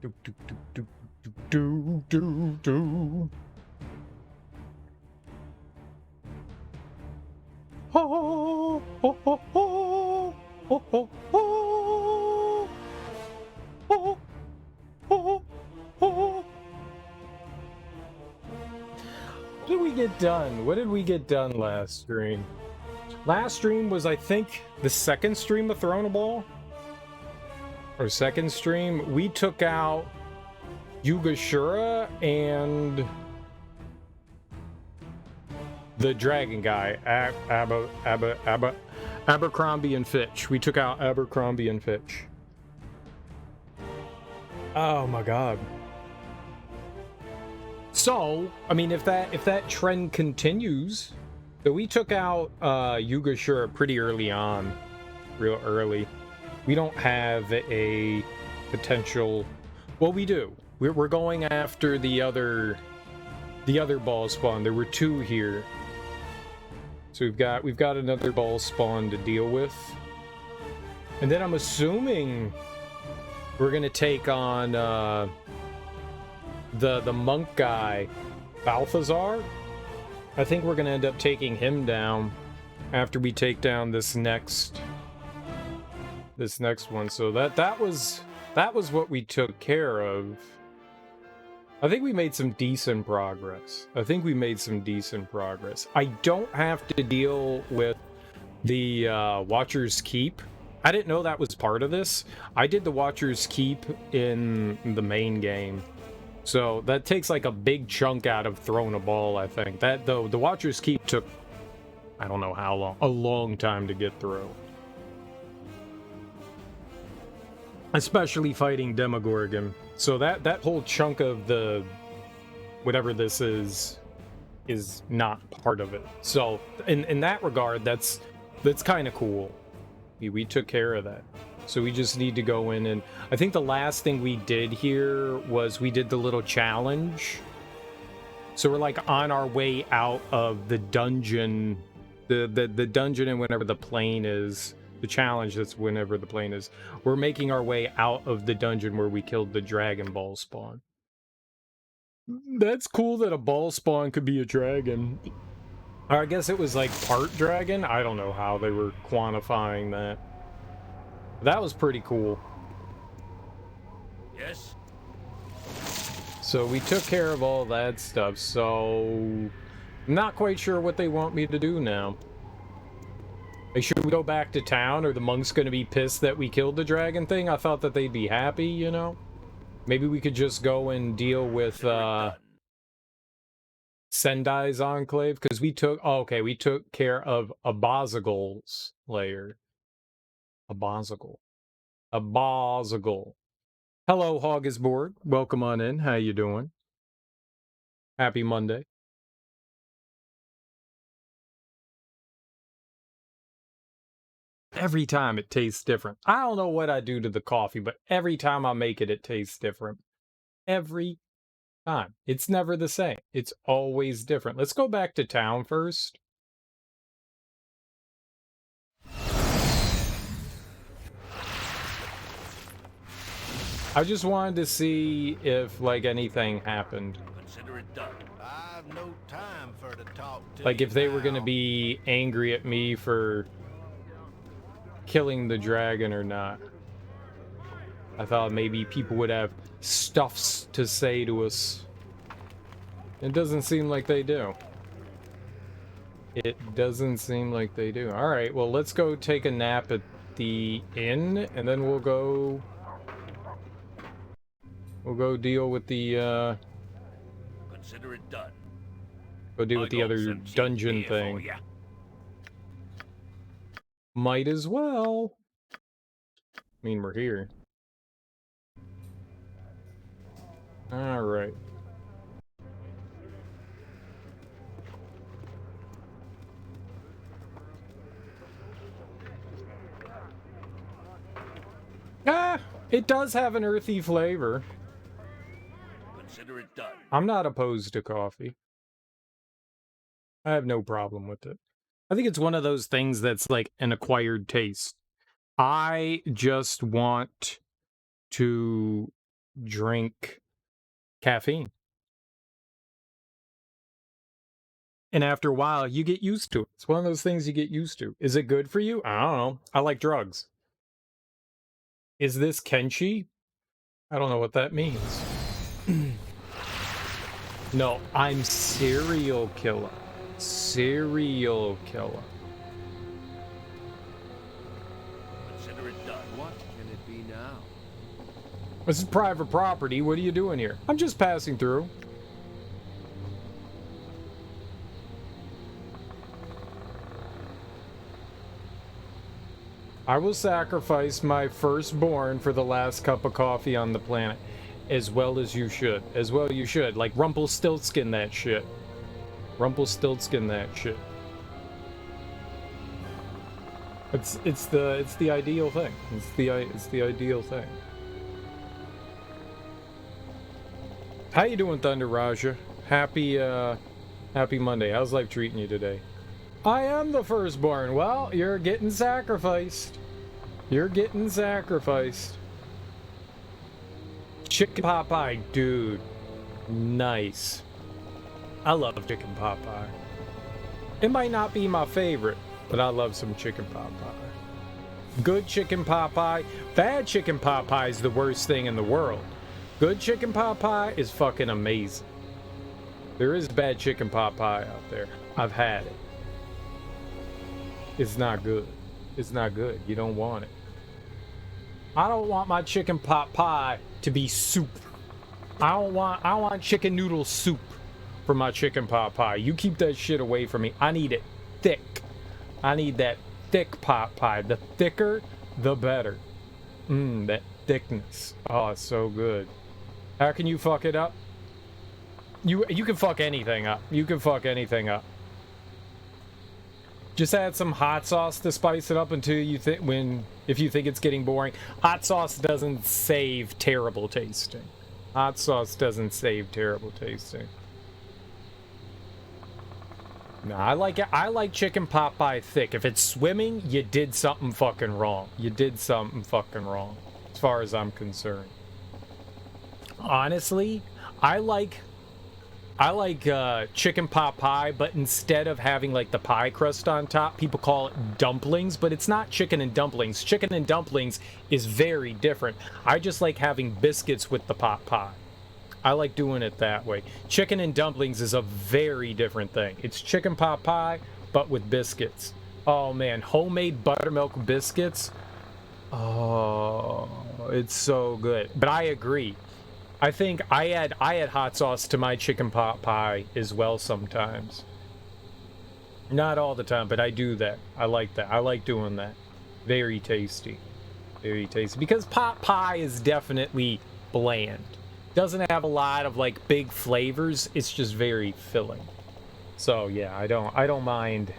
Do, do, do, do, do, do, do. Ho, ho, ho, ho, ho, ho, ho. Ho, ho, ho. What did we get done? What did we get done last stream? Last stream was, I think, the second stream of Throne of Bhaal. Or second stream. We took out Yugashura and the dragon guy, Abercrombie and Fitch. We took out Abercrombie and Fitch. Oh my god. So, I mean, if that trend continues, so we took out Yugashura pretty early on, real early. We don't have a potential. Well, we do. We're going after the other ball spawn. There were two here, so we've got another ball spawn to deal with, and then I'm assuming we're gonna take on the monk guy, Balthazar. I think we're gonna end up taking him down after we take down this next one. So that was what we took care of. I think we made some decent progress. I don't have to deal with the Watcher's Keep. I didn't know that was part of this. I did the Watcher's Keep in the main game. So that takes like a big chunk out of Throne of Bhaal, I think. That though, the Watcher's Keep took, I don't know how long, a long time to get through. Especially fighting Demogorgon. So that whole chunk of the whatever this is not part of it. So in that regard, that's kind of cool. We took care of that. So we just need to go in, and I think the last thing we did here was we did the little challenge. So we're like on our way out of the dungeon, the dungeon, and whenever the plane is. The challenge, that's whenever the plane is. We're making our way out of the dungeon where we killed the Dragon Ball spawn. That's cool that a ball spawn could be a dragon. Or I guess it was like part dragon? I don't know how they were quantifying that. That was pretty cool. Yes. So we took care of all that stuff, so I'm not quite sure what they want me to do now. Like, should we go back to town? Are the monks going to be pissed that we killed the dragon thing? I thought that they'd be happy, you know? Maybe we could just go and deal with Sendai's enclave, because we took... Oh, okay, we took care of Abazagul's lair. Abazagal. Hello, Hoggisborg. Welcome on in. How you doing? Happy Monday. Every time it tastes different. I don't know what I do to the coffee, but every time I make it, it tastes different. Every time. It's never the same. It's always different. Let's go back to town first. I just wanted to see if, like, anything happened. Consider it done. I've no time for to talk to like, if you they now. were going to be angry at me for killing the dragon or not. I thought maybe people would have stuffs to say to us. It doesn't seem like they do. It doesn't seem like they do. Alright, well, let's go take a nap at the inn, and then we'll go deal with the, Consider it done. go deal with the other dungeon thing. Might as well. I mean, we're here. Alright. Ah! It does have an earthy flavor. Consider it done. I'm not opposed to coffee. I have no problem with it. I think it's one of those things that's like an acquired taste. I just want to drink caffeine. And after a while, you get used to it. It's one of those things you get used to. Is it good for you? I don't know. I like drugs. Is this Kenshi? I don't know what that means. No, I'm serial killer. Serial killer. Consider it done. What can it be now? This is private property. What are you doing here? I'm just passing through. I will sacrifice my firstborn for the last cup of coffee on the planet. As well as you should. As well you should. Like Rumpelstiltskin that shit. Rumpelstiltskin that shit. It's the ideal thing. It's the ideal thing. How you doing, Thunder Raja? Happy Monday. How's life treating you today? I am the firstborn. Well, you're getting sacrificed. You're getting sacrificed. Chicken pot pie, dude. Nice. I love chicken pot pie. It might not be my favorite, but I love some chicken pot pie. Good chicken pot pie. Bad chicken pot pie is the worst thing in the world. Good chicken pot pie is fucking amazing. There is bad chicken pot pie out there. I've had it. It's not good. It's not good. You don't want it. I don't want my chicken pot pie to be soup. I want chicken noodle soup for my chicken pot pie. You keep that shit away from me. I need it thick. I need that thick pot pie. The thicker, the better. That thickness. Oh, it's so good. How can you fuck it up? You can fuck anything up. You can fuck anything up. Just add some hot sauce to spice it up until you think if you think it's getting boring. Hot sauce doesn't save terrible tasting. Hot sauce doesn't save terrible tasting. No, I like chicken pot pie thick. If it's swimming, you did something fucking wrong. You did something fucking wrong, as far as I'm concerned. Honestly, I like chicken pot pie, but instead of having like the pie crust on top, people call it dumplings, but it's not chicken and dumplings. Chicken and dumplings is very different. I just like having biscuits with the pot pie. I like doing it that way. Chicken and dumplings is a very different thing. It's chicken pot pie, but with biscuits. Oh man, homemade buttermilk biscuits. Oh, it's so good. But I agree. I think I add hot sauce to my chicken pot pie as well sometimes. Not all the time, but I do that. I like that. I like doing that. Very tasty. Very tasty. Because pot pie is definitely bland. Doesn't have a lot of like big flavors. It's just very filling. So yeah, I don't mind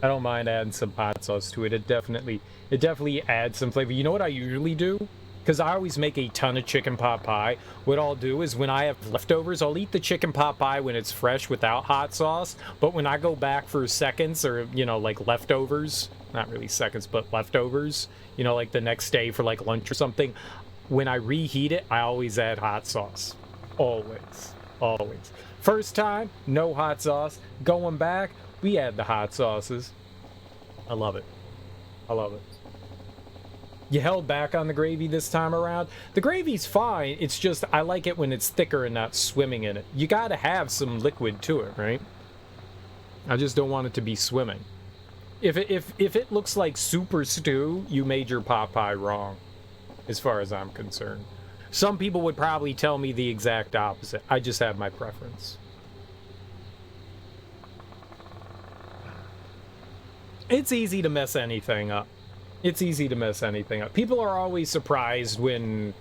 adding some hot sauce to it. It definitely adds some flavor. You know what I usually do? Because I always make a ton of chicken pot pie. What I'll do is when I have leftovers, I'll eat the chicken pot pie when it's fresh without hot sauce. But when I go back for seconds or, like leftovers, not really seconds, but leftovers, like the next day for like lunch or something, when I reheat it, I always add hot sauce. Always. Always. First time, no hot sauce. Going back, we add the hot sauces. I love it. I love it. You held back on the gravy this time around. The gravy's fine. It's just I like it when it's thicker and not swimming in it. You gotta have some liquid to it, right? I just don't want it to be swimming. If it looks like soup or stew, you made your pot pie wrong, as far as I'm concerned. Some people would probably tell me the exact opposite. I just have my preference. It's easy to mess anything up. It's easy to mess anything up. People are always surprised when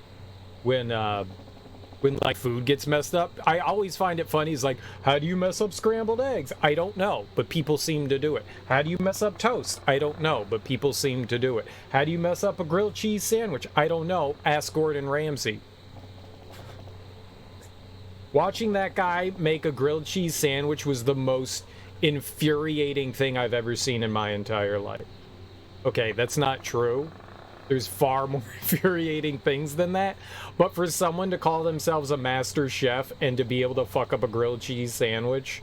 like food gets messed up. I always find it funny. It's like, how do you mess up scrambled eggs? I don't know, but people seem to do it. How do you mess up toast? I don't know, but people seem to do it. How do you mess up a grilled cheese sandwich? I don't know. Ask Gordon Ramsay. Watching that guy make a grilled cheese sandwich was the most infuriating thing I've ever seen in my entire life. Okay, that's not true, There's far more infuriating things than that. But for someone to call themselves a master chef and to be able to fuck up a grilled cheese sandwich,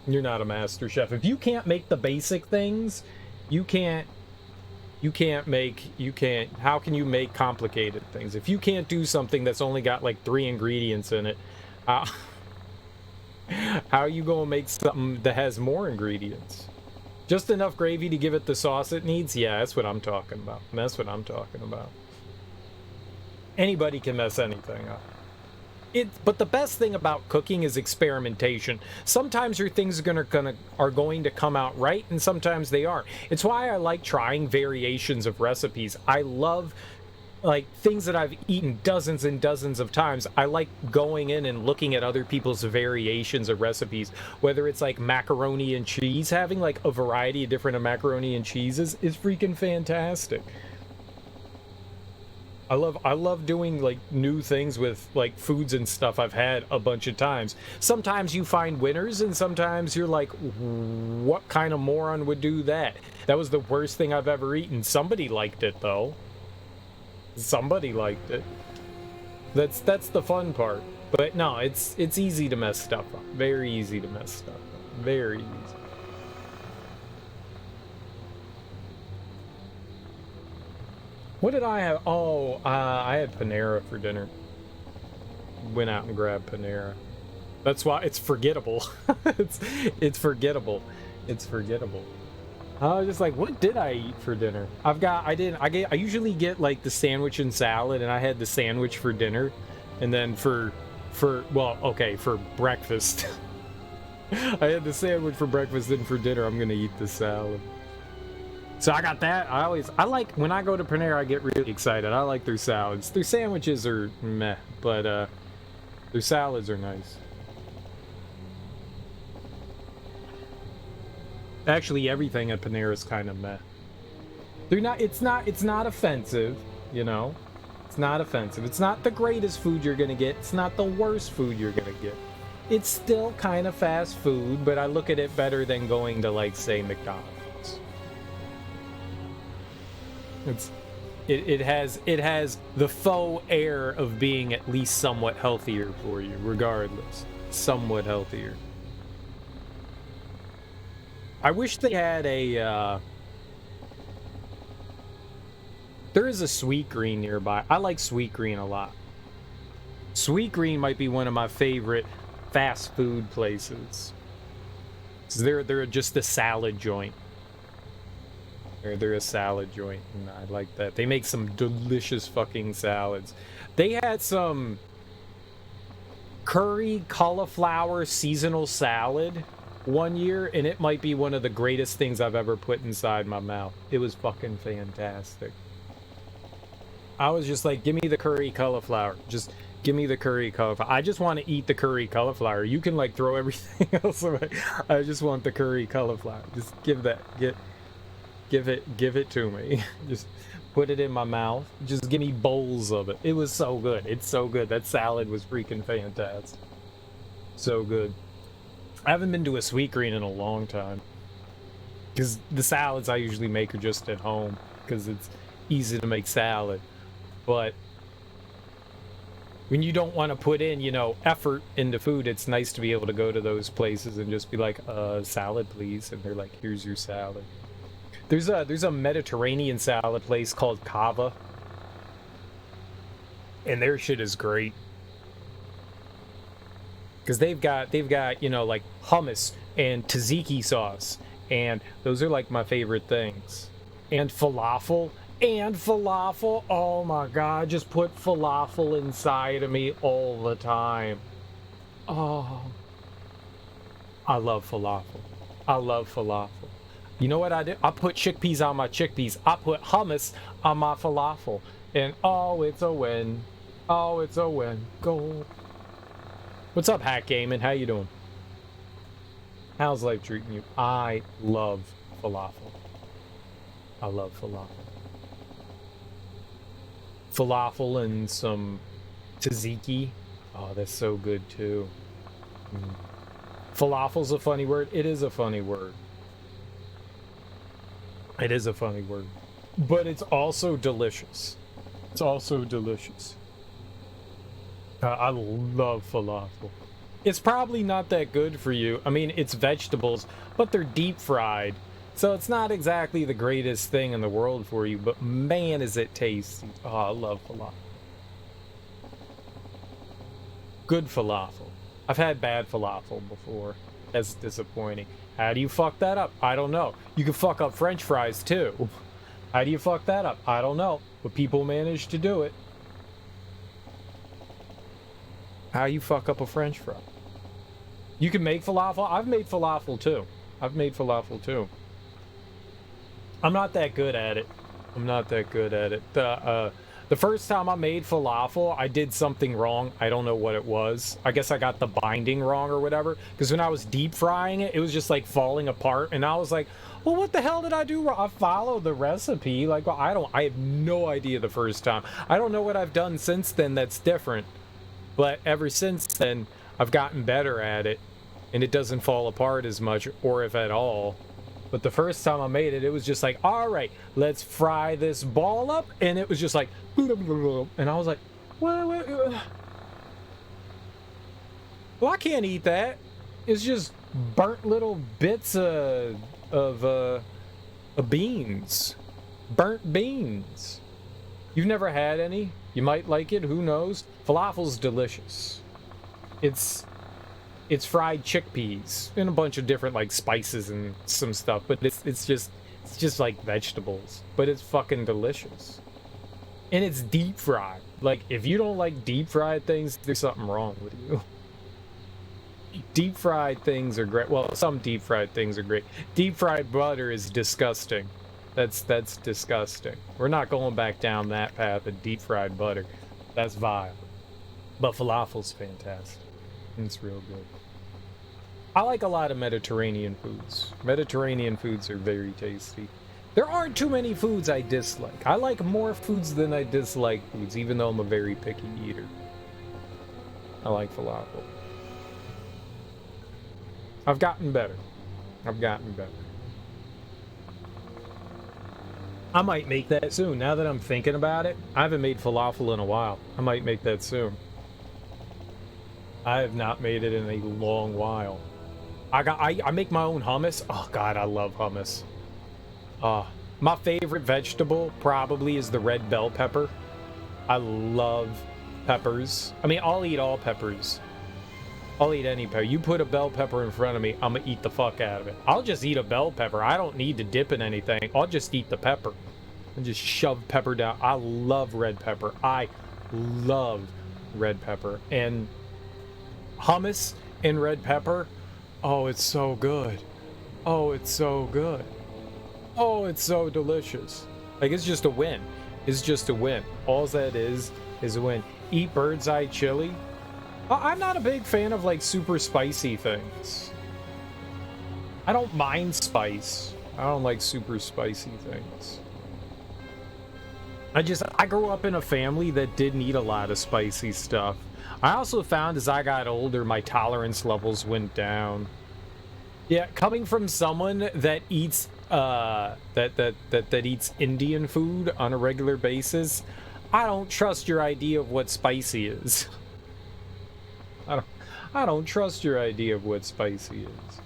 you're not a master chef. If you can't make the basic things, how can you make complicated things? If you can't do something that's only got like 3 ingredients in it, how are you gonna make something that has more ingredients? Just enough gravy to give it the sauce it needs? Yeah, that's what I'm talking about. That's what I'm talking about. Anybody can mess anything up. But the best thing about cooking is experimentation. Sometimes your things are going to come out right, and sometimes they aren't. It's why I like trying variations of recipes. I love like things that I've eaten dozens and dozens of times. I like going in and looking at other people's variations of recipes, whether it's like macaroni and cheese. Having like a variety of different macaroni and cheeses is freaking fantastic. I love doing like new things with like foods and stuff I've had a bunch of times. Sometimes you find winners and sometimes you're like, what kind of moron would do that? That was the worst thing I've ever eaten. Somebody liked it though. Somebody liked it. That's the fun part. But no, it's easy to mess stuff up. Very easy to mess stuff up. Very easy. What did I have? Oh, I had Panera for dinner. Went out and grabbed Panera. That's why it's forgettable. it's forgettable. It's forgettable. I was just like, what did I eat for dinner? I usually get like the sandwich and salad, and I had the sandwich for dinner, and then for breakfast. I had the sandwich for breakfast, and for dinner I'm gonna eat the salad. So I got that. I like when I go to Panera, I get really excited. I like their salads. Their sandwiches are meh, but their salads are nice. Actually, everything at Panera is kind of meh. It's not offensive, you know. It's not offensive. It's not the greatest food you're gonna get. It's not the worst food you're gonna get. It's still kind of fast food, but I look at it better than going to like say McDonald's. It has the faux air of being at least somewhat healthier for you, regardless. Somewhat healthier. I wish they had a there is a Sweet Green nearby. I like Sweet Green a lot. Sweet Green might be one of my favorite fast food places. So they're just a salad joint. They're a salad joint, and I like that. They make some delicious fucking salads. They had some curry cauliflower seasonal salad one year, and it might be one of the greatest things I've ever put inside my mouth. It was fucking fantastic. I was just like, give me the curry cauliflower. Just give me the curry cauliflower. I just want to eat the curry cauliflower. You can like throw everything else away. I just want the curry cauliflower. Just give it to me. Just put it in my mouth. Just give me bowls of it. It was so good. It's so good. That salad was freaking fantastic. So good. I haven't been to a Sweet Green in a long time. Because the salads I usually make are just at home. Because it's easy to make salad. But when you don't want to put in, you know, effort into food, it's nice to be able to go to those places and just be like, salad please. And they're like, here's your salad. There's a Mediterranean salad place called Kava, and their shit is great because they've got you know like hummus and tzatziki sauce, and those are like my favorite things. And falafel. Oh my god, just put falafel inside of me all the time. Oh, I love falafel. I love falafel. You know what I do? I put chickpeas on my chickpeas. I put hummus on my falafel. And oh, it's a win. Oh, it's a win. Go. What's up, Hack Gaming? How you doing? How's life treating you? I love falafel. I love falafel. Falafel and some tzatziki. Oh, that's so good too. Falafel's a funny word. It is a funny word. It is a funny word. but it's also delicious. It's also delicious. I love falafel. It's probably not that good for you. I mean, it's vegetables, but they're deep fried. So it's not exactly the greatest thing in the world for you, but man, is it tasty. Oh, I love falafel. Good falafel. I've had bad falafel before. That's disappointing. How do you fuck that up? I don't know. You can fuck up French fries too. How do you fuck that up? I don't know. But people manage to do it. How you fuck up a French fry? You can make falafel. I've made falafel too. I've made falafel too. I'm not that good at it. I'm not that good at it. The first time I made falafel, I did something wrong. I don't know what it was. I guess I got the binding wrong or whatever. Because when I was deep frying it, it was just like falling apart. And I was like, well, what the hell did I do wrong? I followed the recipe. Like, well, I have no idea the first time. I don't know what I've done since then that's different. But ever since then, I've gotten better at it. And it doesn't fall apart as much, or if at all. But the first time I made it, it was just like, all right, let's fry this ball up. And it was just like, and I was like, well, I can't eat that. It's just burnt little bits of beans. Burnt beans. You've never had any? You might like it, who knows? Falafel's delicious. It's fried chickpeas and a bunch of different like spices and some stuff, but it's just like vegetables, but it's fucking delicious. And it's deep fried. Like, if you don't like deep fried things, there's something wrong with you. Deep fried things are great. Well, some deep fried things are great. Deep fried butter is disgusting. That's disgusting. We're not going back down that path of deep fried butter. That's vile. But falafel's fantastic. It's real good. I like a lot of Mediterranean foods. Mediterranean foods are very tasty. There aren't too many foods I dislike. I like more foods than I dislike foods, even though I'm a very picky eater. I like falafel. I've gotten better. I've gotten better. I might make that soon. Now that I'm thinking about it, I haven't made falafel in a while. I might make that soon. I have not made it in a long while. I make my own hummus. Oh god, I love hummus. My favorite vegetable probably is the red bell pepper. I love peppers. I mean, I'll eat all peppers. I'll eat any pepper. You put a bell pepper in front of me, I'm gonna eat the fuck out of it. I'll just eat a bell pepper. I don't need to dip in anything. I'll just eat the pepper and just shove pepper down. I love red pepper. I love red pepper. And hummus and red pepper, oh, it's so good. Oh, it's so good. Oh, it's so delicious. Like, it's just a win. It's just a win. All that is a win. Eat bird's eye chili. I'm not a big fan of like super spicy things. I don't mind spice. I don't like super spicy things. I grew up in a family that didn't eat a lot of spicy stuff. I also found as I got older, my tolerance levels went down. Yeah, coming from someone that eats that eats Indian food on a regular basis, I don't trust your idea of what spicy is. I don't trust your idea of what spicy is.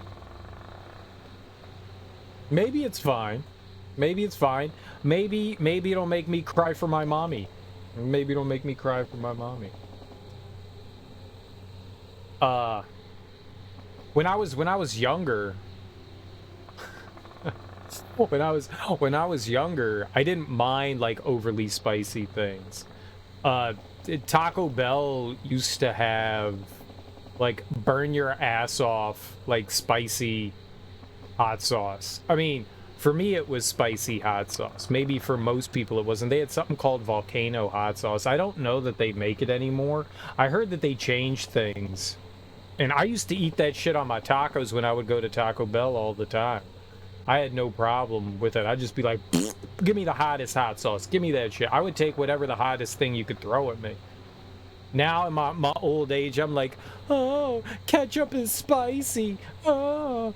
Maybe it's fine. Maybe it's fine. Maybe it'll make me cry for my mommy. Maybe it'll make me cry for my mommy. When I was younger, when I was younger, I didn't mind like overly spicy things. Taco Bell used to have like burn your ass off like spicy hot sauce. I mean, for me it was spicy hot sauce. Maybe for most people it wasn't. They had something called volcano hot sauce. I don't know that they make it anymore. I heard that they changed things. And I used to eat that shit on my tacos when I would go to Taco Bell all the time. I had no problem with it. I'd just be like, give me the hottest hot sauce. Give me that shit. I would take whatever the hottest thing you could throw at me. Now in my old age, I'm like, oh, ketchup is spicy. Oh,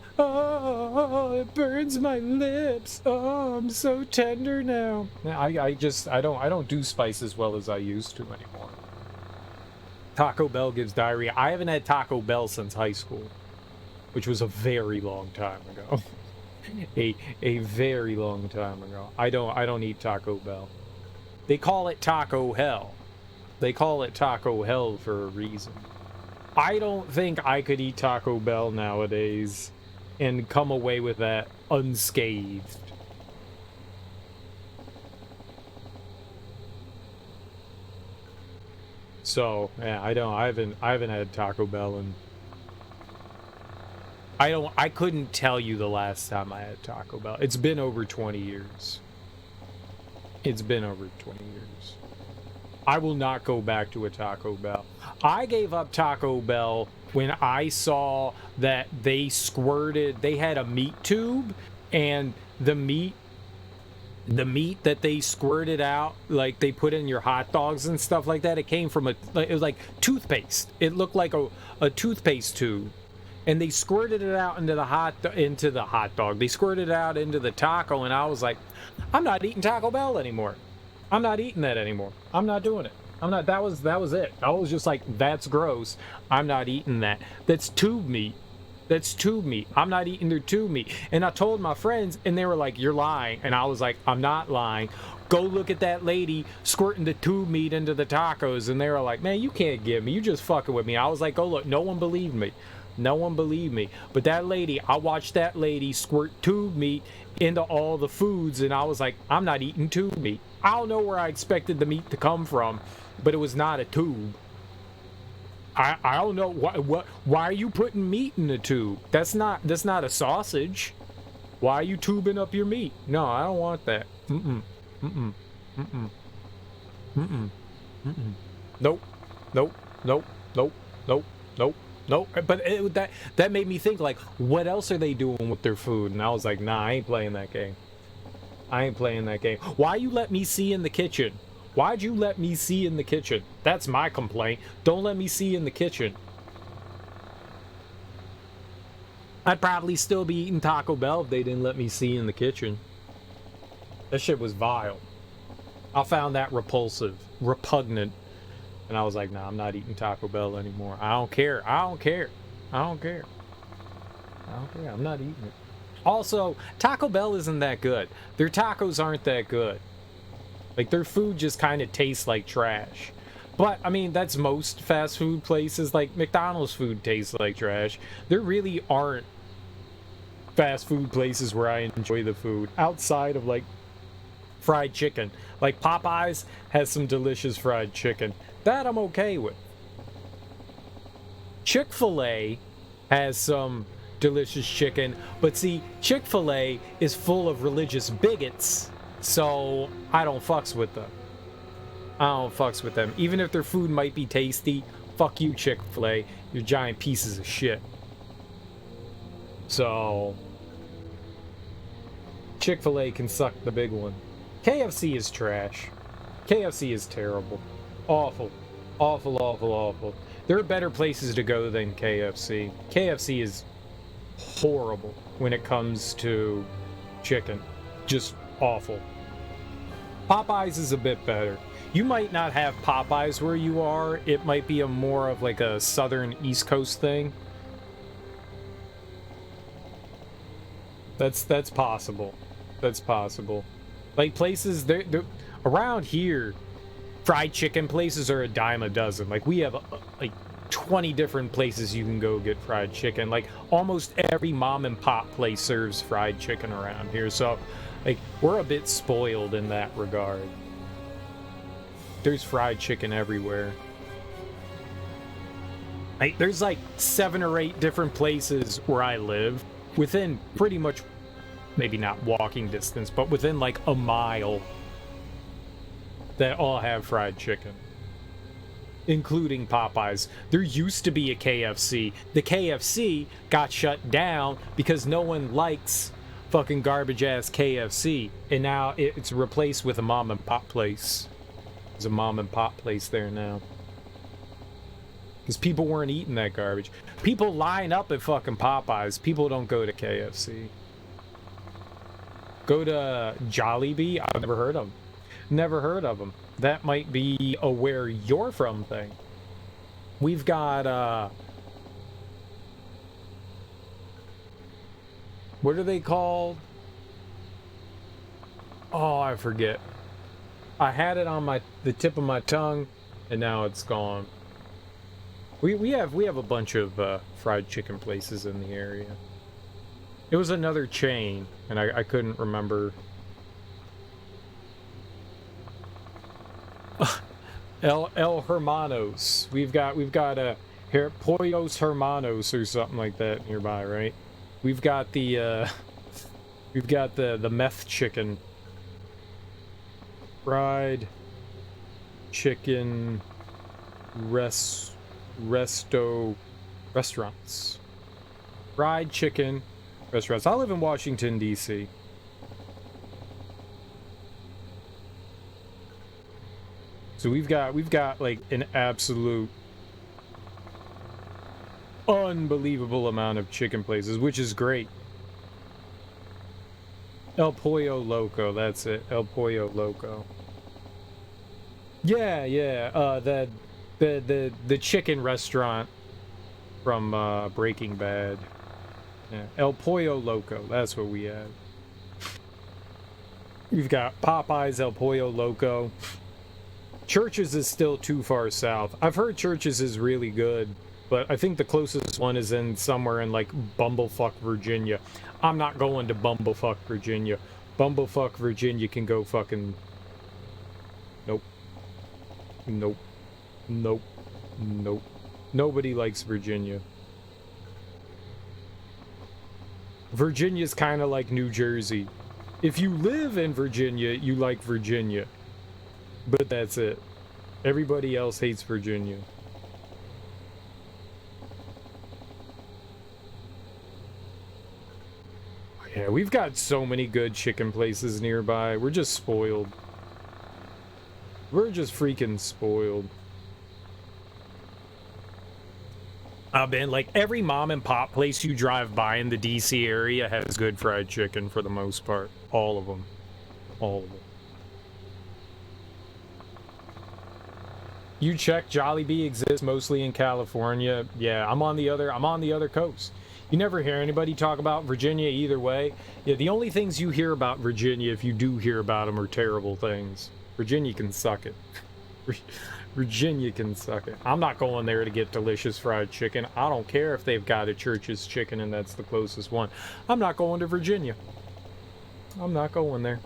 it burns my lips. Oh, I'm so tender now. I don't do spice as well as I used to anymore. Taco Bell gives diarrhea. I haven't had Taco Bell since high school, which was a very long time ago. a very long time ago. I don't eat Taco Bell. They call it Taco Hell. They call it Taco Hell for a reason. I don't think I could eat Taco Bell nowadays and come away with that unscathed. So, yeah, I haven't had Taco Bell and I couldn't tell you the last time I had Taco Bell. It's been over 20 years. It's been over 20 years. I will not go back to a Taco Bell. I gave up Taco Bell when I saw that they had a meat tube, and the meat that they squirted out, like they put in your hot dogs and stuff like that, it came from it was like toothpaste. It looked like a toothpaste tube. And they squirted it out into the hot dog. They squirted it out into the taco, and I was like, I'm not eating Taco Bell anymore. I'm not eating that anymore. I'm not doing it. That was it. I was just like, that's gross. I'm not eating that. That's tube meat. That's tube meat. I'm not eating their tube meat. And I told my friends, and they were like, you're lying. And I was like, I'm not lying. Go look at that lady squirting the tube meat into the tacos. And they were like, man, you can't give me. You just fucking with me. I was like, go look. No one believed me. No one believed me. But that lady, I watched that lady squirt tube meat into all the foods, and I was like, I'm not eating tube meat. I don't know where I expected the meat to come from, but it was not a tube. I don't know why are you putting meat in a tube? That's not a sausage. Why are you tubing up your meat? No, I don't want that. Nope. But that made me think, like, what else are they doing with their food? And I was like, nah, I ain't playing that game. Why you let me see in the kitchen? Why'd you let me see in the kitchen? That's my complaint. Don't let me see in the kitchen. I'd probably still be eating Taco Bell if they didn't let me see in the kitchen. That shit was vile. I found that repulsive, repugnant. And I was like, nah, I'm not eating Taco Bell anymore. I don't care. I'm not eating it. Also, Taco Bell isn't that good. Their tacos aren't that good. Like, their food just kind of tastes like trash. But, I mean, that's most fast food places. Like, McDonald's food tastes like trash. There really aren't fast food places where I enjoy the food outside of, like, fried chicken. Like, Popeyes has some delicious fried chicken. That I'm okay with. Chick-fil-A has some delicious chicken, but see, Chick-fil-A is full of religious bigots, so I don't fucks with them. Even if their food might be tasty, fuck you, Chick-fil-A. You're giant pieces of shit. So, Chick-fil-A can suck the big one. KFC is trash. KFC is terrible. Awful. There are better places to go than KFC. KFC is horrible when it comes to chicken. Just awful. Popeyes is a bit better. You might not have Popeyes where you are. It might be more of like a southern East Coast thing. That's possible. That's possible. Like places they're around here, fried chicken places are a dime a dozen. Like we have like 20 different places you can go get fried chicken. Like almost every mom and pop place serves fried chicken around here. So like we're a bit spoiled in that regard. There's fried chicken everywhere. Like there's like 7 or 8 different places where I live within pretty much, maybe not walking distance, but within like a mile, that all have fried chicken, including Popeyes. There used to be a KFC. The KFC got shut down because no one likes fucking garbage ass KFC, and now it's replaced with a mom and pop place. There's a mom and pop place there now. Because people weren't eating that garbage. People line up at fucking Popeyes. People don't go to KFC. Go to Jollibee. I've never heard of them. Never heard of them. That might be a where you're from thing. We've got, what are they called? Oh, I forget. I had it on the tip of my tongue, and now it's gone. We have a bunch of fried chicken places in the area. It was another chain, and I couldn't remember. El Hermanos. We've got a Pollos Hermanos or something like that nearby, right? We've got the meth chicken. Fried chicken restaurants. Fried chicken restaurants. I live in Washington, D.C. So we've got like an absolute unbelievable amount of chicken places, which is great. El Pollo Loco, that's it. El Pollo Loco. Yeah, the chicken restaurant from Breaking Bad. Yeah, El Pollo Loco, that's what we have. We've got Popeyes, El Pollo Loco. Church's is still too far south. I've heard Church's is really good, but I think the closest one is in somewhere in like Bumblefuck, Virginia. I'm not going to Bumblefuck, Virginia. Bumblefuck, Virginia can go fucking... Nope. Nope. Nope. Nope. Nobody likes Virginia. Virginia's kind of like New Jersey. If you live in Virginia, you like Virginia. But that's it. Everybody else hates Virginia. Yeah, we've got so many good chicken places nearby. We're just spoiled. We're just freaking spoiled. I've been like every mom and pop place you drive by in the DC area has good fried chicken for the most part. All of them. All of them. You check, Jollibee exists mostly in California. Yeah, I'm on the other coast. You never hear anybody talk about Virginia either way. Yeah, the only things you hear about Virginia, if you do hear about them, are terrible things. Virginia can suck it. Virginia can suck it. I'm not going there to get delicious fried chicken. I don't care if they've got a Church's chicken and that's the closest one. I'm not going to Virginia. I'm not going there.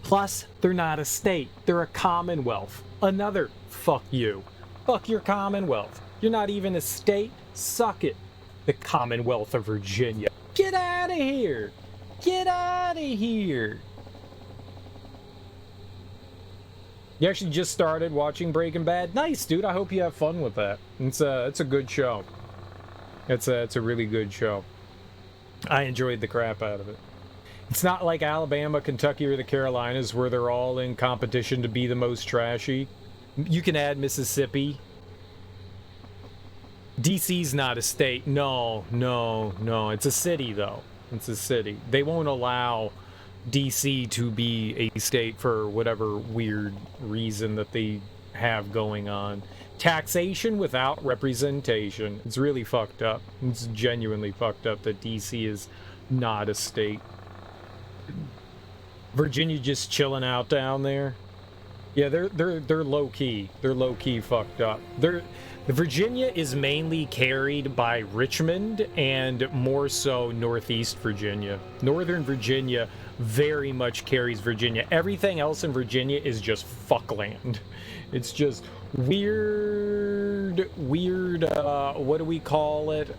Plus, they're not a state. They're a commonwealth. Another fuck you. Fuck your commonwealth. You're not even a state. Suck it. The Commonwealth of Virginia. Get out of here. Get out of here. You actually just started watching Breaking Bad? Nice, dude. I hope you have fun with that. It's a good show. It's a really good show. I enjoyed the crap out of it. It's not like Alabama, Kentucky, or the Carolinas where they're all in competition to be the most trashy. You can add Mississippi. DC's not a state. No. It's a city, though. It's a city. They won't allow DC to be a state for whatever weird reason that they have going on. Taxation without representation. It's really fucked up. It's genuinely fucked up that DC is not a state. Virginia just chilling out down there. Yeah, they're low key. They're low key fucked up. Virginia is mainly carried by Richmond and more so Northeast Virginia. Northern Virginia very much carries Virginia. Everything else in Virginia is just fuckland. It's just weird, what do we call it?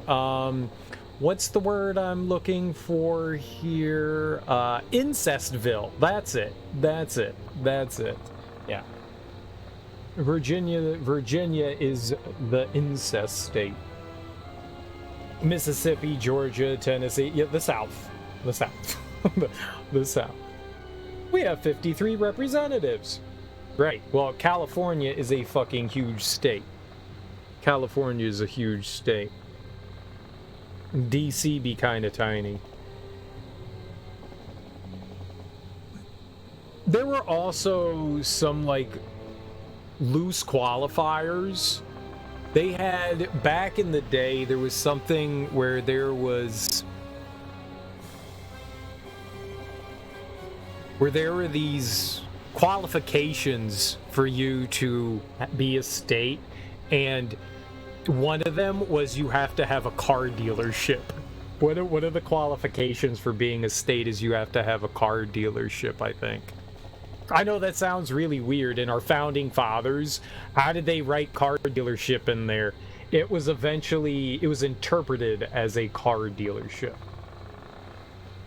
What's the word I'm looking for here? Incestville. That's it. Yeah. Virginia is the incest state. Mississippi, Georgia, Tennessee, yeah, the South. The South. We have 53 representatives. Right. Well, California is a fucking huge state. California is a huge state. DC be kind of tiny. There were also some, like, loose qualifiers. They had, back in the day, there was something where there were these qualifications for you to be a state, and one of them was you have to have a car dealership. One of the qualifications for being a state is you have to have a car dealership, I think. I know that sounds really weird. In our founding fathers, how did they write car dealership in there? It was interpreted as a car dealership.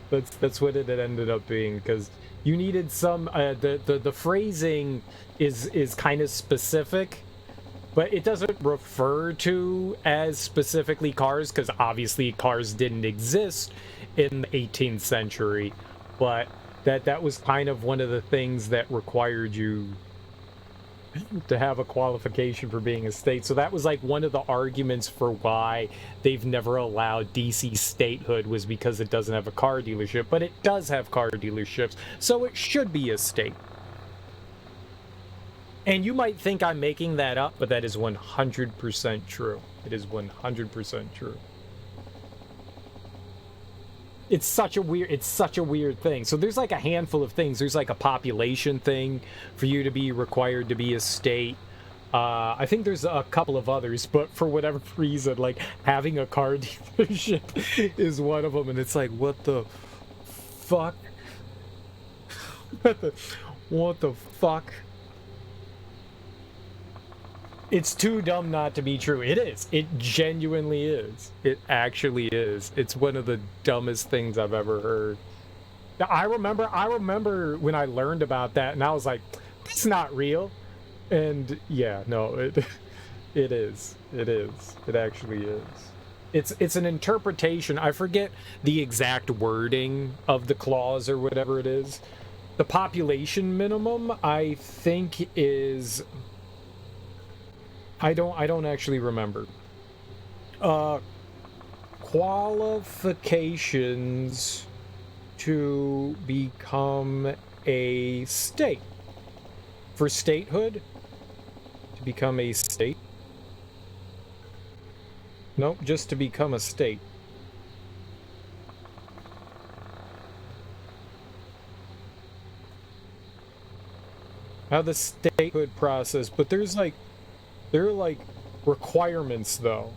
That's what it ended up being, because you needed some, the phrasing is kind of specific, but it doesn't refer to as specifically cars, because obviously cars didn't exist in the 18th century, but that was kind of one of the things that required you to have a qualification for being a state. So that was like one of the arguments for why they've never allowed DC statehood, was because it doesn't have a car dealership, but it does have car dealerships, so it should be a state. And you might think I'm making that up, but that is 100% true. It is 100% true. It's such a weird thing. So there's like a handful of things. There's like a population thing for you to be required to be a state. I think there's a couple of others, but for whatever reason, like having a car dealership is one of them. And it's like, what the fuck? What the fuck? It's too dumb not to be true. It is. It genuinely is. It actually is. It's one of the dumbest things I've ever heard. Now, I remember when I learned about that, and I was like, that's not real. And yeah, no, it is. It is. It actually is. It's an interpretation. I forget the exact wording of the clause or whatever it is. The population minimum, I think, is... I don't actually remember. Qualifications to become a state. For statehood, to become a state. Nope, just to become a state. How the statehood process, but there are like requirements though.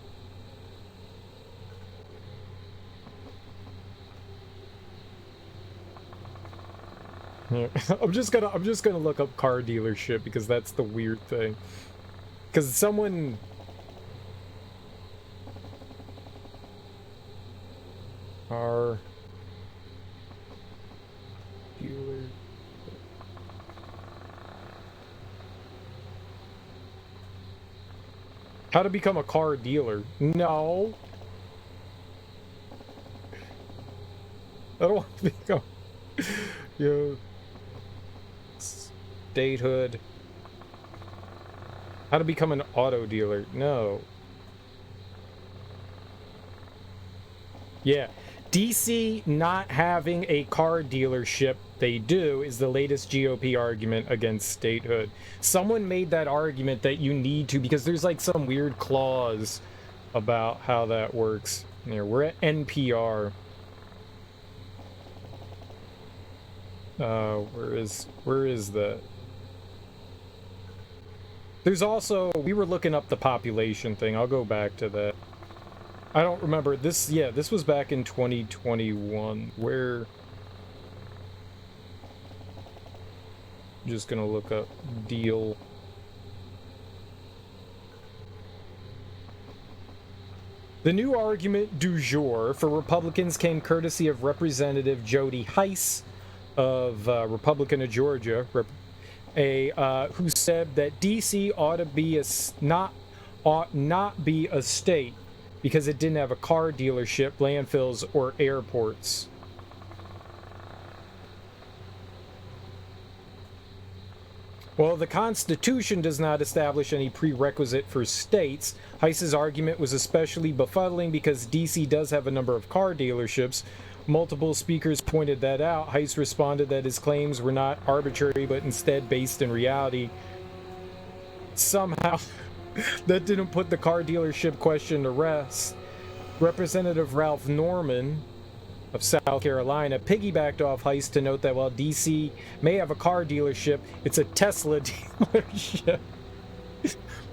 I'm just gonna look up car dealership, because that's the weird thing. Because someone car dealer. How to become a car dealer? No. I don't want to become... Yo. Statehood. How to become an auto dealer? No. Yeah. DC not having a car dealership, they do, is the latest GOP argument against statehood. Someone made that argument that you need to, because there's like some weird clause about how that works. Here, we're at NPR. Where is that? There's also, we were looking up the population thing. I'll go back to that. I don't remember this. Yeah, this was back in 2021. Where? I'm just gonna look up deal. The new argument du jour for Republicans came courtesy of Representative Jody Hice of Republican of Georgia, who said that DC ought not be a state because it didn't have a car dealership, landfills, or airports. Well, the Constitution does not establish any prerequisite for states. Heiss's argument was especially befuddling because DC does have a number of car dealerships. Multiple speakers pointed that out. Heiss responded that his claims were not arbitrary, but instead based in reality. Somehow, that didn't put the car dealership question to rest. Representative Ralph Norman of South Carolina piggybacked off Heiss to note that while DC may have a car dealership, it's a Tesla dealership.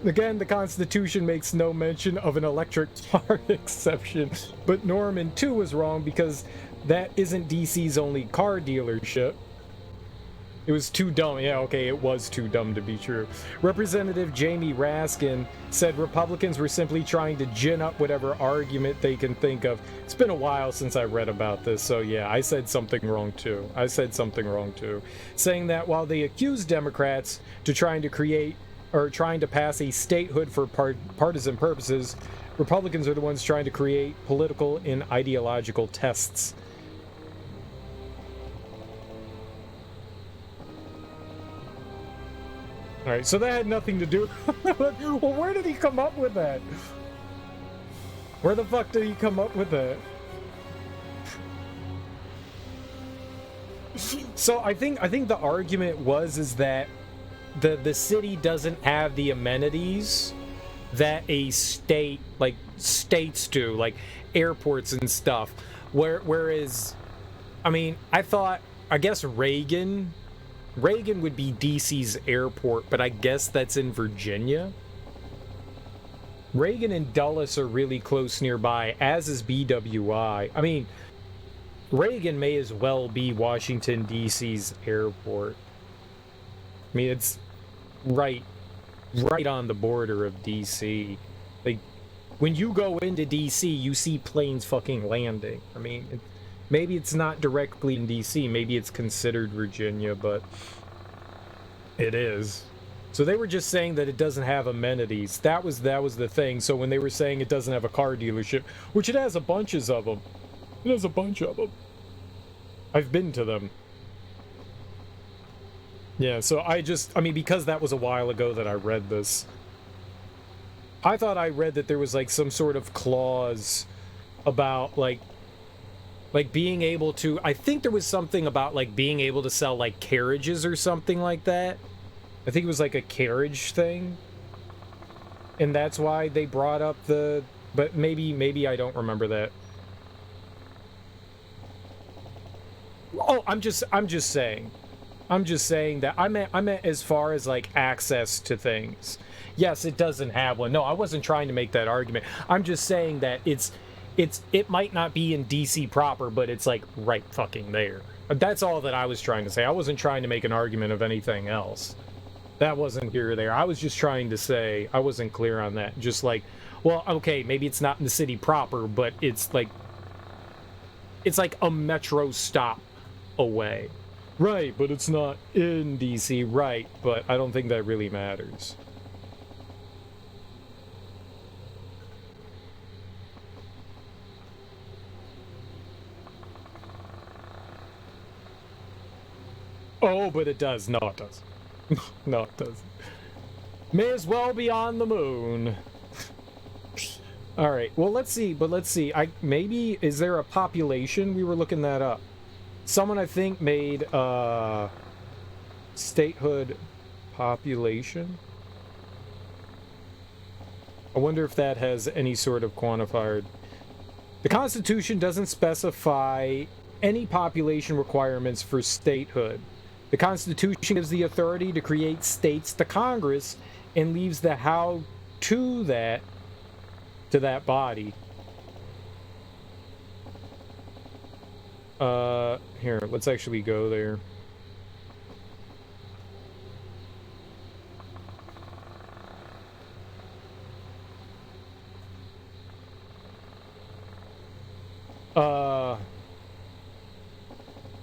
Again, the Constitution makes no mention of an electric car exception, but Norman too was wrong because that isn't DC's only car dealership. It was too dumb. Yeah, okay, it was too dumb to be true. Representative Jamie Raskin said Republicans were simply trying to gin up whatever argument they can think of. It's been a while since I read about this, so yeah, I said something wrong too. Saying that while they accused Democrats to trying to pass a statehood for partisan purposes, Republicans are the ones trying to create political and ideological tests. Alright, so that had nothing to do. Well, where did he come up with that? Where the fuck did he come up with that? So I think the argument is that the city doesn't have the amenities that a state, like states do, like airports and stuff. Whereas, I mean, I guess Reagan would be DC's airport, but I guess that's in Virginia. Reagan and Dulles are really close nearby, as is BWI. I mean, Reagan may as well be Washington, D.C.'s airport. I mean, it's right on the border of D.C. Like, when you go into D.C., you see planes fucking landing. I mean, maybe it's not directly in D.C., maybe it's considered Virginia, but it is. So they were just saying that it doesn't have amenities. That was the thing. So when they were saying it doesn't have a car dealership, which it has a bunches of them. It has a bunch of them. I've been to them. Yeah, so I mean, because that was a while ago that I read this, I thought I read that there was like some sort of clause about like being able to, I think there was something about like being able to sell like carriages or something like that. I think it was like a carriage thing. And that's why they brought up but maybe I don't remember that. Oh, I'm just saying that I meant as far as like access to things. Yes, it doesn't have one. No, I wasn't trying to make that argument. I'm just saying that it might not be in DC proper, but it's like right fucking there. That's all that I was trying to say. I wasn't trying to make an argument of anything else. That wasn't here or there. I was just trying to say, I wasn't clear on that. Just like, well, okay, maybe it's not in the city proper, but it's like a metro stop away. Right, but it's not in DC, right, but I don't think that really matters. Oh, but it does. No, it does. No, it doesn't. May as well be on the moon. Alright, well, let's see. Maybe, is there a population? We were looking that up. Someone, I think, made, statehood population. I wonder if that has any sort of quantifier. The Constitution doesn't specify any population requirements for statehood. The Constitution gives the authority to create states to Congress and leaves the how to that body. Here, let's actually go there.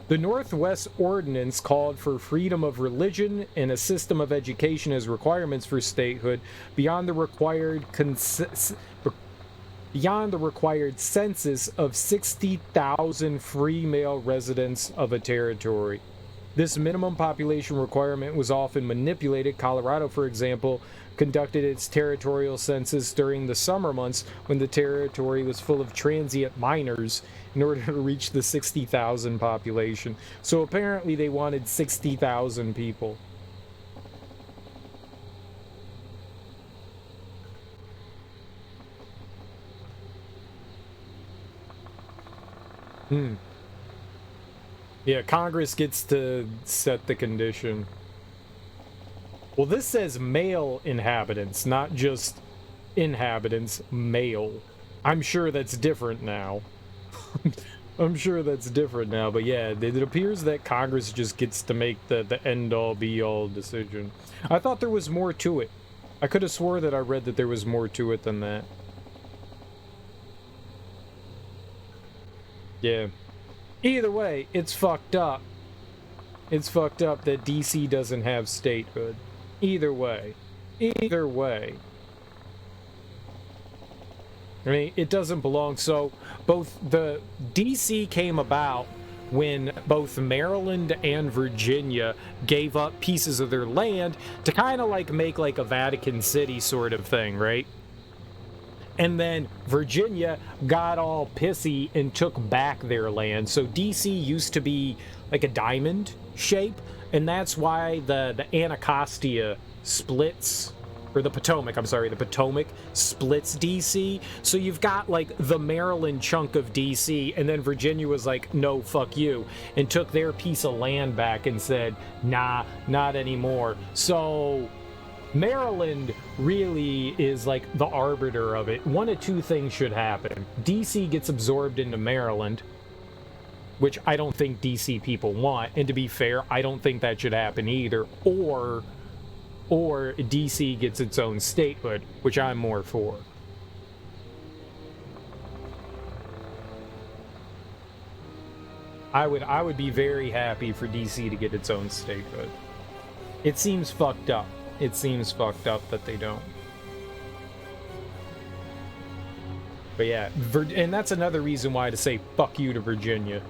The Northwest Ordinance called for freedom of religion and a system of education as requirements for statehood beyond the required census of 60,000 free male residents of a territory. This minimum population requirement was often manipulated. Colorado, for example, conducted its territorial census during the summer months when the territory was full of transient miners in order to reach the 60,000 population. So apparently they wanted 60,000 people. Yeah, Congress gets to set the condition. Well, this says male inhabitants, not just inhabitants, male. I'm sure that's different now. I'm sure that's different now, but yeah, it appears that Congress just gets to make the end-all, be-all decision. I thought there was more to it. I could have swore that I read that there was more to it than that. Yeah. Either way, it's fucked up. It's fucked up that DC doesn't have statehood. Either way. Either way. I mean, it doesn't belong. So, both the DC came about when both Maryland and Virginia gave up pieces of their land to kind of like make like a Vatican City sort of thing, right? And then Virginia got all pissy and took back their land. So DC used to be like a diamond shape, and that's why the Anacostia splits, or the Potomac, I'm sorry, the Potomac splits DC. So you've got like the Maryland chunk of DC, and then Virginia was like, no, fuck you, and took their piece of land back and said, nah, not anymore. So Maryland really is like the arbiter of it. One of two things should happen. DC gets absorbed into Maryland, which I don't think DC people want, and to be fair, I don't think that should happen either. Or DC gets its own statehood, which I'm more for. I would be very happy for DC to get its own statehood. It seems fucked up. It seems fucked up that they don't. But yeah, and that's another reason why to say fuck you to Virginia.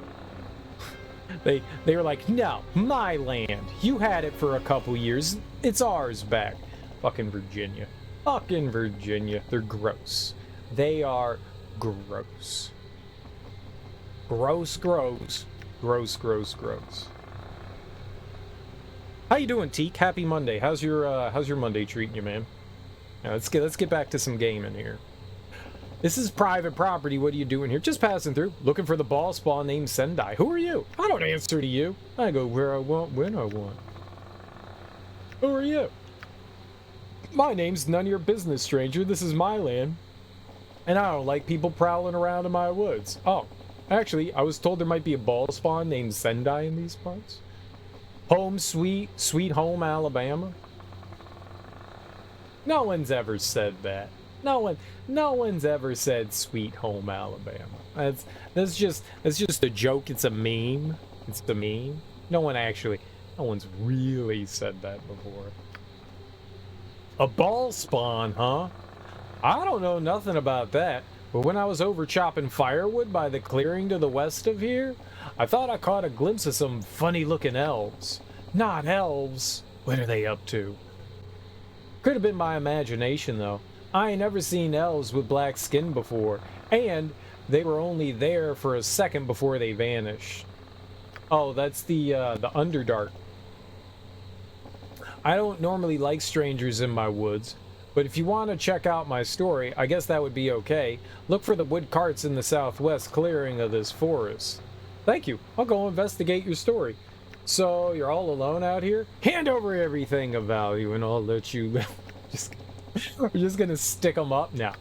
They were like, no, my land. You had it for a couple years. It's ours back. Fucking Virginia. Fucking Virginia. They're gross. They are gross. Gross, gross. Gross, gross, gross. How you doing, Teak? Happy Monday. How's your Monday treating you, man? Now, let's get back to some gaming here. This is private property. What are you doing here? Just passing through, looking for the ball spawn named Sendai. Who are you? I don't answer to you. I go where I want, when I want. Who are you? My name's none of your business, stranger. This is my land, and I don't like people prowling around in my woods. Oh, actually, I was told there might be a ball spawn named Sendai in these parts. Home sweet home Alabama. No one's ever said that. No one's ever said sweet home Alabama. That's just a joke. It's a meme. It's the meme. No one's really said that before. A ball spawn, huh? I don't know nothing about that. But when I was over chopping firewood by the clearing to the west of here, I thought I caught a glimpse of some funny-looking elves. Not elves. What are they up to? Could have been my imagination, though. I ain't never seen elves with black skin before, and they were only there for a second before they vanished. Oh, that's the Underdark. I don't normally like strangers in my woods, but if you want to check out my story, I guess that would be okay. Look for the wood carts in the southwest clearing of this forest. Thank you. I'll go investigate your story. So, you're all alone out here? Hand over everything of value and I'll let you... We're just gonna stick them up now.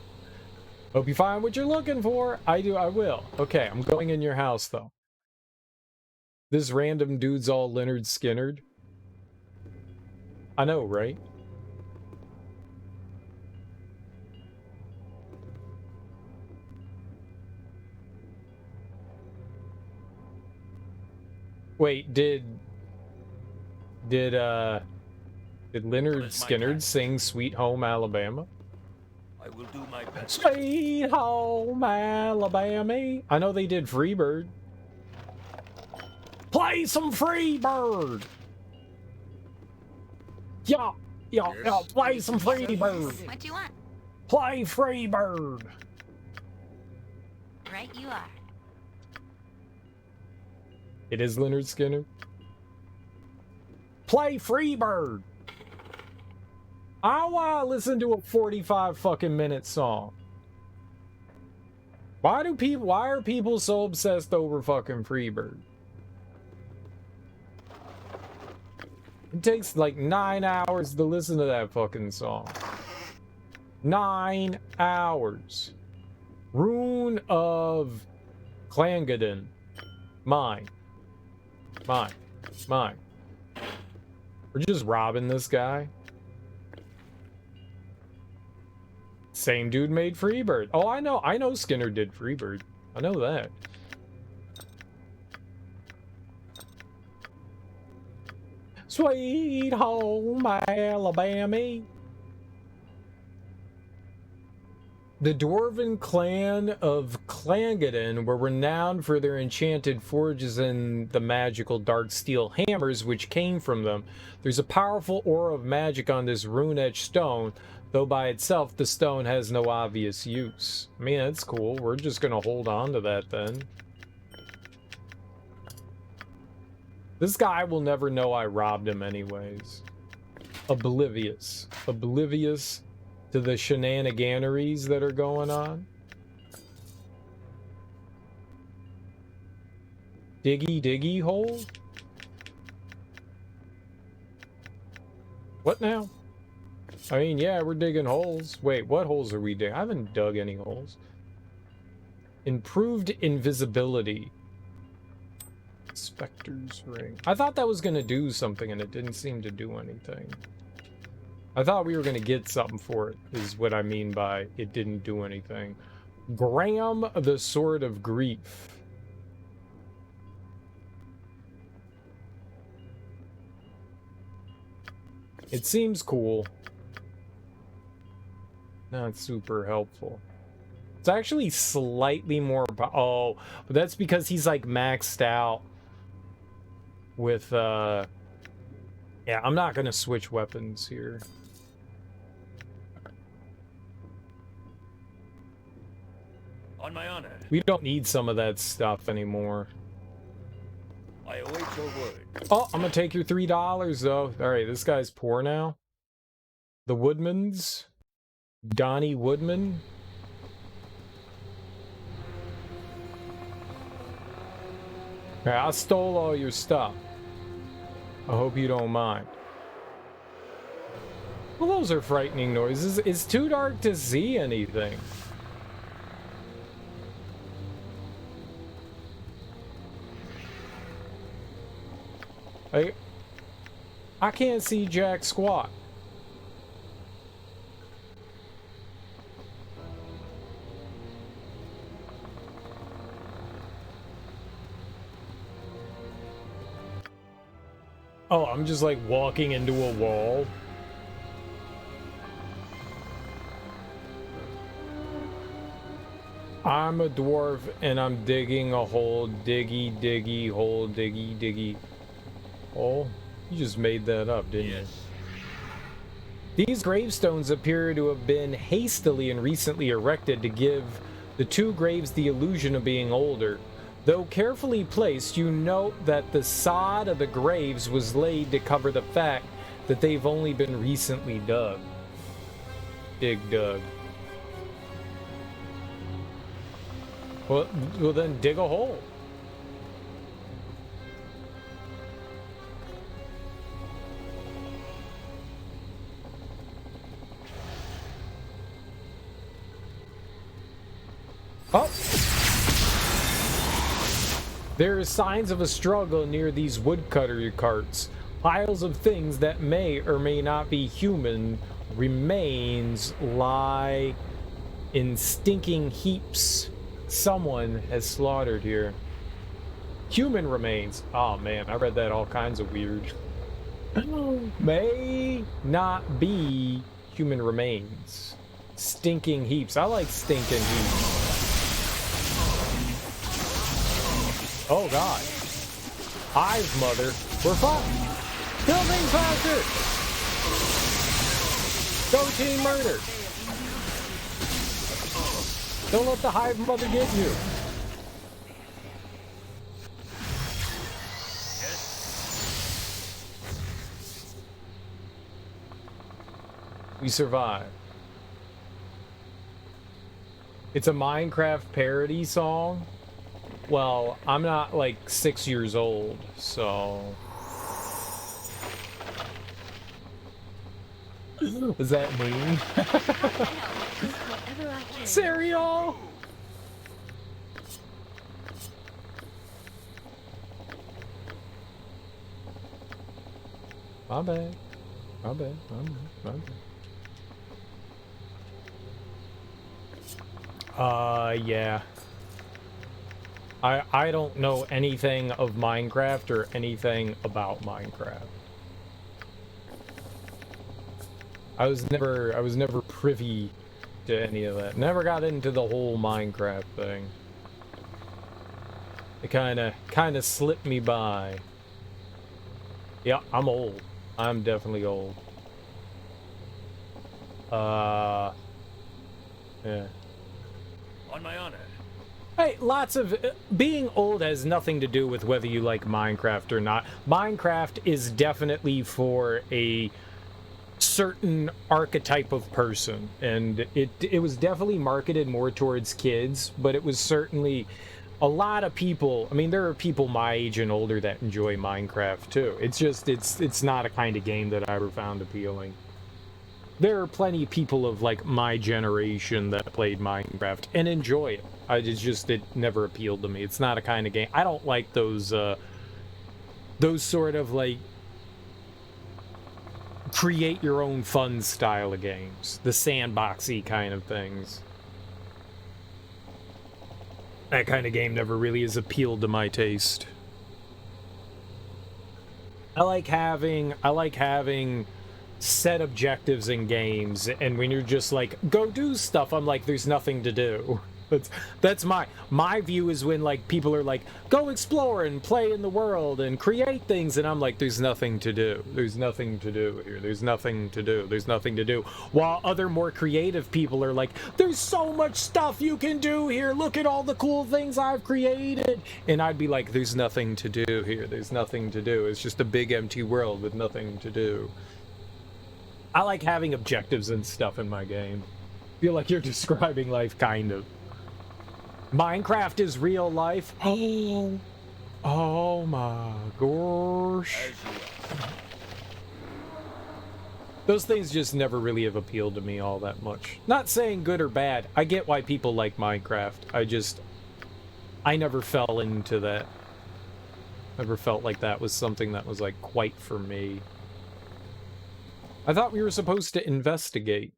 Hope you find what you're looking for. I will. Okay, I'm going in your house, though. This random dude's all Leonard Skinnerd. I know, right? Wait, did Leonard Skinnerd sing Sweet Home Alabama? I will do my best. Sweet Home Alabama. I know they did Freebird. Play Play some Freebird. Yeah, play some Freebird. What do you want? Play Freebird. Right you are. It is Leonard Skinner. Play Freebird. I want to listen to a 45 fucking minute song. Why are people so obsessed over fucking Freebird? It takes like 9 hours to listen to that fucking song. 9 hours. Rune of Clangaden. Mine. We're just robbing this guy. Same dude made Freebird. Oh, I know Skinner did Freebird. I know that. Sweet home Alabama. The Dwarven clan of Clangaden were renowned for their enchanted forges and the magical dark steel hammers which came from them. There's a powerful aura of magic on this rune-etched stone, though by itself the stone has no obvious use. I mean, that's cool. We're just gonna hold on to that then. This guy will never know I robbed him anyways. Oblivious to the shenaniganeries that are going on. Diggy hole? What now? I mean, yeah, we're digging holes. Wait, what holes are we digging? I haven't dug any holes. Improved invisibility. Spectre's ring. I thought that was gonna do something and it didn't seem to do anything. I thought we were gonna get something for it, is what I mean by it didn't do anything. Graham, the Sword of Grief. It seems cool. Not super helpful. It's actually slightly more... Oh, but that's because he's like maxed out with... Yeah, I'm not gonna switch weapons here. On my honor. We don't need some of that stuff anymore. I await your word. Oh, I'm gonna take your $3 though. Alright, this guy's poor now. The Woodmans. Donnie Woodman. Alright, I stole all your stuff. I hope you don't mind. Well, those are frightening noises. It's too dark to see anything. I can't see jack squat. Oh, I'm just like walking into a wall. I'm a dwarf and I'm digging a hole. Diggy, diggy, hole, diggy, diggy. Oh, you just made that up, didn't you? These gravestones appear to have been hastily and recently erected to give the two graves the illusion of being older. Though carefully placed, you note that the sod of the graves was laid to cover the fact that they've only been recently dug. Dug. Well, then dig a hole. Oh! There are signs of a struggle near these woodcutter carts. Piles of things that may or may not be human remains lie in stinking heaps. Someone has slaughtered here. Human remains. Oh man, I read that all kinds of weird. May not be human remains. Stinking heaps. I like stinking heaps. Oh god. Hive Mother. We're fine. Kill things faster! Go team murder! Don't let the Hive Mother get you. We survive. It's a Minecraft parody song. Well, I'm not like 6 years old, so... Was that mean? Cereal! My bad. My bad. My bad. Yeah. I don't know anything of Minecraft or anything about Minecraft. I was never privy to any of that. Never got into the whole Minecraft thing. It kinda slipped me by. Yeah, I'm old. I'm definitely old. Yeah. On my honor. Hey, lots of... being old has nothing to do with whether you like Minecraft or not. Minecraft is definitely for a certain archetype of person, and it was definitely marketed more towards kids, but it was certainly a lot of people. I mean, there are people my age and older that enjoy Minecraft too. It's just it's not a kind of game that I ever found appealing. There are plenty of people of like my generation that played Minecraft and enjoy it. It never appealed to me. It's not a kind of game. I don't like those sort of like create your own fun style of games, the sandboxy kind of things. That kind of game never really has appealed to my taste. I like having set objectives in games, and when you're just like, go do stuff, I'm like, there's nothing to do. That's my view is when like people are like, go explore and play in the world and create things, and I'm like, there's nothing to do. There's nothing to do here. There's nothing to do. There's nothing to do. While other more creative people are like, there's so much stuff you can do here. Look at all the cool things I've created. And I'd be like, there's nothing to do here. There's nothing to do. It's just a big empty world with nothing to do. I like having objectives and stuff in my game. Feel like you're describing life, kind of. Minecraft is real life. Oh my gosh. Those things just never really have appealed to me all that much. Not saying good or bad. I get why people like Minecraft. I never fell into that. Never felt like that was something that was like quite for me. I thought we were supposed to investigate.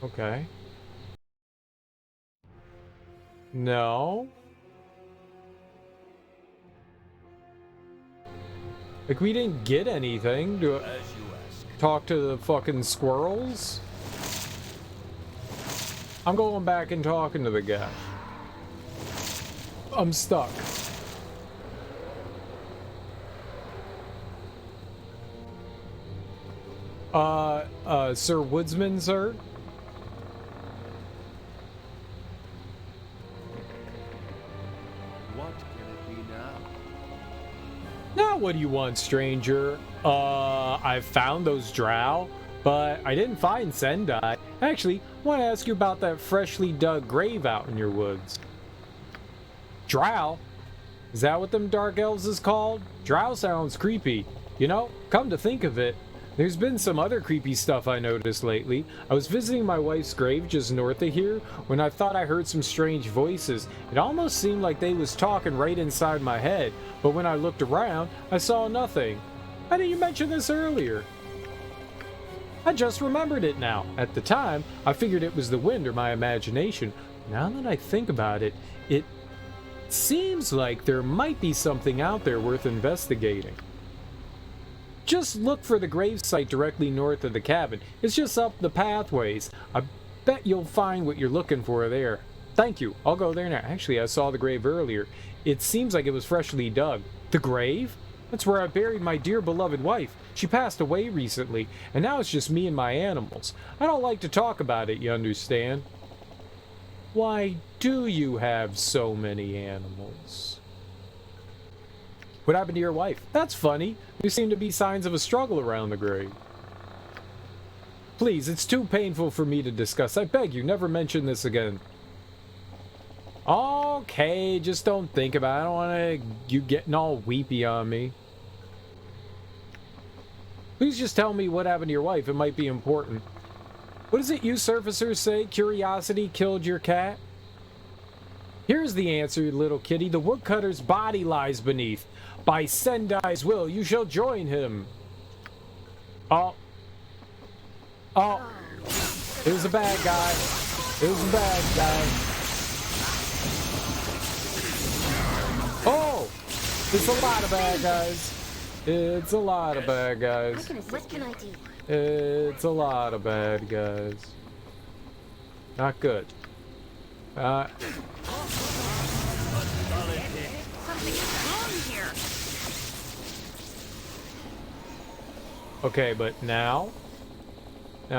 Okay. No. Like, we didn't get anything. Do I talk to the fucking squirrels? I'm going back and talking to the guy. I'm stuck. Sir Woodsman, sir? What can it be now? Now what do you want, stranger? I found those drow, but I didn't find Sendai. Actually, I want to ask you about that freshly dug grave out in your woods. Drow? Is that what them dark elves is called? Drow sounds creepy. You know, come to think of it, there's been some other creepy stuff I noticed lately. I was visiting my wife's grave just north of here when I thought I heard some strange voices. It almost seemed like they was talking right inside my head, but when I looked around, I saw nothing. Why didn't you mention this earlier? I just remembered it now. At the time, I figured it was the wind or my imagination. Now that I think about it, it seems like there might be something out there worth investigating. Just look for the gravesite directly north of the cabin. It's just up the pathways. I bet you'll find what you're looking for there. Thank you. I'll go there now. Actually, I saw the grave earlier. It seems like it was freshly dug. The grave? That's where I buried my dear beloved wife. She passed away recently, and now it's just me and my animals. I don't like to talk about it, you understand? Why do you have so many animals? What happened to your wife? That's funny. There seem to be signs of a struggle around the grave. Please, it's too painful for me to discuss. I beg you, never mention this again. Okay, just don't think about it. I don't want you getting all weepy on me. Please just tell me what happened to your wife. It might be important. What is it you surfacers say? Curiosity killed your cat? Here's the answer, little kitty. The woodcutter's body lies beneath. By Sendai's will, you shall join him. Oh. Oh. It was a bad guy. It was a bad guy. Oh! It's a lot of bad guys. It's a lot of bad guys. What can I do? It's a lot of bad guys. Not good. Something is wrong here. Okay, but now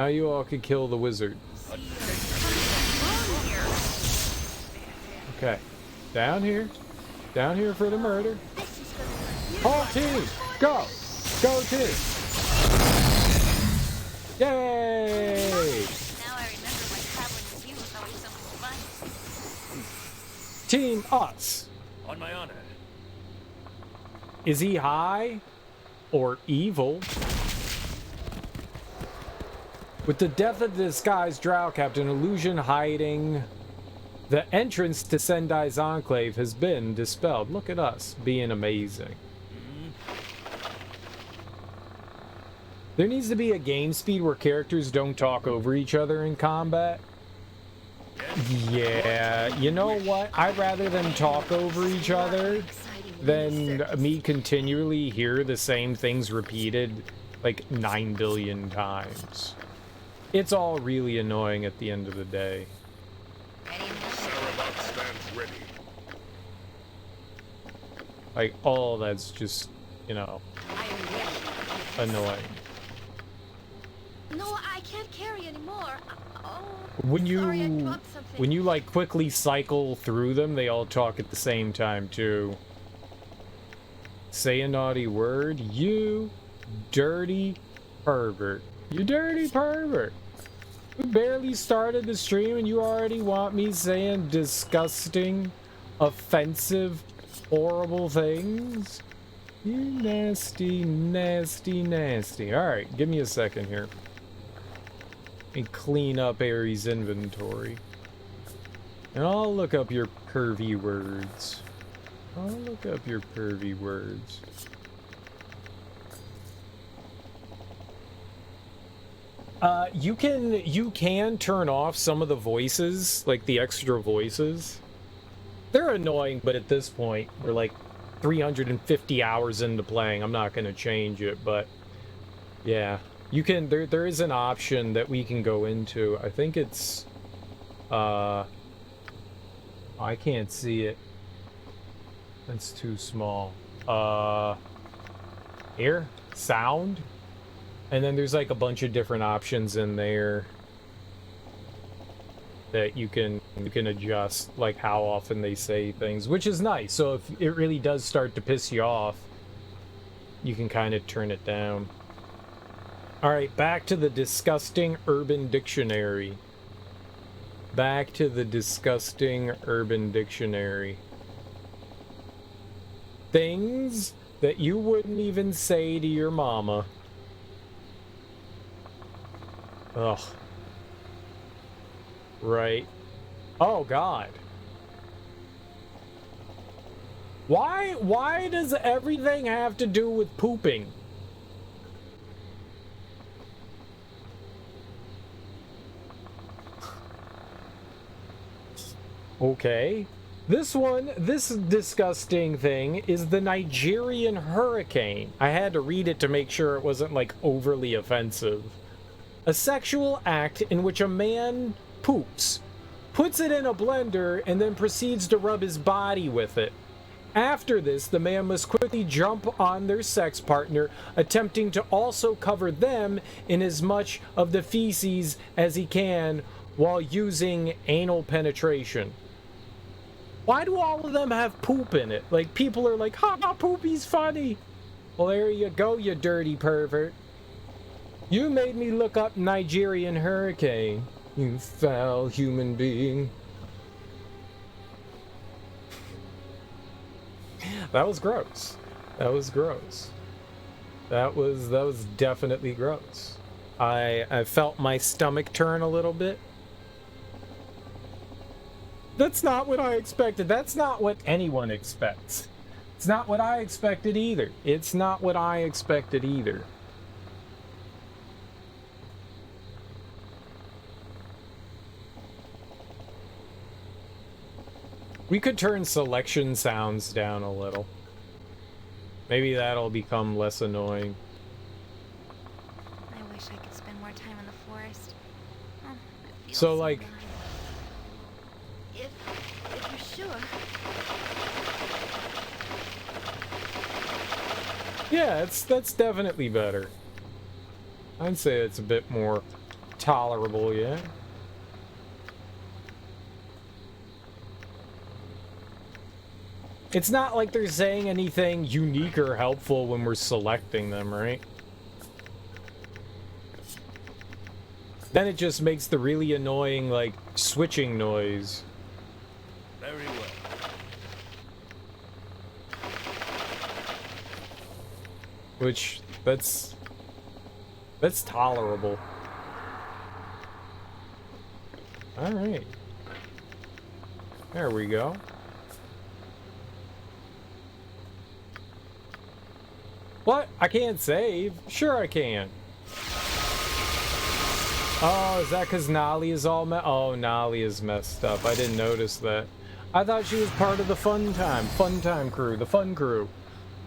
you all can kill the wizard. Okay, down here for the murder. Whole team, go team! Yay! Now I remember when traveling with you was always so much fun. Team us. On my honor. Is he high or evil? With the death of the disguised drow captain, illusion hiding, the entrance to Sendai's enclave has been dispelled. Look at us being amazing. There needs to be a game speed where characters don't talk over each other in combat. Yeah, you know what? I'd rather them talk over each other than me continually hear the same things repeated like 9 billion times. It's all really annoying at the end of the day. Sarevok stands ready. Like, all that's just, you know, annoying. No, I can't carry anymore. Oh, When sorry, I dropped something. you like quickly cycle through them, they all talk at the same time too. Say a naughty word, you dirty pervert. You dirty pervert. We barely started the stream and you already want me saying disgusting, offensive, horrible things? You nasty, nasty, nasty. Alright, give me a second here. And clean up Aries' inventory. And I'll look up your pervy words. I'll look up your pervy words. You can turn off some of the voices, like the extra voices. They're annoying, but at this point, we're like 350 hours into playing. I'm not going to change it, but yeah. You can, there is an option that we can go into. I think it's, I can't see it. That's too small. Here, sound. And then there's like a bunch of different options in there that you can adjust, like how often they say things, which is nice. So if it really does start to piss you off, you can kind of turn it down. All right, back to the disgusting Urban Dictionary. Back to the disgusting Urban Dictionary. Things that you wouldn't even say to your mama. Ugh. Right. Oh, God. Why does everything have to do with pooping? Okay. This disgusting thing is the Nigerian Hurricane. I had to read it to make sure it wasn't, like, overly offensive. A sexual act in which a man poops puts it in a blender, and then proceeds to rub his body with it. After this, the man must quickly jump on their sex partner, attempting to also cover them in as much of the feces as he can while using anal penetration. Why do all of them have poop in it? Like, people are like, ha ha, poopy's funny. Well, there you go, you dirty pervert. You made me look up Nigerian Hurricane, you foul human being. That was gross. That was gross. That was definitely gross. I felt my stomach turn a little bit. That's not what I expected. That's not what anyone expects. It's not what I expected either. It's not what I expected either. We could turn selection sounds down a little. Maybe that'll become less annoying. I wish I could spend more time in the forest. Oh, it feels So, like... nice. If you're sure. Yeah, that's definitely better. I'd say it's a bit more tolerable, yeah. It's not like they're saying anything unique or helpful when we're selecting them, right? Then it just makes the really annoying, like, switching noise. Very well. Which, that's tolerable. Alright. There we go. What? I can't save? Sure I can. Oh, is that because Nolly is all oh, Nolly is messed up. I didn't notice that. I thought she was part of the fun time crew, the fun crew.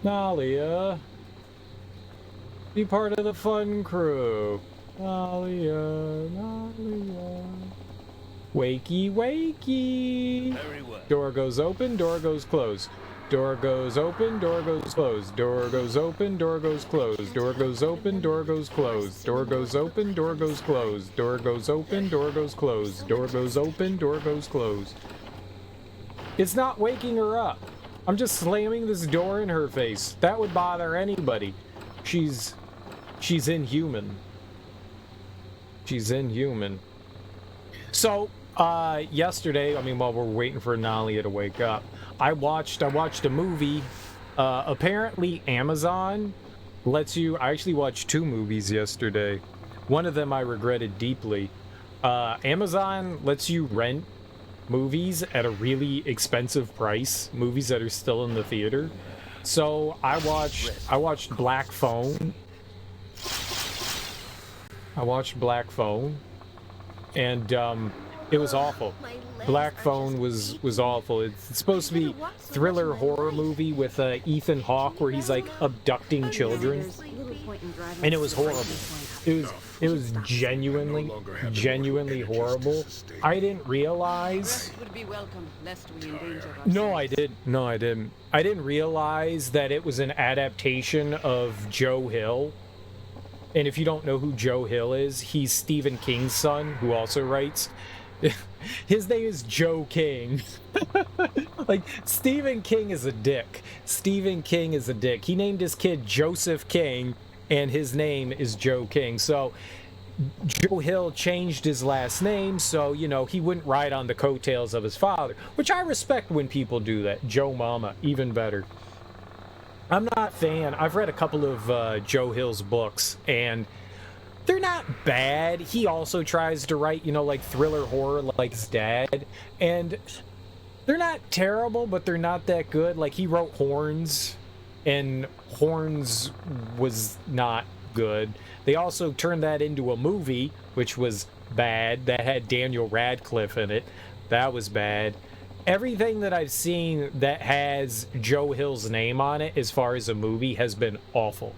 Nolly, be part of the fun crew. Nolly, Wakey, wakey. Very well. Door goes open, door goes closed. Door goes open, door goes closed. Door goes open, door goes closed. Door goes open, door goes closed. Door goes open, door goes closed. Door goes open, door goes closed. Door goes open, door goes closed. It's not waking her up. I'm just slamming this door in her face. That would bother anybody. She's inhuman. She's inhuman. So, yesterday, I mean, while we're waiting for Nalia to wake up, I watched a movie. Apparently Amazon lets you... I actually watched 2 movies yesterday. One of them I regretted deeply. Amazon lets you rent movies at a really expensive price. Movies that are still in the theater. So I watched Black Phone. I watched Black Phone. And, it was awful. Black Phone was awful. It's supposed to be thriller horror movie with Ethan Hawke where he's like abducting children, and it was horrible. It was genuinely horrible. I didn't realize. No, I didn't. I didn't realize that it was an adaptation of Joe Hill. And if you don't know who Joe Hill is, he's Stephen King's son, who also writes. His name is Joe King. Like, Stephen King is a dick. Stephen King is a dick. He named his kid Joseph King, and his name is Joe King. So, Joe Hill changed his last name so, you know, he wouldn't ride on the coattails of his father. Which I respect when people do that. Joe Mama, even better. I'm not a fan. I've read a couple of Joe Hill's books, and they're not bad. He also tries to write, you know, like thriller horror like his dad. And they're not terrible, but they're not that good. Like, he wrote Horns, and Horns was not good. They also turned that into a movie, which was bad. That had Daniel Radcliffe in it. That was bad. Everything that I've seen that has Joe Hill's name on it as far as a movie has been awful.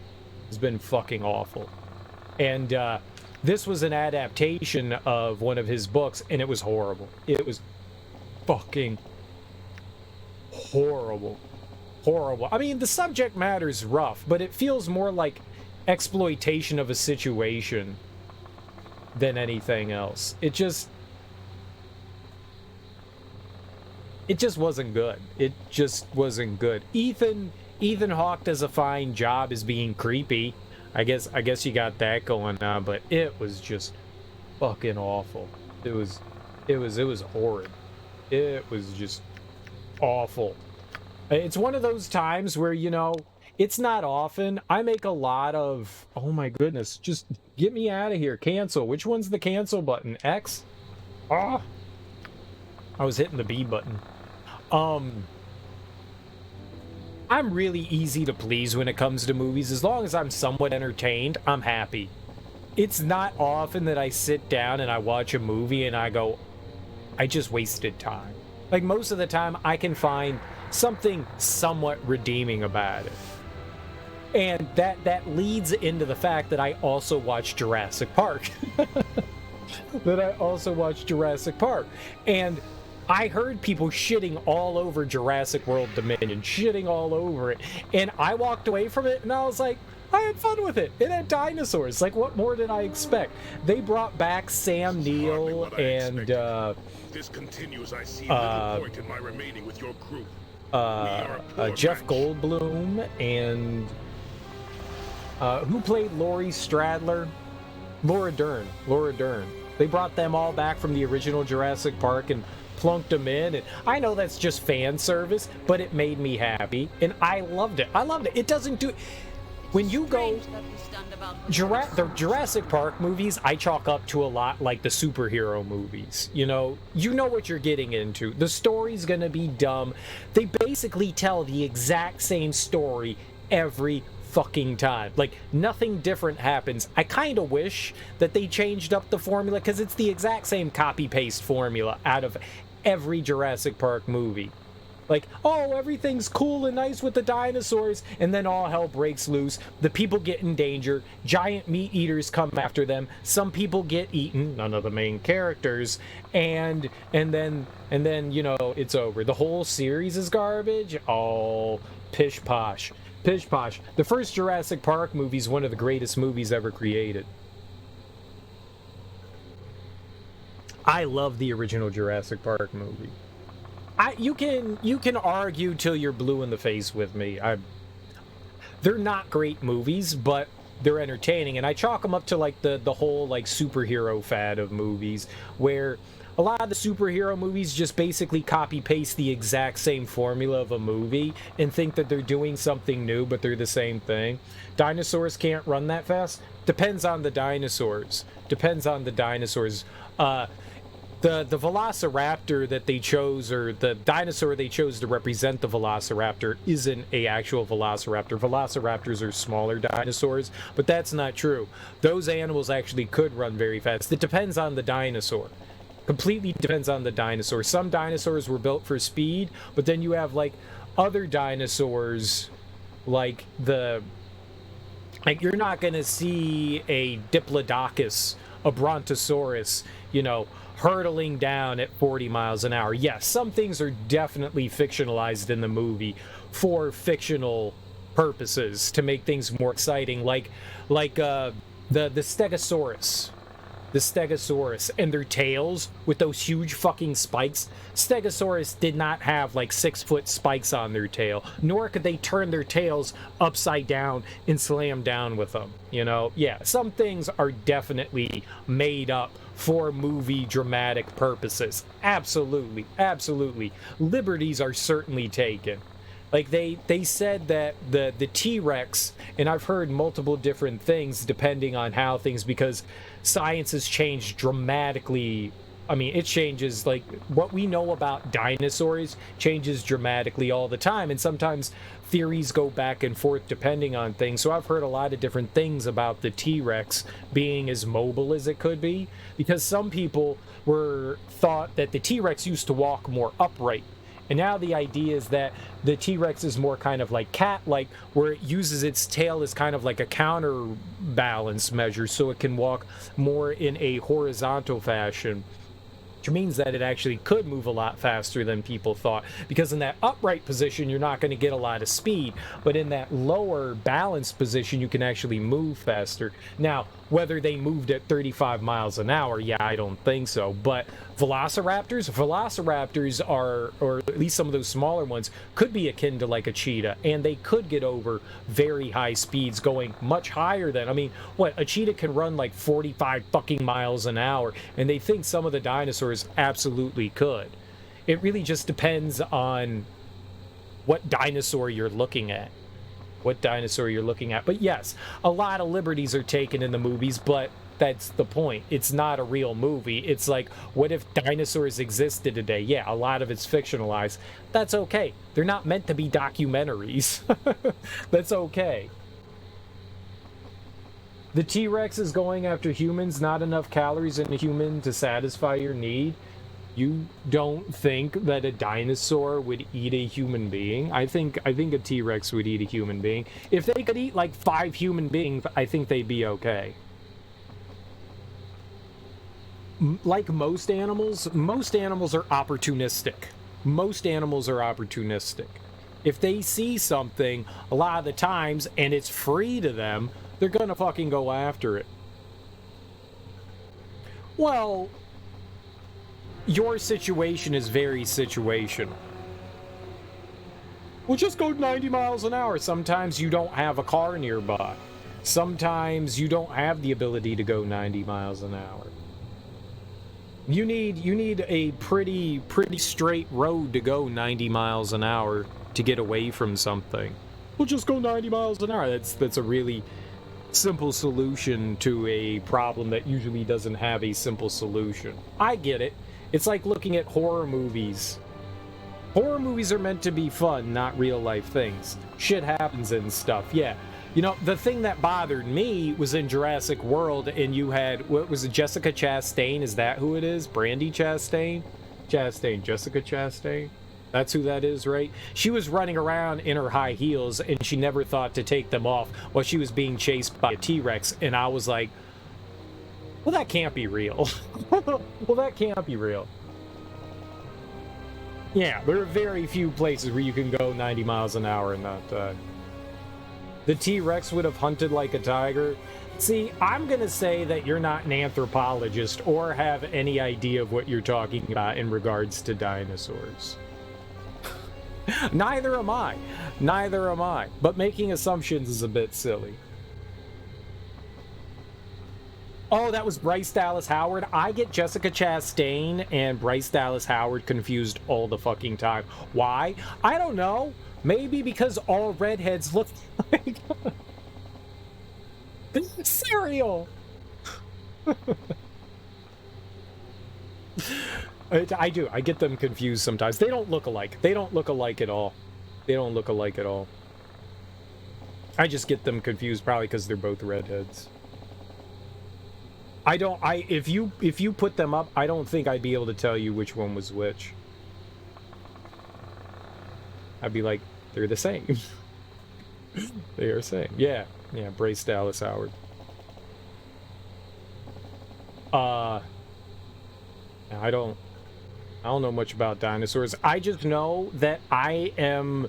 It's been fucking awful. And This was an adaptation of one of his books, and it was horrible. It was fucking horrible. Horrible. I mean, the subject matter's rough, but it feels more like exploitation of a situation than anything else. It just wasn't good. It just wasn't good. Ethan Hawke does a fine job as being creepy. I guess you got that going on, but it was just fucking awful. It was horrid. It was just awful. It's one of those times where, you know, it's not often. I make a lot of, oh my goodness, just get me out of here. Cancel. Which one's the cancel button? X? Ah. I was hitting the B button. I'm really easy to please when it comes to movies. As long as I'm somewhat entertained, I'm happy. It's not often that I sit down and I watch a movie and I go, I just wasted time. Like, most of the time, I can find something somewhat redeeming about it. And that leads into the fact that I also watch Jurassic Park. And I heard people shitting all over Jurassic World Dominion, shitting all over it. And I walked away from it and I was like, I had fun with it. It had dinosaurs. Like, what more did I expect? They brought back Sam Neill and this continues, I see little point in my remaining with your group. Jeff Goldblum and who played Laurie Stradler? Laura Dern. They brought them all back from the original Jurassic Park and plunked them in, and I know that's just fan service, but it made me happy, and I loved it. It doesn't do... When you go... the Jurassic Park movies, I chalk up to a lot like the superhero movies. You know what you're getting into. The story's gonna be dumb. They basically tell the exact same story every fucking time. Like, nothing different happens. I kind of wish that they changed up the formula, because it's the exact same copy-paste formula out of every Jurassic Park movie. Like, oh, everything's cool and nice with the dinosaurs, and then all hell breaks loose. The people get in danger. Giant meat eaters come after them. Some people get eaten, none of the main characters, and then you know, it's over. The whole series is garbage. Oh, pish posh. Pish posh. The first Jurassic Park movie is one of the greatest movies ever created. I love the original Jurassic Park movie. You can argue till you're blue in the face with me. They're not great movies, but they're entertaining, and I chalk them up to like the whole like superhero fad of movies, where a lot of the superhero movies just basically copy paste the exact same formula of a movie and think that they're doing something new, but they're the same thing. Dinosaurs can't run that fast. Depends on the dinosaurs. The velociraptor that they chose, or the dinosaur they chose to represent the velociraptor, isn't a actual velociraptor. Velociraptors are smaller dinosaurs, but that's not true. Those animals actually could run very fast. It depends on the dinosaur. Completely depends on the dinosaur. Some dinosaurs were built for speed, but then you have like other dinosaurs, like you're not gonna see a Diplodocus, a Brontosaurus, you know, hurtling down at 40 miles an hour. Yes, some things are definitely fictionalized in the movie for fictional purposes to make things more exciting, like the Stegosaurus. The Stegosaurus and their tails with those huge fucking spikes. Stegosaurus did not have like 6-foot spikes on their tail, nor could they turn their tails upside down and slam down with them. You know, yeah, some things are definitely made up for movie dramatic purposes. Absolutely. Liberties are certainly taken. Like, they said that the T-Rex, and I've heard multiple different things depending on how things, because science has changed dramatically. I mean, it changes, like, what we know about dinosaurs changes dramatically all the time, and sometimes theories go back and forth depending on things. So I've heard a lot of different things about the T-Rex being as mobile as it could be, because some people thought that the T-Rex used to walk more upright, And now the idea is that the T-Rex is more kind of like cat-like, where it uses its tail as kind of like a counterbalance measure, so it can walk more in a horizontal fashion, which means that it actually could move a lot faster than people thought, because in that upright position you're not going to get a lot of speed, but in that lower balanced position you can actually move faster. Now, whether they moved at 35 miles an hour, yeah, I don't think so, but velociraptors are, or at least some of those smaller ones, could be akin to like a cheetah, and they could get over very high speeds, going much higher than, I mean, what, a cheetah can run like 45 fucking miles an hour, and they think some of the dinosaurs absolutely could. It really just depends on what dinosaur you're looking at. But yes, a lot of liberties are taken in the movies, but that's the point. It's not a real movie. It's like, what if dinosaurs existed today? Yeah, a lot of it's fictionalized. That's okay. They're not meant to be documentaries. That's okay. The T-Rex is going after humans, not enough calories in a human to satisfy your need. You don't think that a dinosaur would eat a human being? I think a T-Rex would eat a human being. If they could eat like 5 human beings, I think they'd be okay. Like most animals are opportunistic. If they see something, a lot of the times, and it's free to them, they're gonna fucking go after it. Well, your situation is very situational. Well, just go 90 miles an hour. Sometimes you don't have a car nearby. Sometimes you don't have the ability to go 90 miles an hour. You need a pretty straight road to go 90 miles an hour to get away from something. Well, just go 90 miles an hour. That's a really simple solution to a problem that usually doesn't have a simple solution. I get it. It's like looking at horror movies. Horror movies are meant to be fun, not real life things. Shit happens and stuff, yeah. You know, the thing that bothered me was in Jurassic World, and you had, what was it, Jessica Chastain? Is that who it is? Brandy Chastain? Jessica Chastain? That's who that is, right? She was running around in her high heels, and she never thought to take them off while she was being chased by a T-Rex, and I was like, well, that can't be real. Well, that can't be real. Yeah, there are very few places where you can go 90 miles an hour and not die. The T-Rex would have hunted like a tiger. See, I'm going to say that you're not an anthropologist or have any idea of what you're talking about in regards to dinosaurs. Neither am I. But making assumptions is a bit silly. Oh, that was Bryce Dallas Howard. I get Jessica Chastain and Bryce Dallas Howard confused all the fucking time. Why? I don't know. Maybe because all redheads look like cereal. I do. I get them confused sometimes. They don't look alike. They don't look alike at all. I just get them confused probably because they're both redheads. If you put them up, I don't think I'd be able to tell you which one was which. I'd be like, they're the same. They are the same. Yeah, Bryce Dallas Howard. I don't know much about dinosaurs. I just know that I am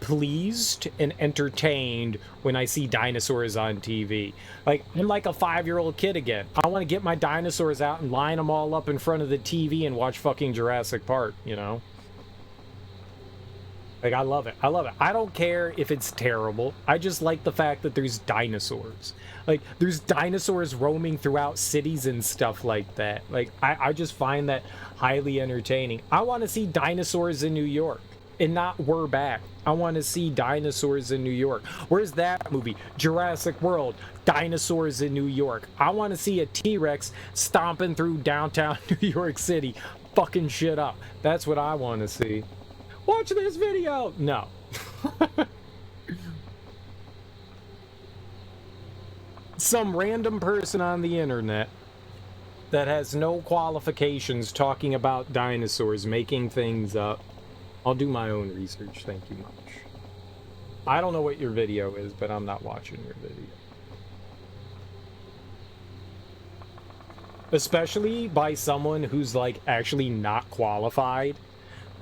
pleased and entertained when I see dinosaurs on TV. Like, I'm like a 5-year-old kid again. I want to get my dinosaurs out and line them all up in front of the TV and watch fucking Jurassic Park, you know? Like, I love it. I don't care if it's terrible. I just like the fact that there's dinosaurs. Like, there's dinosaurs roaming throughout cities and stuff like that. Like, I just find that highly entertaining. I want to see dinosaurs in New York. And not We're Back. I want to see dinosaurs in New York. Where's that movie? Jurassic World. Dinosaurs in New York. I want to see a T-Rex stomping through downtown New York City, fucking shit up. That's what I want to see. Watch this video! No. Some random person on the internet that has no qualifications talking about dinosaurs, making things up. I'll do my own research, thank you much. I don't know what your video is, but I'm not watching your video. Especially by someone who's, like, actually not qualified.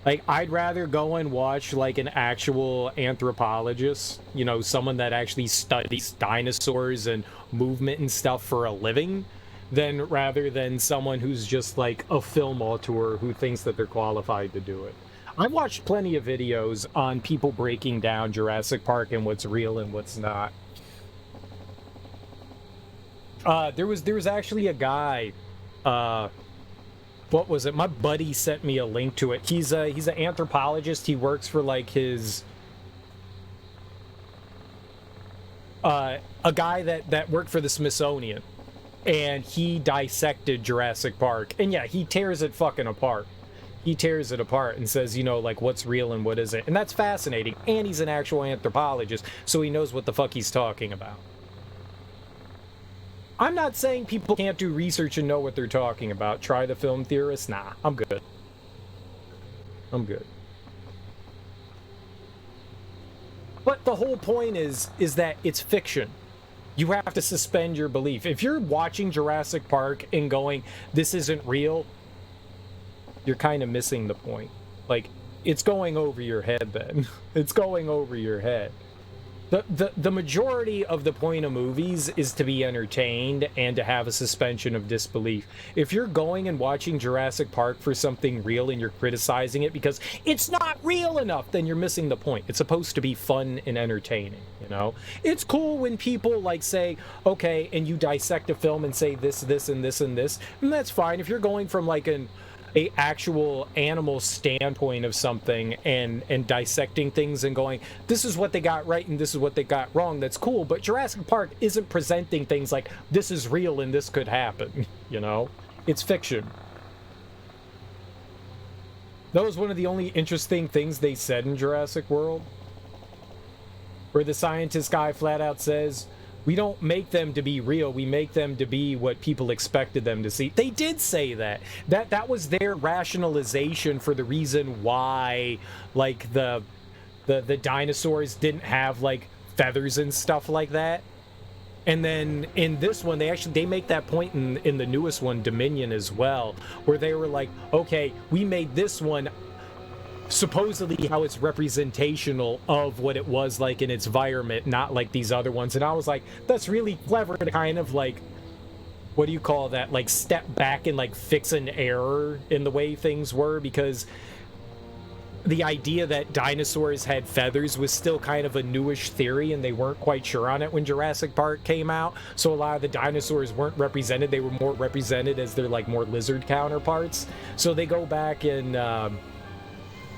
Like, I'd rather go and watch, like, an actual anthropologist, you know, someone that actually studies dinosaurs and movement and stuff for a living, rather than someone who's just, like, a film auteur who thinks that they're qualified to do it. I've watched plenty of videos on people breaking down Jurassic Park and what's real and what's not. There was actually a guy, what was it? My buddy sent me a link to it. He's an anthropologist. He works for, like, his a guy that worked for the Smithsonian, and he dissected Jurassic Park. And yeah, he tears it fucking apart. He tears it apart and says, you know, like, what's real and what isn't. And that's fascinating. And he's an actual anthropologist, so he knows what the fuck he's talking about. I'm not saying people can't do research and know what they're talking about. Try the film theorist? Nah, I'm good. I'm good. But the whole point is that it's fiction. You have to suspend your belief. If you're watching Jurassic Park and going, this isn't real, you're kind of missing the point. Like, it's going over your head then. It's going over your head. The majority of the point of movies is to be entertained and to have a suspension of disbelief. If you're going and watching Jurassic Park for something real and you're criticizing it because it's not real enough, then you're missing the point. It's supposed to be fun and entertaining, you know? It's cool when people, like, say, okay, and you dissect a film and say this, this, and this, and this, and that's fine. If you're going from, like, a actual animal standpoint of something and dissecting things and going, this is what they got right and this is what they got wrong, that's cool. But Jurassic Park isn't presenting things like this is real and this could happen, you know? It's fiction. That was one of the only interesting things they said in Jurassic World, where the scientist guy flat out says, we don't make them to be real, we make them to be what people expected them to see. They did say that. That was their rationalization for the reason why, like, the dinosaurs didn't have, like, feathers and stuff like that. And then in this one, they make that point in the newest one, Dominion, as well, where they were like, okay, we made this one supposedly how it's representational of what it was like in its environment, not like these other ones. And I was like, that's really clever to kind of, like, what do you call that, like, step back and, like, fix an error in the way things were, because the idea that dinosaurs had feathers was still kind of a newish theory and they weren't quite sure on it when Jurassic Park came out. So a lot of the dinosaurs weren't represented. They were more represented as their, like, more lizard counterparts. So they go back and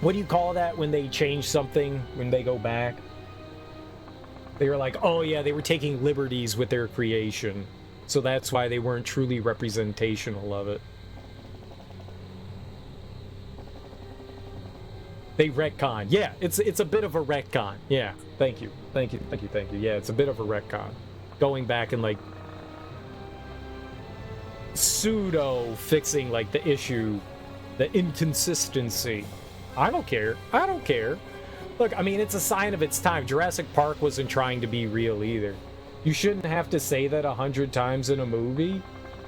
what do you call that when they change something, when they go back? They were like, oh yeah, they were taking liberties with their creation. So that's why they weren't truly representational of it. They retcon. Yeah, it's a bit of a retcon. Yeah, thank you. Yeah, it's a bit of a retcon. Going back and, like, pseudo fixing, like, the issue, the inconsistency. I don't care. Look, I mean, it's a sign of its time. Jurassic Park wasn't trying to be real either. You shouldn't have to say that 100 times in a movie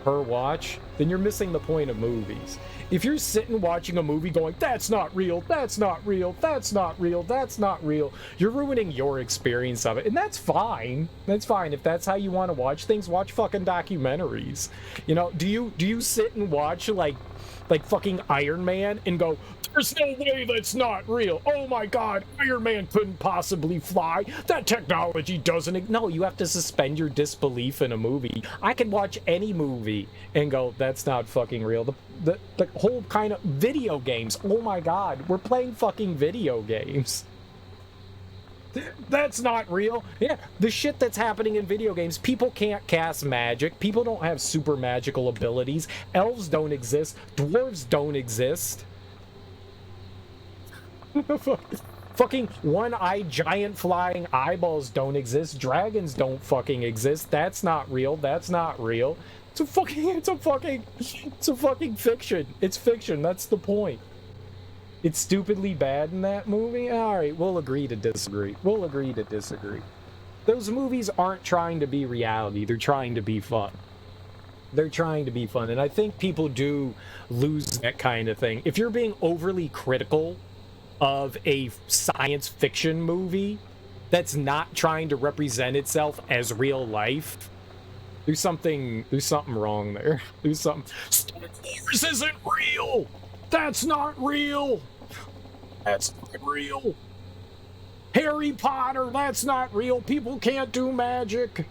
per watch. Then you're missing the point of movies. If you're sitting watching a movie going, that's not real, that's not real, that's not real, that's not real, you're ruining your experience of it. And that's fine. That's fine. If that's how you want to watch things, watch fucking documentaries. You know, do you sit and watch, like fucking Iron Man and go, there's no way that's not real. Oh my god, Iron Man couldn't possibly fly. That technology doesn't... No, you have to suspend your disbelief in a movie. I can watch any movie and go, that's not fucking real. The whole kind of video games. Oh my god, we're playing fucking video games. That's not real. Yeah, the shit that's happening in video games, people can't cast magic, people don't have super magical abilities, elves don't exist, dwarves don't exist. Fucking one-eyed giant flying eyeballs don't exist, dragons don't fucking exist. That's not real. It's a fucking fiction. It's fiction. That's the point. It's stupidly bad in that movie? Alright, we'll agree to disagree. We'll agree to disagree. Those movies aren't trying to be reality. They're trying to be fun. They're trying to be fun. And I think people do lose that kind of thing. If you're being overly critical of a science fiction movie that's not trying to represent itself as real life, there's something wrong there. There's something. Star Wars isn't real! That's not real! That's not real. Harry Potter, that's not real. People can't do magic.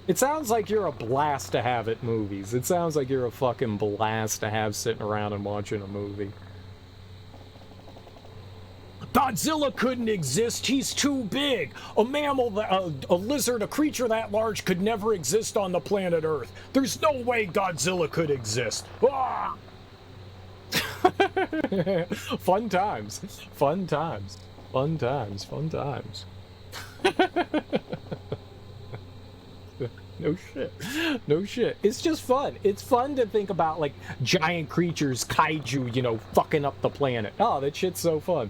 It sounds like you're a blast to have at movies. It sounds like you're a fucking blast to have sitting around and watching a movie. Godzilla couldn't exist. He's too big. A mammal, a lizard, a creature that large could never exist on the planet Earth. There's no way Godzilla could exist. Ah! Fun times. Fun times. Fun times. Fun times. No shit. No shit. It's just fun. It's fun to think about, like, giant creatures, kaiju, you know, fucking up the planet. Oh, that shit's so fun.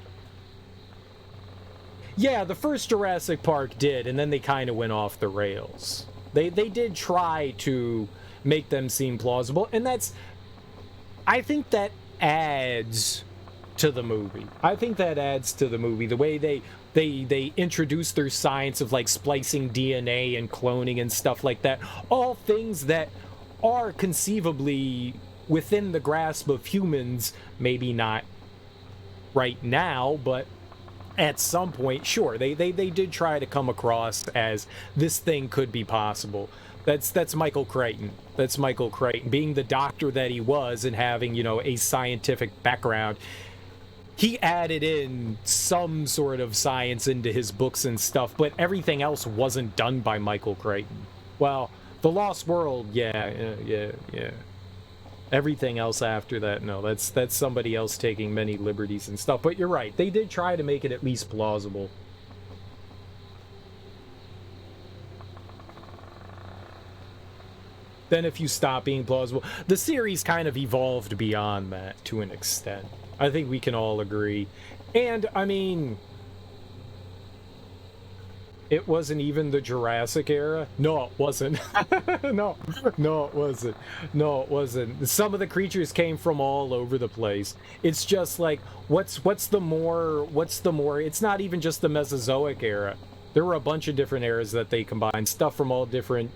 Yeah, the first Jurassic Park did, and then they kind of went off the rails. They did try to make them seem plausible, and that's... I think that adds to the movie. I think that adds to the movie. The way they introduce their science of, like, splicing DNA and cloning and stuff like that. All things that are conceivably within the grasp of humans. Maybe not right now, but at some point, sure. They did try to come across as this thing could be possible. That's Michael Crichton. That's Michael Crichton. Being the doctor that he was and having, you know, a scientific background, he added in some sort of science into his books and stuff, but everything else wasn't done by Michael Crichton. Well, The Lost World, yeah. Everything else after that, no, that's somebody else taking many liberties and stuff. But you're right, they did try to make it at least plausible. Then if you stop being plausible, the series kind of evolved beyond that to an extent. I think we can all agree. And, I mean, it wasn't even the Jurassic era. No, it wasn't. No, it wasn't. No, it wasn't. Some of the creatures came from all over the place. It's just like, what's the more, it's not even just the Mesozoic era. There were a bunch of different eras that they combined, stuff from all different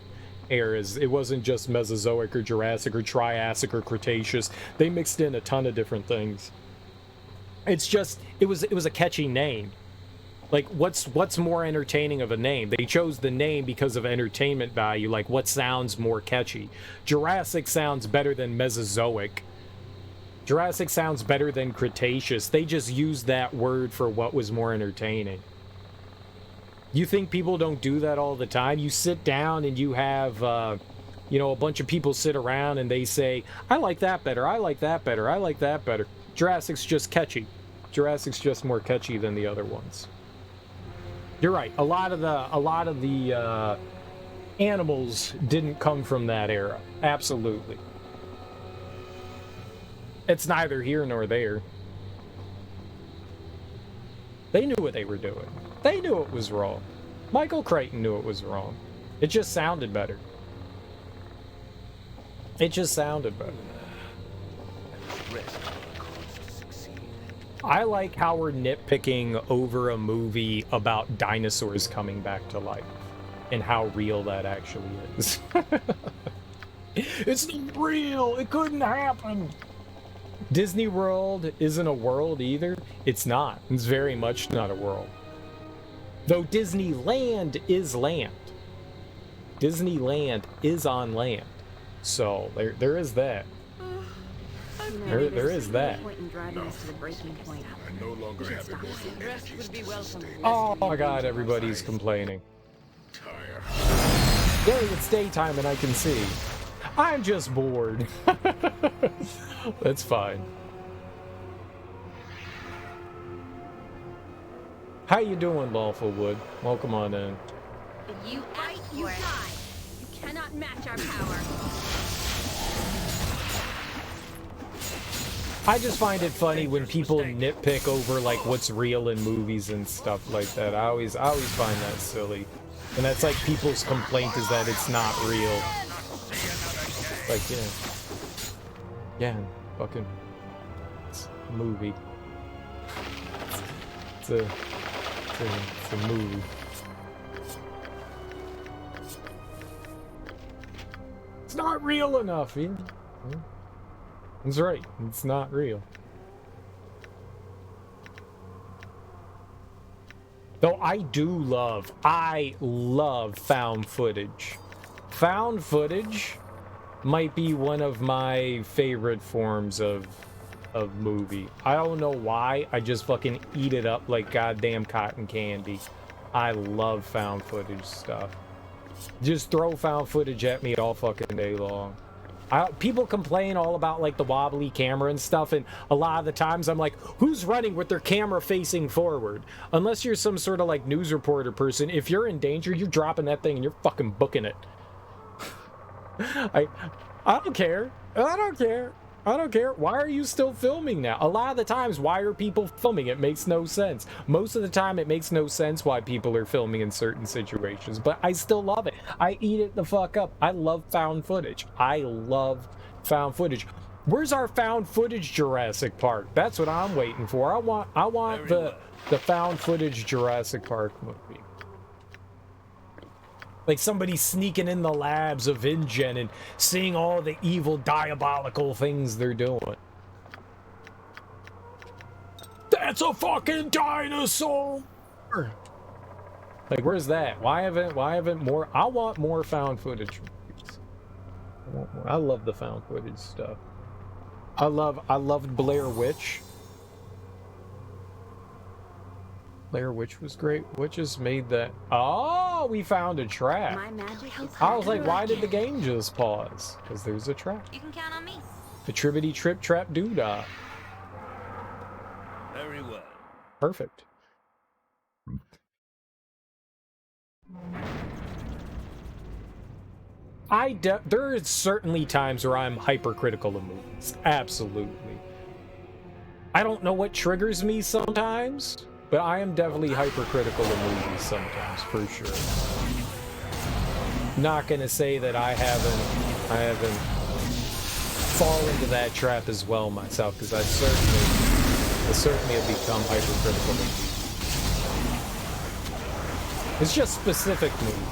eras. It wasn't just Mesozoic or Jurassic or Triassic or Cretaceous. They mixed in a ton of different things. It's just, it was a catchy name. Like, what's more entertaining of a name? They chose the name because of entertainment value. Like, what sounds more catchy? Jurassic sounds better than Mesozoic. Jurassic sounds better than Cretaceous. They just used that word for what was more entertaining. You think people don't do that all the time? You sit down and you have, you know, a bunch of people sit around and they say, I like that better, I like that better, I like that better. Jurassic's just catchy. Jurassic's just more catchy than the other ones. You're right. A lot of the animals didn't come from that era. Absolutely. It's neither here nor there. They knew what they were doing. They knew it was wrong. Michael Crichton knew it was wrong. It just sounded better. It just sounded better. I like how we're nitpicking over a movie about dinosaurs coming back to life and how real that actually is. It's not real. It couldn't happen. Disney World isn't a world either. It's not. It's very much not a world. Though Disneyland is land. Disneyland is on land. So there is that. There is that. I no longer have emotional energies to sustain. Oh my god, everybody's complaining. Tire. Yay, it's daytime and I can see. I'm just bored. That's fine. How you doing, Lawful Wood? Welcome on in. You asked for it. You cannot match our power. I just find it funny when people nitpick over like what's real in movies and stuff like that. I always find that silly. And that's like people's complaint is that it's not real. Like, yeah, fucking it's a movie. It's a movie. It's not real enough. That's right. It's not real. Though I love found footage. Found footage might be one of my favorite forms of movie. I don't know why. I just fucking eat it up like goddamn cotton candy. I love found footage stuff. Just throw found footage at me all fucking day long. People complain all about like the wobbly camera and stuff, and a lot of the times I'm like, who's running with their camera facing forward? Unless you're some sort of like news reporter person, if you're in danger, you're dropping that thing and you're fucking booking it. I don't care. I don't care. I don't care. Why are you still filming now? A lot of the times, why are people filming? It makes no sense. Most of the time, it makes no sense why people are filming in certain situations, but I still love it. I eat it the fuck up. I love found footage. I love found footage. Where's our found footage Jurassic Park? That's what I'm waiting for. I want the found footage Jurassic Park movie. Like somebody sneaking in the labs of InGen and seeing all the evil, diabolical things they're doing. That's a fucking dinosaur! Like, where's that? Why haven't more? I want more found footage movies. I love the found footage stuff. I loved Blair Witch. Blair Witch was great. What just made that? Oh, we found a trap. My magic is I was like, why did the game just pause? Because there's a trap. You can count on me. The Tribbity Trip Trap Doodah. Very well. Perfect. There are certainly times where I'm hypercritical of movies. Absolutely. I don't know what triggers me sometimes, but I am definitely hypercritical of movies sometimes, for sure. Not gonna say that I haven't fallen into that trap as well myself, because I certainly have become hypercritical of movies. It's just specific movies.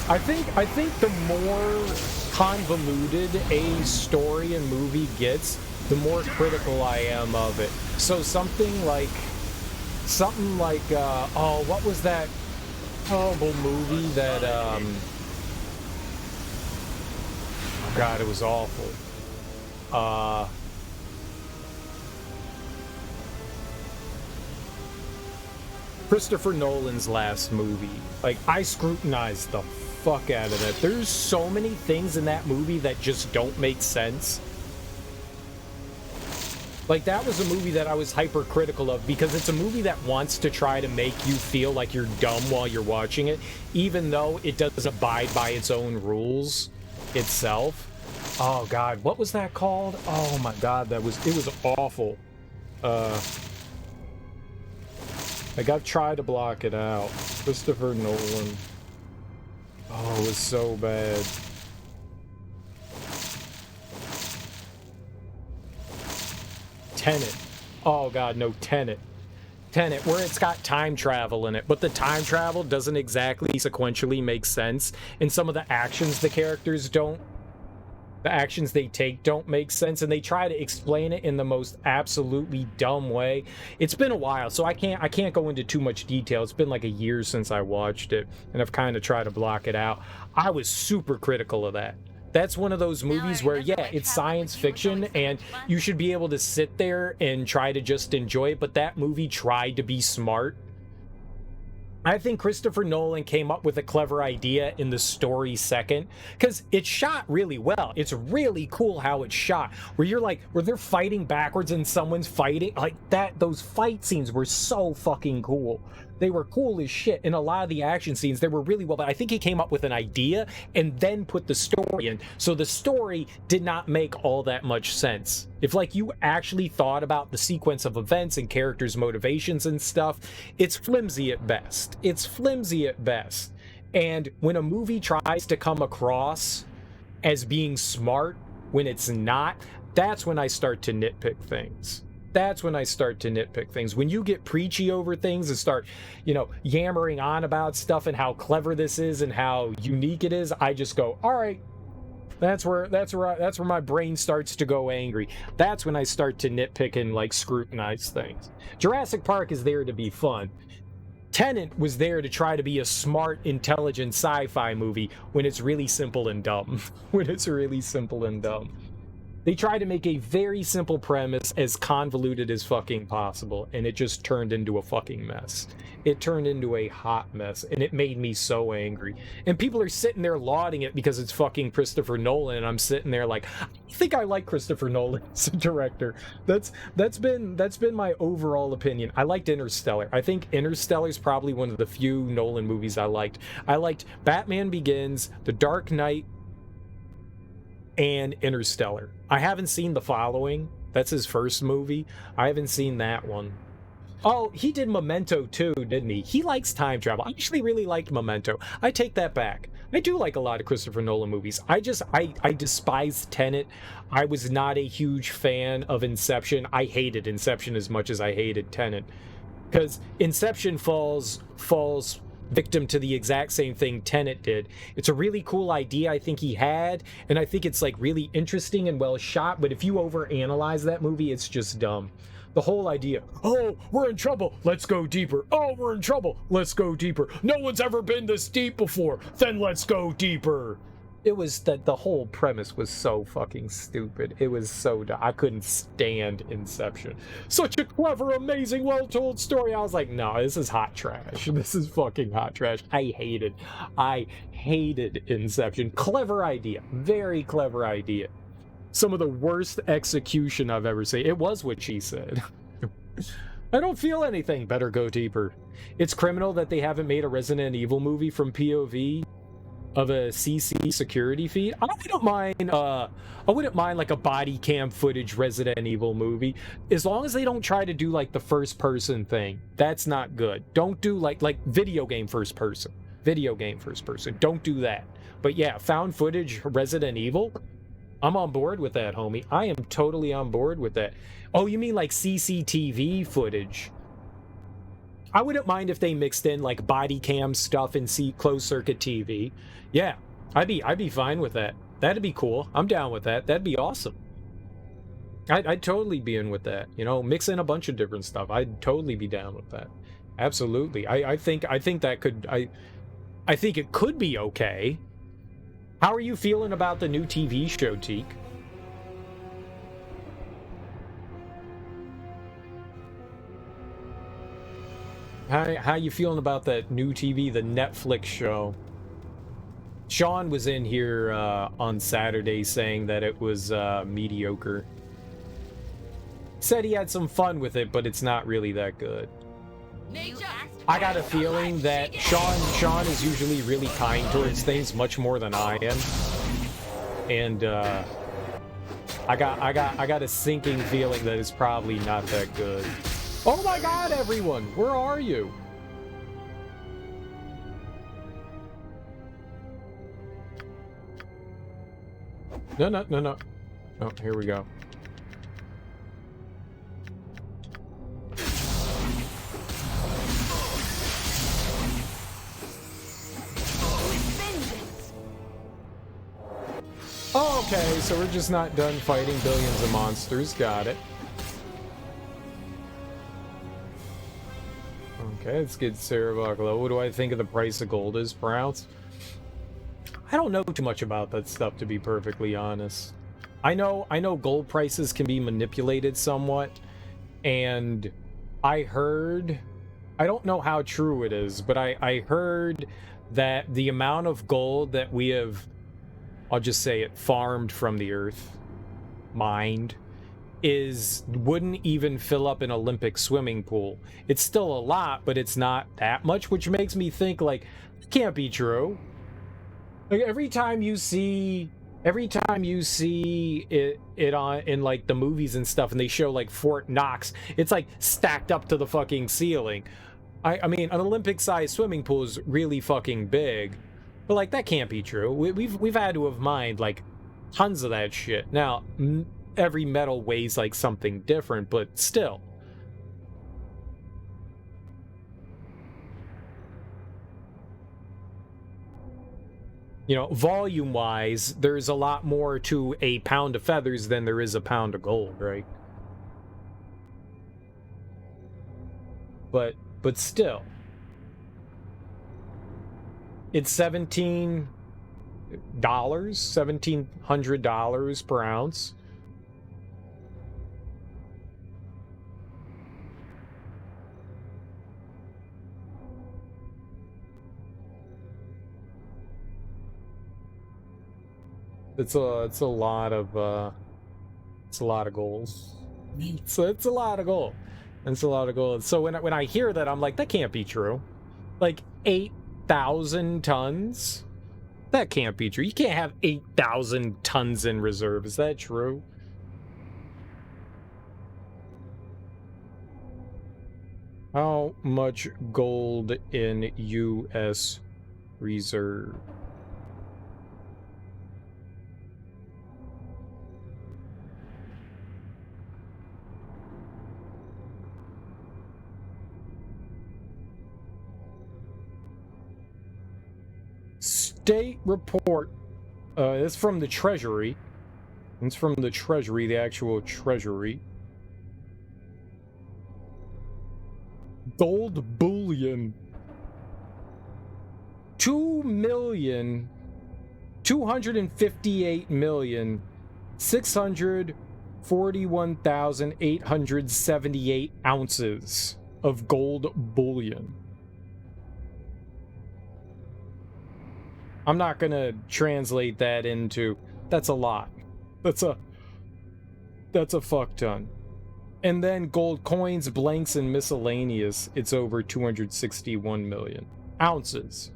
I think the more convoluted a story and movie gets, the more critical I am of it. So something like oh, what was that horrible movie that oh God, it was awful. Christopher Nolan's last movie. Like, I scrutinized the fuck out of that. There's so many things in that movie that just don't make sense. Like, that was a movie that I was hypercritical of because it's a movie that wants to try to make you feel like you're dumb while you're watching it, even though it does abide by its own rules itself. Oh God, what was that called? Oh my God, it was awful. Like, I've tried to block it out. Christopher Nolan. Oh, it was so bad. Tenet. Oh God, no, Tenet. Tenet, where it's got time travel in it, but the time travel doesn't exactly sequentially make sense, and some of the actions the characters don't, the actions they take don't make sense, and they try to explain it in the most absolutely dumb way. It's been a while, so I can't go into too much detail. It's been like a year since I watched it, and I've kind of tried to block it out. I was super critical of that. That's one of those movies where, yeah, it's science fiction, and you should be able to sit there and try to just enjoy it, but that movie tried to be smart. I think Christopher Nolan came up with a clever idea in the story second, because it's shot really well. It's really cool how it's shot, where you're like, where they're fighting backwards and someone's fighting like that. Those fight scenes were so fucking cool. They were cool as shit. In a lot of the action scenes, they were really well, but I think he came up with an idea and then put the story in. So the story did not make all that much sense. If like you actually thought about the sequence of events and characters' motivations and stuff, it's flimsy at best. It's flimsy at best. And when a movie tries to come across as being smart when it's not, that's when I start to nitpick things. That's when I start to nitpick things. When you get preachy over things and start, you know, yammering on about stuff and how clever this is and how unique it is, I just go, all right. That's where my brain starts to go angry. That's when I start to nitpick and like scrutinize things. Jurassic Park is there to be fun. Tenet was there to try to be a smart, intelligent sci-fi movie when it's really simple and dumb. When it's really simple and dumb. They tried to make a very simple premise as convoluted as fucking possible, and it just turned into a fucking mess. It turned into a hot mess, and it made me so angry. And people are sitting there lauding it because it's fucking Christopher Nolan, and I'm sitting there like, I think I like Christopher Nolan as a director. That's been my overall opinion. I liked Interstellar. I think Interstellar is probably one of the few Nolan movies I liked. I liked Batman Begins, The Dark Knight, and Interstellar. I haven't seen The Following. That's his first movie. I haven't seen that one. Oh, he did Memento too, didn't he? He likes time travel. I actually really liked Memento. I take that back. I do like a lot of Christopher Nolan movies. I despised Tenet. I was not a huge fan of Inception. I hated Inception as much as I hated Tenet. Because Inception falls victim to the exact same thing Tenet did. It's a really cool idea I think he had, and I think it's like really interesting and well shot, but if you overanalyze that movie, it's just dumb. The whole idea, oh, we're in trouble, let's go deeper. Oh, we're in trouble, let's go deeper. No one's ever been this deep before, then let's go deeper. It was that the whole premise was so fucking stupid. It was so dumb. I couldn't stand Inception. Such a clever, amazing, well-told story. I was like, no, this is hot trash. This is fucking hot trash. I hated Inception. Clever idea. Very clever idea. Some of the worst execution I've ever seen. It was what she said. I don't feel anything. Better go deeper. It's criminal that they haven't made a Resident Evil movie from POV of a CC security feed. I wouldn't mind like a body cam footage Resident Evil movie, as long as they don't try to do like the first person thing. That's not good. Don't do like video game first person. Don't do that. But yeah, found footage Resident Evil, I'm on board with that, homie. I am totally on board with that. Oh, you mean like CCTV footage? I wouldn't mind if they mixed in like body cam stuff and closed circuit TV. Yeah, I'd be fine with that. That'd be cool. I'm down with that. That'd be awesome. I'd totally be in with that. You know, mix in a bunch of different stuff. I'd totally be down with that. Absolutely. I think that could. I think it could be okay. How are you feeling about the new TV show, Teak? How you feeling about that new TV, the Netflix show? Sean was in here on Saturday saying that it was mediocre. Said he had some fun with it, but it's not really that good. I got a feeling that Sean is usually really kind towards things much more than I am, and I got a sinking feeling that it's probably not that good. Oh my God, everyone, where are you? No. Oh, here we go. Oh, okay, so we're just not done fighting billions of monsters. Got it. Okay, let's get Sarevok low. What do I think of the price of gold is per ounce? I don't know too much about that stuff, to be perfectly honest. I know gold prices can be manipulated somewhat, and I heard I don't know how true it is, but I heard that the amount of gold that we have, I'll just say it, farmed from the earth, mined, wouldn't even fill up an Olympic swimming pool. It's still a lot, but it's not that much, which makes me think, like, it can't be true. Like, every time you see it on in like the movies and stuff, and they show like Fort Knox, it's like stacked up to the fucking ceiling. I mean, an Olympic-sized swimming pool is really fucking big, but like that can't be true. We've had to have mined like tons of that shit. Now, every metal weighs like something different, but still. You know, volume-wise, there's a lot more to a pound of feathers than there is a pound of gold, right? But still. It's $1,700 per ounce. It's a lot of gold. It's a lot of gold. It's a lot of gold. So when I hear that, I'm like, that can't be true. Like 8,000 tons? That can't be true. You can't have 8,000 tons in reserve. Is that true? How much gold in U.S. reserve? State report. It's from the Treasury. It's from the Treasury, the actual Treasury. Gold bullion. 2,258,641,878 ounces of gold bullion. I'm not gonna translate that into, that's a lot. That's a fuck ton. And then gold coins, blanks, and miscellaneous, it's over 261 million ounces.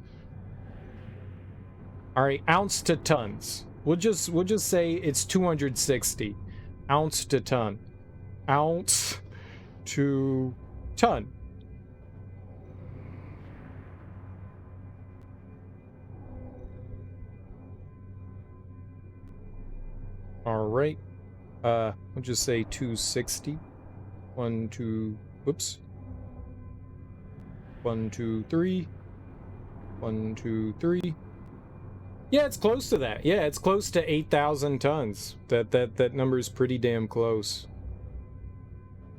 All right, ounce to tons. We'll just say it's 260 ounce to ton. Ounce to ton. All right. We'll just say 260. 1, 2, whoops. 1, 2, 3. 1, 2, 3. Yeah, it's close to that. Yeah, it's close to 8,000 tons. That number is pretty damn close.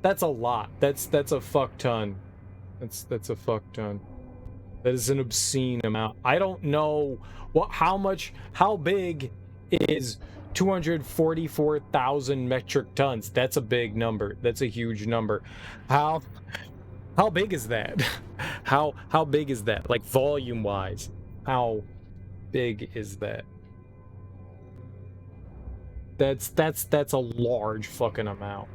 That's a lot. That's a fuck ton. That's a fuck ton. That is an obscene amount. I don't know how big is 244,000 metric tons. That's a big number. That's a huge number. How big is that? How big is that? Like volume wise, how big is that? That's a large fucking amount.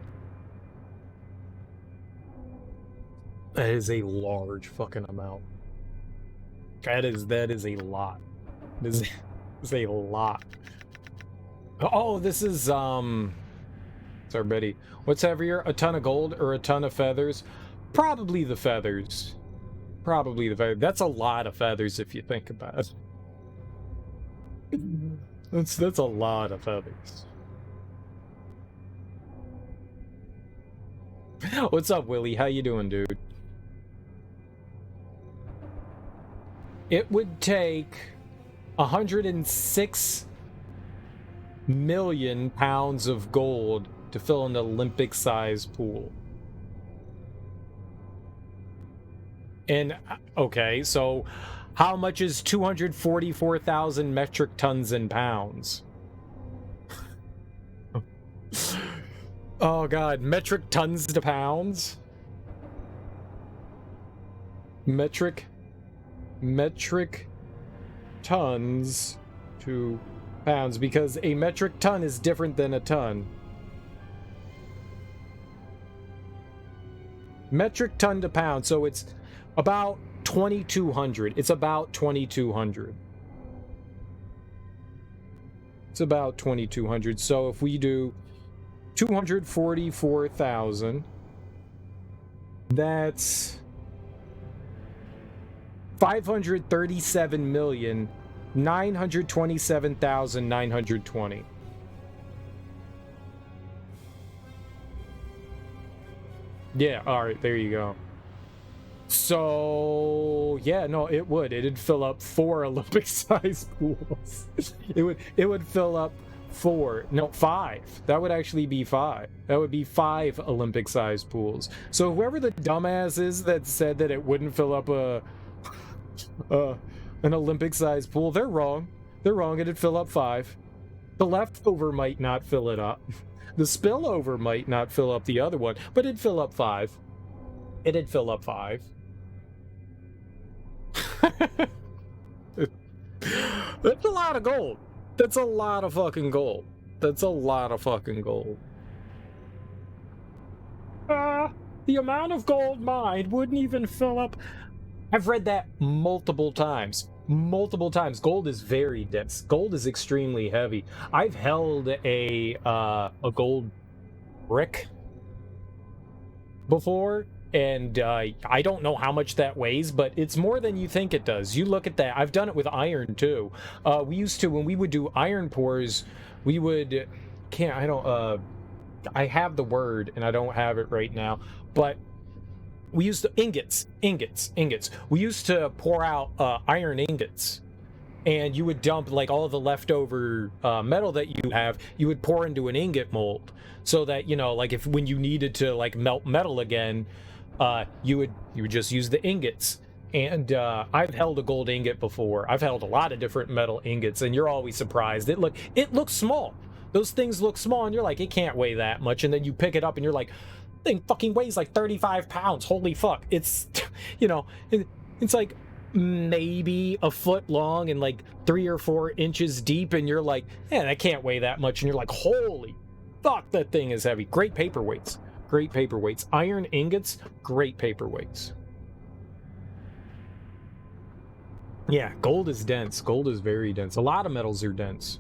That is a large fucking amount. That is a lot. This is a lot. Oh, this is sorry, Betty. What's heavier, a ton of gold or a ton of feathers? Probably the feathers. Probably the feathers. That's a lot of feathers if you think about it. That's a lot of feathers. What's up, Willie? How you doing, dude? It would take 106 million pounds of gold to fill an Olympic-sized pool. And, okay, so how much is 244,000 metric tons in pounds? Oh god, metric tons to pounds? Metric tons to pounds, because a metric ton is different than a ton. Metric ton to pound, so it's about 2,200. It's about 2,200. It's about 2,200. So if we do 244,000, that's 537,927,920. Yeah, all right, there you go. So, yeah, no, it would. It'd fill up 4 Olympic-sized pools. It would fill up 5. That would actually be 5. That would be 5 Olympic-sized pools. So whoever the dumbass is that said that it wouldn't fill up an Olympic-sized pool, they're wrong. They're wrong. It'd fill up 5. The leftover might not fill it up. The spillover might not fill up the other one, but it'd fill up 5. It'd fill up 5. That's a lot of gold. That's a lot of fucking gold. That's a lot of fucking gold. The amount of gold mined wouldn't even fill up. I've read that multiple times. Multiple times. Gold is very dense. Gold is extremely heavy. I've held a gold brick before, and I don't know how much that weighs, but it's more than you think it does. You look at that. I've done it with iron too. We used to, when we would do iron pours, we would I have the word and I don't have it right now, but we used to ingots. We used to pour out iron ingots, and you would dump like all of the leftover metal that you have. You would pour into an ingot mold, so that, you know, like if when you needed to like melt metal again, you would just use the ingots. And I've held a gold ingot before. I've held a lot of different metal ingots, and you're always surprised. It looks small. Those things look small, and you're like, it can't weigh that much. And then you pick it up, and you're like, thing fucking weighs like 35 pounds. Holy fuck. It's, you know, it's like maybe a foot long and like 3 or 4 inches deep, and you're like, man, that can't weigh that much. And you're like, holy fuck, that thing is heavy. Great paperweights. Great paperweights. Iron ingots, great paperweights. Yeah, gold is dense. Gold is very dense. A lot of metals are dense.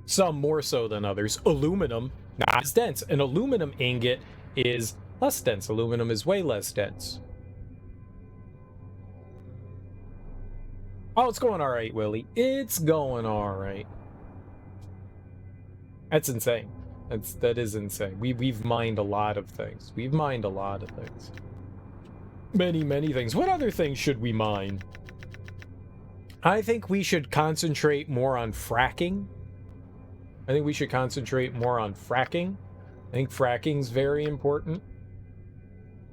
Some more so than others. Aluminum, not as dense. An aluminum ingot is less dense. Aluminum is way less dense. Oh, it's going all right, Willie. It's going all right. That's insane. That is insane. We've mined a lot of things. We've mined a lot of things. Many things. What other things should we mine? I think we should concentrate more on fracking. I think we should concentrate more on fracking. I think fracking's very important.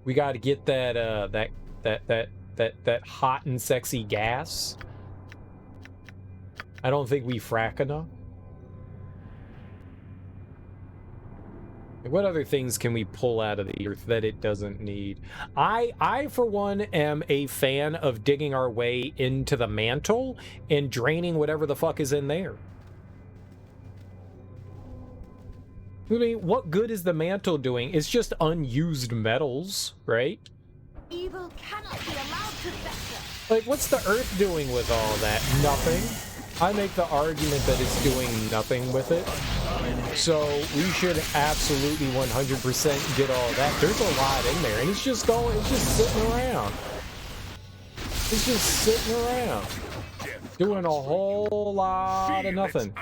We got to get that hot and sexy gas. I don't think we frack enough. What other things can we pull out of the earth that it doesn't need? I for one am a fan of digging our way into the mantle and draining whatever the fuck is in there. I mean, what good is the mantle doing? It's just unused metals, right? Evil cannot be allowed to fester. Like, what's the earth doing with all that? Nothing. I make the argument that it's doing nothing with it. So we should absolutely 100% get all that. There's a lot in there, and it's just sitting around. It's just sitting around. Doing a whole lot of nothing.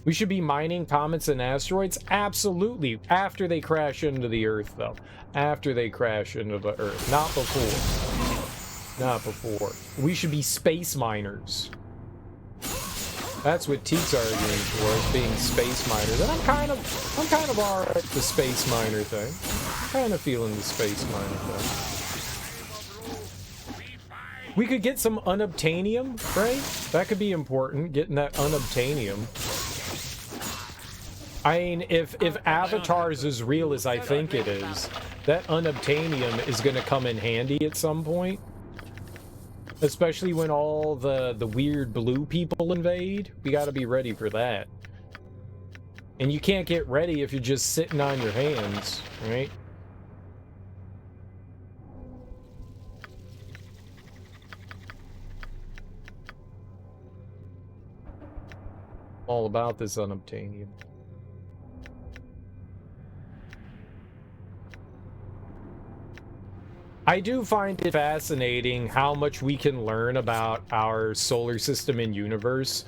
We should be mining comets and asteroids? Absolutely. After they crash into the Earth, though. After they crash into the Earth. Not before. Not before. We should be space miners. That's what Teek's arguing for, is being space miners. And I'm kind of alright with the space miner thing. I'm kind of feeling the space miner thing. We could get some unobtainium, right? That could be important, getting that unobtainium. I mean, if Avatar's as real as I think it is, that unobtainium is going to come in handy at some point. Especially when all the weird blue people invade. We got to be ready for that. And you can't get ready if you're just sitting on your hands, right? All about this unobtainium. I do find it fascinating how much we can learn about our solar system and universe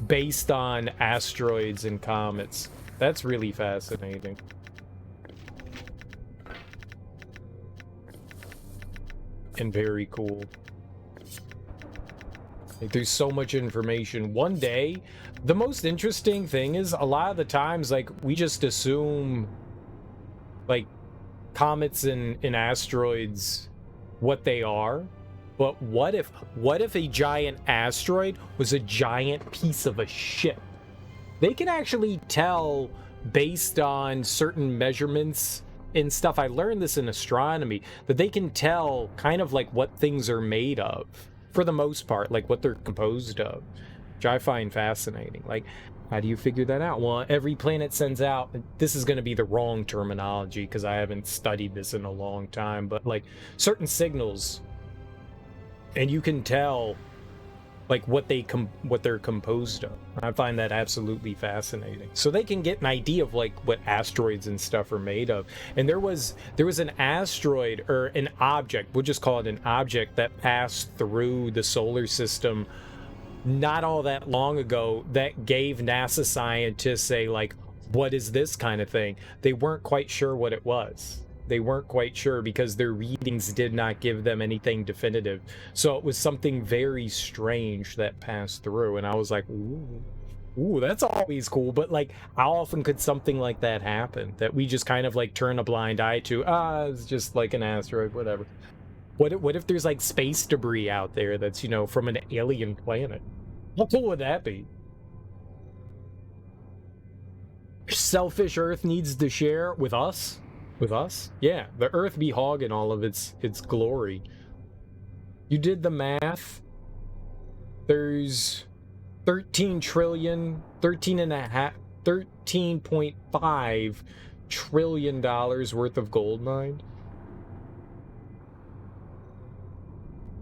based on asteroids and comets. That's really fascinating. And very cool. Like, there's so much information. One day, the most interesting thing is a lot of the times, like, we just assume, like, comets and asteroids what they are. But what if a giant asteroid was a giant piece of a ship? They can actually tell based on certain measurements and stuff. I learned this in astronomy, that they can tell kind of like what things are made of, for the most part, like what they're composed of, which I find fascinating. Like, how do you figure that out? Well, every planet sends out, this is going to be the wrong terminology because I haven't studied this in a long time, but like certain signals, and you can tell like what they're composed of. I find that absolutely fascinating. So they can get an idea of like what asteroids and stuff are made of. And there was an asteroid, or an object, we'll just call it an object, that passed through the solar system not all that long ago that gave NASA scientists a like, what is this kind of thing? They weren't quite sure what it was. They weren't quite sure because their readings did not give them anything definitive. So it was something very strange that passed through, and I was like, ooh, that's always cool. But like, how often could something like that happen that we just kind of like turn a blind eye to? It's just like an asteroid, whatever. What if there's like space debris out there that's, you know, from an alien planet? How cool would that be? Selfish Earth needs to share with us. With us? Yeah, the Earth be hogging all of its glory. You did the math. There's 13.5 trillion dollars worth of gold mined.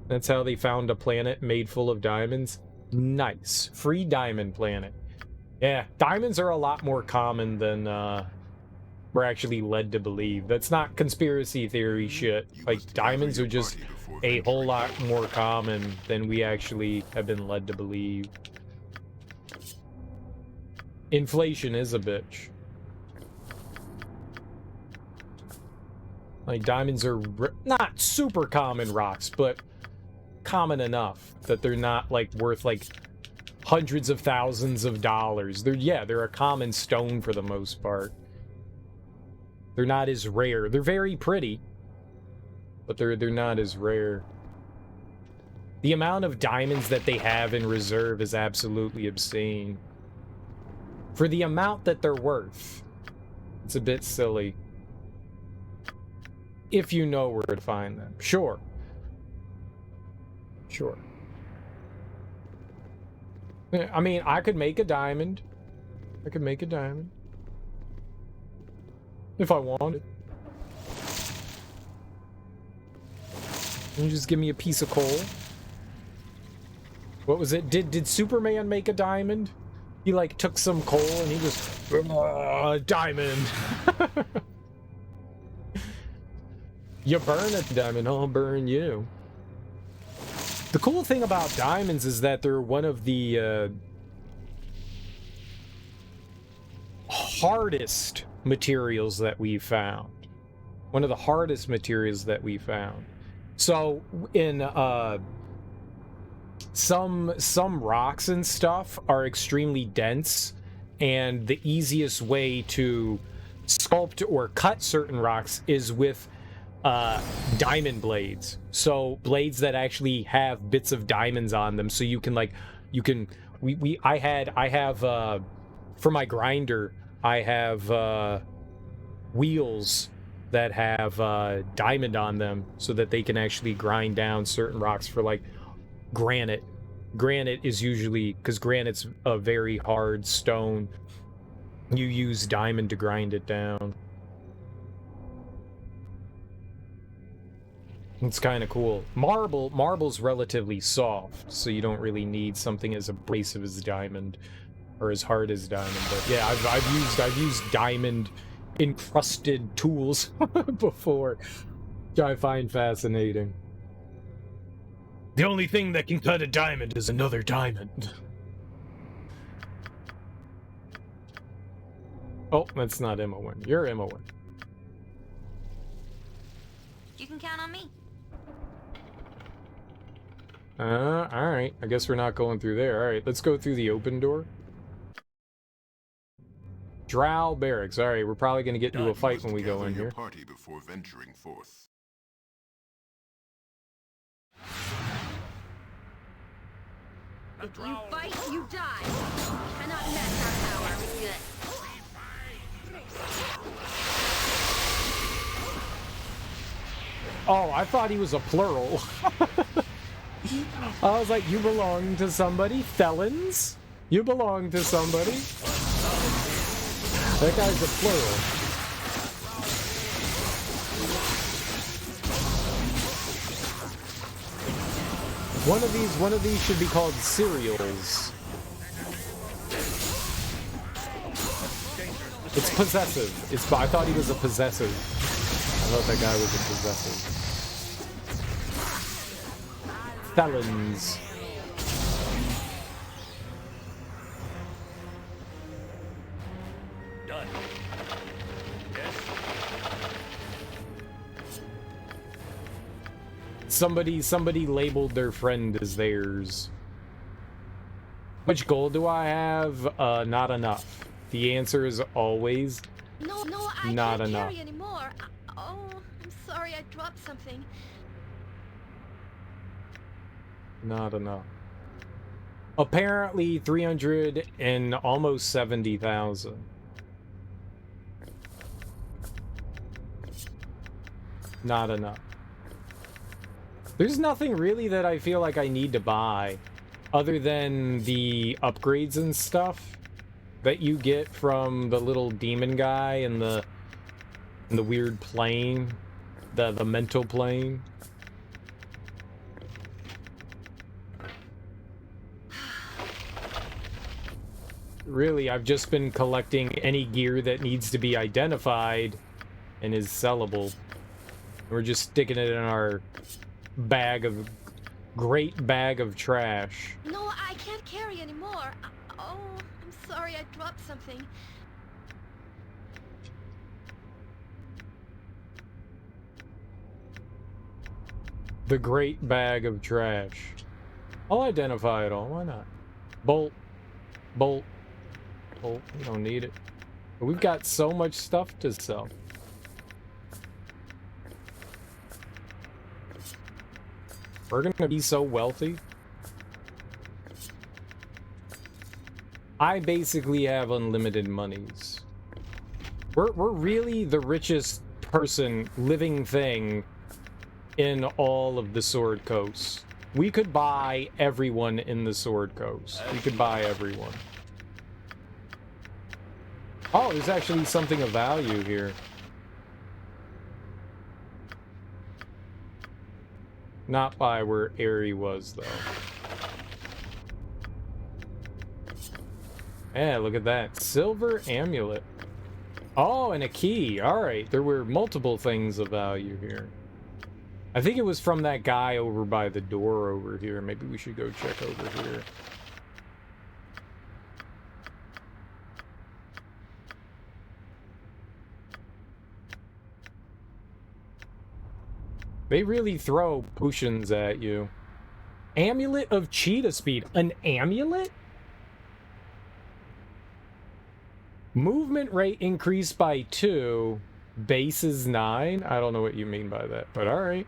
That's how they found a planet made full of diamonds. Nice. Free diamond planet. Yeah, diamonds are a lot more common than we're actually led to believe. That's not conspiracy theory shit. Like, diamonds are just a whole lot more common than we actually have been led to believe. Inflation is a bitch. Like, diamonds are not super common rocks, but common enough that they're not like worth like hundreds of thousands of dollars. They're a common stone for the most part. They're not as rare. They're very pretty, but they're not as rare. The amount of diamonds that they have in reserve is absolutely obscene. For the amount that they're worth, it's a bit silly. If you know where to find them. Sure. I mean, I could make a diamond. If I wanted. You just give me a piece of coal. What was it? Did Superman make a diamond? He like took some coal and he just diamond. You burn a diamond, I'll burn you. The cool thing about diamonds is that they're one of the hardest materials that we've found. One of the hardest materials that we found. So in some rocks and stuff are extremely dense, and the easiest way to sculpt or cut certain rocks is with diamond blades. So blades that actually have bits of diamonds on them, so you can like I have for my grinder I have wheels that have diamond on them so that they can actually grind down certain rocks for like granite. Granite is usually, because granite's a very hard stone, you use diamond to grind it down. It's kind of cool. Marble's relatively soft, so you don't really need something as abrasive as diamond or as hard as diamond. But yeah, I've used diamond encrusted tools before, which I find fascinating. The only thing that can cut a diamond is another diamond. Oh, that's not Imowen. You're Imowen. You can count on me. Alright. I guess we're not going through there. Alright, let's go through the open door. Drow Barracks. Alright, we're probably going to get into a fight when we go in here. Party before venturing forth. You fight, you die. Cannot match our power. Good. Oh, I thought he was a plural. I was like, you belong to somebody? Felons? You belong to somebody? That guy's a plural. One of these should be called cereals. It's possessive. I thought he was a possessive. I thought that guy was a possessive. Felons. Done. Yes. Somebody labeled their friend as theirs. Which gold do I have? Not enough. The answer is always No, I not can't enough. carry anymore. Oh, I'm sorry, I dropped something. Not enough. Apparently 300 and almost 70,000. Not enough. There's nothing really that I feel like I need to buy other than the upgrades and stuff that you get from the little demon guy and the weird plane, the mental plane. Really, I've just been collecting any gear that needs to be identified and is sellable. We're just sticking it in our great bag of trash. No, I can't carry anymore. Oh, I'm sorry, I dropped something. The great bag of trash. I'll identify it all. Why not? Bolt. Bolt. Bolt. We don't need it. But we've got so much stuff to sell. We're gonna be so wealthy. I basically have unlimited monies. We're really the richest living thing in all of the Sword Coast. We could buy everyone in the Sword Coast. We could buy everyone. Oh, there's actually something of value here. Not by where Aerie was, though. Yeah, look at that. Silver amulet. Oh, and a key. Alright, there were multiple things of value here. I think it was from that guy over by the door over here. Maybe we should go check over here. They really throw potions at you. Amulet of Cheetah speed. An amulet? Movement rate increased by 2. Base is 9. I don't know what you mean by that, but alright.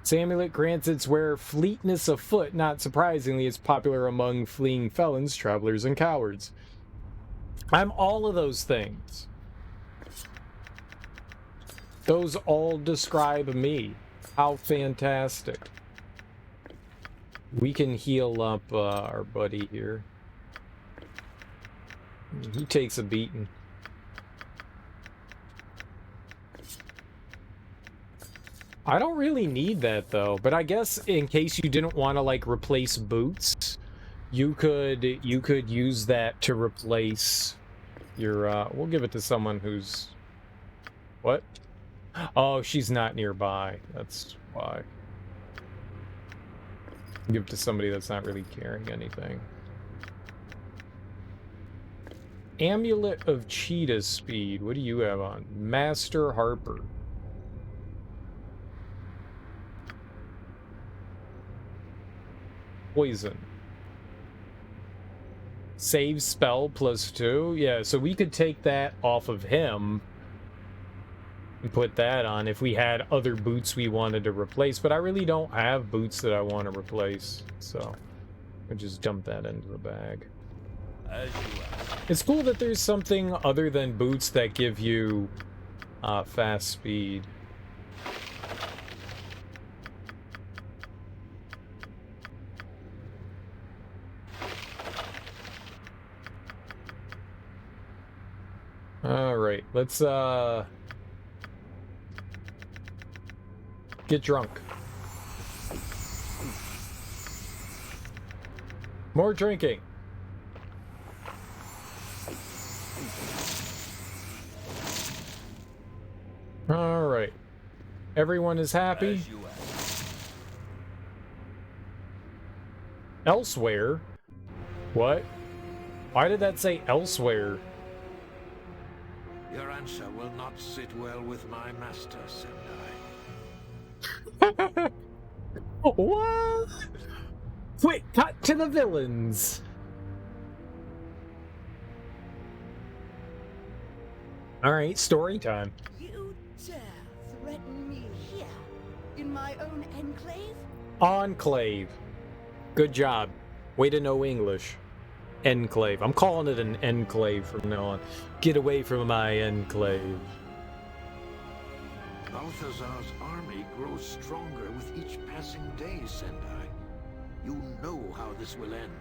This amulet grants its wearer fleetness of foot. Not surprisingly, it's popular among fleeing felons, travelers, and cowards. I'm all of those things. Those all describe me. How fantastic. We can heal up our buddy here. He takes a beating. I don't really need that though, but I guess in case you didn't want to like replace boots, you could use that to replace your we'll give it to someone who's what? Oh, she's not nearby. That's why. Give it to somebody that's not really carrying anything. Amulet of Cheetah speed. What do you have on? Master Harper. Poison. Save spell +2. Yeah, so we could take that off of him and put that on if we had other boots we wanted to replace, but I really don't have boots that I want to replace, so I just dump that into the bag. As you ask. It's cool that there's something other than boots that give you fast speed. All right, let's get drunk. More drinking. All right. Everyone is happy. As you ask. Elsewhere? What? Why did that say elsewhere? Your answer will not sit well with my master, Sendai. What? Quick, cut to the villains. All right, story time. You dare threaten me here, in my own enclave? Enclave. Good job. Way to know English. Enclave. I'm calling it an enclave from now on. Get away from my enclave. Balthazar's army grows stronger with each passing day, Sendai. You know how this will end.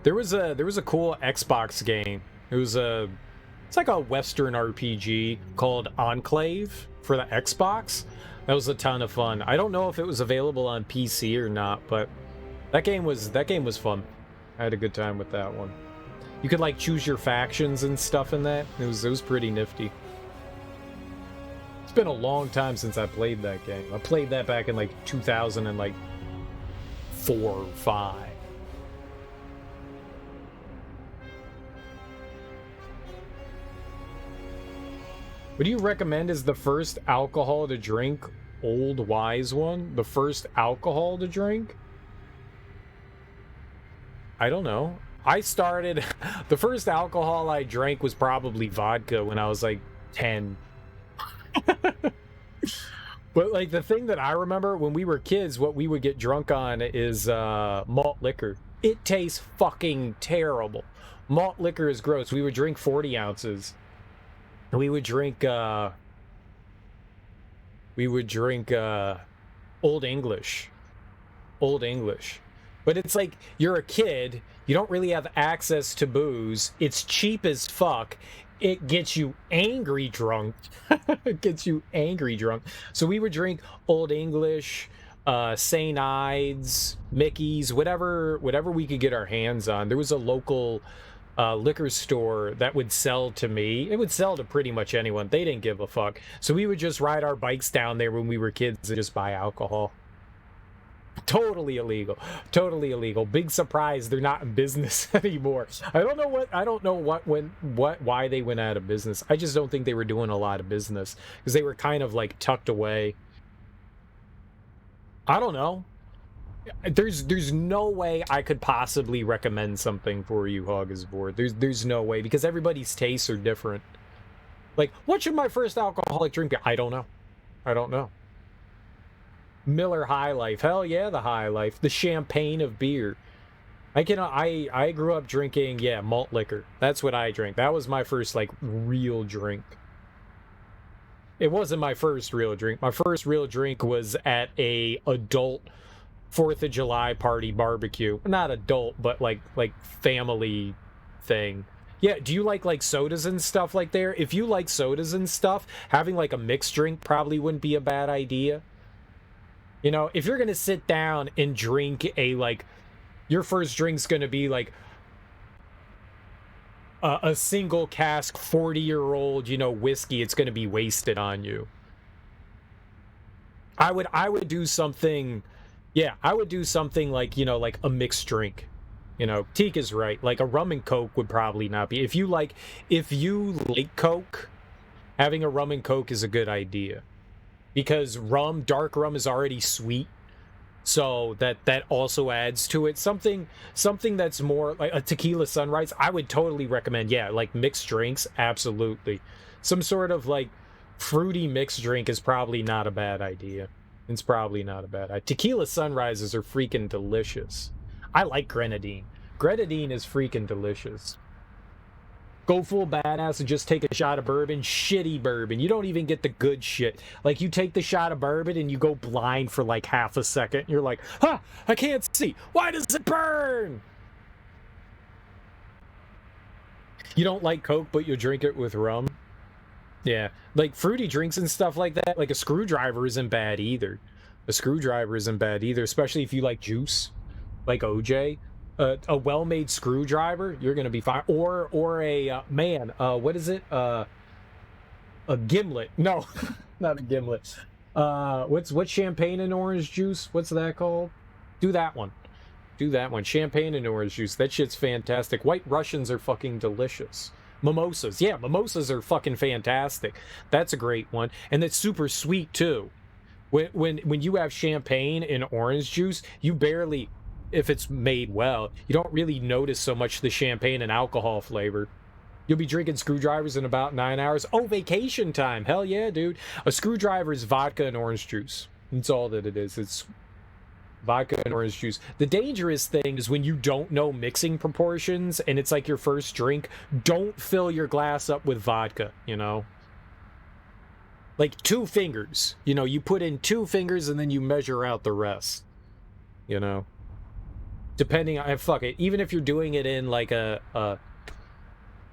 There was a cool Xbox game. It's like a Western RPG called Enclave for the Xbox. That was a ton of fun. I don't know if it was available on PC or not, but that game was fun. I had a good time with that one. You could like choose your factions and stuff in that. It was pretty nifty. It's been a long time since I played that game. I played that back in like 2004 or 5. What do you recommend is the first alcohol to drink? Old Wise One? The first alcohol to drink? I don't know. I started... The first alcohol I drank was probably vodka when I was like 10. But like the thing that I remember when we were kids, what we would get drunk on is malt liquor. It tastes fucking terrible. Malt liquor is gross. We would drink 40 ounces. We would drink Old English. Old English. But it's like, you're a kid, you don't really have access to booze, it's cheap as fuck, it gets you angry drunk. It gets you angry drunk. So we would drink Old English, St. Ides, Mickey's, whatever we could get our hands on. There was a local liquor store that would sell to me. It would sell to pretty much anyone. They didn't give a fuck. So we would just ride our bikes down there when we were kids and just buy alcohol. Totally illegal. Totally illegal. Big surprise they're not in business anymore. I don't know why they went out of business. I just don't think they were doing a lot of business because they were kind of like tucked away. I don't know. There's no way I could possibly recommend something for you, Hoggisboard. There's no way because everybody's tastes are different. Like, what should my first alcoholic drink be? I don't know. Miller High Life. Hell yeah, the High Life. The champagne of beer. I grew up drinking, malt liquor. That's what I drank. That was my first, like, real drink. It wasn't my first real drink. My first real drink was at a adult 4th of July party barbecue. Not adult, but like family thing. Yeah, do you like sodas and stuff like there? If you like sodas and stuff, having like a mixed drink probably wouldn't be a bad idea. You know, if you're gonna sit down and drink a your first drink's gonna be like a single cask 40-year-old, whiskey, it's gonna be wasted on you. I would do something, yeah, I would do something like, like a mixed drink. Teak is right. Like a rum and coke would probably not be. If you like coke, having a rum and coke is a good idea. Because dark rum is already sweet. So that also adds to it. Something that's more like a tequila sunrise, I would totally recommend. Yeah, like mixed drinks, absolutely. Some sort of like fruity mixed drink is probably not a bad idea. It's probably not a bad idea. Tequila sunrises are freaking delicious. I like grenadine. Grenadine is freaking delicious. Go full badass and just take a shot of bourbon. Shitty bourbon. You don't even get the good shit. Like, you take the shot of bourbon and you go blind for like half a second. You're like, huh, I can't see. Why does it burn? You don't like Coke, but you drink it with rum? Yeah. Like, fruity drinks and stuff like that. Like, a screwdriver isn't bad either. A screwdriver isn't bad either, especially if you like juice. Like OJ. A well-made screwdriver, you're gonna be fine. Or a what is it? A gimlet? No, not a gimlet. What's champagne and orange juice? What's that called? Do that one. Do that one. Champagne and orange juice. That shit's fantastic. White Russians are fucking delicious. Mimosas, yeah, mimosas are fucking fantastic. That's a great one, and it's super sweet too. When you have champagne and orange juice, you barely, if it's made well, you don't really notice so much the champagne and alcohol flavor. You'll be drinking screwdrivers in about 9 hours. Oh, vacation time. Hell yeah, dude. A screwdriver is vodka and orange juice. That's all that it is. It's vodka and orange juice. The dangerous thing is when you don't know mixing proportions and it's like your first drink, don't fill your glass up with vodka, Like 2 fingers. You put in 2 fingers and then you measure out the rest. Depending on, fuck it, even if you're doing it in like a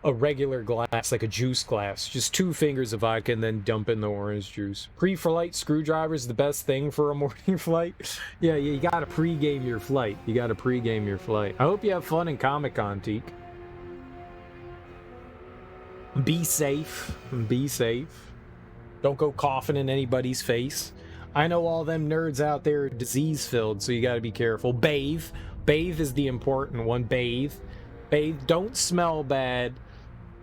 regular glass, like a juice glass, just 2 fingers of vodka and then dump in the orange juice. Pre-flight screwdriver is the best thing for a morning flight. Yeah, you gotta pre-game your flight. I hope you have fun in Comic-Con, Teak. Be safe. Don't go coughing in anybody's face. I know all them nerds out there are disease-filled, so you gotta be careful. Bathe is the important one. Bathe. Don't smell bad,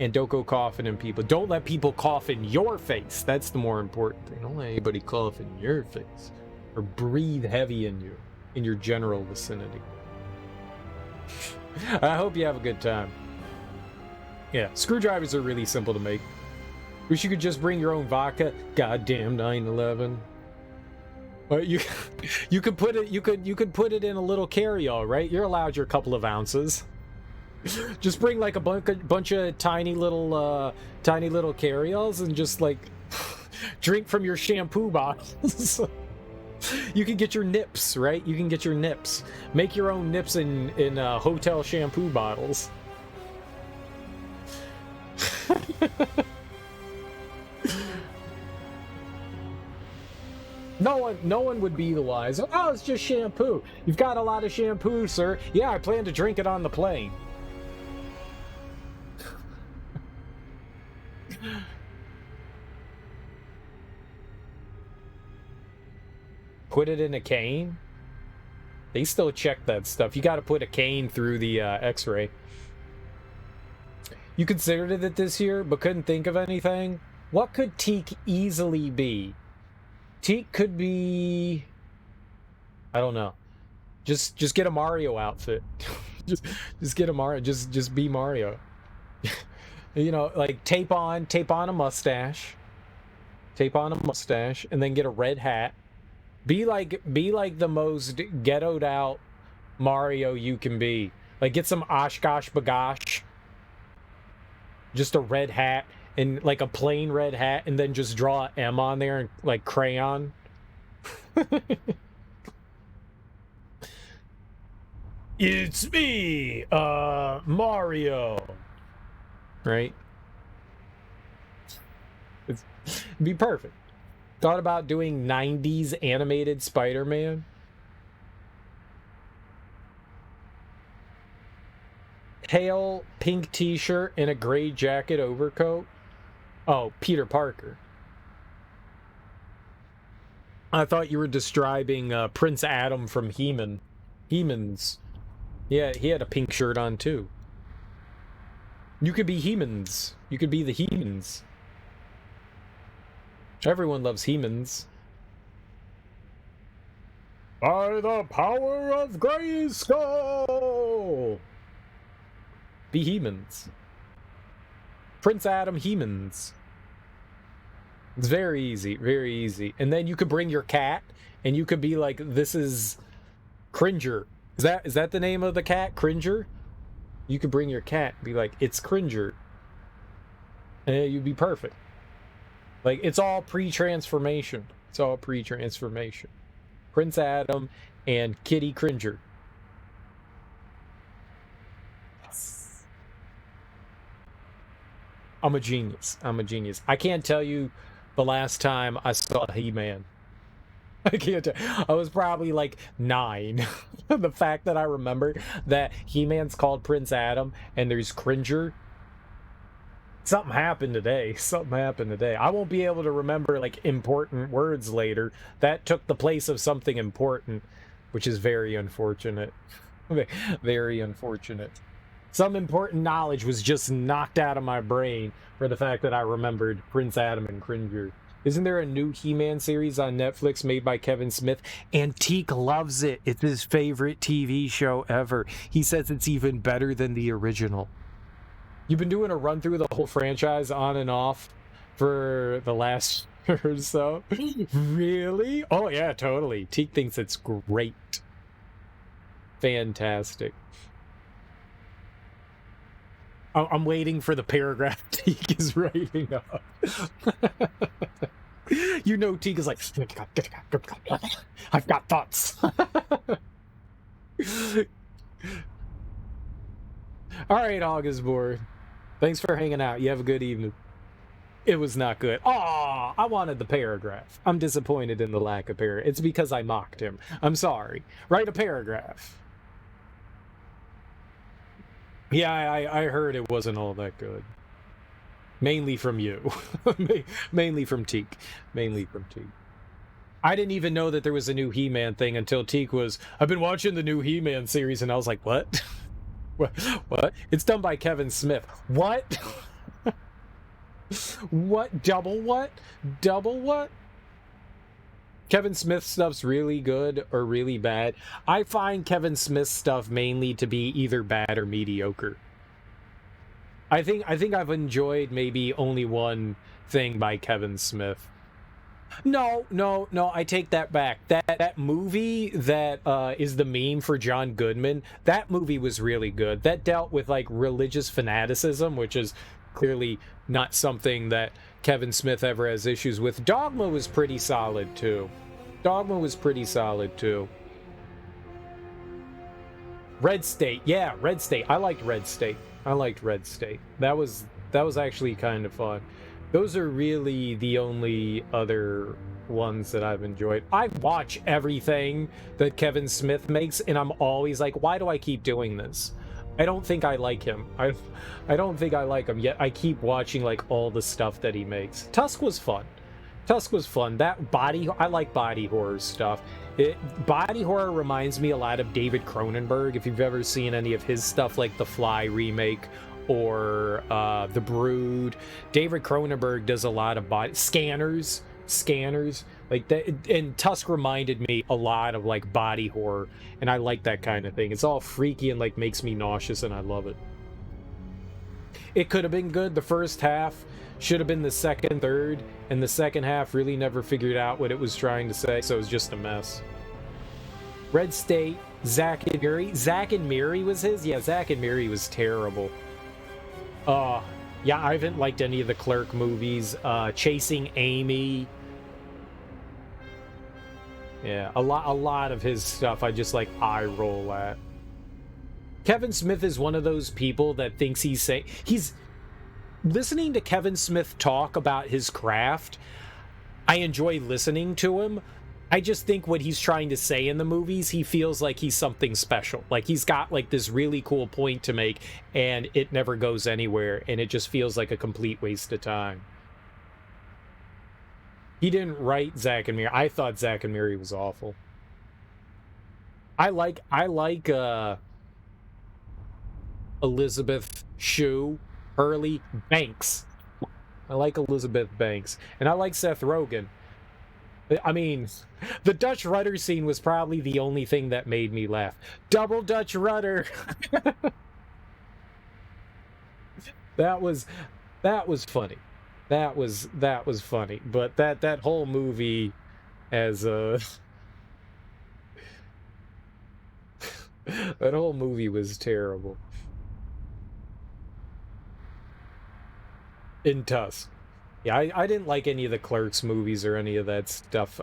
and don't go coughing in people. Don't let people cough in your face. That's the more important thing. Don't let anybody cough in your face or breathe heavy in your general vicinity. I hope you have a good time. Yeah, screwdrivers are really simple to make. Wish you could just bring your own vodka. Goddamn 9/11. Well, you could put it in a little carry-all, right? You're allowed your couple of ounces. Just bring like a bunch of tiny little carry-alls and just like drink from your shampoo bottles. You can get your nips, right? You can get your nips. Make your own nips in hotel shampoo bottles. No one would be the wise. Oh, it's just shampoo. You've got a lot of shampoo, sir. Yeah, I plan to drink it on the plane. Put it in a cane? They still check that stuff. You got to put a cane through the x-ray. You considered it this year, but couldn't think of anything? What could Teak easily be? Teak could be, I don't know. Just get a Mario outfit. just get a Mario. Just be Mario. Like tape on a mustache. And then get a red hat. Be like the most ghettoed out Mario you can be. Like get some Oshkosh bagosh. Just a red hat and like a plain red hat, and then just draw a M on there and like crayon. It's me, Mario. Right? It'd be perfect. Thought about doing 90s animated Spider-Man. Pale pink t-shirt and a gray jacket overcoat. Oh, Peter Parker. I thought you were describing Prince Adam from He-Man. He-Man's. Yeah, he had a pink shirt on too. You could be He-Man's. You could be the He-Mans. Everyone loves He-Mans. By the power of Grayskull! Be He-Mans. Prince Adam He-Mans. It's very easy, very easy. And then you could bring your cat, and you could be like, this is Cringer. Is that the name of the cat? Cringer? You could bring your cat and be like, it's Cringer. And you'd be perfect. Like, it's all pre-transformation. It's all pre-transformation. Prince Adam and Kitty Cringer. Yes. I'm a genius. I'm a genius. I can't tell you the last time I saw He-Man. I can't tell. I was probably like 9. The fact that I remember that He-Man's called Prince Adam and there's Cringer. Something happened today. Something happened today. I won't be able to remember like important words later. That took the place of something important, which is very unfortunate. Very unfortunate. Some important knowledge was just knocked out of my brain for the fact that I remembered Prince Adam and Cringer. Isn't there a new He-Man series on Netflix made by Kevin Smith? Antique loves it. It's his favorite TV show ever. He says it's even better than the original. You've been doing a run through the whole franchise on and off for the last year or so. Really? Oh yeah, totally. Teak thinks it's great. Fantastic. I'm waiting for the paragraph Teak is writing up. You know Teak is like, I've got thoughts. Alright, Augustborn. Thanks for hanging out. You have a good evening. It was not good. Aw, I wanted the paragraph. I'm disappointed in the lack of paragraph. It's because I mocked him. I'm sorry. Write a paragraph. Yeah, I heard it wasn't all that good. Mainly from you. Mainly from Teak. Mainly from Teak. I didn't even know that there was a new He-Man thing until Teak was, I've been watching the new He-Man series, and I was like, what? What? It's done by Kevin Smith. What? What? Double what? Double what? Kevin Smith stuff's really good or really bad. I find Kevin Smith stuff mainly to be either bad or mediocre. I think I've enjoyed maybe only one thing by Kevin Smith. No, I take that back. That movie that is the meme for John Goodman, that movie was really good. That dealt with like religious fanaticism, which is clearly not something that Kevin Smith ever has issues with. Dogma was pretty solid too. Dogma was pretty solid too. Red State, yeah, Red State. I liked Red State. I liked Red State. That was actually kind of fun. Those are really the only other ones that I've enjoyed. I watch everything that Kevin Smith makes, and I'm always like, why do I keep doing this? I don't think I like him. I don't think I like him, yet I keep watching like all the stuff that he makes. Tusk was fun. Tusk was fun. That body, I like body horror stuff. Body horror reminds me a lot of David Cronenberg. If you've ever seen any of his stuff, like the Fly remake or The Brood. David Cronenberg does a lot of body scanners like that, and Tusk reminded me a lot of like body horror, and I like that kind of thing. It's all freaky and like makes me nauseous, and I love it. It could have been good. The first half should have been the second, third, and the second half really never figured out what it was trying to say, so it was just a mess. Red State, Zack and Miri. Zack and Miri was his? Yeah, Zack and Miri was terrible. Yeah, I haven't liked any of the Clerk movies. Chasing Amy. Yeah, a lot of his stuff I just like eye roll at. Kevin Smith is one of those people that thinks he's listening to Kevin Smith talk about his craft. I enjoy listening to him. I just think what he's trying to say in the movies, he feels like he's something special. Like he's got like this really cool point to make and it never goes anywhere and it just feels like a complete waste of time. He didn't write Zack and Miri. I thought Zack and Miri was awful. I like Elizabeth Shue, Hurley, Banks. I like Elizabeth Banks. And I like Seth Rogen. I mean, the Dutch rudder scene was probably the only thing that made me laugh. Double Dutch rudder. That was funny. That was funny. But that whole movie as a that whole movie was terrible. In Tusk. Yeah, I didn't like any of the Clerks movies or any of that stuff.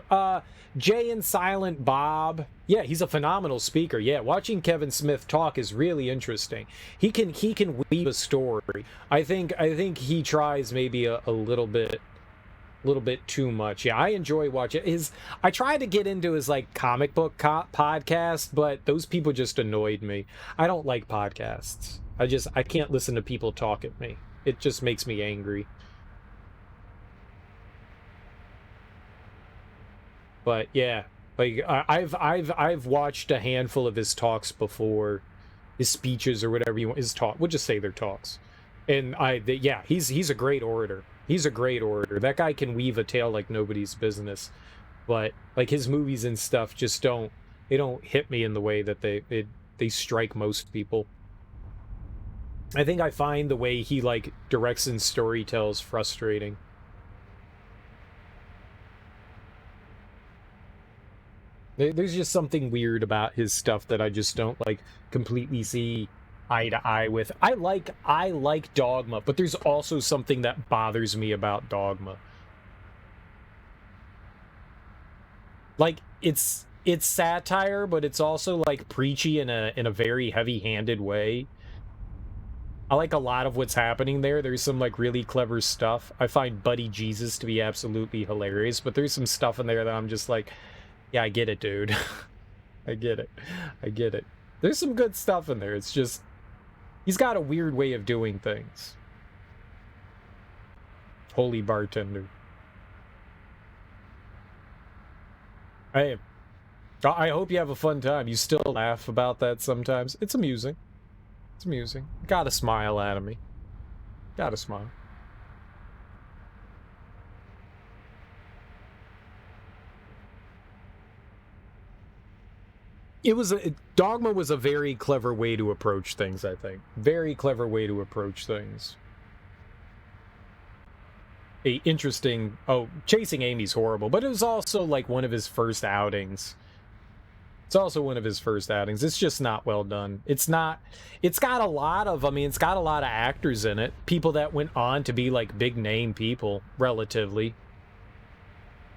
Jay and Silent Bob. Yeah, he's a phenomenal speaker. Yeah, watching Kevin Smith talk is really interesting. He can weave a story. I think he tries maybe a little bit too much. Yeah, I enjoy watching his. I tried to get into his like comic book podcast, but those people just annoyed me. I don't like podcasts. I can't listen to people talk at me. It just makes me angry. But yeah, like I've watched a handful of his talks before, his speeches or whatever you want. His talk, we'll just say they're talks, and yeah, he's a great orator. He's a great orator. That guy can weave a tale like nobody's business. But like his movies and stuff just don't hit me in the way that they strike most people. I think I find the way he like directs and story tells frustrating. There's just something weird about his stuff that I just don't like completely see eye to eye with. I like Dogma, but there's also something that bothers me about Dogma. Like it's satire, but it's also like preachy in a very heavy-handed way. I like a lot of what's happening there. There's some like really clever stuff. I find Buddy Jesus to be absolutely hilarious, but there's some stuff in there that I'm just like, yeah, I get it, dude. I get it. There's some good stuff in there. It's just, he's got a weird way of doing things. Holy bartender. I hope you have a fun time. You still laugh about that sometimes. It's amusing. It's amusing. Gotta smile at me. Gotta smile. Dogma was a very clever way to approach things, I think. Very clever way to approach things. Chasing Amy's horrible, but it was also like one of his first outings. It's just not well done. It's got a lot of actors in it. People that went on to be like big name people, relatively.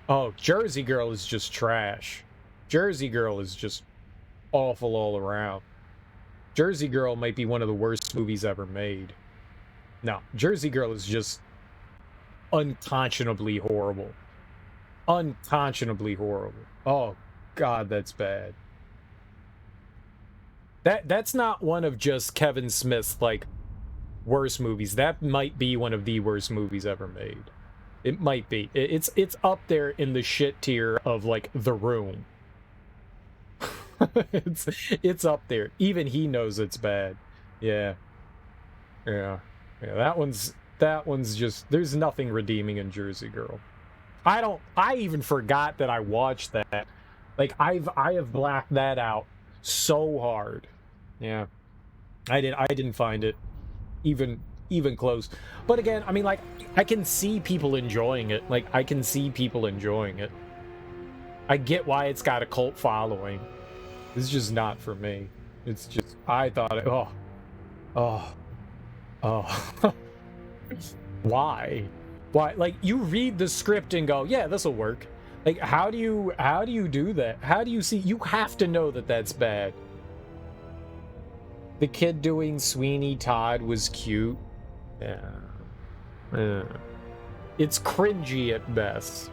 Oh, Jersey Girl is just trash. Jersey Girl is just awful all around. Jersey Girl might be one of the worst movies ever made. No, Jersey Girl is just unconscionably horrible. Unconscionably horrible. Oh God, that's bad. That's not one of just Kevin Smith's like worst movies. That might be one of the worst movies ever made. It might be. It's up there in the shit tier of like The Room. it's up there. Even he knows it's bad. Yeah. That one's just, there's nothing redeeming in Jersey Girl. I even forgot that I watched that. Like I have blacked that out so hard. Yeah. I didn't find it even close. But again, I mean, like, I can see people enjoying it. I get why it's got a cult following. It's just not for me. It's just, I thought it, oh. Why? Why? Like, you read the script and go, yeah, this'll work. Like, how do you do that? How do you see? You have to know that that's bad. The kid doing Sweeney Todd was cute. Yeah. It's cringy at best.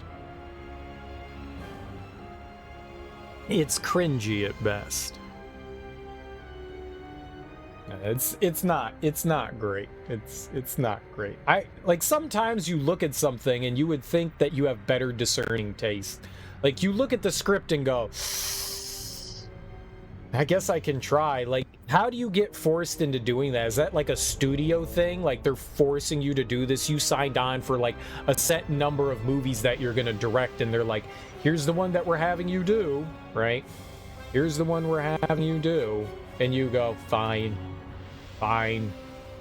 It's cringy at best. It's not great. It's not great. I like, sometimes you look at something and you would think that you have better discerning taste. Like, you look at the script and go, I guess I can try. Like, how do you get forced into doing that? Is that like a studio thing? Like, they're forcing you to do this? You signed on for like a set number of movies that you're gonna direct, and they're like, here's the one that we're having you do, right? Here's the one we're having you do. And you go, fine.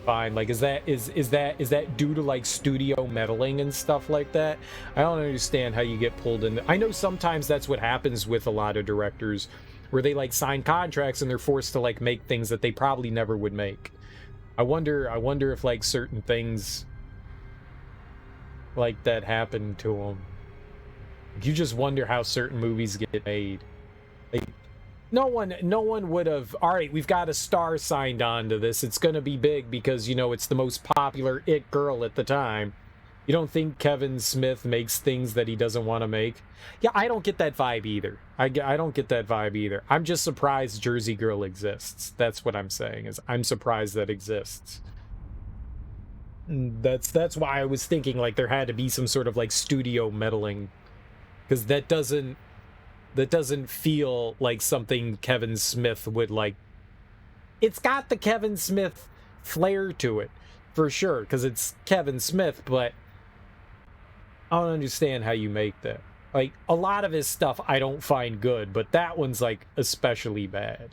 Like, is that due to like studio meddling and stuff like that? I don't understand how you get pulled in. I know sometimes that's what happens with a lot of directors, where they like sign contracts and they're forced to like make things that they probably never would make. I wonder if like certain things like that happen to them. You just wonder how certain movies get made. Like, no one would have, all right, we've got a star signed on to this. It's going to be big because, you know, it's the most popular it girl at the time. You don't think Kevin Smith makes things that he doesn't want to make? Yeah, I don't get that vibe either. I don't get that vibe either. I'm just surprised Jersey Girl exists. That's what I'm saying, is I'm surprised that exists. That's why I was thinking like there had to be some sort of like studio meddling, because that doesn't feel like something Kevin Smith would like. It's got the Kevin Smith flair to it, for sure, because it's Kevin Smith, but I don't understand how you make that. Like, a lot of his stuff I don't find good, but that one's like especially bad.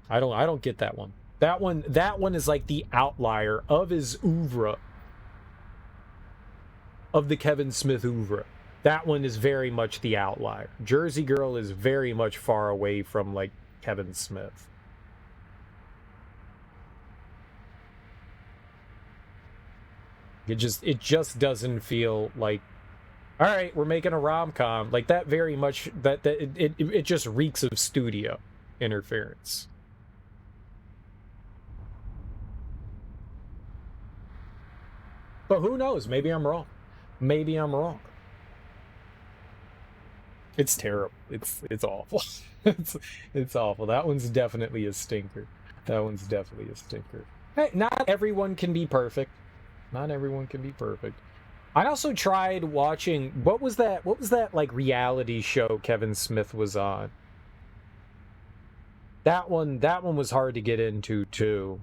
I don't get that one. That one is like the outlier of his oeuvre, of the Kevin Smith oeuvre. That one is very much the outlier. Jersey Girl is very much far away from like Kevin Smith. It just doesn't feel like, all right, we're making a rom-com. Like, that very much, it just reeks of studio interference. But who knows? Maybe I'm wrong. Maybe I'm wrong. It's terrible. It's awful. it's awful. That one's definitely a stinker. That one's definitely a stinker. Hey, not everyone can be perfect. Not everyone can be perfect. I also tried watching, what was that like reality show Kevin Smith was on? That one was hard to get into too.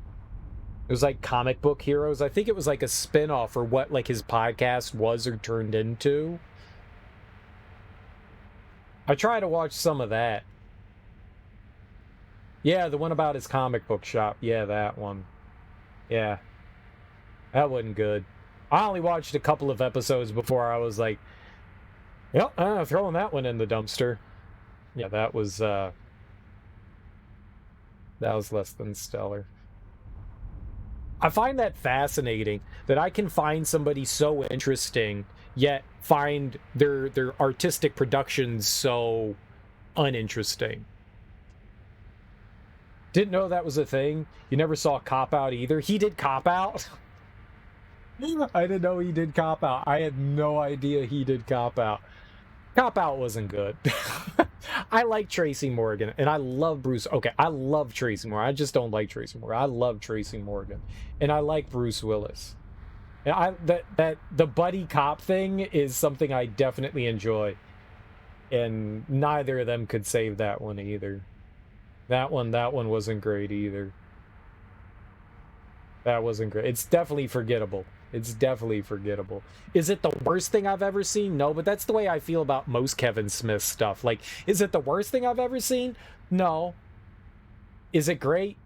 It was like Comic Book Heroes. I think it was like a spin-off, or what like his podcast was or turned into. I tried to watch some of that. Yeah, the one about his comic book shop. Yeah, that one. Yeah. That wasn't good. I only watched a couple of episodes before I was like, yep, throwing that one in the dumpster. Yeah, that was less than stellar. I find that fascinating, that I can find somebody so interesting, yet find their artistic productions so uninteresting. Didn't know that was a thing. You never saw Cop Out either. He did Cop Out. I didn't know he did Cop Out. I had no idea he did Cop Out. Cop Out wasn't good. I like Tracy Morgan, and I love Bruce. Okay, I love Tracy Morgan. I just don't like Tracy Morgan. I love Tracy Morgan, and I like Bruce Willis. And the buddy cop thing is something I definitely enjoy, and neither of them could save that one either. That one wasn't great either. That wasn't great. It's definitely forgettable. It's definitely forgettable. Is it the worst thing I've ever seen? No, but that's the way I feel about most Kevin Smith stuff. Like, is it the worst thing I've ever seen? No. Is it great?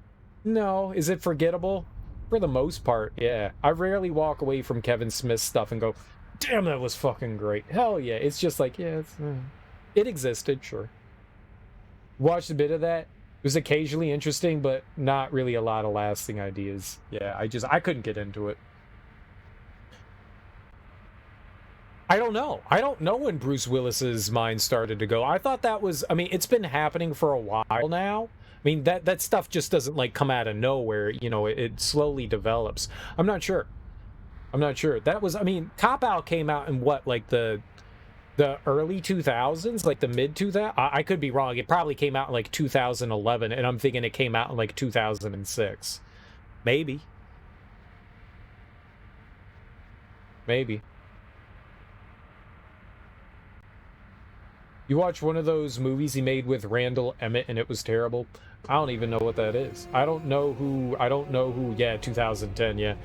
No. Is it forgettable? For the most part, yeah. I rarely walk away from Kevin Smith stuff and go, damn, that was fucking great. Hell yeah. It's just like, yeah, it existed, sure. Watched a bit of that. was occasionally interesting, but not really a lot of lasting ideas. Yeah, I couldn't get into it. I don't know. I don't know when Bruce Willis's mind started to go. I thought that was, I mean, it's been happening for a while now. I mean, that stuff just doesn't, like, come out of nowhere. You know, it slowly develops. I'm not sure. That was, I mean, Cop Out came out in what, like, the early 2000s? Like, the mid 2000s? I could be wrong. It probably came out in, like, 2011, and I'm thinking it came out in, like, 2006. Maybe. You watch one of those movies he made with Randall Emmett and it was terrible? I don't even know what that is. I don't know who, yeah, 2010, yeah.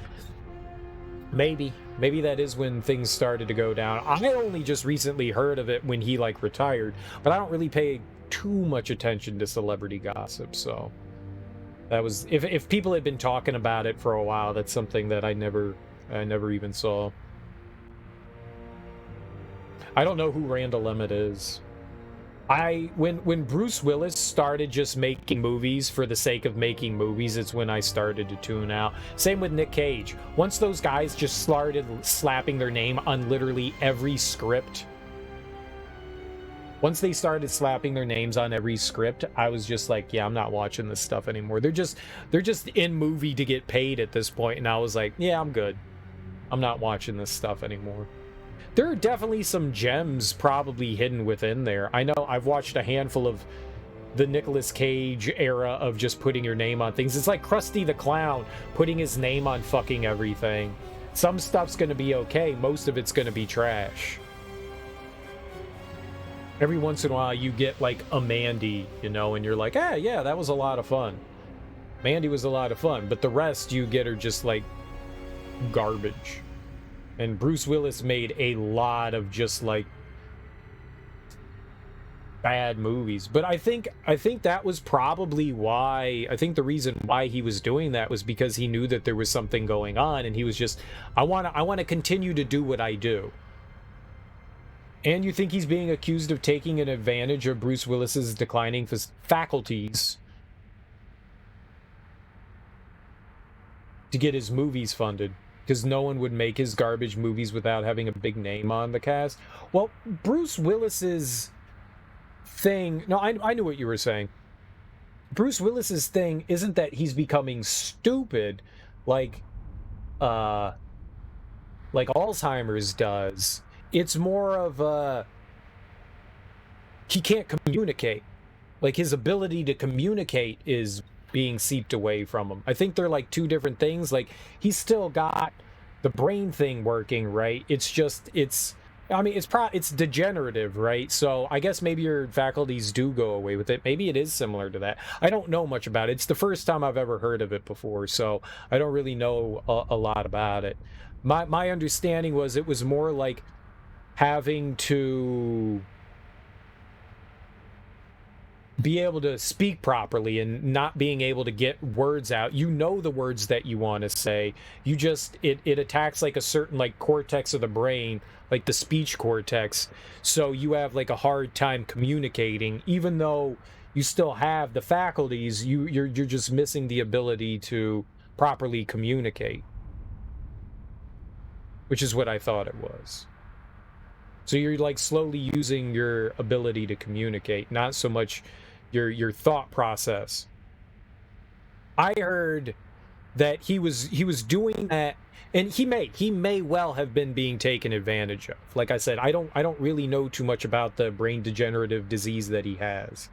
Maybe that is when things started to go down. I only just recently heard of it when he, like, retired, but I don't really pay too much attention to celebrity gossip, so... That was, if people had been talking about it for a while, that's something that I never even saw. I don't know who Randall Emmett is. When Bruce Willis started just making movies for the sake of making movies, it's when I started to tune out. Same with Nick Cage. Once those guys just started slapping their name on literally every script, once they started slapping their names on every script, I was just like, yeah, I'm not watching this stuff anymore. They're just in movie to get paid at this point, and I was like, yeah, I'm good. I'm not watching this stuff anymore. There are definitely some gems probably hidden within there. I know I've watched a handful of the Nicolas Cage era of just putting your name on things. It's like Krusty the Clown putting his name on fucking everything. Some stuff's gonna be okay, most of it's gonna be trash. Every once in a while you get like a Mandy, you know, and you're like, ah, yeah, that was a lot of fun. Mandy was a lot of fun, but the rest you get are just like garbage. And Bruce Willis made a lot of just like bad movies. But I think that was probably why, I think the reason why he was doing that was because he knew that there was something going on, and he was just, I want to continue to do what I do. And you think he's being accused of taking an advantage of Bruce Willis's declining faculties to get his movies funded? Because no one would make his garbage movies without having a big name on the cast. Well, Bruce Willis's thing... No, I knew what you were saying. Bruce Willis's thing isn't that he's becoming stupid like Alzheimer's does. It's more of he can't communicate. Like, his ability to communicate is being seeped away from him. I think they're like two different things. Like, he's still got the brain thing working, right? It's just, it's degenerative, right? So I guess maybe your faculties do go away with it. Maybe it is similar to that. I don't know much about it. It's the first time I've ever heard of it before, so I don't really know a lot about it. My understanding was it was more like having to be able to speak properly and not being able to get words out. You know the words that you want to say. You just, it attacks like a certain like cortex of the brain, like the speech cortex. So you have like a hard time communicating, even though you still have the faculties. You're just missing the ability to properly communicate, which is what I thought it was. So you're like slowly using your ability to communicate, not so much your thought process. I heard that he was doing that, and he may well have been being taken advantage of. Like I said, I don't really know too much about the brain degenerative disease that he has.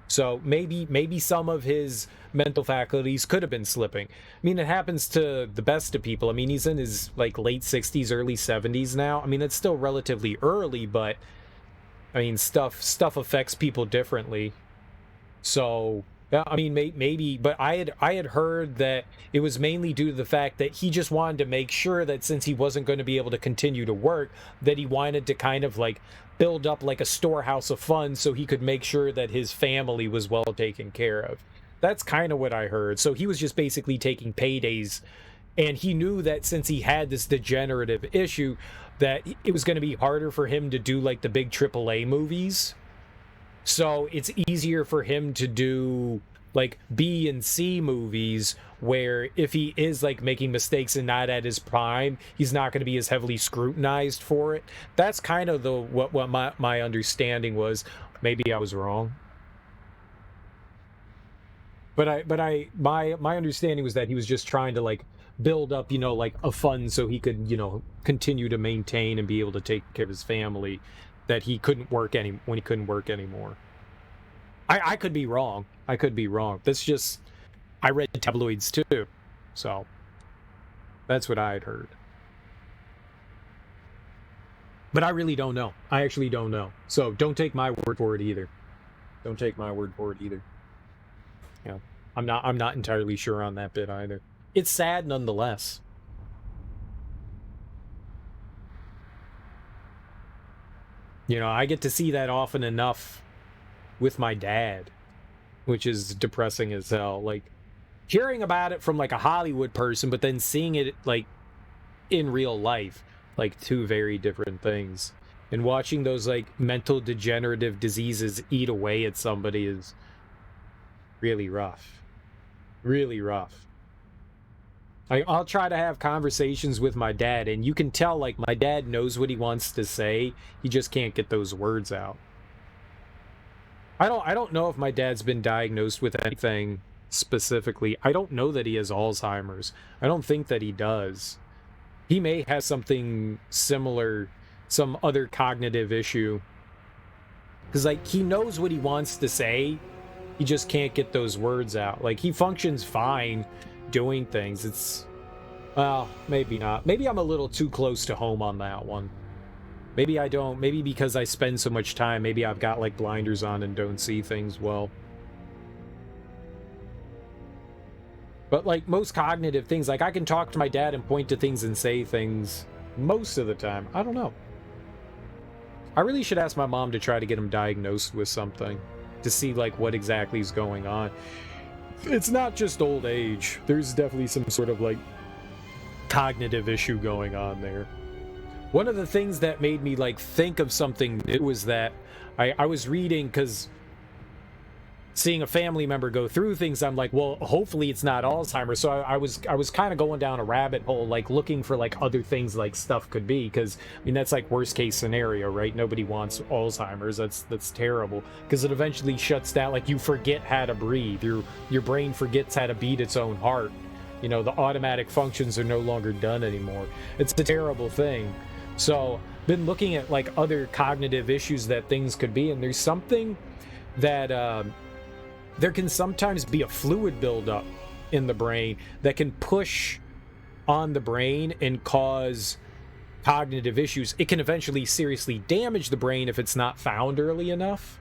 So maybe some of his mental faculties could have been slipping. I mean, it happens to the best of people. I mean, he's in his like late 60s, early 70s now. I mean, it's still relatively early, but I mean, stuff affects people differently. So, I mean, maybe, but I had heard that it was mainly due to the fact that he just wanted to make sure that since he wasn't going to be able to continue to work, that he wanted to kind of like build up like a storehouse of funds so he could make sure that his family was well taken care of. That's kind of what I heard. So he was just basically taking paydays, and he knew that since he had this degenerative issue, that it was going to be harder for him to do like the big AAA movies. So it's easier for him to do like B and C movies where if he is like making mistakes and not at his prime, he's not going to be as heavily scrutinized for it. That's kind of what my understanding was. Maybe I was wrong. But my understanding was that he was just trying to like build up, you know, like a fund so he could, you know, continue to maintain and be able to take care of his family that he couldn't work when he couldn't work anymore. I could be wrong. I could be wrong. That's just, I read tabloids too, so that's what I had heard. But I really don't know. I actually don't know. So don't take my word for it either. Don't take my word for it either. Yeah, I'm not entirely sure on that bit either. It's sad nonetheless. You know, I get to see that often enough with my dad, which is depressing as hell. Like, hearing about it from like a Hollywood person, but then seeing it like in real life, like two very different things. And watching those like mental degenerative diseases eat away at somebody is really rough. Really rough. I'll try to have conversations with my dad, and you can tell like my dad knows what he wants to say. He just can't get those words out. I don't know if my dad's been diagnosed with anything specifically. I don't know that he has Alzheimer's. I don't think that he does. He may have something similar, some other cognitive issue. Because like he knows what he wants to say, he just can't get those words out. Like he functions fine doing things. It's, well, maybe not. Maybe I'm a little too close to home on that one. Maybe I don't. Maybe because I spend so much time, maybe I've got like blinders on and don't see things well. But like most cognitive things, like I can talk to my dad and point to things and say things most of the time. I don't know. I really should ask my mom to try to get him diagnosed with something to see like what exactly is going on. It's not just old age. There's definitely some sort of like cognitive issue going on there. One of the things that made me like think of something was that I was reading, because seeing a family member go through things, I'm like, well, hopefully it's not Alzheimer's. So I was kind of going down a rabbit hole, like looking for like other things like stuff could be, because I mean that's like worst case scenario, right? Nobody wants Alzheimer's. That's terrible, because it eventually shuts down. Like you forget how to breathe. Your brain forgets how to beat its own heart. You know, the automatic functions are no longer done anymore. It's a terrible thing. So been looking at like other cognitive issues that things could be, and there's something that there can sometimes be a fluid buildup in the brain that can push on the brain and cause cognitive issues. It can eventually seriously damage the brain if it's not found early enough.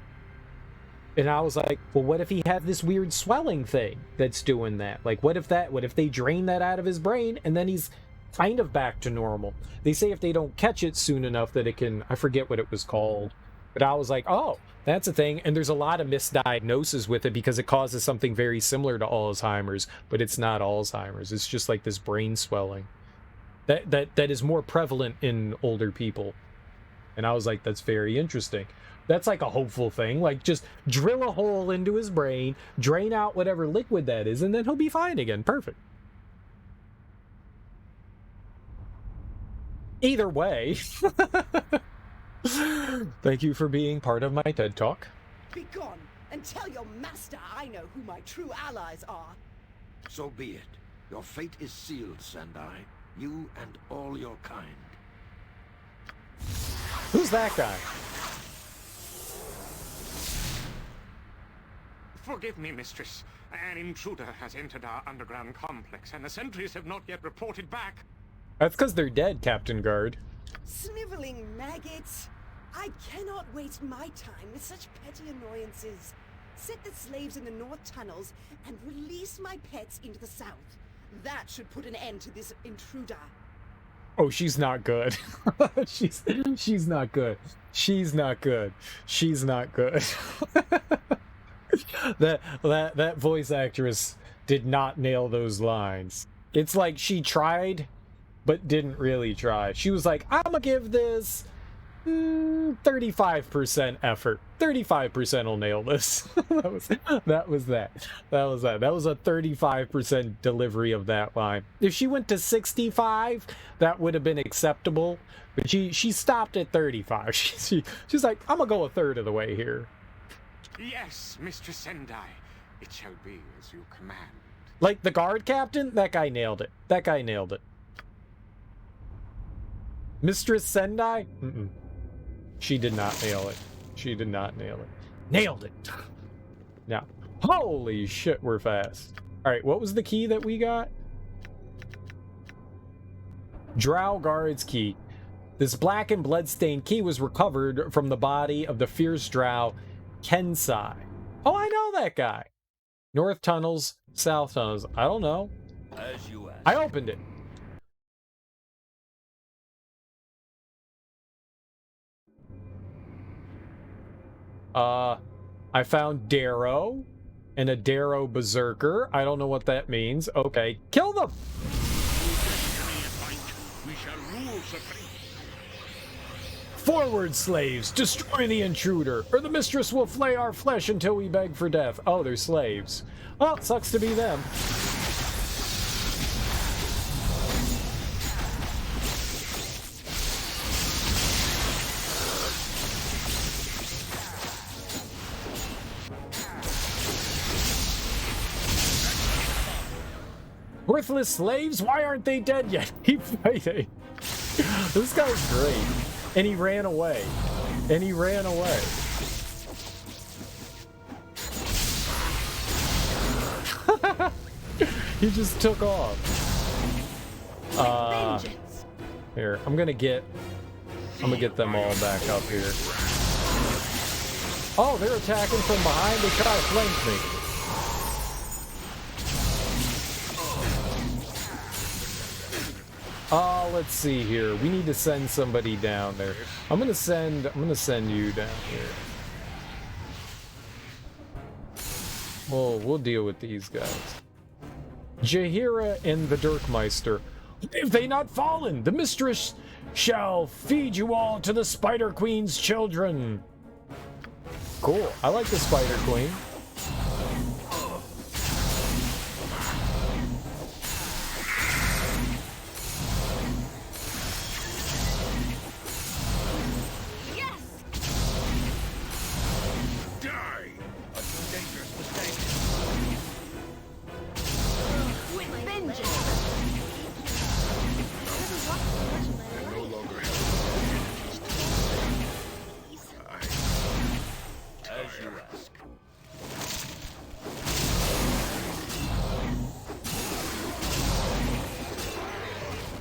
And I was like, well, what if he had this weird swelling thing that's doing that? Like, what if they drain that out of his brain and then he's kind of back to normal? They say if they don't catch it soon enough that it can, I forget what it was called, but I was like, oh, that's a thing. And there's a lot of misdiagnosis with it because it causes something very similar to Alzheimer's, but it's not Alzheimer's. It's just like this brain swelling that is more prevalent in older people. And I was like, that's very interesting. That's like a hopeful thing. Like, just drill a hole into his brain, drain out whatever liquid that is, and then he'll be fine again. Perfect. Either way, thank you for being part of my TED Talk. Be gone and tell your master I know who my true allies are. So be it. Your fate is sealed, Sendai. You and all your kind. Who's that guy? Forgive me, mistress. An intruder has entered our underground complex, and the sentries have not yet reported back. That's because they're dead, Captain Guard. Sniveling maggots! I cannot waste my time with such petty annoyances. Set the slaves in the north tunnels and release my pets into the south. That should put an end to this intruder. Oh, she's not good. she's not good. She's not good. She's not good. that voice actress did not nail those lines. It's like she tried but didn't really try. She was like, I'm gonna give this 35% effort. 35% will nail this. That was that. That was a 35% delivery of that line. If she went to 65, that would have been acceptable. But she stopped at 35. She's like, I'm gonna go a third of the way here. Yes, Mistress Sendai. It shall be as you command. Like the guard captain, that guy nailed it. That guy nailed it. Mistress Sendai? She did not nail it. She did not nail it. Nailed it. Now, holy shit, we're fast. All right, what was the key that we got? Drow Guard's key. This black and bloodstained key was recovered from the body of the fierce drow Kensai. Oh, I know that guy. North tunnels, south tunnels. I don't know. As you asked. I opened it. I found Darrow and a Darrow Berserker. I don't know what that means. Okay, kill them! We shall rule supreme. Forward, slaves! Destroy the intruder, or the mistress will flay our flesh until we beg for death. Oh, they're slaves. Well, sucks to be them. Worthless slaves? Why aren't they dead yet? Keep fighting. This guy's great. And he ran away. And he ran away. He just took off. Here, I'm gonna get them all back up here. Oh, they're attacking from behind. They try to flank me. Let's see here. We need to send somebody down there. I'm gonna send you down here. Well, we'll deal with these guys. Jahiera and the Dirkmeister. Have they not fallen? The mistress shall feed you all to the Spider Queen's children. Cool. I like the Spider Queen.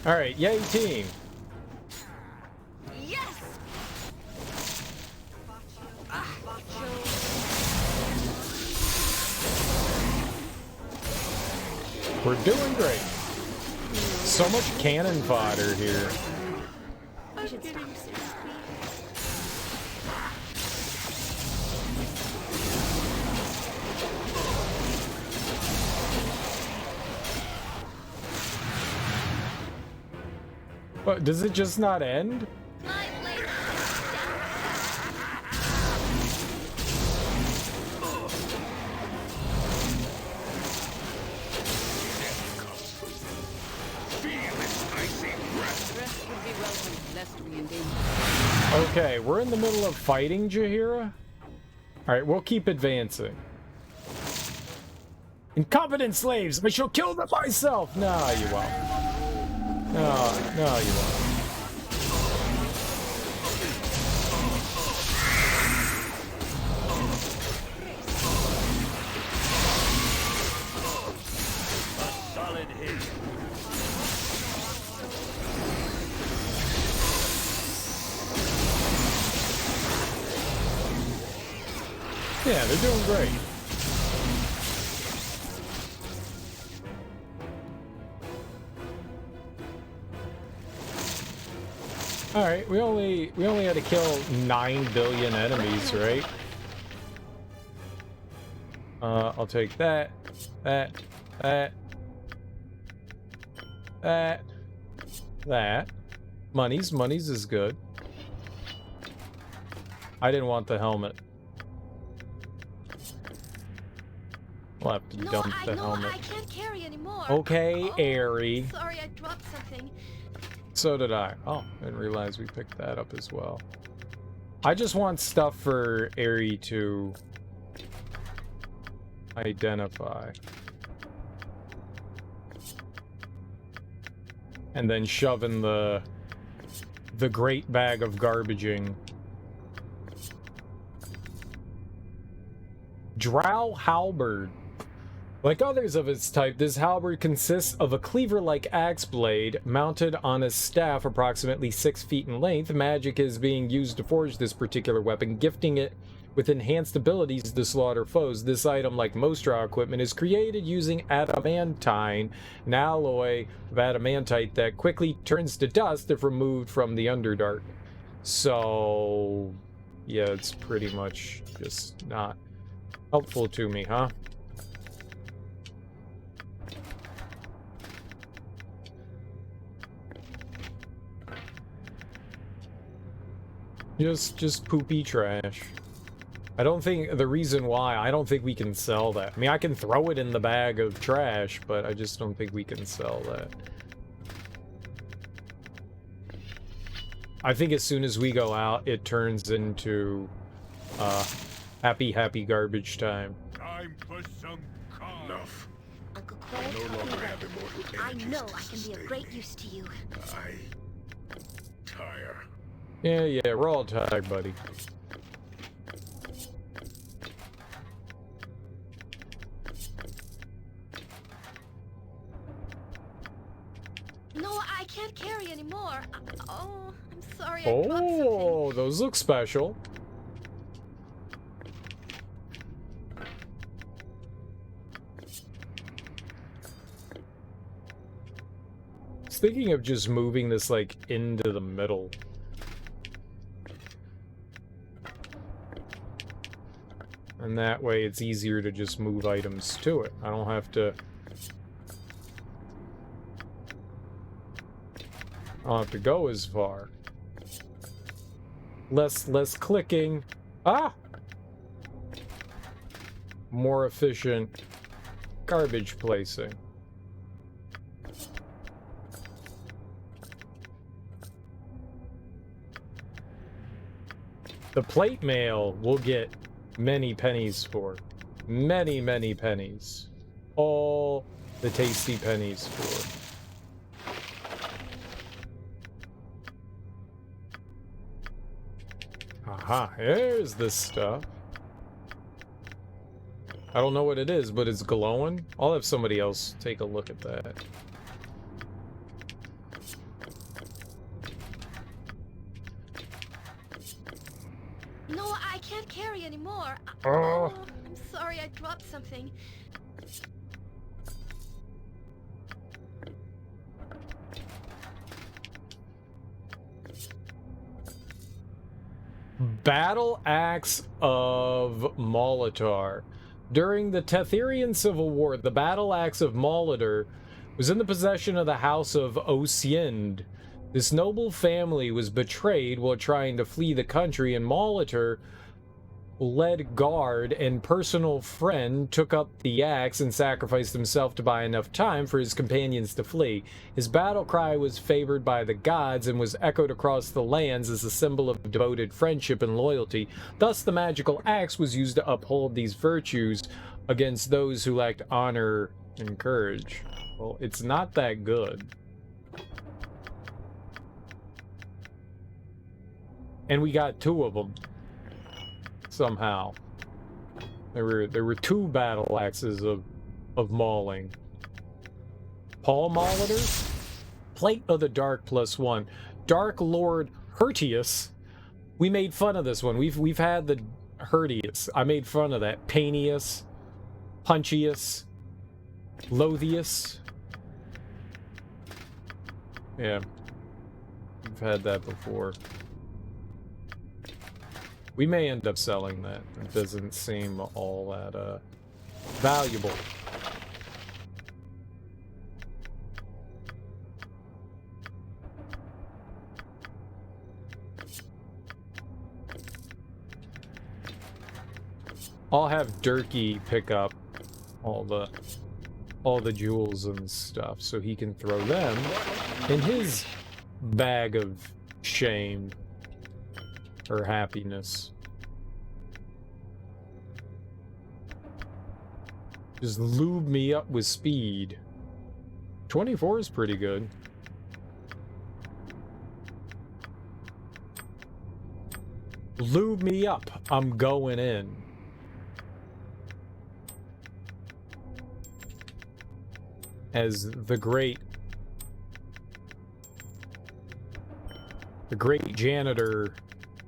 All right, yay team. Yes. We're doing great. So much cannon fodder here. I should stop. What, does it just not end? My blade is Rest would be welcome, lest we endanger. Okay, we're in the middle of fighting Jahiera. All right, we'll keep advancing. Incompetent slaves! I shall kill them myself! No, you won't. No, you won't. Solid hit. Yeah, they're doing great. All right, we only had to kill 9 billion enemies, right? I'll take that. Monies is good. I didn't want the helmet. We'll have to dump the helmet. I can't carry anymore. Okay, Airy. Sorry, I dropped something. So did I. Oh, didn't realize we picked that up as well. I just want stuff for Airy to identify. And then shove in the great bag of garbaging. Drow Halberd. Like others of its type, this halberd consists of a cleaver-like axe blade mounted on a staff approximately 6 feet in length. Magic is being used to forge this particular weapon, gifting it with enhanced abilities to slaughter foes. This item, like most drow equipment, is created using adamantine, an alloy of adamantite that quickly turns to dust if removed from the Underdark. So, yeah, it's pretty much just not helpful to me, huh? Just poopy trash. I don't think the reason why I don't think we can sell that. I mean, I can throw it in the bag of trash, but I just don't think we can sell that. I think as soon as we go out, it turns into happy garbage time. Time for some calm. Enough. Uncle I Craig, no longer have immortal I energies know to I can be of sustain great me. use to you. I tire. Yeah, we're all tired, buddy. No, I can't carry anymore. Oh, I'm sorry, I dropped something. Oh, those look special. I was thinking of just moving this, like, into the middle. And that way it's easier to just move items to it. I don't have to... go as far. Less clicking. Ah! More efficient garbage placing. The plate mail will get many pennies for. Many pennies. All the tasty pennies for. Aha, here's this stuff. I don't know what it is, but it's glowing. I'll have somebody else take a look at that. No, I can't carry anymore. Oh. I'm sorry, I dropped something. Battle Axe of Molitor. During the Tetherian Civil War, the Battle Axe of Molitor was in the possession of the House of Osiend. This noble family was betrayed while trying to flee the country, and Molitor led guard and personal friend took up the axe and sacrificed himself to buy enough time for his companions to flee. His battle cry was favored by the gods and was echoed across the lands as a symbol of devoted friendship and loyalty. Thus, the magical axe was used to uphold these virtues against those who lacked honor and courage. Well, it's not that good. And we got 2 of them. Somehow. There were 2 battle axes of mauling. Paul Molitor? Plate of the Dark +1. Dark Lord Hirtius. We made fun of this one. We've had the Hirtius. I made fun of that. Painius. Punchius. Lothius. Yeah. We've had that before. We may end up selling that. It doesn't seem all that valuable. I'll have Durkee pick up all the jewels and stuff so he can throw them in his bag of shame or happiness. Just lube me up with speed. 24 is pretty good. Lube me up. I'm going in. As the great janitor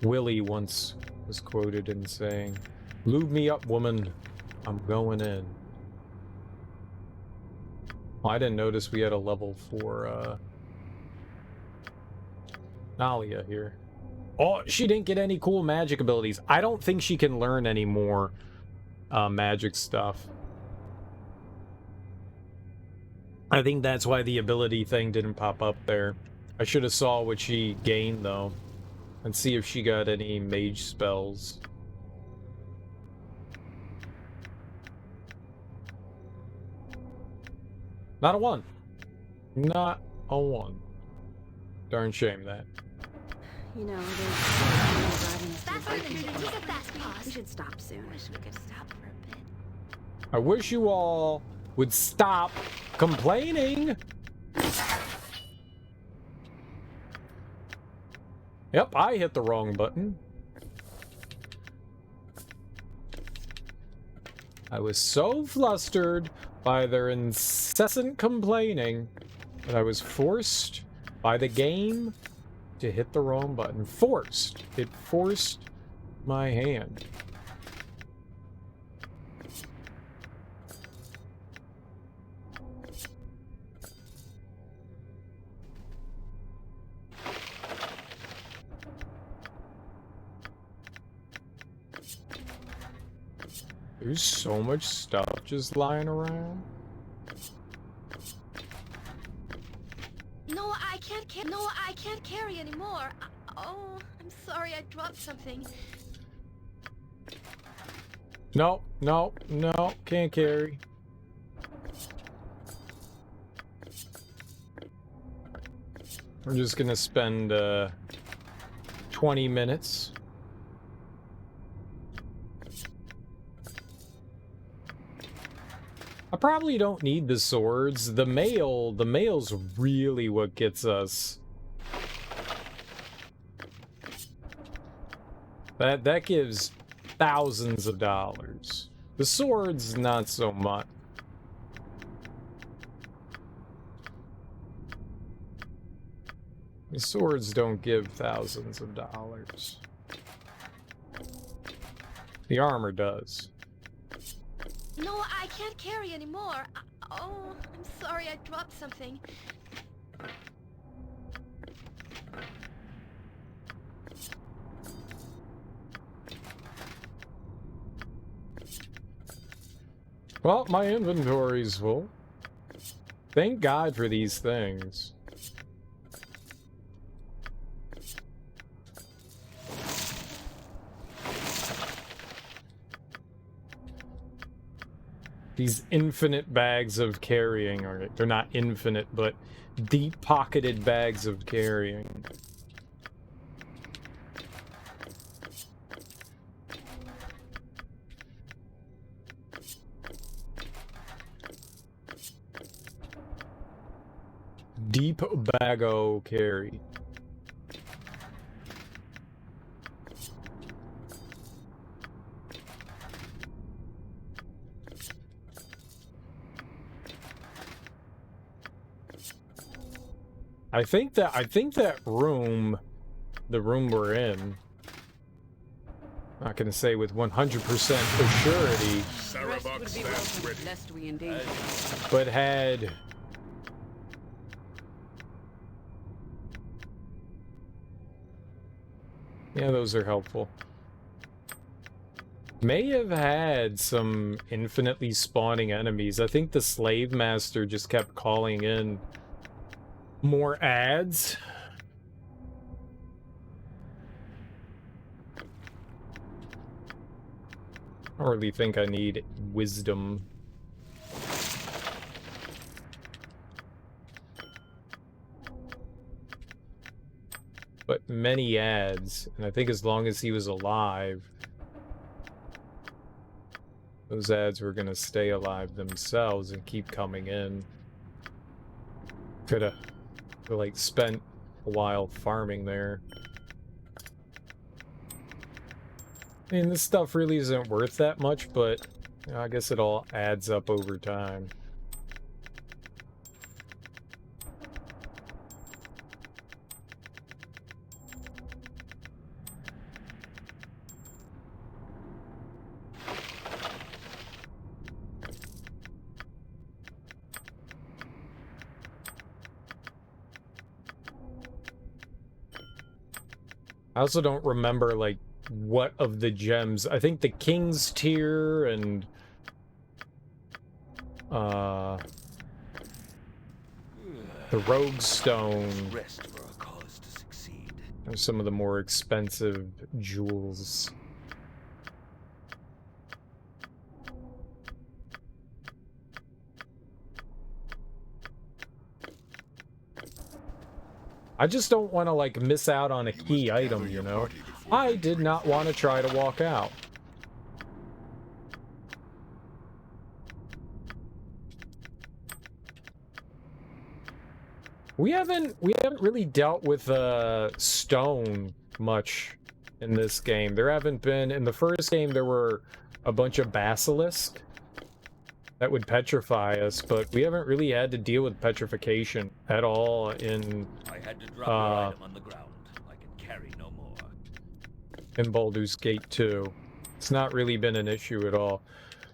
Willie once was quoted in saying, "Lube me up, woman. I'm going in." Well, I didn't notice we had a level 4 Nalia here. Oh, she didn't get any cool magic abilities. I don't think she can learn any more magic stuff. I think that's why the ability thing didn't pop up there. I should have saw what she gained, though, and see if she got any mage spells. Not a 1. Not a 1. Darn shame that. You know, That's right, take a fast pause. we should stop soon. Wish we could stop for a bit. I wish you all would stop complaining. Yep, I hit the wrong button. I was so flustered by their incessant complaining that I was forced by the game to hit the wrong button. Forced. It forced my hand. There's so much stuff just lying around. No, I can't carry anymore. Oh, I'm sorry, I dropped something. No, no, no, can't carry. We're just gonna spend 20 minutes. I probably don't need the swords. The mail's really what gets us. That gives thousands of dollars. The swords, not so much. The swords don't give thousands of dollars. The armor does. No, I can't carry anymore. Oh, I'm sorry, I dropped something. Well, my inventory's full. Thank God for these things. These infinite bags of carrying, or they're not infinite, but deep-pocketed bags of carrying. Deep bago carry. I think that room, the room we're in, not gonna say with 100% surety, Sarevok stands ready. Lest we endanger. but had yeah, those are helpful. May have had some infinitely spawning enemies. I think the slave master just kept calling in more ads. I don't really think I need wisdom. But many ads, and I think as long as he was alive, those ads were gonna stay alive themselves and keep coming in. Coulda, like, spent a while farming there. I mean, this stuff really isn't worth that much, but you know, I guess it all adds up over time. I also don't remember, like, what of the gems. I think the King's Tier and the Rogue Stone Rest for a cause to succeed. are some of the more expensive jewels. I just don't want to, like, miss out on a key item, you know? I did not want to try to walk out. We haven't really dealt with stone much in this game. There haven't been, in the first game there were a bunch of basilisks that would petrify us, but we haven't really had to deal with petrification at all in I had to drop your item on the ground. I can carry no more. in Baldur's Gate 2. It's not really been an issue at all.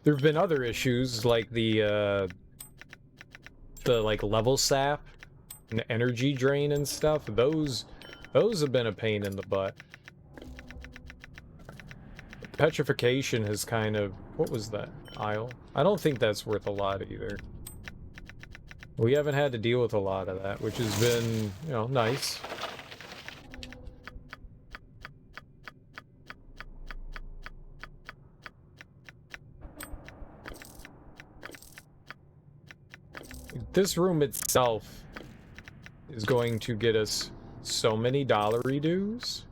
There have been other issues like the like level sap and energy drain and stuff. Those have been a pain in the butt. Petrification has kind of... What was that? Isle? I don't think that's worth a lot either. We haven't had to deal with a lot of that, which has been, you know, nice. This room itself is going to get us so many dollary dues.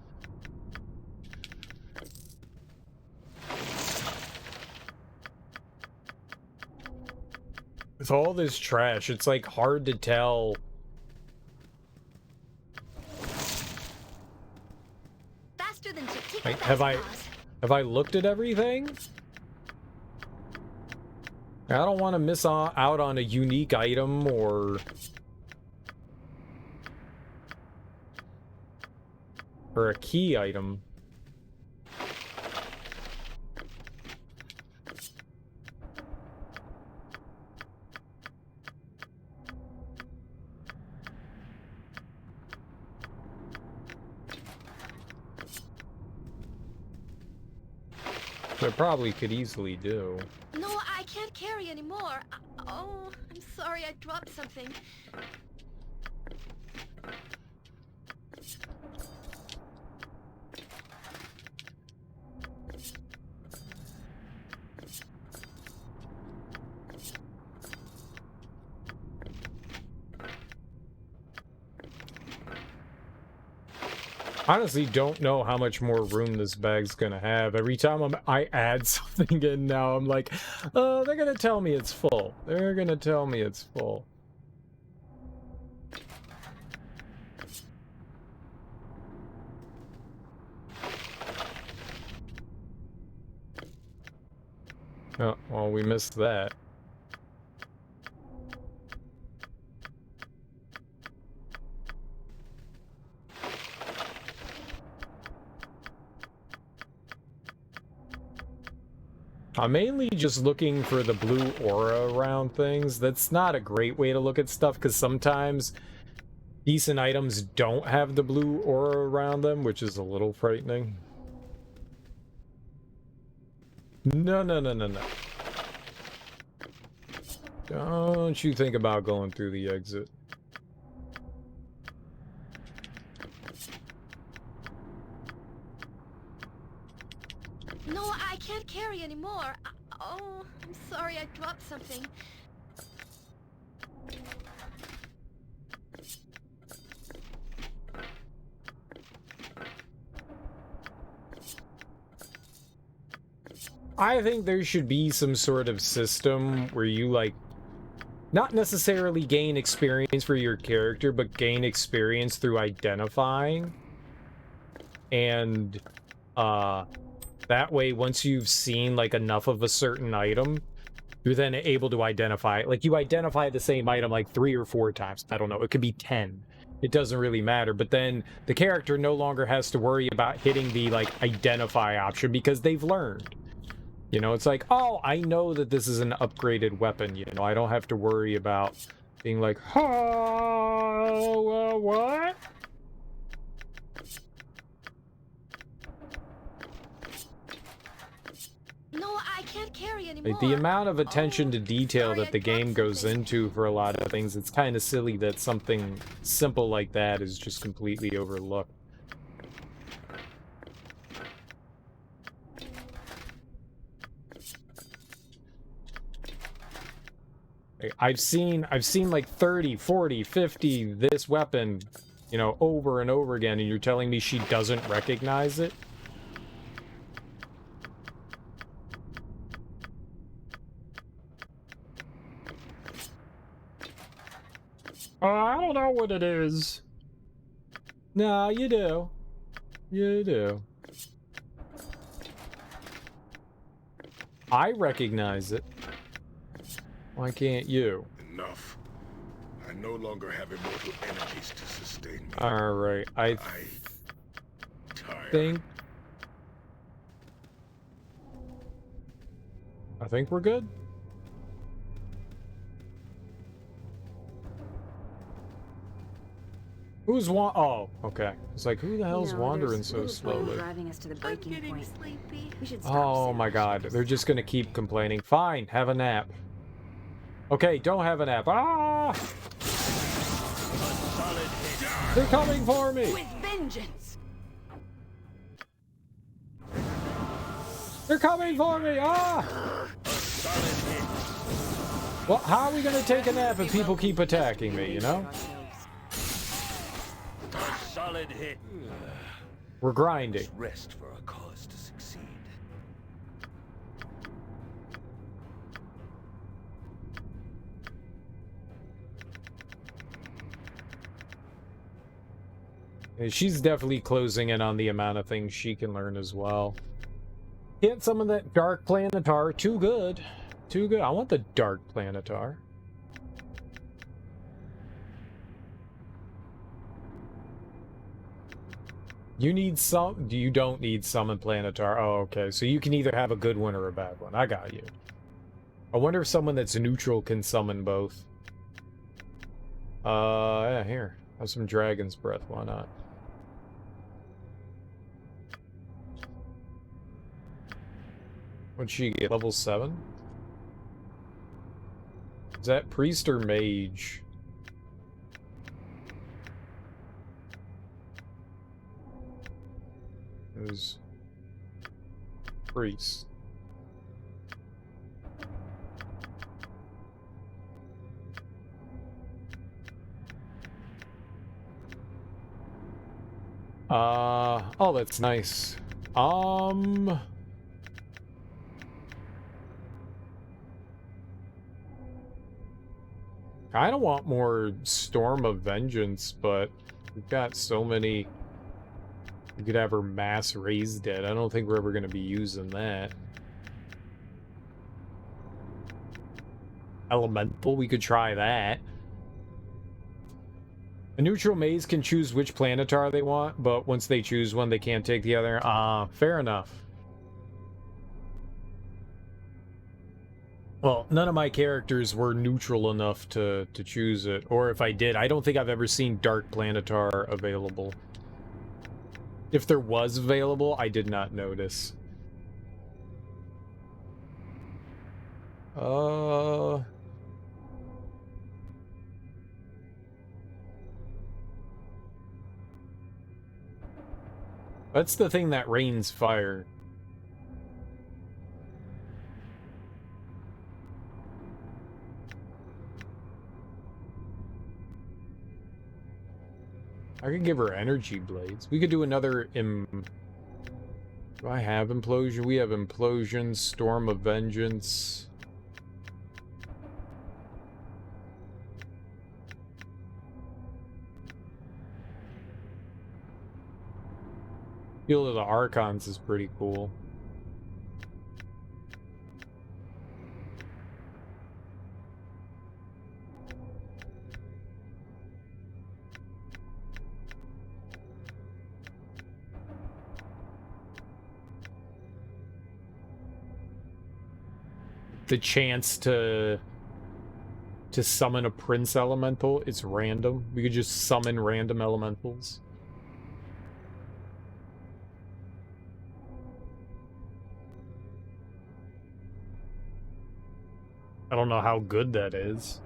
With all this trash, it's like hard to tell. Faster than Chick-Chick Like, fast have I looked at everything? I don't want to miss out on a unique item or a key item. Which I probably could easily do. No, I can't carry anymore. Oh, I'm sorry, I dropped something. Honestly, don't know how much more room this bag's gonna have. Every time I add something in now, I'm like, they're gonna tell me it's full. They're gonna tell me it's full. Oh, well, we missed that. I'm mainly just looking for the blue aura around things. That's not a great way to look at stuff, because sometimes decent items don't have the blue aura around them, which is a little frightening. No, no, no, no, no. Don't you think about going through the exit. No, I can't carry carry anymore. Oh, I'm sorry, I dropped something. I think there should be some sort of system where you, like, not necessarily gain experience for your character, but gain experience through identifying. And, that way, once you've seen, like, enough of a certain item, you're then able to identify, like, you identify the same item, like, 3 or 4 times. I don't know, it could be 10. It doesn't really matter, but then the character no longer has to worry about hitting the, like, identify option because they've learned. You know, it's like, oh, I know that this is an upgraded weapon, you know, I don't have to worry about being like, oh, what? No, I can't carry anymore. Like, the amount of attention to detail sorry, that the I dropped game goes something. into for a lot of things, it's kind of silly that something simple like that is just completely overlooked. I've seen like 30, 40, 50 this weapon, you know, over and over again, and you're telling me she doesn't recognize it? I don't know what it is. No, you do. You do. I recognize it. Why can't you? Enough. I no longer have immortal enemies to sustain me. Alright, I tired. think we're good. Who's oh, okay. It's like, who the hell's wandering so slowly? Driving us to the I'm breaking getting point. sleepy. We should stop Oh soon. my god, they're just gonna keep complaining. Fine, have a nap. Okay, don't have a nap. Ah! They're coming for me! With vengeance. They're coming for me! Ah! Well, how are we gonna take a nap if people keep attacking me, you know? Solid hit. We're grinding. Rest for a cause to succeed. And she's definitely closing in on the amount of things she can learn as well. Get some of that dark planetar. Too good. Too good. I want the dark planetar. You need some... You don't need summon planetar. Oh, okay. So you can either have a good one or a bad one. I got you. I wonder if someone that's neutral can summon both. Yeah, here. Have some Dragon's Breath. Why not? What'd she get? Level 7? Is that priest or mage? It was priest. Oh, that's nice. I don't want more Storm of Vengeance, but we've got so many. We could have her mass raised dead. I don't think we're ever going to be using that. Elemental, we could try that. A neutral maze can choose which planetar they want, but once they choose one, they can't take the other. Fair enough. Well, none of my characters were neutral enough to choose it. Or if I did, I don't think I've ever seen Dark Planetar available. If there was available, I did not notice. That's the thing that rains fire. I could give her energy blades. We could do another do I have implosion? We have implosion, storm of vengeance. Field of the Archons is pretty cool. The chance to summon a prince elemental, it's random. We could just summon random elementals. I don't know how good that is.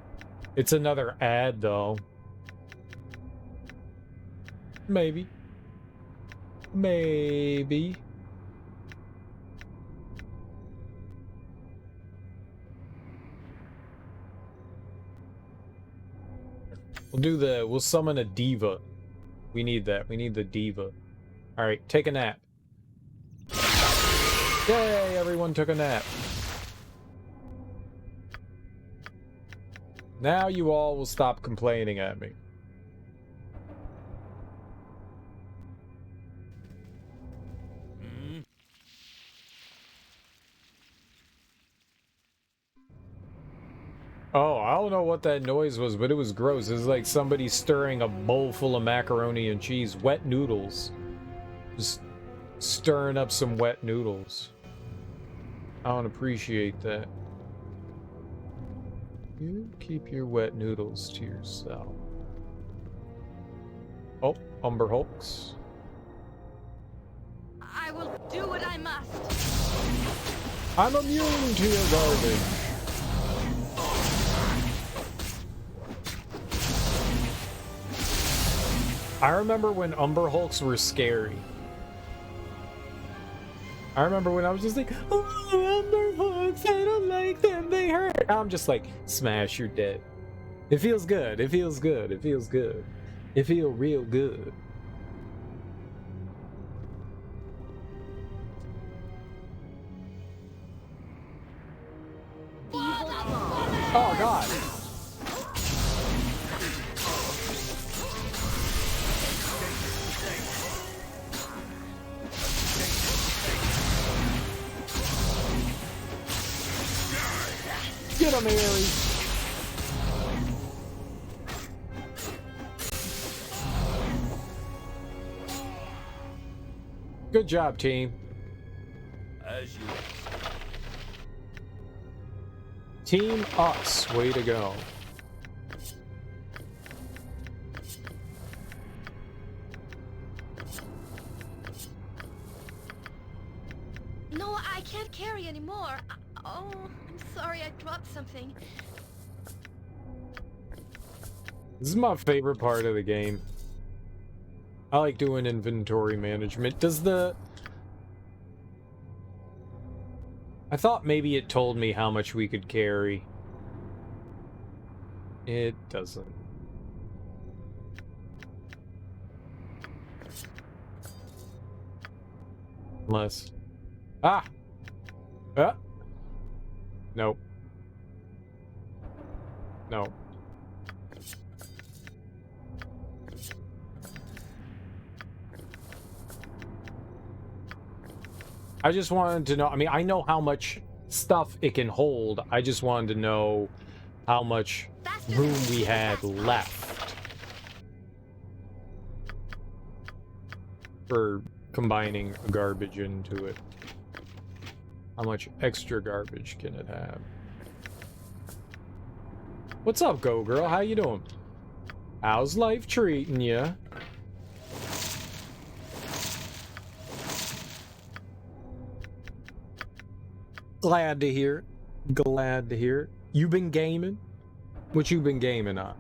It's another ad, though. Maybe. Maybe. We'll summon a diva. We need that. We need the diva. Alright, take a nap. Yay, everyone took a nap. Now you all will stop complaining at me. Oh, I don't know what that noise was, but it was gross. It was like somebody stirring a bowl full of macaroni and cheese. Wet noodles. Just stirring up some wet noodles. I don't appreciate that. You keep your wet noodles to yourself. Oh, Umber Hulks. I will do what I must. I'm immune to your garbage. I remember when Umber Hulks were scary. I remember when I was just like, oh, Umber Hulks, I don't like them, they hurt. I'm just like, smash, you're dead. It feels good, it feels good, it feels good. It feels real good. Oh, God. Get him, Harry. Good job, team. As you Team Us, way to go. No, I can't carry anymore. Oh, I'm sorry, I dropped something. This is my favorite part of the game. I like doing inventory management. Does the... I thought maybe it told me how much we could carry. It doesn't. Unless... Ah! Ah! Nope. No. I just wanted to know, I mean, I know how much stuff it can hold. I just wanted to know how much room we had left for combining garbage into it. How much extra garbage can it have? What's up, Go Girl? How you doing? How's life treating you? Glad to hear it. Glad to hear it. You been gaming? What you been gaming on?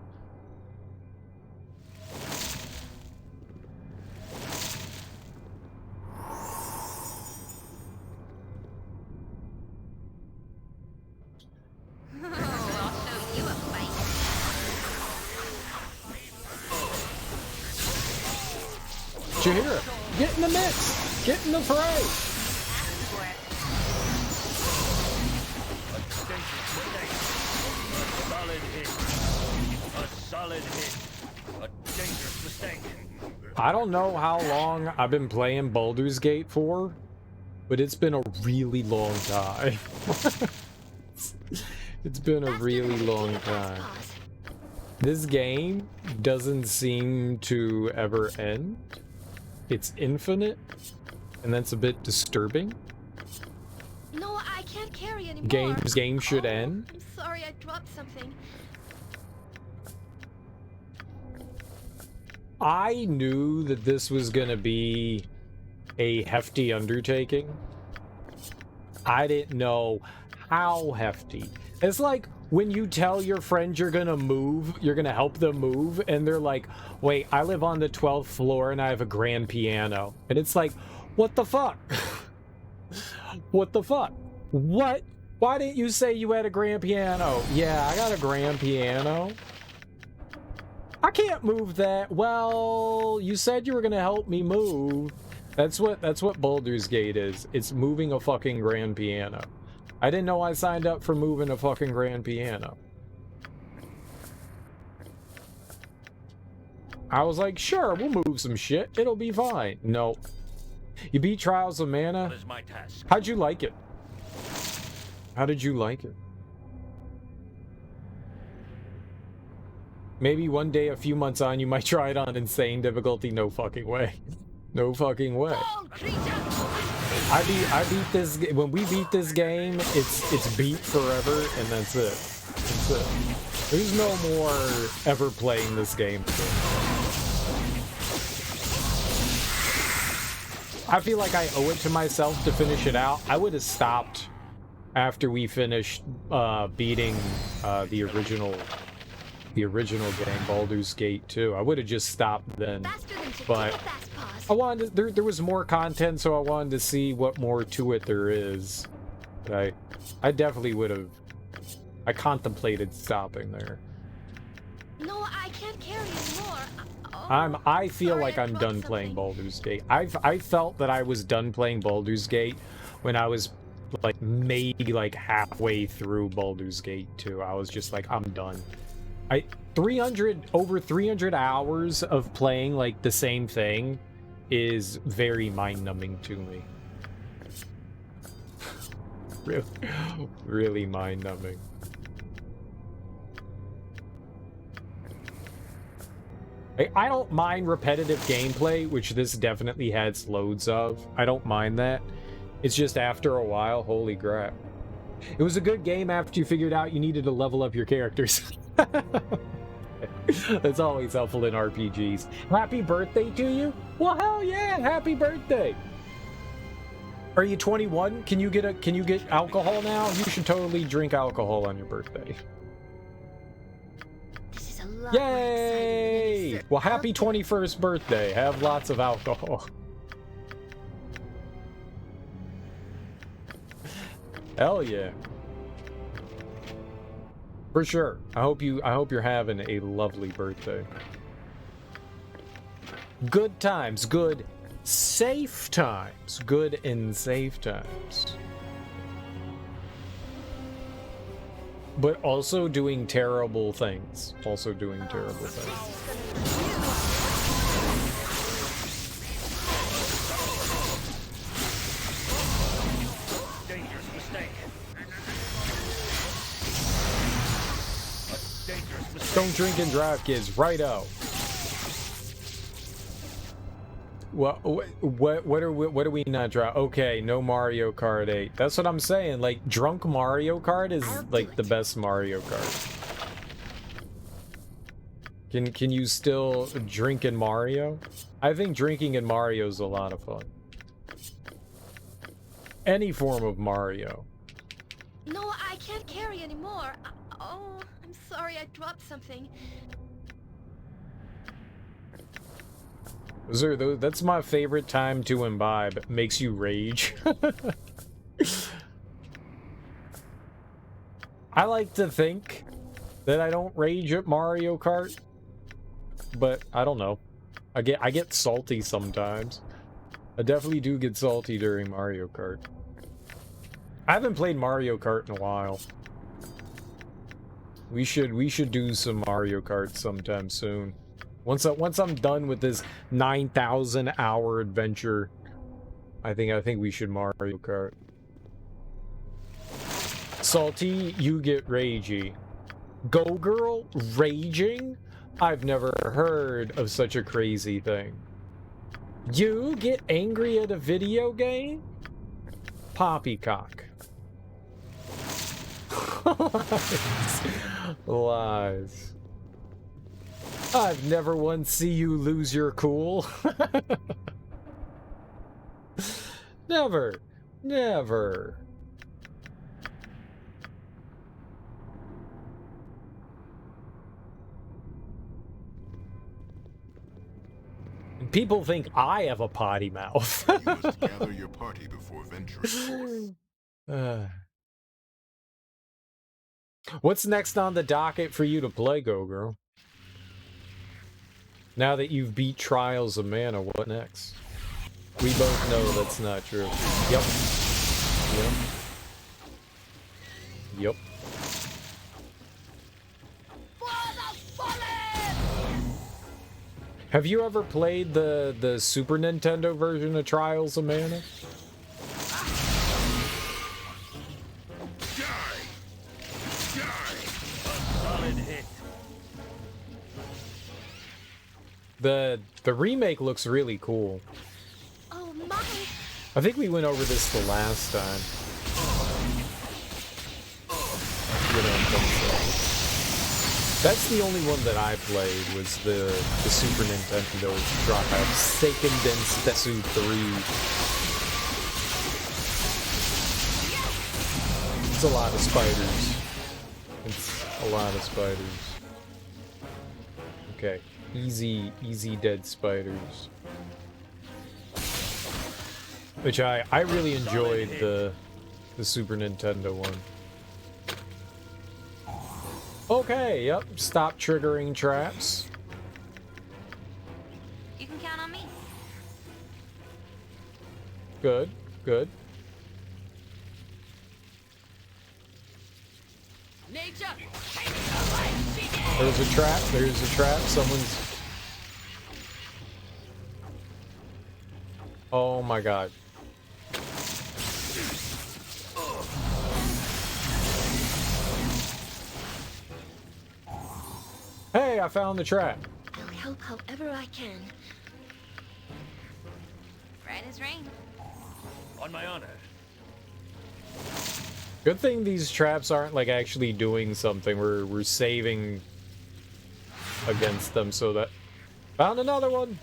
Jahiera, get in the mix! Get in the fray! A solid hit. A dangerous mistake. I don't know how long I've been playing Baldur's Gate for, but it's been a really long time. It's been a really long time. This game doesn't seem to ever end. It's infinite, and that's a bit disturbing. No, I can't carry anymore. Game should end. I'm sorry, I dropped something. I knew that this was gonna be a hefty undertaking. I didn't know how hefty. It's like when you tell your friend you're gonna move, you're gonna help them move, and they're like, wait, I live on the 12th floor and I have a grand piano. And it's like, what the fuck? What the fuck? What? Why didn't you say you had a grand piano? Yeah, I got a grand piano. I can't move that. Well, you said you were gonna help me move. That's what Baldur's Gate is. It's moving a fucking grand piano. I didn't know I signed up for moving a fucking grand piano. I was like, sure, we'll move some shit. It'll be fine. No. You beat Trials of Mana? That is my task. How'd you like it? How did you like it? Maybe one day, a few months on, you might try it on insane difficulty. No fucking way. No fucking way. I beat this. When we beat this game, it's beat forever, and that's it. That's it. There's no more ever playing this game. I feel like I owe it to myself to finish it out. I would have stopped after we finished beating the original game, Baldur's Gate 2. I would have just stopped then, but I wanted to, there was more content, so I wanted to see what more to it there is. But I definitely would have. I contemplated stopping there. No, I can't carry anymore. I feel like I'm done playing Baldur's Gate. I felt that I was done playing Baldur's Gate when I was like maybe like halfway through Baldur's Gate 2. I was just like, I'm done. Over 300 hours of playing like the same thing is very mind-numbing to me. Really mind-numbing. I don't mind repetitive gameplay, which this definitely has loads of. I don't mind that. It's just after a while, holy crap. It was a good game after you figured out you needed to level up your characters. That's always helpful in RPGs. Happy birthday to you? Well, hell yeah, happy birthday. Are you 21? Can you get alcohol now? You should totally drink alcohol on your birthday. This is a lot. Yay! Well, happy 21st birthday. Have lots of alcohol. Hell yeah. For sure. I hope you're having a lovely birthday. Good times, good safe times, good and safe times. But also doing terrible things. Also doing terrible things. Don't drink and drive, kids. Righto. What are we not drive? Okay, no Mario Kart 8. That's what I'm saying. Like, drunk Mario Kart is like the best Mario Kart. Can you still drink in Mario? I think drinking in Mario is a lot of fun. Any form of Mario. No, I can't carry anymore. Oh, I'm sorry, I dropped something. That's my favorite time to imbibe. It makes you rage. I like to think that I don't rage at Mario Kart, but I don't know. I get salty sometimes. I definitely do get salty during Mario Kart. I haven't played Mario Kart in a while. We should do some Mario Kart sometime soon. Once I'm done with this 9,000 hour adventure, I think we should Mario Kart. Salty, you get ragey. Go girl, raging? I've never heard of such a crazy thing. You get angry at a video game? Poppycock. Lies. I've never once seen you lose your cool. Never. Never. People think I have a potty mouth. You must gather your party before venturing forth. What's next on the docket for you to play, Go Girl? Now that you've beat Trials of Mana, what next? We both know that's not true. Yep. Yep. Have you ever played the Super Nintendo version of Trials of Mana? The remake looks really cool. Oh my! I think we went over this the last time. That's the only one that I played, was the Super Nintendo Trials Seiken Densetsu 3. It's a lot of spiders. It's a lot of spiders. Okay. Easy dead spiders. Which I really enjoyed the Super Nintendo one. Okay, yep, stop triggering traps. You can count on me. Good, good. Nature. There's a trap, someone's... Oh my god. Hey, I found the trap. I'll help however I can. Right as rain. On my honor. Good thing these traps aren't like actually doing something. We're saving against them so that... Found another one!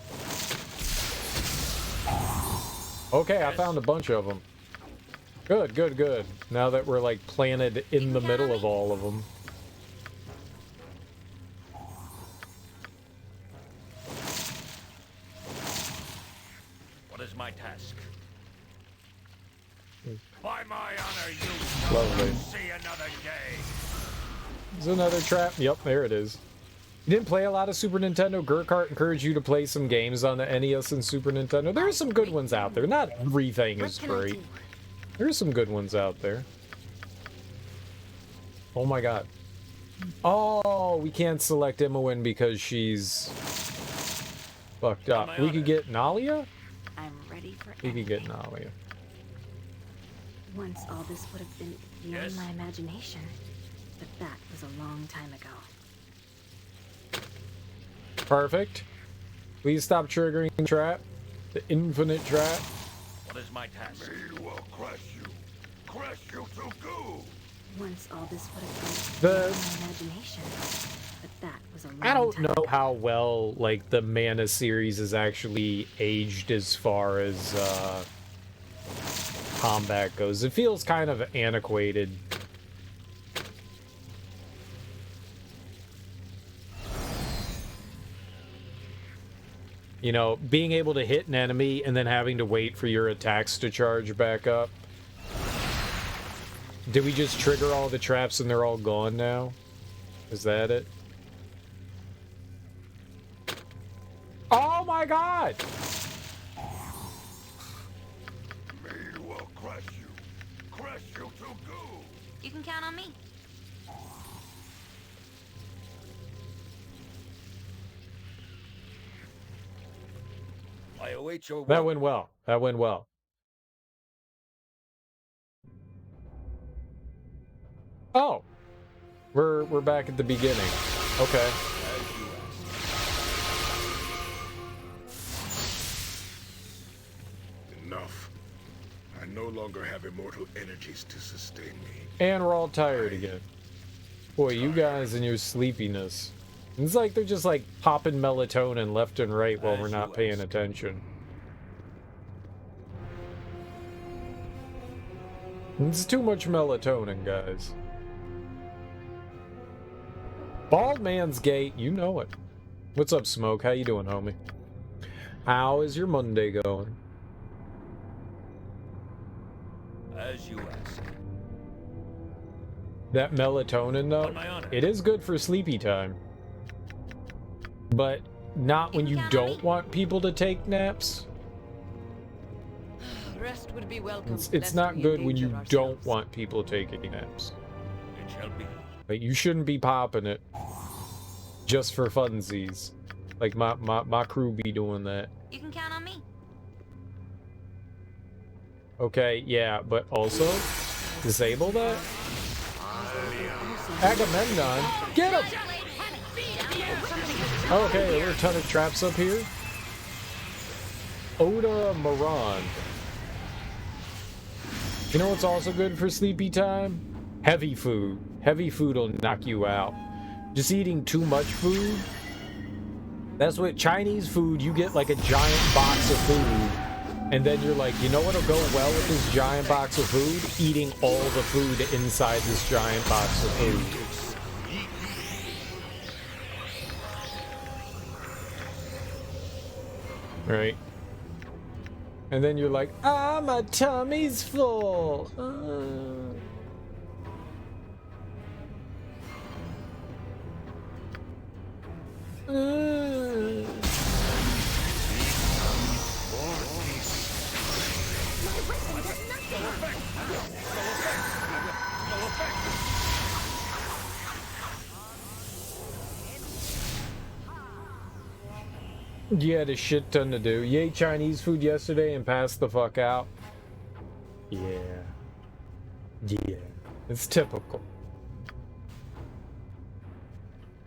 Okay, I found a bunch of them. Good, good, good. Now that we're like planted in the middle of all of them. What is my task? By my honor, you Lovely. see another day. There's another trap. Yep, there it is. You didn't play a lot of Super Nintendo? Gurkart encouraged you to play some games on the NES and Super Nintendo. There are some good ones out there. Not everything is great. There's some good ones out there. Oh my god. Oh, we can't select Imoen because she's fucked up. We could get Nalia? I'm ready for We could get Nalia. Once all this would have been beyond Yes. my imagination, but that was a long time ago. Perfect. Please stop triggering the trap. The infinite trap. What is my task? We will crush you. Crush you to goo. Once all this would have been The- beyond my imagination, but that was a long I don't time know ago. how well like the Mana series is actually aged as far as combat goes. It feels kind of antiquated. You know, being able to hit an enemy and then having to wait for your attacks to charge back up. Did we just trigger all the traps and they're all gone now? Is that it? Oh Oh my god! Me will crush you. Crush you to goo. You can count on me. I await your That word. went well. That went well. Oh. We're back at the beginning. Okay. As you ask. Enough. I no longer have immortal energies to sustain me. And we're all tired again. Boy, you guys and your sleepiness. It's like they're just like popping melatonin left and right while we're not paying attention. It's too much melatonin, guys. Bald Man's Gate, you know it. What's up, Smoke? How you doing, homie? How is your Monday going? As you ask. That melatonin, though, On my honor. it is good for sleepy time. But not when you don't want people to take naps. Rest would be welcome. It's lest not we good when endanger you ourselves. don't want people taking naps. It shall be. Like, you shouldn't be popping it just for funsies. Like my crew be doing that. You can count on me. Okay, yeah, but also disable that. Agamemnon, get him! Okay, are there a ton of traps up here? Oda Maran. You know what's also good for sleepy time? Heavy food. Heavy food will knock you out. Just eating too much food. That's what Chinese food, you get like a giant box of food. And then you're like, you know what'll go well with this giant box of food? Eating all the food inside this giant box of food. Right? And then you're like, ah, my tummy's full. You had a shit ton to do. You ate Chinese food yesterday and passed the fuck out? Yeah. Yeah. It's typical.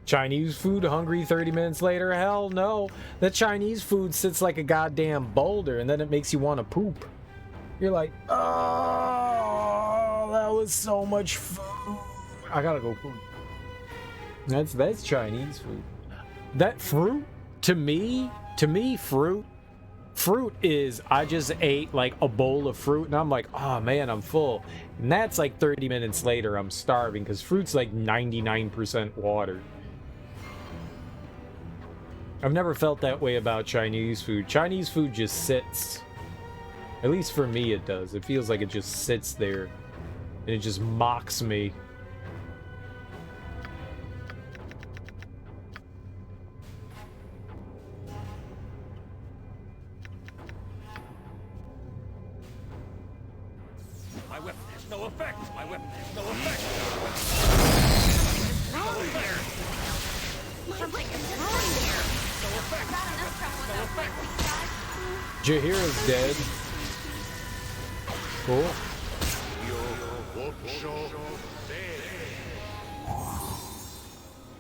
Chinese food hungry 30 minutes later? Hell no. The Chinese food sits like a goddamn boulder and then it makes you want to poop. You're like, oh, that was so much food. I gotta go poop. That's Chinese food. That fruit, to me, fruit is, I just ate like a bowl of fruit and I'm like, oh man, I'm full. And that's like 30 minutes later, I'm starving because fruit's like 99% water. I've never felt that way about Chinese food. Chinese food just sits. At least for me it does. It feels like it just sits there. And it just mocks me. My weapon has no effect. My weapon has no effect. Something is wrong here. Not enough trouble without my weak side. Jahiera's dead. Cool.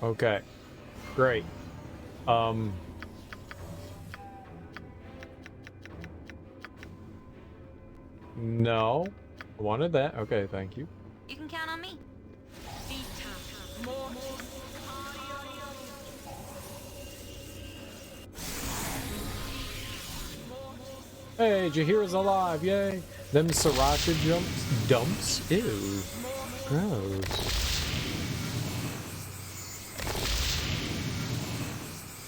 Okay. Great. No. I wanted that. Okay, thank you. You can count on me. Hey, Jahiera's alive, yay! Them sriracha dumps? Ew. Gross.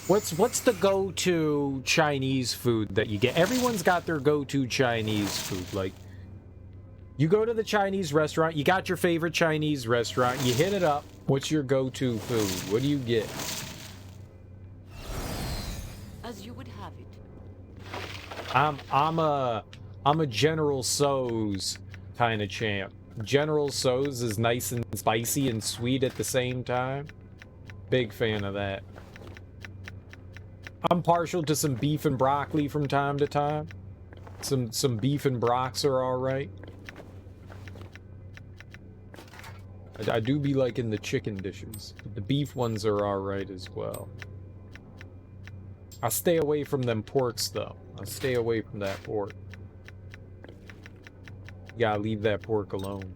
What's the go-to Chinese food that you get? Everyone's got their go-to Chinese food. Like, you go to the Chinese restaurant, you got your favorite Chinese restaurant, you hit it up. What's your go-to food? What do you get? As As you would have it. I'm a General So's kind of champ. General So's is nice and spicy and sweet at the same time. Big fan of that. I'm partial to some beef and broccoli from time to time. Some beef and brocks are alright. I do be liking the chicken dishes. The beef ones are alright as well. I stay away from them porks though. I stay away from that pork. You gotta leave that pork alone.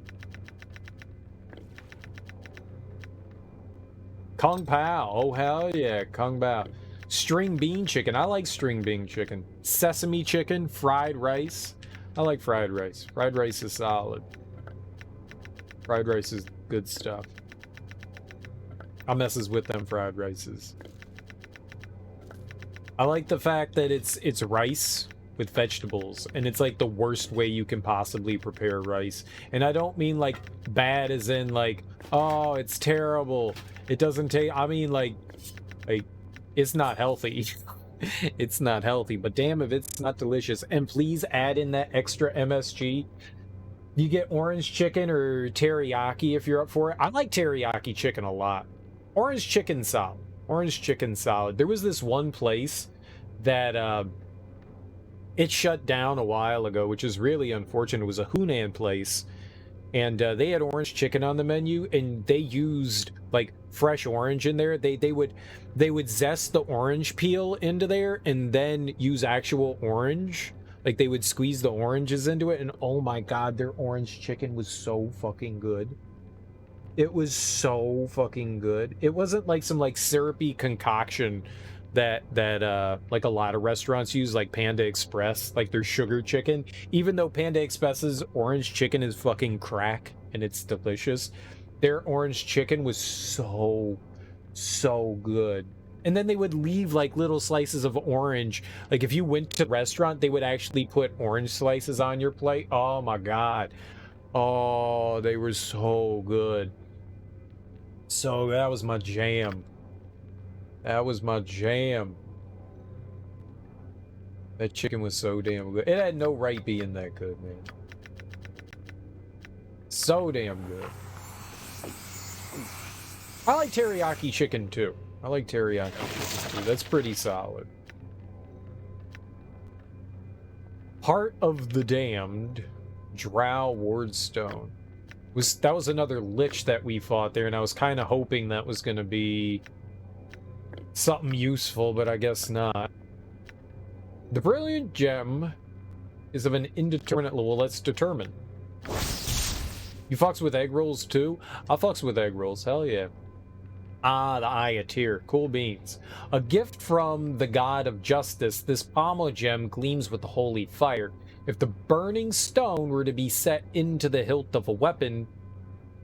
Kung Pao. Oh, hell yeah. Kung Pao. String bean chicken. I like string bean chicken. Sesame chicken. Fried rice. I like fried rice. Fried rice is solid. Fried rice is good stuff. I messes with them fried rices. I like the fact that it's rice with vegetables, and it's like the worst way you can possibly prepare rice. And I don't mean like bad as in like, oh, it's terrible. It doesn't take, I mean like it's not healthy. It's not healthy, but damn if it's not delicious. And please add in that extra MSG. You get orange chicken or teriyaki if you're up for it. I like teriyaki chicken a lot. Orange chicken solid. Orange chicken solid. There was this one place that it shut down a while ago, which is really unfortunate. It was a Hunan place, and they had orange chicken on the menu, and they used like fresh orange in there. They would zest the orange peel into there and then use actual orange. Like they would squeeze the oranges into it, and oh my god, their orange chicken was so fucking good. It was so fucking good. It wasn't like some like syrupy concoction that like a lot of restaurants use, like Panda Express, like their sugar chicken. Even though Panda Express's orange chicken is fucking crack and it's delicious, their orange chicken was so good. And then they would leave like little slices of orange. Like if you went to the restaurant, they would actually put orange slices on your plate. Oh my god. Oh, they were so good. So that was my jam. That was my jam. That chicken was so damn good. It had no right being that good, man. So damn good. I like teriyaki chicken too. I like teriyaki chicken too. That's pretty solid. Heart of the Damned. Drow Wardstone. That was another lich that we fought there, and I was kind of hoping that was going to be something useful, but I guess not. The Brilliant Gem is of an indeterminate level. Let's determine. You fucks with egg rolls too? I fucks with egg rolls. Hell yeah. Ah, the Eye of Tyr. Cool beans. A gift from the god of justice, this pommel gem gleams with the holy fire. If the burning stone were to be set into the hilt of a weapon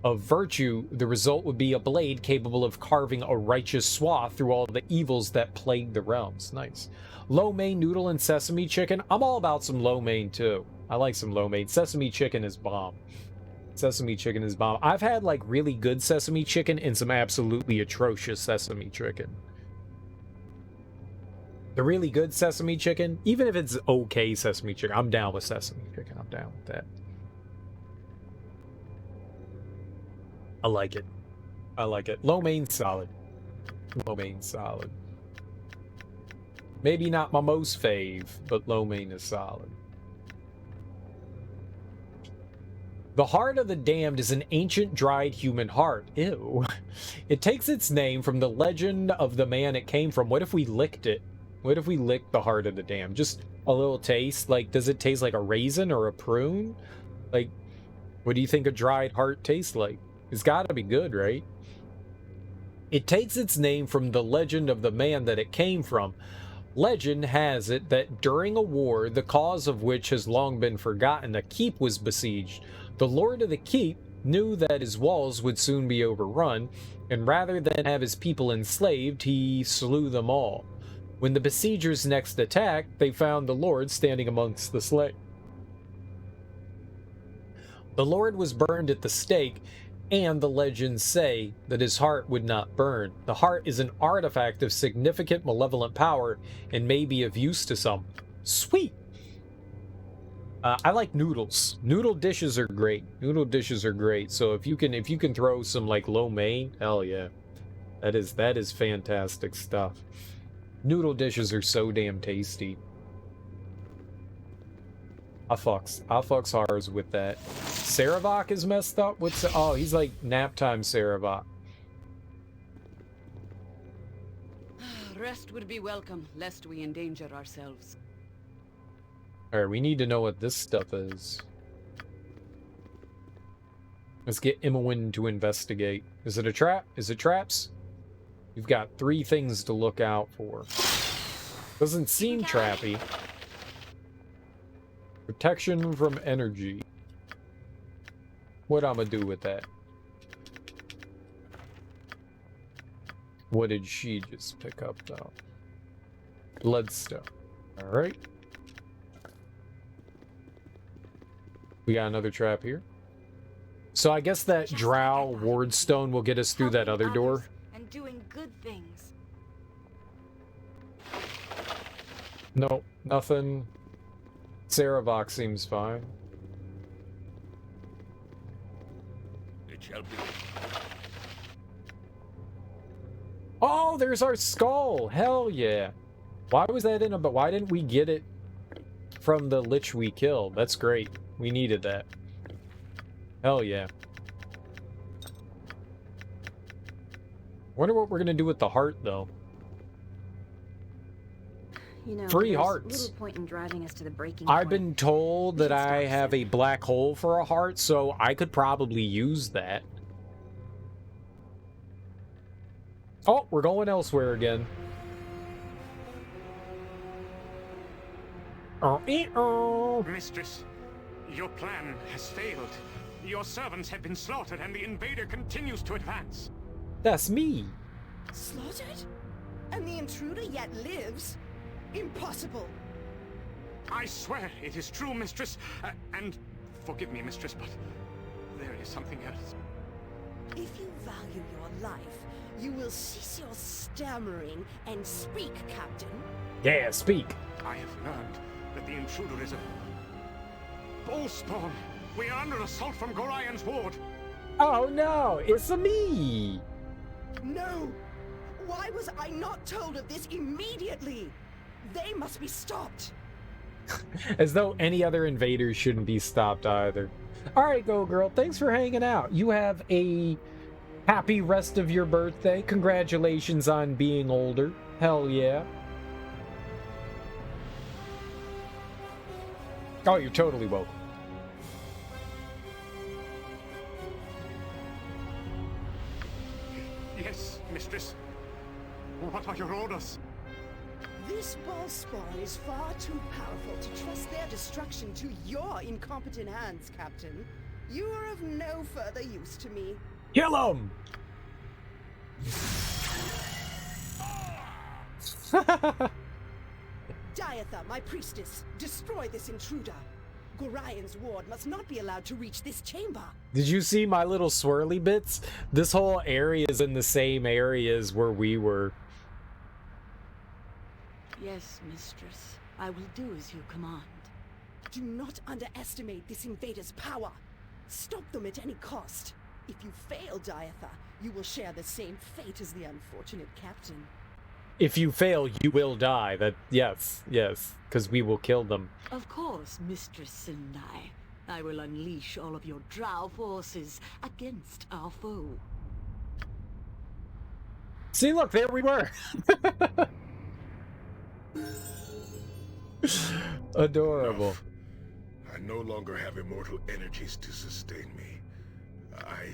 of virtue, the result would be a blade capable of carving a righteous swath through all the evils that plague the realms. Nice. Lo mein noodle and sesame chicken. I'm all about some lo mein too. I like some lo mein. Sesame chicken is bomb. Sesame chicken is bomb. I've had like really good sesame chicken and some absolutely atrocious sesame chicken. The really good sesame chicken, even if it's okay sesame chicken, I'm down with sesame chicken. I'm down with that. I like it. I like it. Lo mein solid. Lo mein solid. Maybe not my most fave, but lo mein is solid. The Heart of the Damned is an ancient dried human heart. Ew. It takes its name from the legend of the man it came from. What if we licked it? What if we licked the Heart of the Damned? Just a little taste? Like, does it taste like a raisin or a prune? Like, what do you think a dried heart tastes like? It's gotta be good, right? It takes its name from the legend of the man that it came from. Legend has it that during a war, the cause of which has long been forgotten, a keep was besieged. The lord of the keep knew that his walls would soon be overrun, and rather than have his people enslaved, he slew them all. When the besiegers next attacked, they found the Lord standing amongst the slain. The Lord was burned at the stake, And the legends say that his heart would not burn. The heart is an artifact of significant malevolent power and may be of use to some. Sweet! I like noodles. Noodle dishes are great. Noodle dishes are great. So if you can throw some like lo mein, hell yeah. That is fantastic stuff. Noodle dishes are so damn tasty. I fucks ours with that. Sarevok is messed up with oh, he's like nap time Sarevok. Rest would be welcome, lest we endanger ourselves. Alright, we need to know what this stuff is. Let's get Imowin to investigate. Is it a trap? Is it traps? We've got 3 things to look out for. Doesn't seem trappy. Protection from energy. What I'm gonna do with that? What did she just pick up though? Bloodstone. Alright. We got another trap here. So I guess that Drow Wardstone will get us through that other door. And doing good things. No, nothing. Sarevok seems fine. It shall be. Oh, there's our skull! Hell yeah! Why was that in a... But why didn't we get it from the lich we killed? That's great. We needed that. Hell yeah. Wonder what we're gonna do with the heart, though. You know, 3 there's hearts. little point in driving us to the breaking I've point. been told that I have a black hole for a heart, so I could probably use that. Oh, we're going elsewhere again. Mistress, your plan has failed. Your servants have been slaughtered and the invader continues to advance. That's me. Slaughtered? And the intruder yet lives? Impossible. I swear it is true, mistress. And forgive me, mistress, but there is something else. If you value your life, you will cease your stammering and speak, Captain. Yeah, speak. I have learned that the intruder is a bull spawn. We are under assault from Gorian's ward. Oh no, it's a me. No! Why was I not told of this immediately? They must be stopped. As though any other invaders shouldn't be stopped either. Alright, Go Girl, thanks for hanging out. You have a happy rest of your birthday. Congratulations on being older. Hell yeah. Oh, you're totally welcome. Yes, mistress. What are your orders? This ball spawn is far too powerful to trust their destruction to your incompetent hands, Captain. You are of no further use to me. Kill him! Jahiera, my priestess, destroy this intruder. Gorian's ward must not be allowed to reach this chamber. Did you see my little swirly bits? This whole area is in the same areas where we were. Yes, mistress. I will do as you command. Do not underestimate this invader's power. Stop them at any cost. If you fail, Jahiera, you will share the same fate as the unfortunate captain. If you fail, you will die. That yes, because we will kill them. Of course, Mistress Sindai. I will unleash all of your drow forces against our foe. See, look, there we were. Adorable. Enough. I no longer have immortal energies to sustain me. I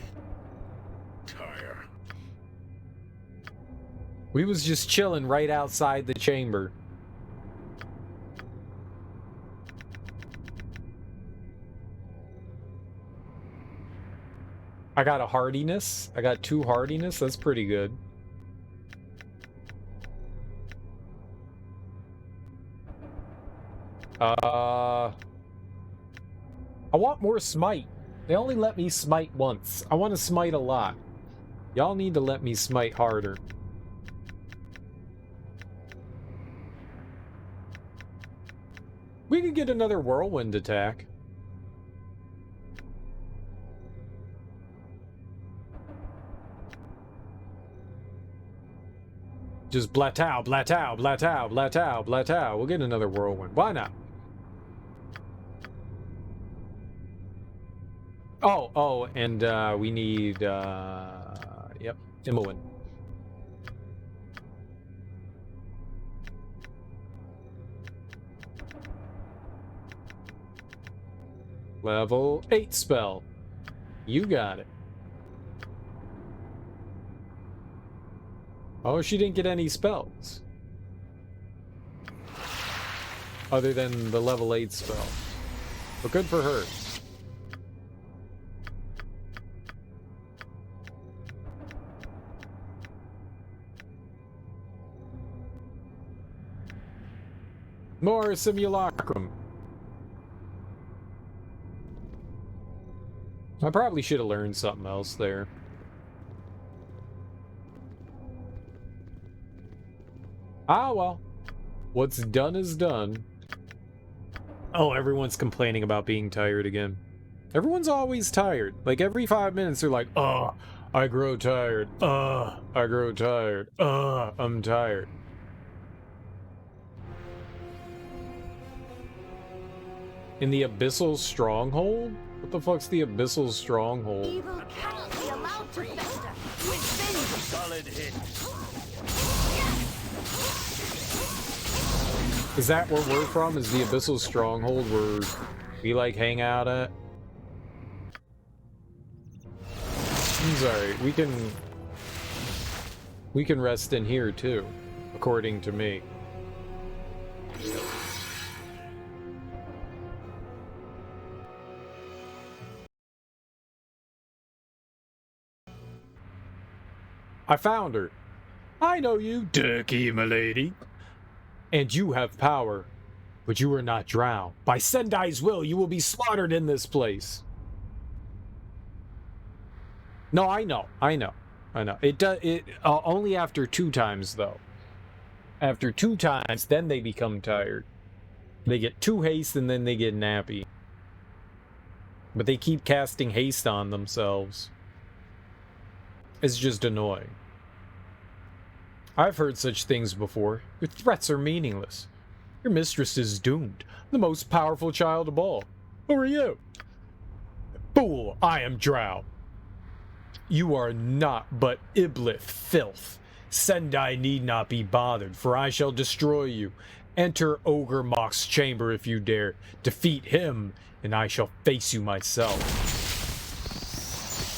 tire. We was just chilling right outside the chamber. I got a hardiness. I got 2 hardiness. That's pretty good. I want more smite. They only let me smite once. I want to smite a lot. Y'all need to let me smite harder. We could get another whirlwind attack. Just blatow, blatow, blatow, blatow, blatow. We'll get another whirlwind. Why not? Oh, and we need, yep, Imoen. Level 8 spell. You got it. Oh, she didn't get any spells. Other than the level 8 spell. But good for her. More simulacrum. I probably should have learned something else there. Ah, well. What's done is done. Oh, everyone's complaining about being tired again. Everyone's always tired. Like, every 5 minutes they're like, I grow tired. I grow tired. I'm tired. In the Abyssal Stronghold? What the fuck's the Abyssal Stronghold? Evil cannot be allowed to fester. Solid hit. Is that where we're from? Is the Abyssal Stronghold where we like hang out at? I'm sorry, we can rest in here too, according to me. I found her. I know you, Turkey, milady. And you have power, but you are not drowned. By Sendai's will, you will be slaughtered in this place. No, I know. It does. It only after 2 times, though. After 2 times, then they become tired. They get 2 haste, and then they get nappy. But they keep casting haste on themselves. It's just annoying. I've heard such things before. Your threats are meaningless. Your mistress is doomed. The most powerful child of all. Who are you? Fool, I am Drow. You are not but Iblith filth. Sendai need not be bothered, for I shall destroy you. Enter Ogre Mock's chamber if you dare. Defeat him, and I shall face you myself.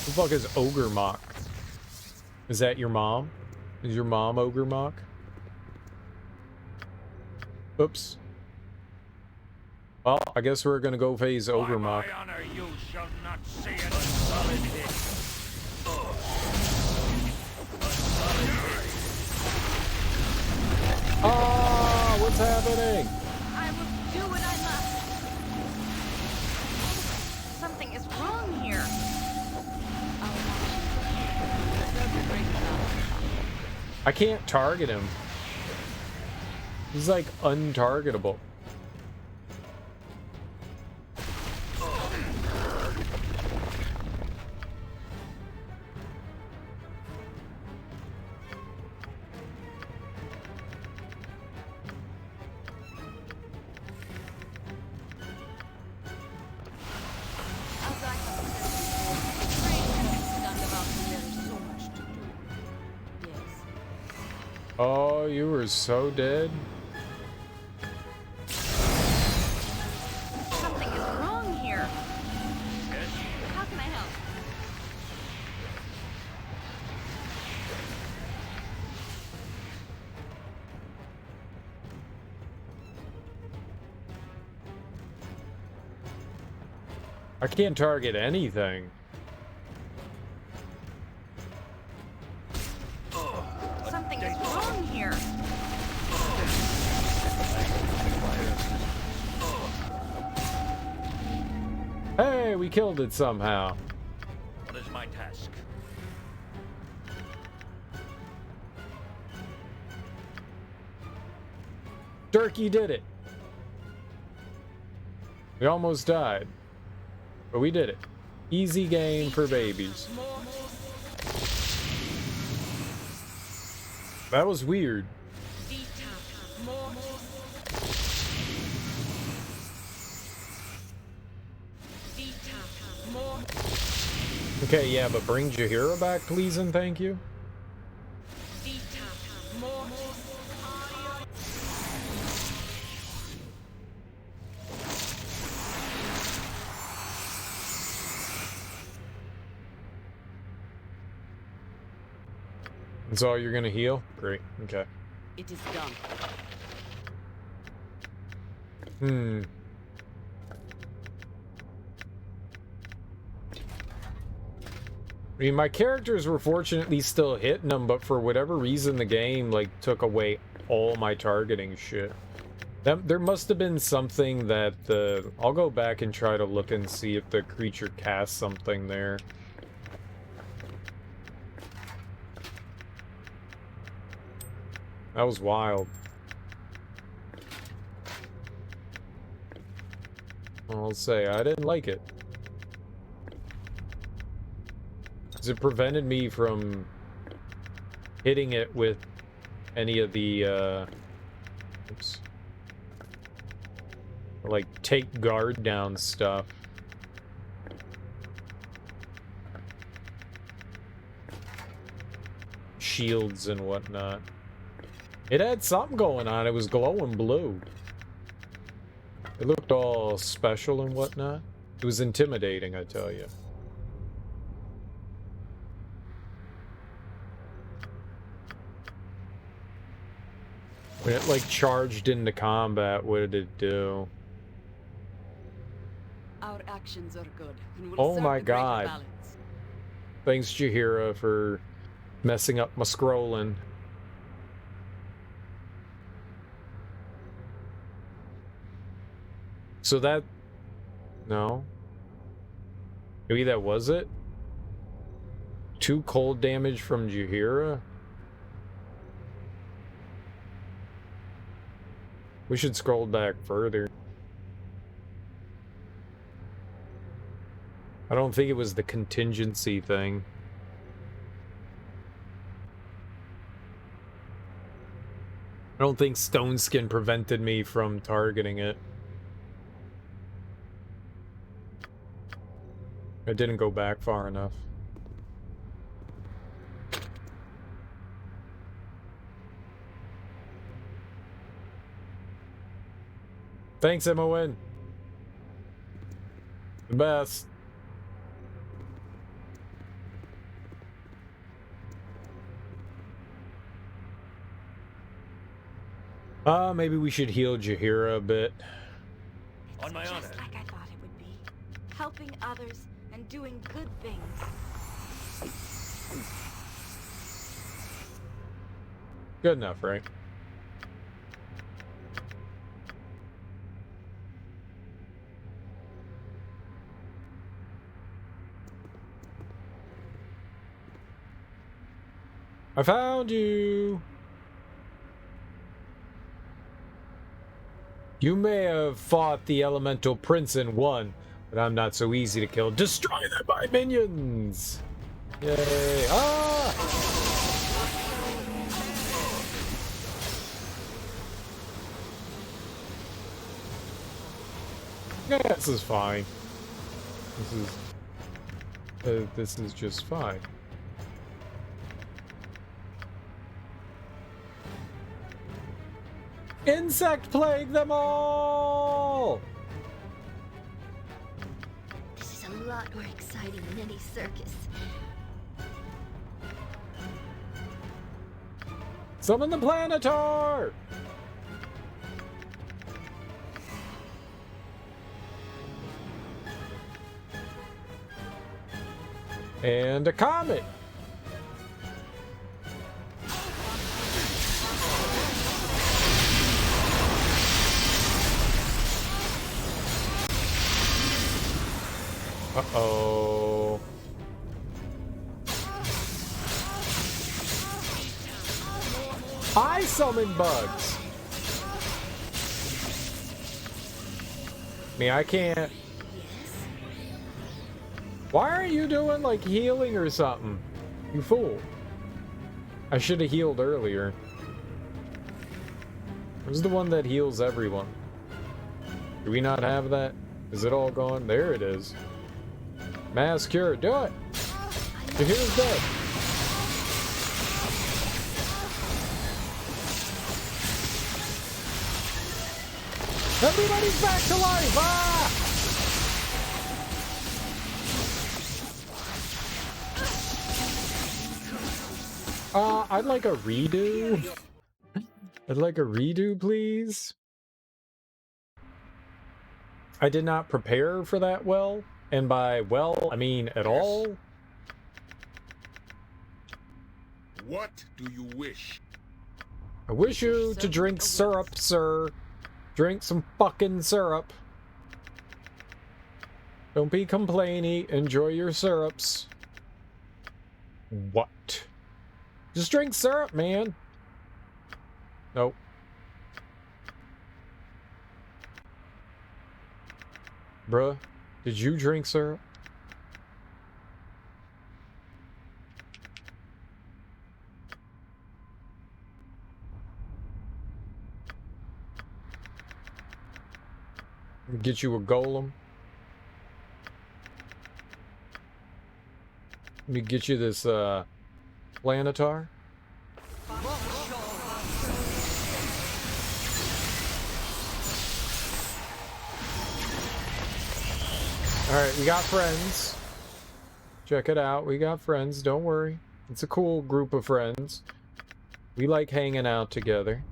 Who the fuck is Ogre Mock? Is that your mom? Is your mom Ogre Mock? Oops. Well, I guess we're gonna go phase Ogre Mock. By my honor, you shall not see it. A solid hit. Ah, what's happening? I will do what I must. Something is wrong here. I can't target him. He's like untargetable. Oh, you were so dead. Something is wrong here. How can I help? I can't target anything. Something is wrong here. Hey, we killed it somehow. What is my task? Turkey did it. We almost died, but we did it. Easy game for babies. That was weird. Okay, yeah, but bring Jahiera back, please and thank you. That's all you're gonna heal? Great, okay. It is done. I mean, my characters were fortunately still hitting them, but for whatever reason, the game, like, took away all my targeting shit. There must have been something that the... I'll go back and try to look and see if the creature casts something there. That was wild. I'll say, I didn't like it. Because it prevented me from hitting it with any of the, oops. Like, take guard down stuff. Shields and whatnot. It had something going on. It was glowing blue. It looked all special and whatnot. It was intimidating, I tell you. When it, like, charged into combat, what did it do? Our actions are good. And will Oh serve my the greater god. balance. Thanks, Jahiera, for messing up my scrolling. So that... No. Maybe that was it? 2 cold damage from Jahiera? We should scroll back further. I don't think it was the contingency thing. I don't think Stone Skin prevented me from targeting it. I didn't go back far enough. Thanks, MON. The best. Maybe we should heal Jahiera a bit. On my honor. Just like I thought it would be. Helping others and doing good things. Good enough, right? I found you! You may have fought the Elemental Prince and won, but I'm not so easy to kill. Destroy them, my minions! Yay! Ah! Yeah, this is fine. This is just fine. Insect plague them all! This is a lot more exciting than any circus. Summon the Planetar! And a comet! Uh-oh. I summon bugs. I mean, I can't. Why aren't you doing like healing or something? You fool. I should have healed earlier. Who's the one that heals everyone? Do we not have that? Is it all gone? There it is. Mass cure. Do it. Jahiera's dead. Everybody's back to life! Ah! I'd like a redo. I'd like a redo, please. I did not prepare for that well. And by well, I mean at all. What do you wish? I wish you to drink syrup, sir. Drink some fucking syrup. Don't be complainy. Enjoy your syrups. What? Just drink syrup, man. Nope. Bruh, did you drink syrup? Get you a golem. Let me get you this planetar. Alright, we got friends. Check it out. We got friends. Don't worry. It's a cool group of friends. We like hanging out together.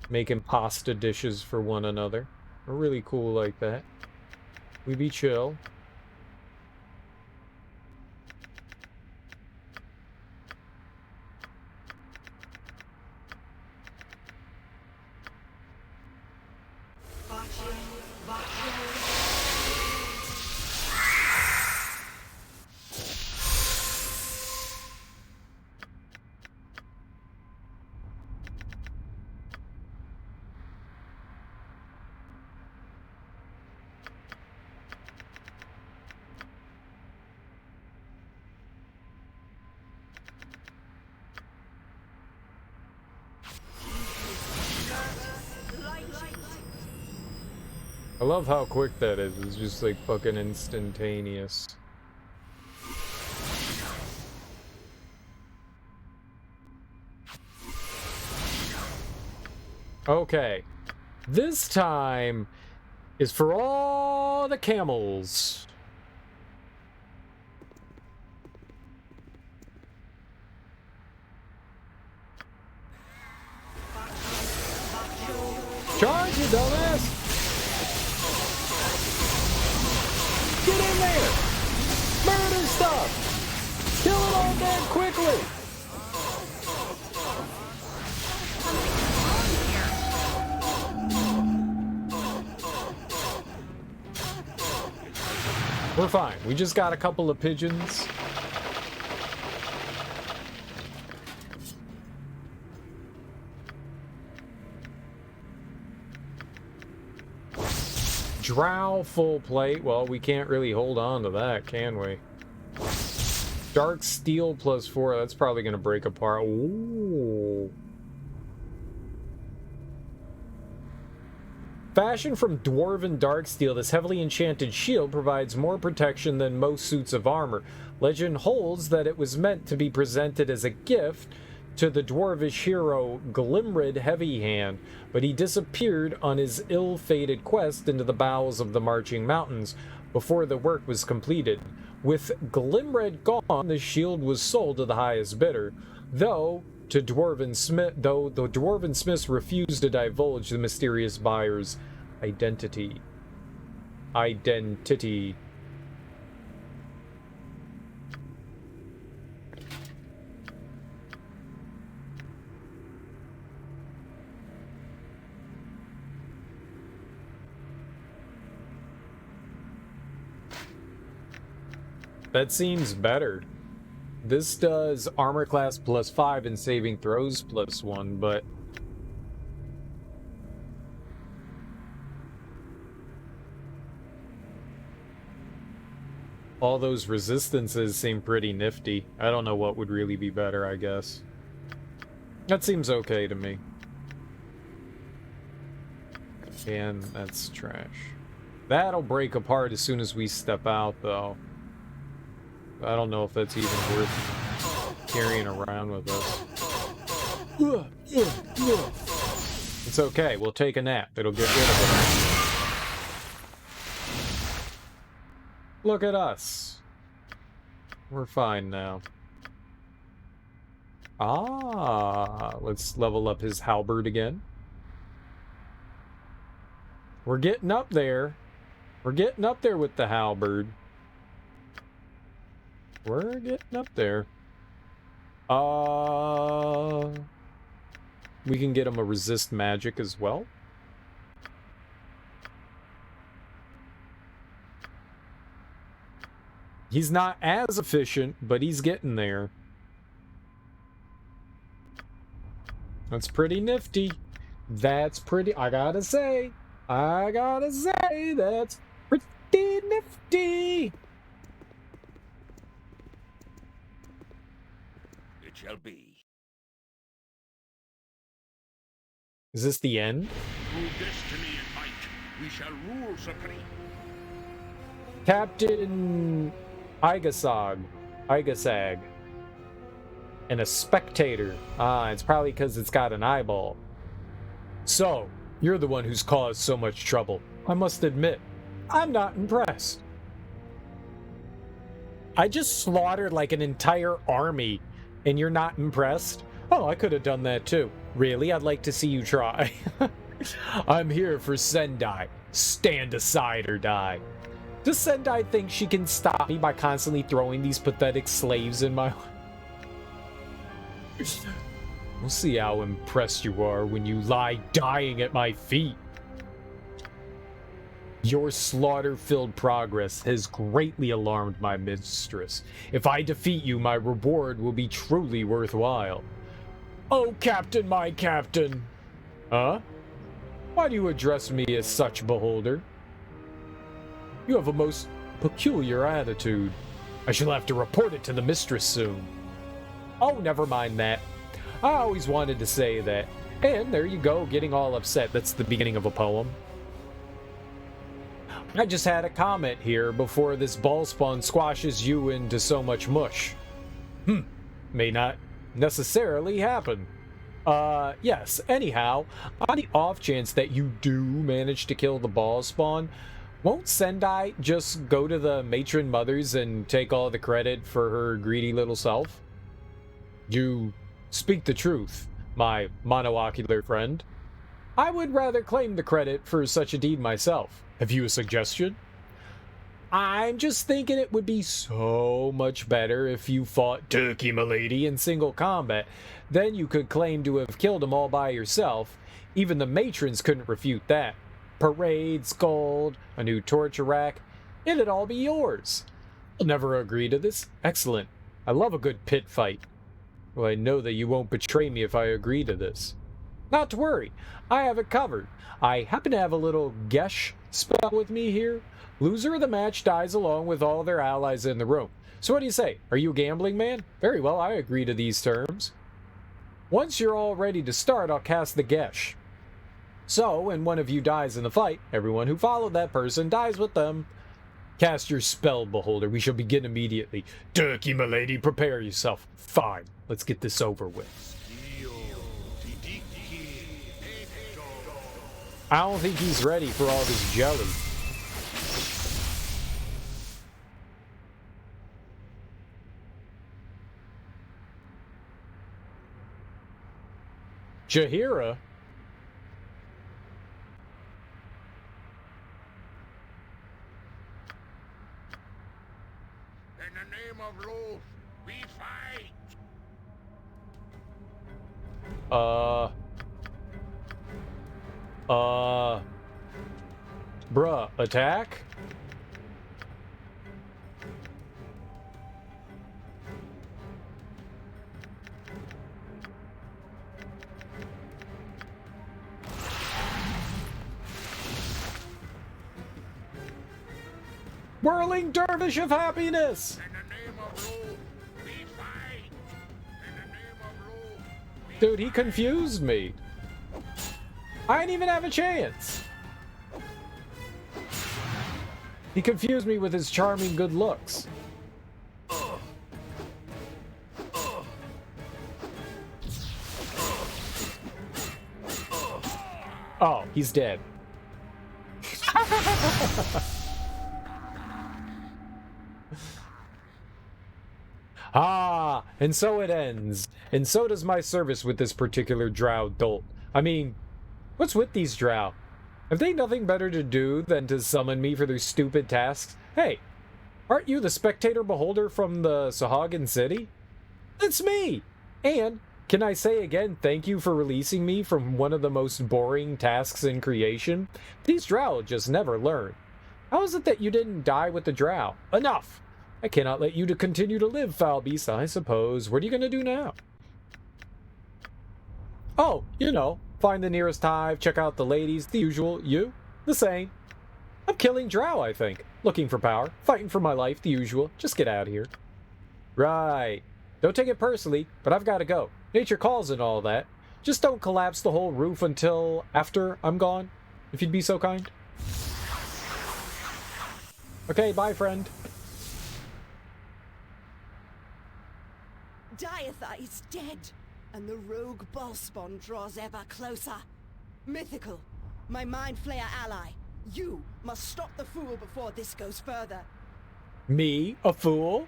Making pasta dishes for one another. We're really cool like that. We be chill. I love how quick that is. It's just like fucking instantaneous. Okay. This time is for all the camels. Charge, you dumbass! Get in there! Murder stuff! Kill it all dead quickly! We're fine. We just got a couple of pigeons. Drow full plate. Well, we can't really hold on to that, can we? Dark steel +4. That's probably going to break apart. Ooh. Fashioned from dwarven dark steel, this heavily enchanted shield provides more protection than most suits of armor. Legend holds that it was meant to be presented as a gift to the dwarvish hero Glimrid Heavyhand, but he disappeared on his ill-fated quest into the bowels of the Marching Mountains before the work was completed. With Glimrid gone, the shield was sold to the highest bidder, though the dwarven smiths refused to divulge the mysterious buyer's identity. That seems better. This does armor class +5 and saving throws +1, but... all those resistances seem pretty nifty. I don't know what would really be better, I guess. That seems okay to me. And that's trash. That'll break apart as soon as we step out, though. I don't know if that's even worth carrying around with us. It's okay, we'll take a nap. It'll get rid of it. Look at us. We're fine now. Ah, let's level up his halberd again. We're getting up there. We're getting up there with the halberd. We're getting up there. We can get him a resist magic as well. He's not as efficient, but he's getting there. That's pretty nifty. That's pretty, I gotta say, that's pretty nifty. It shall be. Is this the end? Through destiny and might, we shall rule supreme. Captain Igasag. And a spectator. Ah, it's probably because it's got an eyeball. So, you're the one who's caused so much trouble. I must admit, I'm not impressed. I just slaughtered like an entire army, and you're not impressed? Oh, I could have done that too. Really? I'd like to see you try. I'm here for Sendai. Stand aside or die. Does Sendai think she can stop me by constantly throwing these pathetic slaves in my... We'll see how impressed you are when you lie dying at my feet. Your slaughter-filled progress has greatly alarmed my mistress. If I defeat you, my reward will be truly worthwhile. Oh, Captain, my Captain! Huh? Why do you address me as such, beholder? You have a most peculiar attitude. I shall have to report it to the mistress soon. Oh, never mind that. I always wanted to say that. And there you go, getting all upset. That's the beginning of a poem. I just had a comment here before this ball spawn squashes you into so much mush. May not necessarily happen. Yes, anyhow, on the off chance that you do manage to kill the ball spawn, won't Sendai just go to the matron mothers and take all the credit for her greedy little self? You speak the truth, my monocular friend. I would rather claim the credit for such a deed myself. Have you a suggestion? I'm just thinking it would be so much better if you fought Turkey Milady in single combat. Then you could claim to have killed them all by yourself. Even the matrons couldn't refute that. Parade, scold, a new torture rack. It'd all be yours. I'll never agree to this. Excellent. I love a good pit fight. Well, I know that you won't betray me if I agree to this. Not to worry. I have it covered. I happen to have a little Gesh spell with me here. Loser of the match dies along with all their allies in the room. So what do you say? Are you a gambling man? Very well, I agree to these terms. Once you're all ready to start, I'll cast the Gesh. So, when one of you dies in the fight, everyone who followed that person dies with them. Cast your spell, beholder. We shall begin immediately. Turkey, milady, prepare yourself. Fine. Let's get this over with. I don't think he's ready for all this jelly. Jahiera? In the name of Loth, we fight! Bruh, attack? Whirling dervish of happiness! In the name of Ru, we fight! In the name of Ru, we Dude, he confused me. I didn't even have a chance. He confused me with his charming good looks. Oh, he's dead. Ah, and so it ends. And so does my service with this particular drow dolt. I mean, what's with these drow? Have they nothing better to do than to summon me for their stupid tasks? Hey, aren't you the spectator beholder from the Sahagin city? It's me! And, can I say again, thank you for releasing me from one of the most boring tasks in creation? These drow just never learn. How is it that you didn't die with the drow? Enough! I cannot let you to continue to live, foul beast, I suppose. What are you gonna do now? Oh, you know, find the nearest hive, check out the ladies, the usual. You? The same. I'm killing drow, I think. Looking for power, fighting for my life, the usual. Just get out of here. Right. Don't take it personally, but I've got to go. Nature calls and all that. Just don't collapse the whole roof until after I'm gone, if you'd be so kind. Okay, bye, friend. Diatha is dead, and the rogue Ballspawn draws ever closer. Mythical, my Mind Flayer ally, you must stop the fool before this goes further. Me? A fool?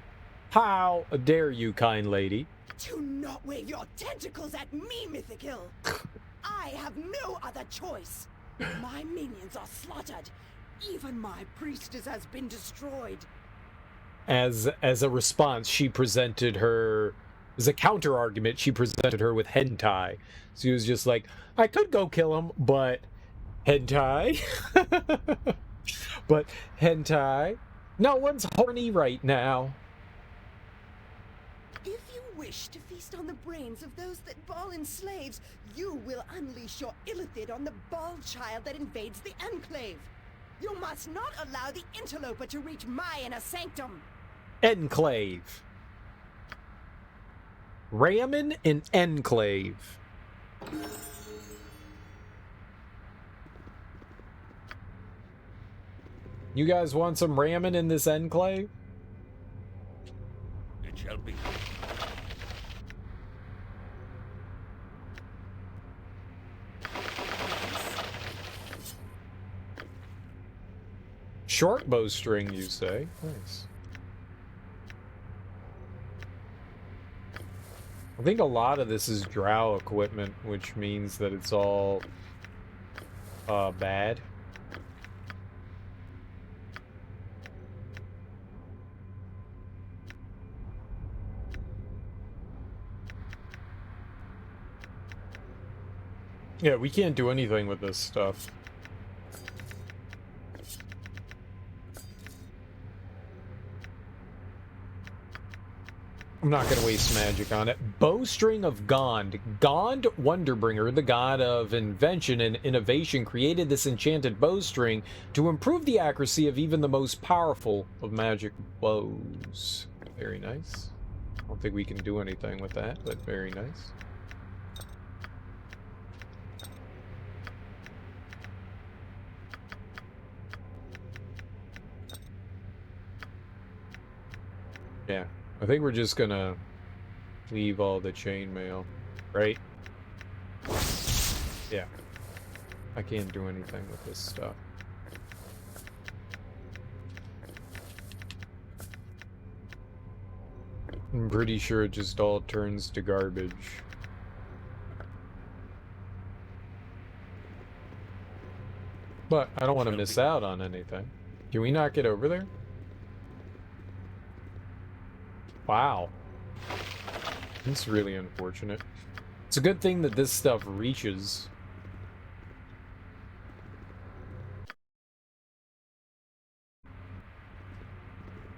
How dare you, kind lady? Do not wave your tentacles at me, Mythical! I have no other choice. My minions are slaughtered. Even my priestess has been destroyed. As a response, she presented her... As a counter-argument, she presented her with hentai. So he was just like, I could go kill him, but... Hentai? But hentai? No one's horny right now. If you wish to feast on the brains of those that Bhaal enslaves, you will unleash your illithid on the Bhaal child that invades the Enclave. You must not allow the interloper to reach my inner sanctum. Enclave. Ramen in Enclave. You guys want some ramen in this Enclave? It shall be. Short bowstring, you say? Nice. I think a lot of this is drow equipment, which means that it's all bad. Yeah, we can't do anything with this stuff. I'm not going to waste magic on it. Bowstring of Gond. Gond Wonderbringer, the god of invention and innovation, created this enchanted bowstring to improve the accuracy of even the most powerful of magic bows. Very nice. I don't think we can do anything with that, but very nice. Yeah. I think we're just gonna leave all the chainmail, right? Yeah. I can't do anything with this stuff. I'm pretty sure it just all turns to garbage. But I don't want to miss out on anything. Can we not get over there? Wow. That's really unfortunate. It's a good thing that this stuff reaches.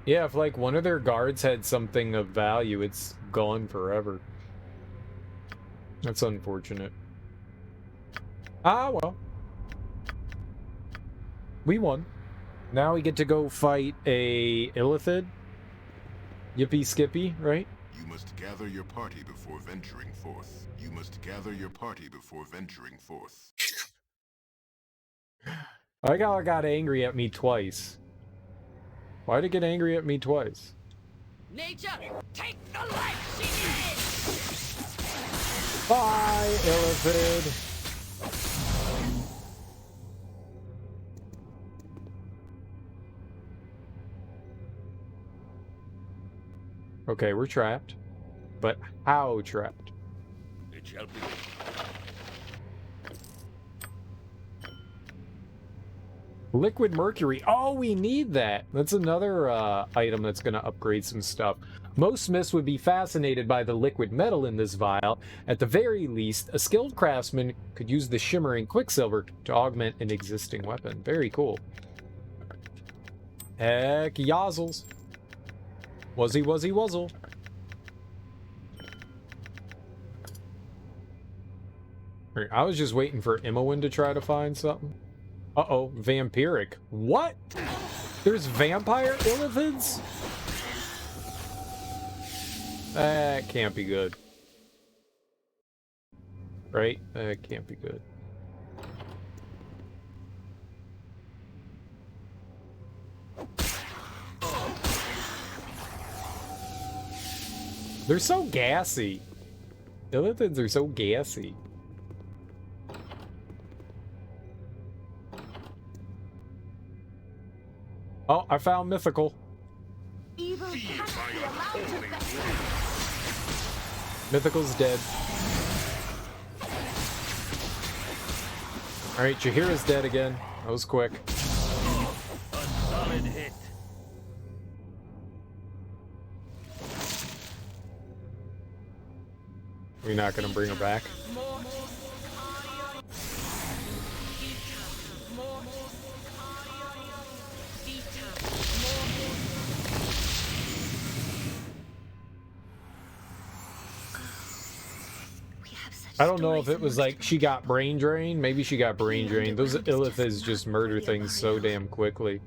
Yeah, if like one of their guards had something of value, it's gone forever. That's unfortunate. Ah, well. We won. Now we get to go fight a Illithid. Yippee Skippy, right? You must gather your party before venturing forth. You must gather your party before venturing forth. I got angry at me twice. Why'd it get angry at me twice? Nature, take the life she needs! Bye, Illithid! Okay, we're trapped. But how trapped? It shall be. Liquid mercury. Oh, we need that. That's another item that's going to upgrade some stuff. Most smiths would be fascinated by the liquid metal in this vial. At the very least, a skilled craftsman could use the shimmering quicksilver to augment an existing weapon. Very cool. Heck, yozzles. Wuzzy, wuzzy, wuzzle. I was just waiting for Imowen to try to find something. Uh-oh, vampiric. What? There's vampire Illithids? That can't be good. Right? That can't be good. They're so gassy. Illithids are so gassy. Oh, I found mythical. Mythical's dead. Alright, Jahiera's dead again. That was quick. A solid hit. We're not gonna bring her back. I don't know if it was like she got brain drained. Maybe she got brain drained. Those Illithids just murder things so damn quickly.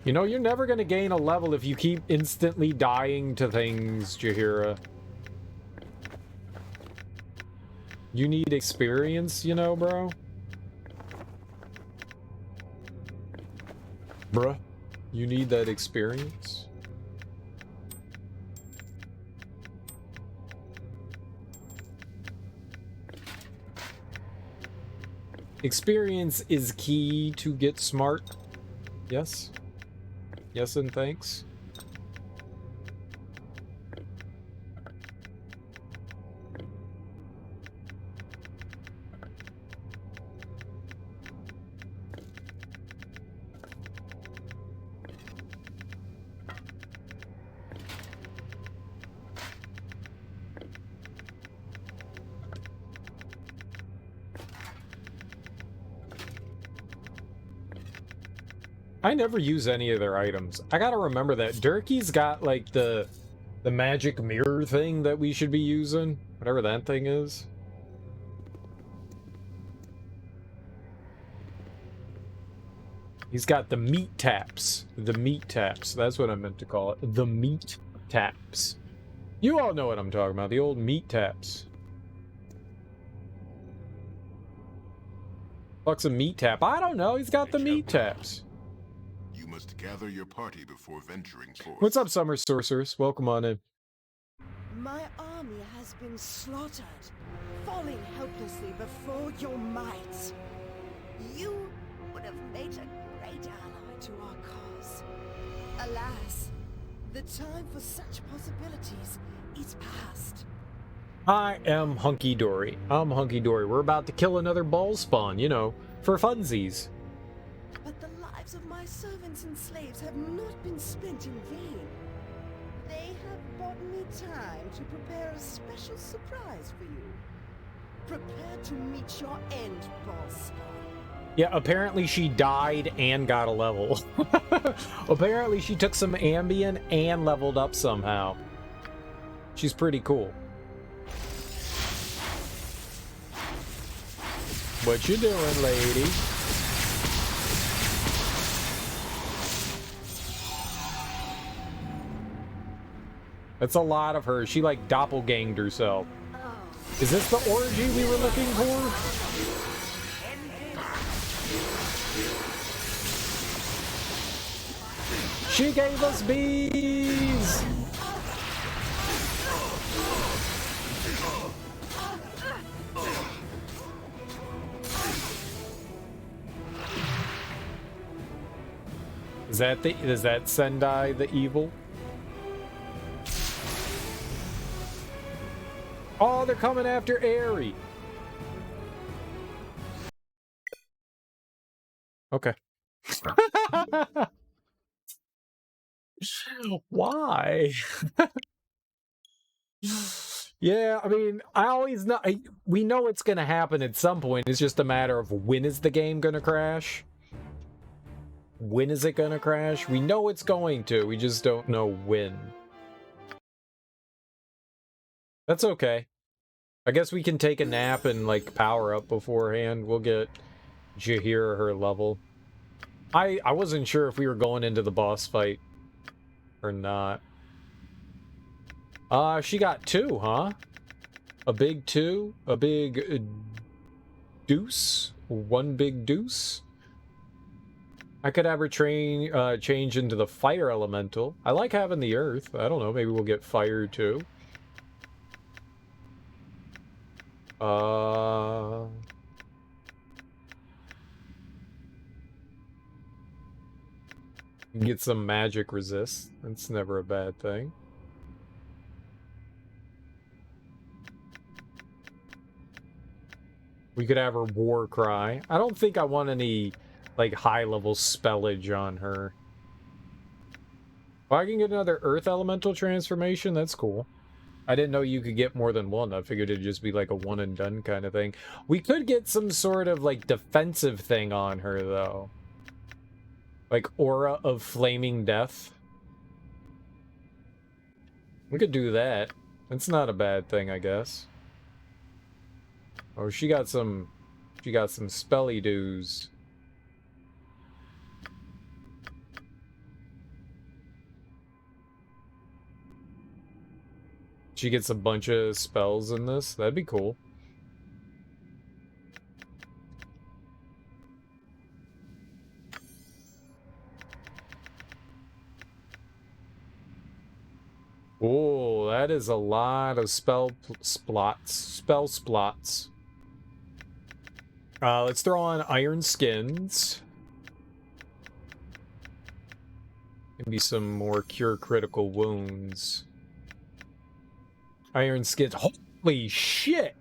You know, you're never going to gain a level if you keep instantly dying to things, Jahiera. You need experience, you know, bro? Bruh, you need that experience. Experience is key to get smart. Yes. Yes, and thanks. I never use any of their items. I gotta remember that. Durkee's got, like, the magic mirror thing that we should be using. Whatever that thing is. He's got the meat taps. The meat taps. That's what I meant to call it. The meat taps. You all know what I'm talking about. The old meat taps. Fuck's a meat tap? I don't know. He's got the meat taps. Must gather your party before venturing forth. What's up, Summer Sorceress? Welcome on in. My army has been slaughtered, falling helplessly before your might. You would have made a great ally to our cause. Alas, the time for such possibilities is past. I am hunky-dory. I'm hunky-dory. We're about to kill another ball spawn, you know, for funsies. But the lives of my servants and slaves have not been spent in vain. They have bought me time to prepare a special surprise for you. Prepare to meet your end, boss. Yeah, apparently she died and got a level. Apparently she took some Ambien and leveled up somehow. She's pretty cool. What you doing, lady? That's a lot of her. She like doppelganged herself. Is this the orgy we were looking for? She gave us bees! Is that Sendai the evil? Oh, they're coming after Aerie. Okay. Why? Yeah, I mean, I always know. We know it's going to happen at some point. It's just a matter of when is the game going to crash? When is it going to crash? We know it's going to. We just don't know when. That's okay. I guess we can take a nap and, like, power up beforehand. We'll get Jahiera her level. I wasn't sure if we were going into the boss fight or not. She got 2, huh? A big 2? A big deuce? 1 big deuce? I could have her change into the fire elemental. I like having the earth. I don't know, maybe we'll get fire too. Get some magic resist. That's never a bad thing. We could have her war cry. I don't think I want any, like, high-level spellage on her. If I can get another earth elemental transformation, that's cool. I didn't know you could get more than one. I figured it'd just be like a one and done kind of thing. We could get some sort of, like, defensive thing on her, though. Like, Aura of Flaming Death. We could do that. It's not a bad thing, I guess. Oh, she got some spelly doos. She gets a bunch of spells in this. That'd be cool. Oh, that is a lot of spell splots. Let's throw on Iron Skins. Maybe some more Cure Critical Wounds. Iron Skins. Holy shit!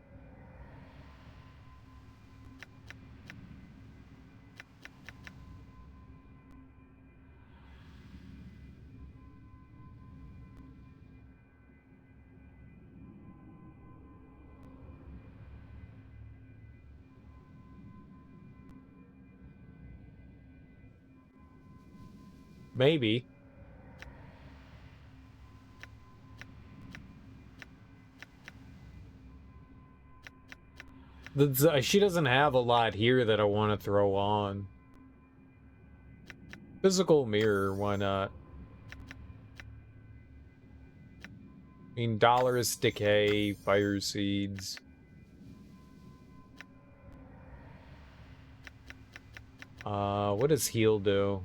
Maybe. She doesn't have a lot here that I want to throw on. Physical mirror, why not? I mean, Dolorous Decay, Fire Seeds. What does Heal do?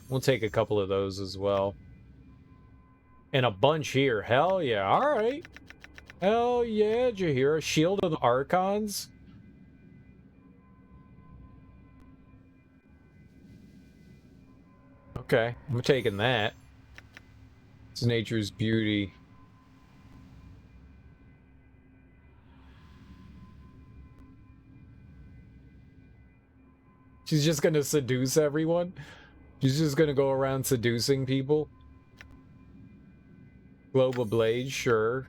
We'll take a couple of those as well. And a bunch here. Hell yeah. Alright. Hell yeah, Jahiera. Shield of the Archons. Okay, I'm taking that. It's nature's beauty. She's just gonna seduce everyone? She's just gonna go around seducing people? Globe of Blade, sure.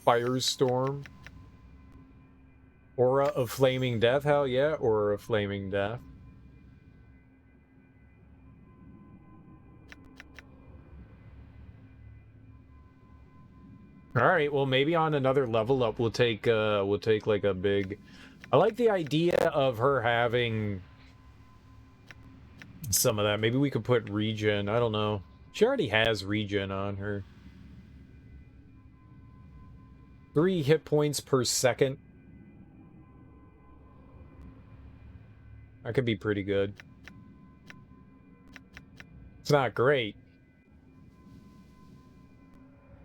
Firestorm. Aura of Flaming Death, hell yeah, Aura of Flaming Death. All right, well, maybe on another level up, we'll take like a big... I like the idea of her having some of that. Maybe we could put regen. I don't know. She already has regen on her. 3 hit points per second. That could be pretty good. It's not great.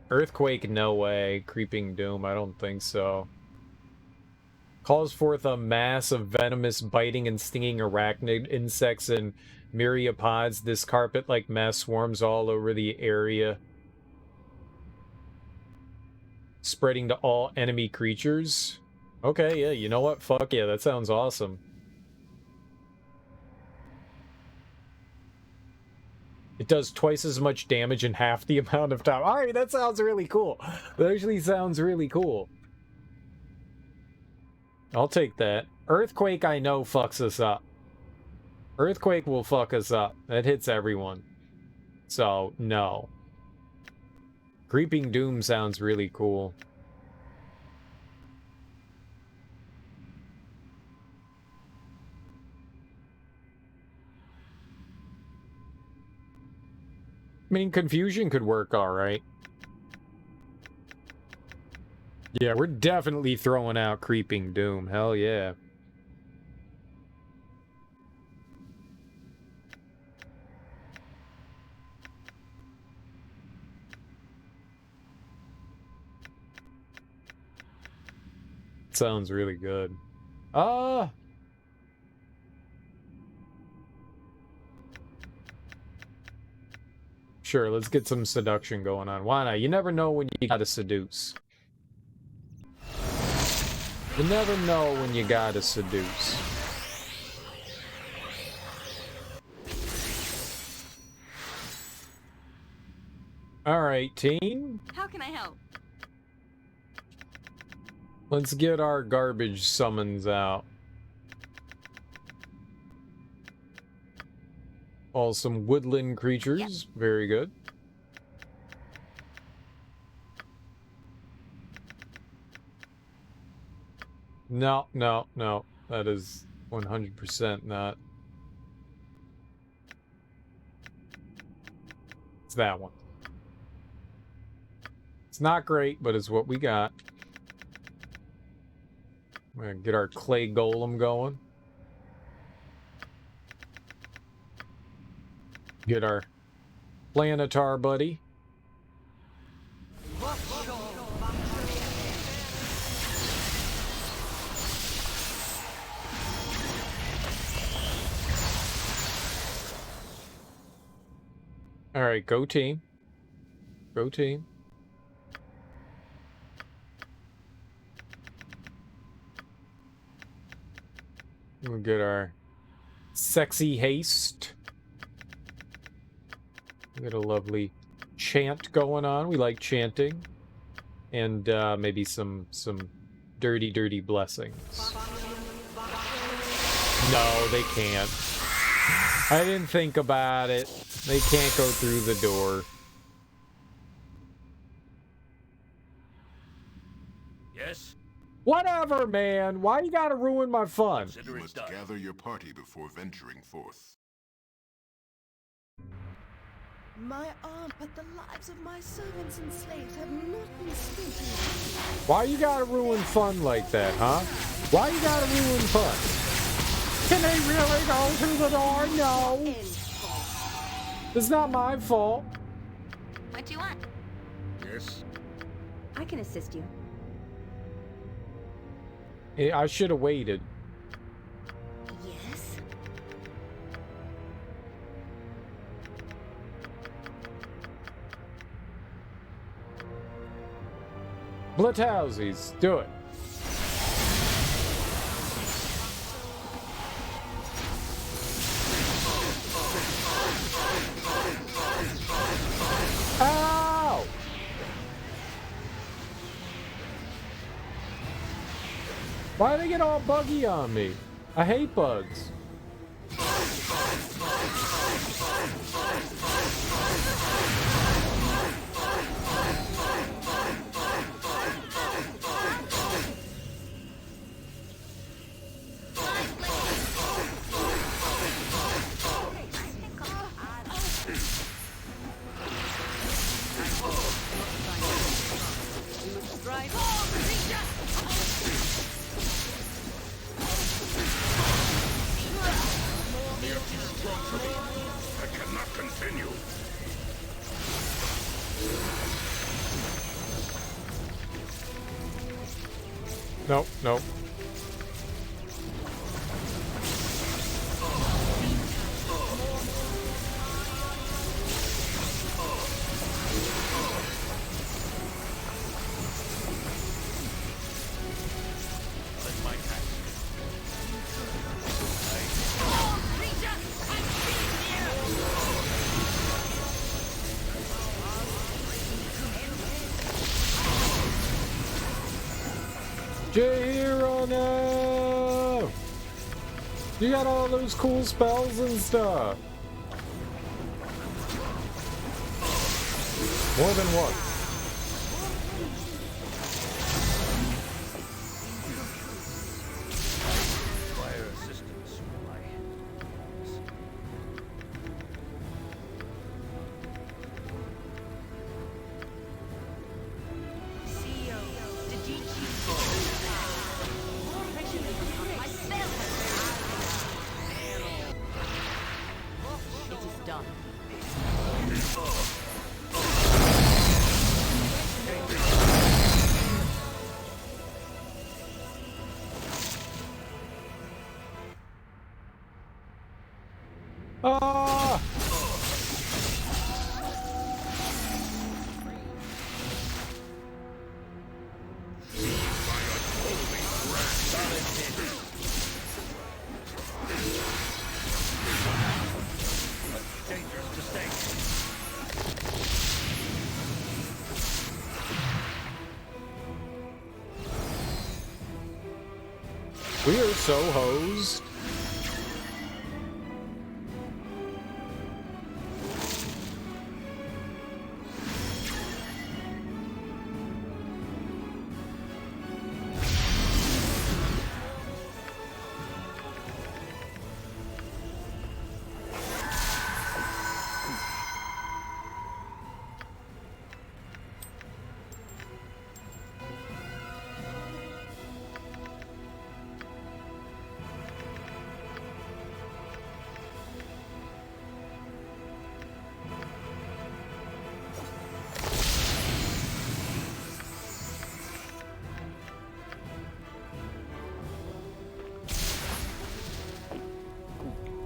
Earthquake, no way. Creeping Doom, I don't think so. Calls forth a mass of venomous, biting and stinging arachnid insects and myriapods. This carpet-like mess swarms all over the area, spreading to all enemy creatures. Okay, yeah, you know what? Fuck yeah, that sounds awesome. It does twice as much damage in half the amount of time. Alright, that sounds really cool. That actually sounds really cool. I'll take that. Earthquake, I know, fucks us up. Earthquake will fuck us up. That hits everyone. So, no. Creeping Doom sounds really cool. I mean, Confusion could work alright. Yeah, we're definitely throwing out Creeping Doom. Hell yeah. Sounds really good. Sure, let's get some seduction going on. Why not? You never know when you gotta seduce. You never know when you gotta seduce. Alright, team. How can I help? Let's get our garbage summons out. All some woodland creatures. Yep. Very good. No, no, no. That is 100% not. It's that one. It's not great, but it's what we got. We're gonna get our clay golem going. Get our planetar buddy. All right, go team. Go team. We'll get our sexy haste. We got a lovely chant going on. We like chanting. And maybe some dirty, dirty blessings. No, they can't. I didn't think about it. They can't go through the door. Yes? Whatever, man. Why you gotta ruin my fun? You must gather your party before venturing forth. My arm, but the lives of my servants and slaves have not been spent. Why you gotta ruin fun like that, huh? Why you gotta ruin fun? Can they really go through the door? No. It's not my fault. What do you want? Yes? I can assist you. I should have waited. Yes? Blitthousies, do it. Ow! Why do they get all buggy on me? I hate bugs. Nope, nope. Jahiera, no! You got all those cool spells and stuff. More than one. Require assistance from my It is done. Ah! dangerous to stay. We are so hosed.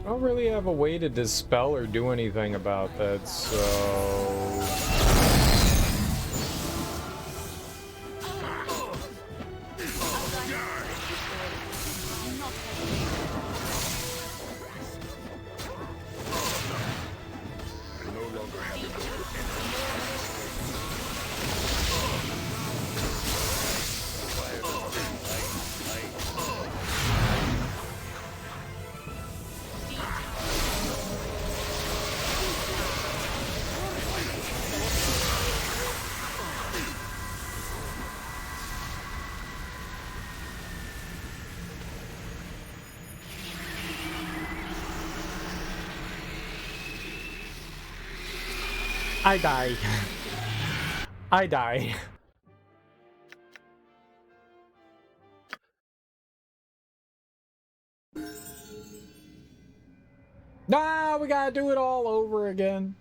I don't really have a way to dispel or do anything about that, so... I die. I die. Nah, we gotta do it all over again.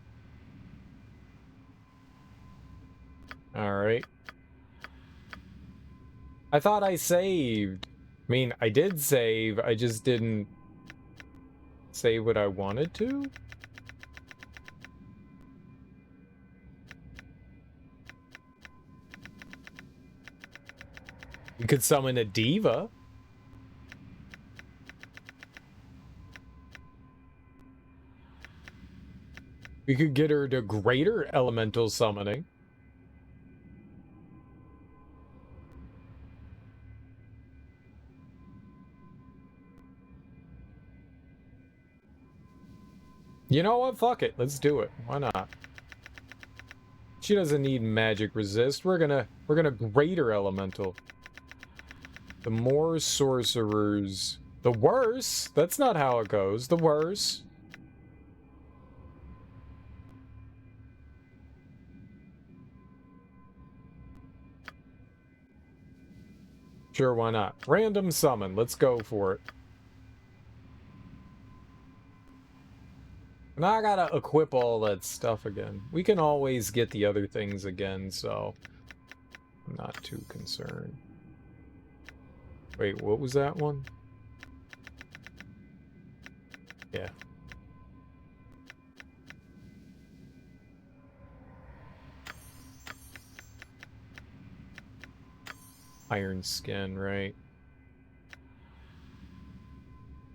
Alright. I thought I saved. I mean, I did save, I just didn't save what I wanted to? You could summon a diva. We could get her to greater elemental summoning. You know what? Fuck it. Let's do it. Why not? She doesn't need magic resist. We're gonna greater elemental. The more sorcerers, the worse. That's not how it goes. The worse. Sure, why not? Random summon. Let's go for it. Now I gotta equip all that stuff again. We can always get the other things again, so I'm not too concerned. Wait, what was that one? Yeah. Iron skin, right?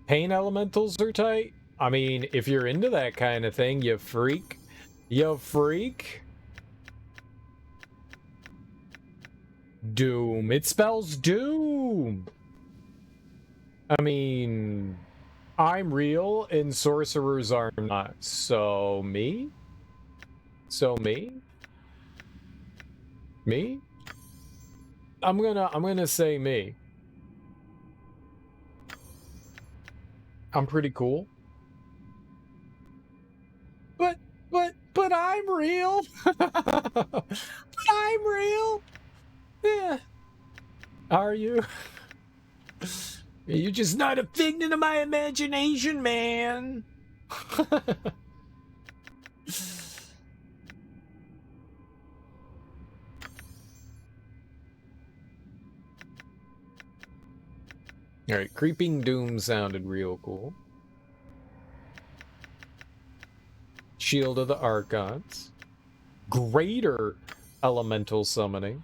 Pain elementals are tight. I mean, if you're into that kind of thing, you freak. You freak. Doom. It spells doom. I mean, I'm real and sorcerers are not. So me? So me? Me? I'm gonna say me. I'm pretty cool. But I'm real. But I'm real. Yeah. Are you? You're just not a figment of my imagination, man. Alright, Creeping Doom sounded real cool. Shield of the Archons. Greater Elemental Summoning.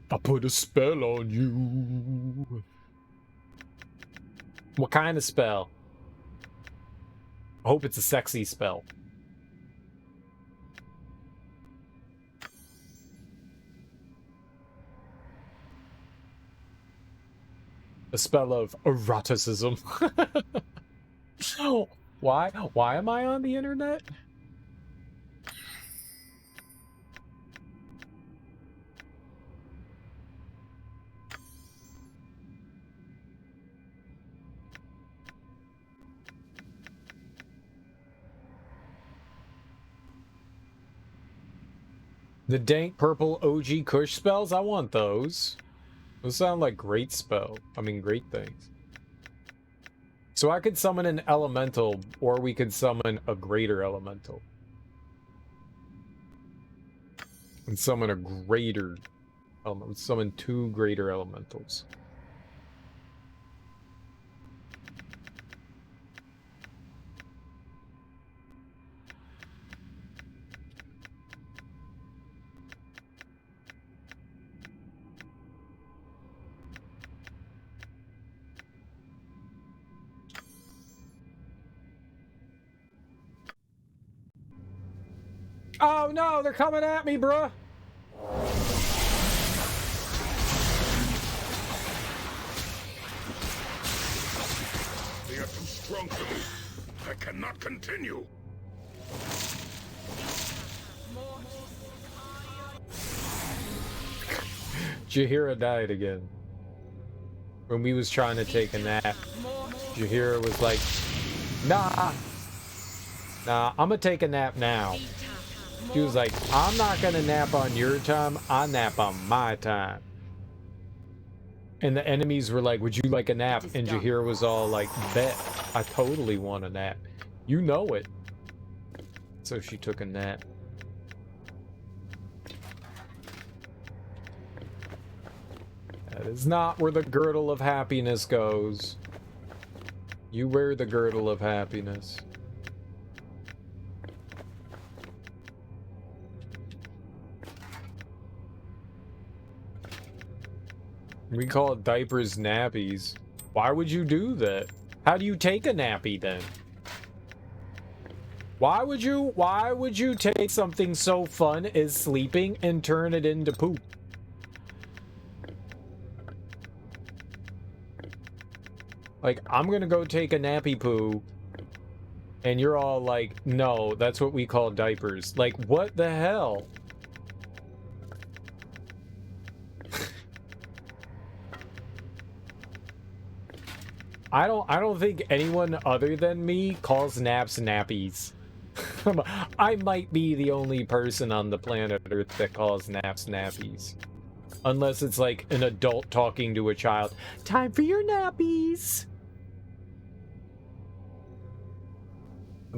I put a spell on you. What kind of spell? I hope it's a sexy spell. A spell of eroticism. Why am I on the internet? The dank purple OG Kush spells? I want those. Those sound like great great things. So I could summon an elemental, or we could summon a greater elemental. And summon a greater element. Summon 2 greater elementals. Oh no, they're coming at me, bruh. They are too strong for me. I cannot continue. Jahiera died again. When we was trying to take a nap, Jahiera was like, nah, I'm gonna take a nap now. She was like, I'm not gonna nap on your time, I nap on my time. And the enemies were like, would you like a nap? And Jahiera was all like, bet, I totally want a nap. You know it. So she took a nap. That is not where the girdle of happiness goes. You wear the girdle of happiness. We call it diapers nappies. Why would you do that? How do you take a nappy then? Why would you take something so fun as sleeping and turn it into poop? Like, I'm gonna go take a nappy poo, and you're all like, no, that's what we call diapers. Like, what the hell? I don't think anyone other than me calls naps nappies. I might be the only person on the planet Earth that calls naps nappies. Unless it's like an adult talking to a child. Time for your nappies!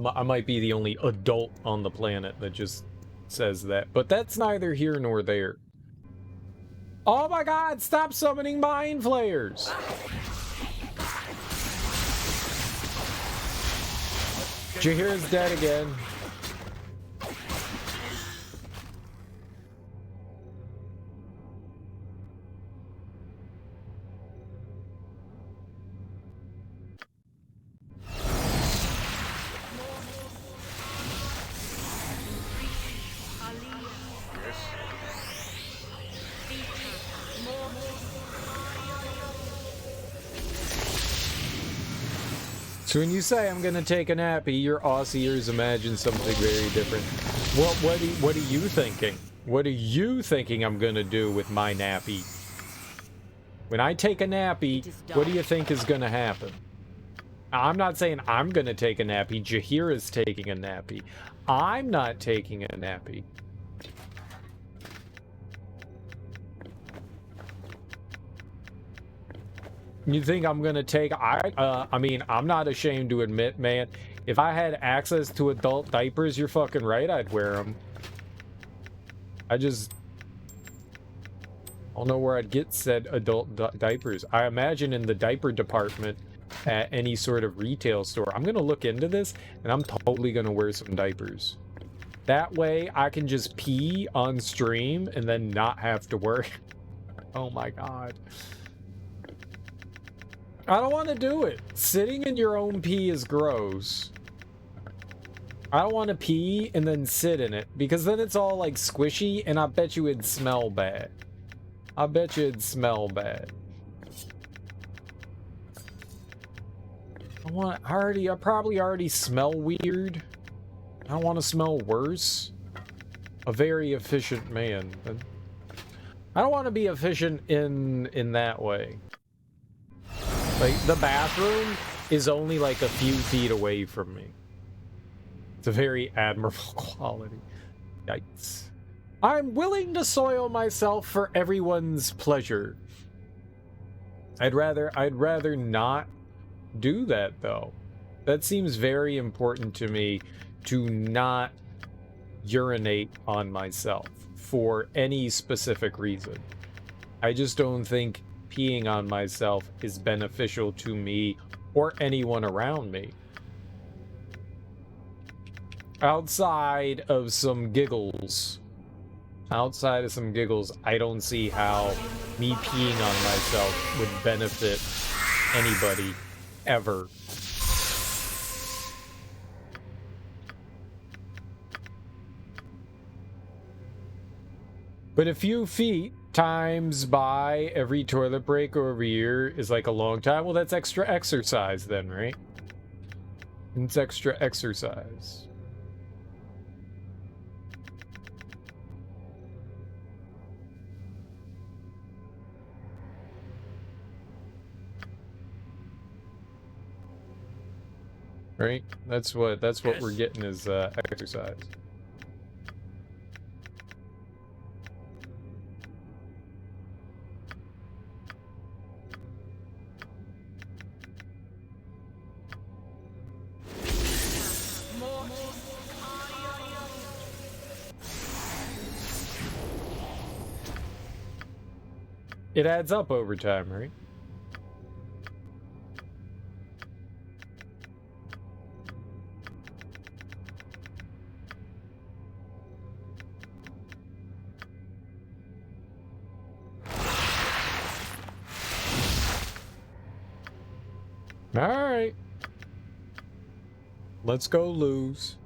I might be the only adult on the planet that just says that. But that's neither here nor there. Oh my god, stop summoning mind flayers! Jahiera's dead again. So when you say I'm gonna take a nappy, your Aussie ears imagine something very different. What are you thinking? What are you thinking I'm gonna do with my nappy? When I take a nappy, what do you think is gonna happen? I'm not saying I'm gonna take a nappy. Jahiera's taking a nappy. I'm not taking a nappy. You think I'm gonna take? I mean, I'm not ashamed to admit, man. If I had access to adult diapers, you're fucking right, I'd wear them. I don't know where I'd get said adult diapers. I imagine in the diaper department at any sort of retail store. I'm gonna look into this, and I'm totally gonna wear some diapers. That way, I can just pee on stream and then not have to worry. Oh my god. I don't want to do it. Sitting in your own pee is gross. I don't want to pee and then sit in it, because then it's all like squishy, and I bet you it'd smell bad. I bet you it'd smell bad. I probably already smell weird. I don't want to smell worse. A very efficient man. I don't want to be efficient in that way. Like, the bathroom is only like a few feet away from me. It's a very admirable quality. Yikes. I'm willing to soil myself for everyone's pleasure. I'd rather not do that, though. That seems very important to me, to not urinate on myself for any specific reason. I just don't think peeing on myself is beneficial to me or anyone around me. Outside of some giggles, I don't see how me peeing on myself would benefit anybody ever. But a few feet times by every toilet break over here is like a long time. Well, that's extra exercise then, right? It's extra exercise. Right? That's what we're getting is exercise. It adds up over time, right? All right. Let's go lose.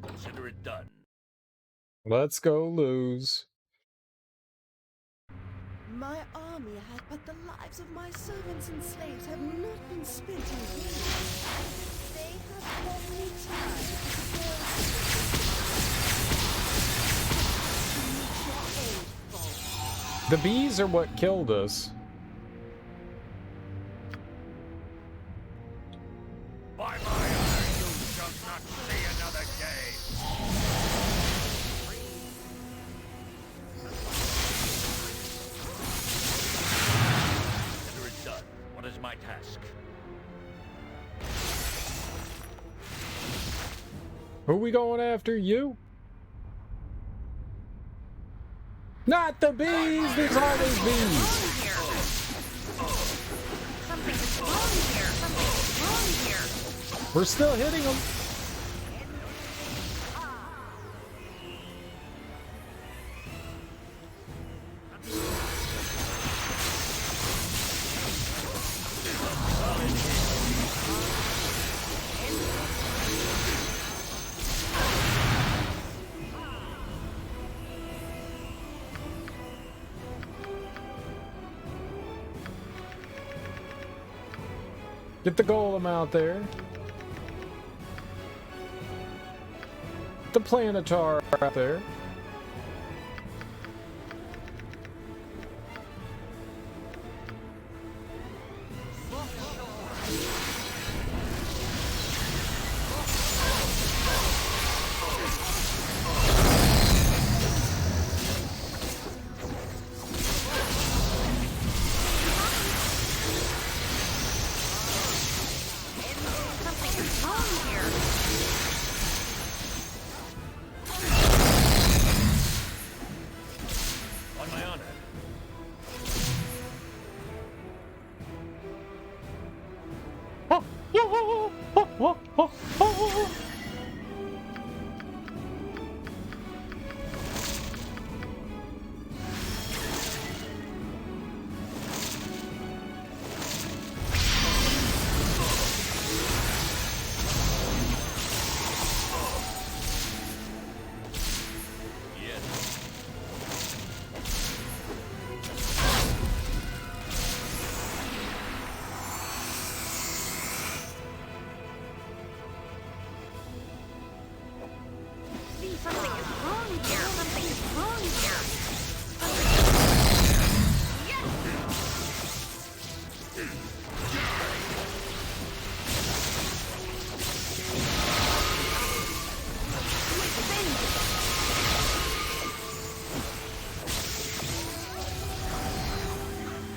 Consider it done. Let's go lose. My army had, but the lives of my servants and slaves have not been spent in vain. They have only time to The bees are what killed us. By my honor, you shall not see another day. Consider it done. What is my task? Who are we going after? You? Not the bees! There's always bees! Something is wrong here. Something is wrong here. We're still hitting them. Get the golem out there. The planetar out there. Something is wrong here. Something is wrong here.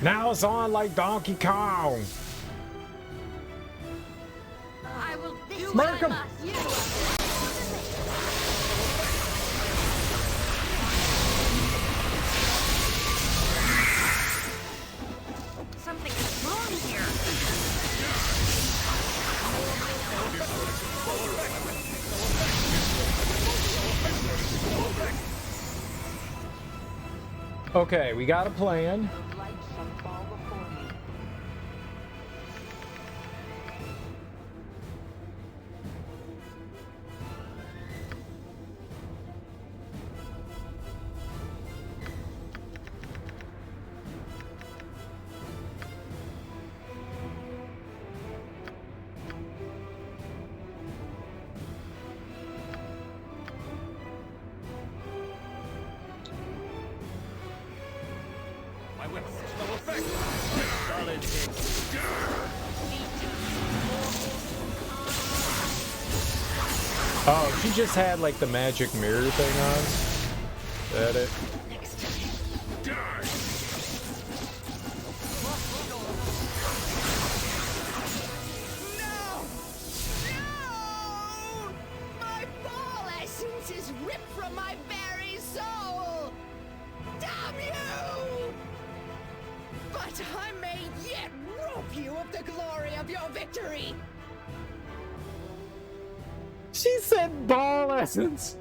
Now it's on like Donkey Kong. I will do Smirk what I 'em. must. Something is wrong here. Okay, we got a plan. Oh, she just had like the magic mirror thing on. Is that it? No! No! My ball essence is ripped from my very soul! Damn you! But I may yet rob you of the glory of your victory! She said ball essence.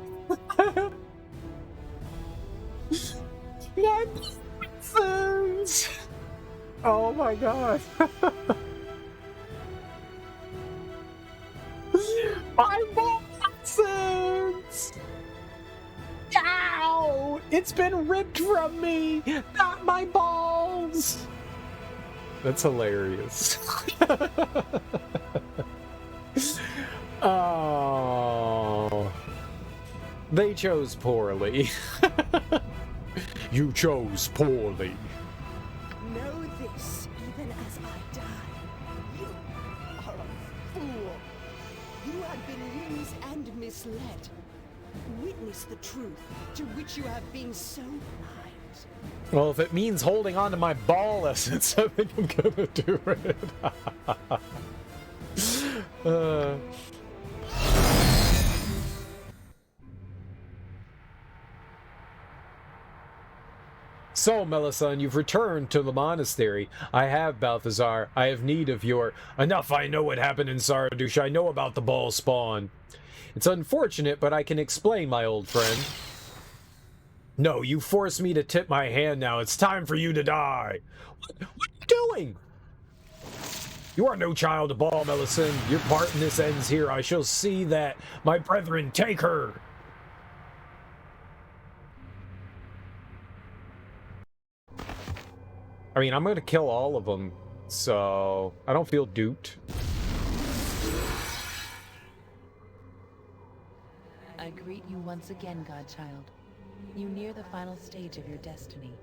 What essence? Oh my god. My ball essence. Ow! It's been ripped from me, not my balls. That's hilarious. Oh, they chose poorly. You chose poorly. Know this, even as I die. You are a fool. You have been used and misled. Witness the truth to which you have been so blind. Well, if it means holding on to my ball essence, I think I'm gonna do it. So, Melisande, you've returned to the monastery. I have, Balthazar. I have need of your... Enough, I know what happened in Sardush. I know about the ball spawn. It's unfortunate, but I can explain, my old friend. No, you forced me to tip my hand now. It's time for you to die. What are you doing? You are no child of Baal, Melisande. Your part in this ends here. I shall see that my brethren take her. I mean, I'm going to kill all of them, so I don't feel duped. I greet you once again, Godchild. You near the final stage of your destiny.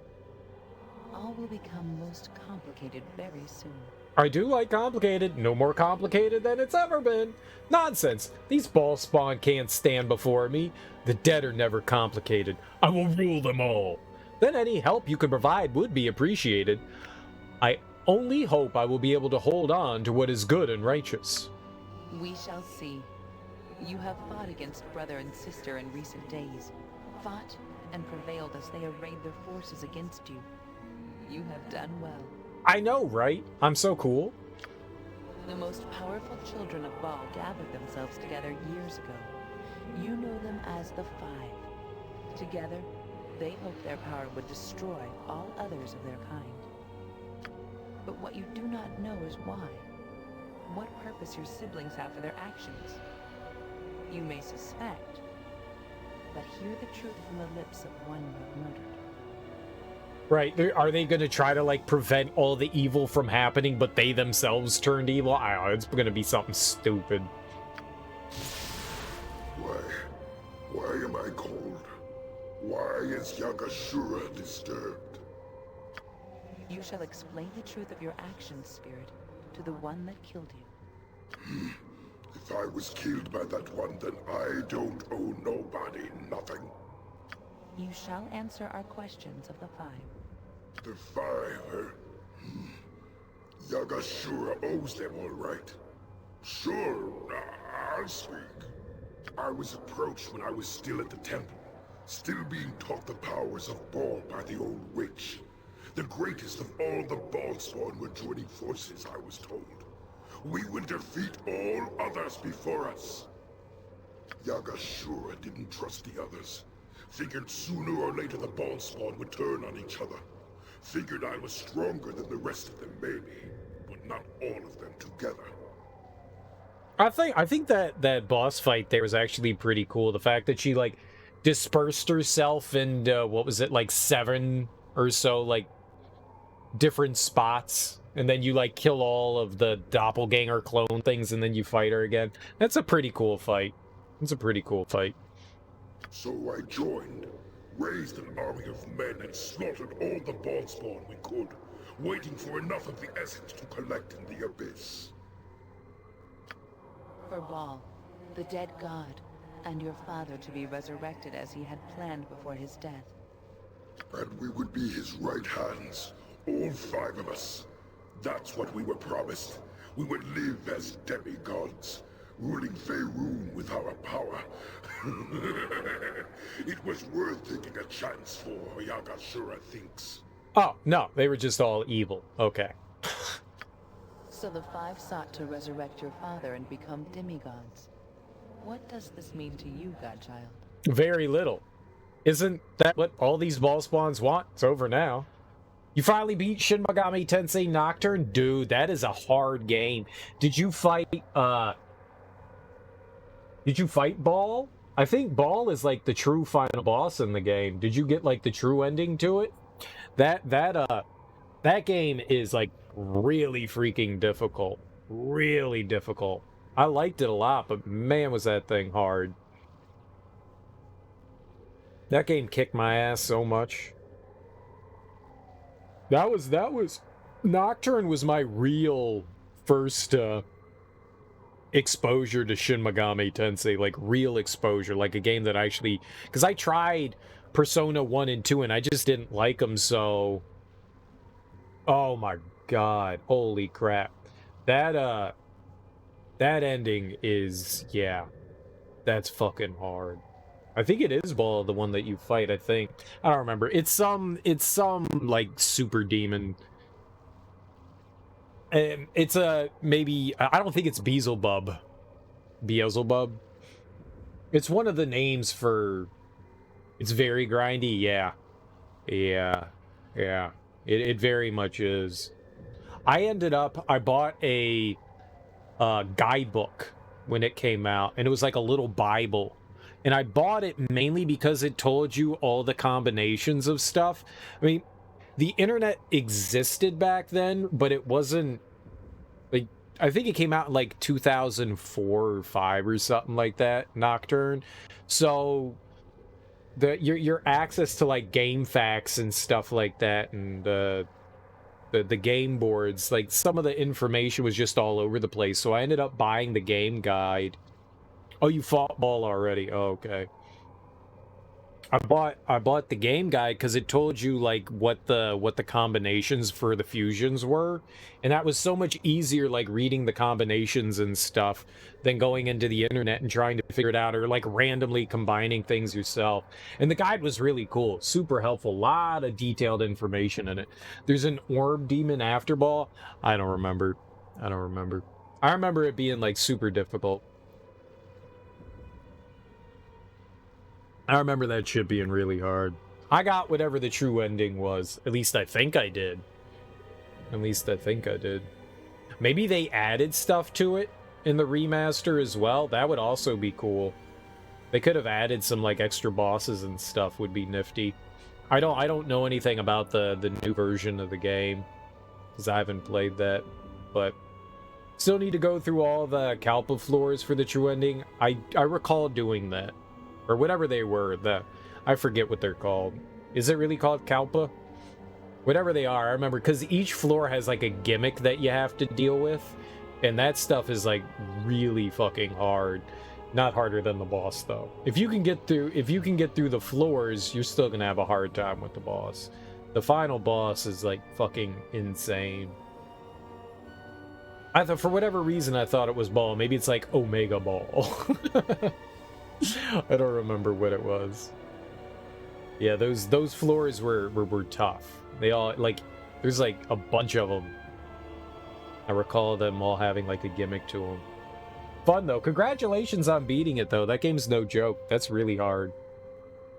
All will become most complicated very soon. I do like complicated. No more complicated than it's ever been. Nonsense. These ball spawn can't stand before me. The dead are never complicated. I will rule them all. Then any help you can provide would be appreciated. I only hope I will be able to hold on to what is good and righteous. We shall see. You have fought against brother and sister in recent days. Fought and prevailed as they arrayed their forces against you. You have done well. I know, right? I'm so cool. The most powerful children of Baal gathered themselves together years ago. You know them as the Five. Together, they hoped their power would destroy all others of their kind. But what you do not know is why. What purpose your siblings have for their actions. You may suspect, but hear the truth from the lips of one you have murdered. Right, are they going to try to, like, prevent all the evil from happening, but they themselves turned evil? I don't know, it's going to be something stupid. Why am I cold? Why is Yagashura disturbed? You shall explain the truth of your actions, Spirit, to the one that killed you. If I was killed by that one, then I don't owe nobody nothing. You shall answer our questions of the Five. The Five, Yagashura owes them all right. Sure, I'll speak. I was approached when I was still at the temple, still being taught the powers of Baal by the old witch. The greatest of all the Baalspawn were joining forces, I was told. We would defeat all others before us. Yagashura didn't trust the others. Figured sooner or later the Baalspawn would turn on each other. Figured I was stronger than the rest of them, maybe, but not all of them together. I think that boss fight there was actually pretty cool. The fact that she, like, dispersed herself into, what was it, like 7 or so, like, different spots. And then you, like, kill all of the doppelganger clone things and then you fight her again. That's a pretty cool fight. It's a pretty cool fight. So I joined, raised an army of men and slaughtered all the Baalspawn we could, waiting for enough of the essence to collect in the abyss. For Baal, the dead god, and your father to be resurrected as he had planned before his death. And we would be his right hands, all 5 of us. That's what we were promised. We would live as demigods, ruling Faerun with our power. It was worth taking a chance for, Yagashura thinks. Oh, no, they were just all evil. Okay. So the Five sought to resurrect your father and become demigods. What does this mean to you, Godchild? Very little. Isn't that what all these ball spawns want? It's over now. You finally beat Shin Megami Tensei Nocturne? Dude, that is a hard game. Did you fight Baal? I think Baal is like the true final boss in the game. Did you get like the true ending to it? That game is like really freaking difficult. Really difficult. I liked it a lot, but man was that thing hard. That game kicked my ass so much. That was Nocturne was my real first exposure to Shin Megami Tensei, like real exposure, like a game that actually, because I tried Persona 1 and 2 and I just didn't like them, so oh my god, holy crap. That ending is, yeah, that's fucking hard. I think it is Ball, the one that you fight, I think. I don't remember. It's some like super demon. It's a maybe I don't think it's Beelzebub. Beelzebub. It's one of the names for it's very grindy, yeah. Yeah. Yeah. It very much is. I bought a guidebook when it came out, and it was like a little Bible. And I bought it mainly because it told you all the combinations of stuff. I mean, the internet existed back then, but it wasn't like, I think it came out in like 2004 or 5 or something like that, Nocturne. So your access to like game facts and stuff like that, and the game boards, like some of the information was just all over the place. So I ended up buying the game guide. Oh, you fought Ball already? Oh, okay. I bought the game guide because it told you like what the combinations for the fusions were, and that was so much easier, like reading the combinations and stuff, than going into the internet and trying to figure it out, or like randomly combining things yourself. And the guide was really cool, super helpful, a lot of detailed information in it. There's an orb demon after Ball. I don't remember. I remember it being like super difficult. I remember that shit being really hard. I got whatever the true ending was. At least I think I did. Maybe they added stuff to it in the remaster as well. That would also be cool. They could have added some like extra bosses and stuff, would be nifty. I don't know anything about the new version of the game, because I haven't played that, but still need to go through all the Kalpa floors for the true ending. I recall doing that. Or whatever they were, I forget what they're called. Is it really called Kalpa? Whatever they are, I remember, because each floor has like a gimmick that you have to deal with, and that stuff is like really fucking hard. Not harder than the boss though. If you can get through the floors, you're still gonna have a hard time with the boss. The final boss is like fucking insane. I thought, for whatever reason, I thought it was Ball. Maybe it's like Omega Ball. I don't remember what it was. Yeah, those floors were tough. They all, like, there's like a bunch of them. I recall them all having like a gimmick to them. Fun though. Congratulations on beating it though. That game's no joke. That's really hard.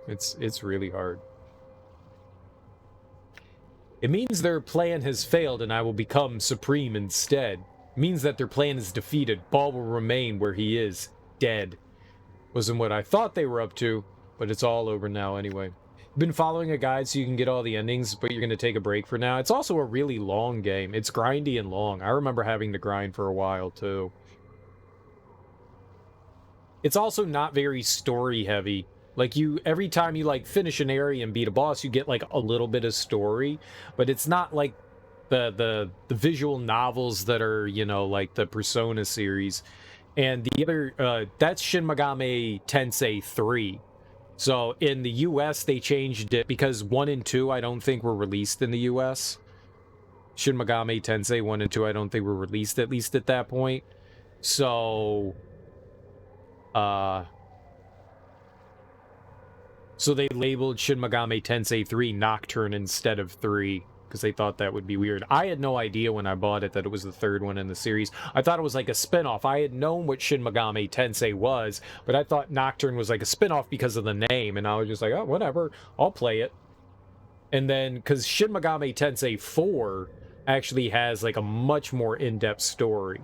It's really hard. It means their plan has failed and I will become supreme instead. It means that their plan is defeated. Ball will remain where he is, dead. Wasn't what I thought they were up to, but it's all over now anyway. Been following a guide so you can get all the endings, but you're going to take a break for now. It's also a really long game. It's grindy and long. I remember having to grind for a while too. It's also not very story heavy. Like, every time you like finish an area and beat a boss, you get like a little bit of story, but it's not like the visual novels that are, you know, like the Persona series. And the other, that's Shin Megami Tensei 3. So in the US, they changed it because 1 and 2, I don't think were released in the US. Shin Megami Tensei 1 and 2, I don't think were released, at least at that point. So, so they labeled Shin Megami Tensei 3 Nocturne instead of 3. Because they thought that would be weird. I had no idea when I bought it that it was the third one in the series. I thought it was like a spin-off. I had known what Shin Megami Tensei was, but I thought Nocturne was like a spin-off because of the name, and I was just like, oh, whatever, I'll play it. And then, because Shin Megami Tensei 4 actually has like a much more in-depth story.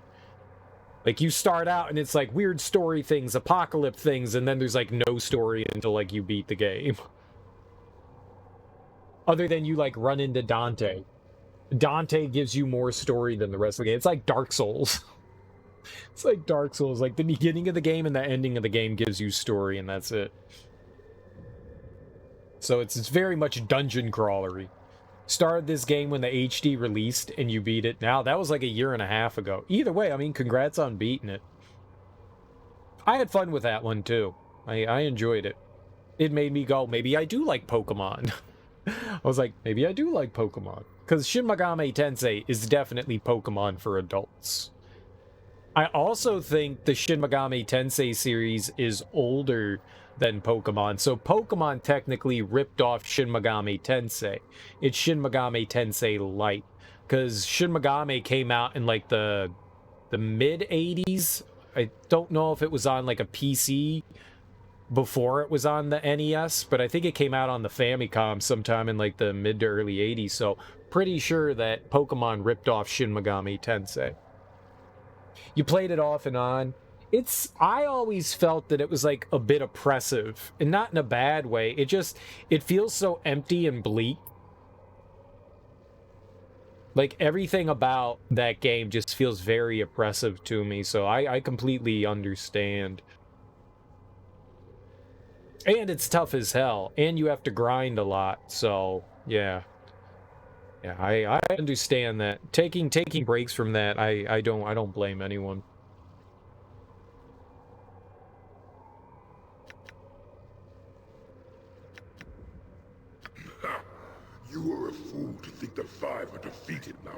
Like, you start out and it's like weird story things, apocalypse things, and then there's like no story until like you beat the game. Other than you, like, run into Dante. Dante gives you more story than the rest of the game. It's like Dark Souls. It's like Dark Souls. Like, the beginning of the game and the ending of the game gives you story, and that's it. So it's very much dungeon crawlery. Started this game when the HD released, and you beat it now. That was like a year and a half ago. Either way, I mean, congrats on beating it. I had fun with that one, too. I enjoyed it. It made me go, maybe I do like Pokemon. I was like, maybe I do like Pokemon. Because Shin Megami Tensei is definitely Pokemon for adults. I also think the Shin Megami Tensei series is older than Pokemon. So Pokemon technically ripped off Shin Megami Tensei. It's Shin Megami Tensei Lite, because Shin Megami came out in like the mid 80s. I don't know if it was on like a PC before it was on the NES, but I think it came out on the Famicom sometime in like the mid to early 80s. So pretty sure that Pokemon ripped off Shin Megami Tensei. You played it off and on. I always felt that it was like a bit oppressive, and not in a bad way. It feels so empty and bleak. Like everything about that game just feels very oppressive to me, so I completely understand. And it's tough as hell, and you have to grind a lot, so yeah. Yeah, I understand that. Taking breaks from that, I don't blame anyone. You are a fool to think the five are defeated now.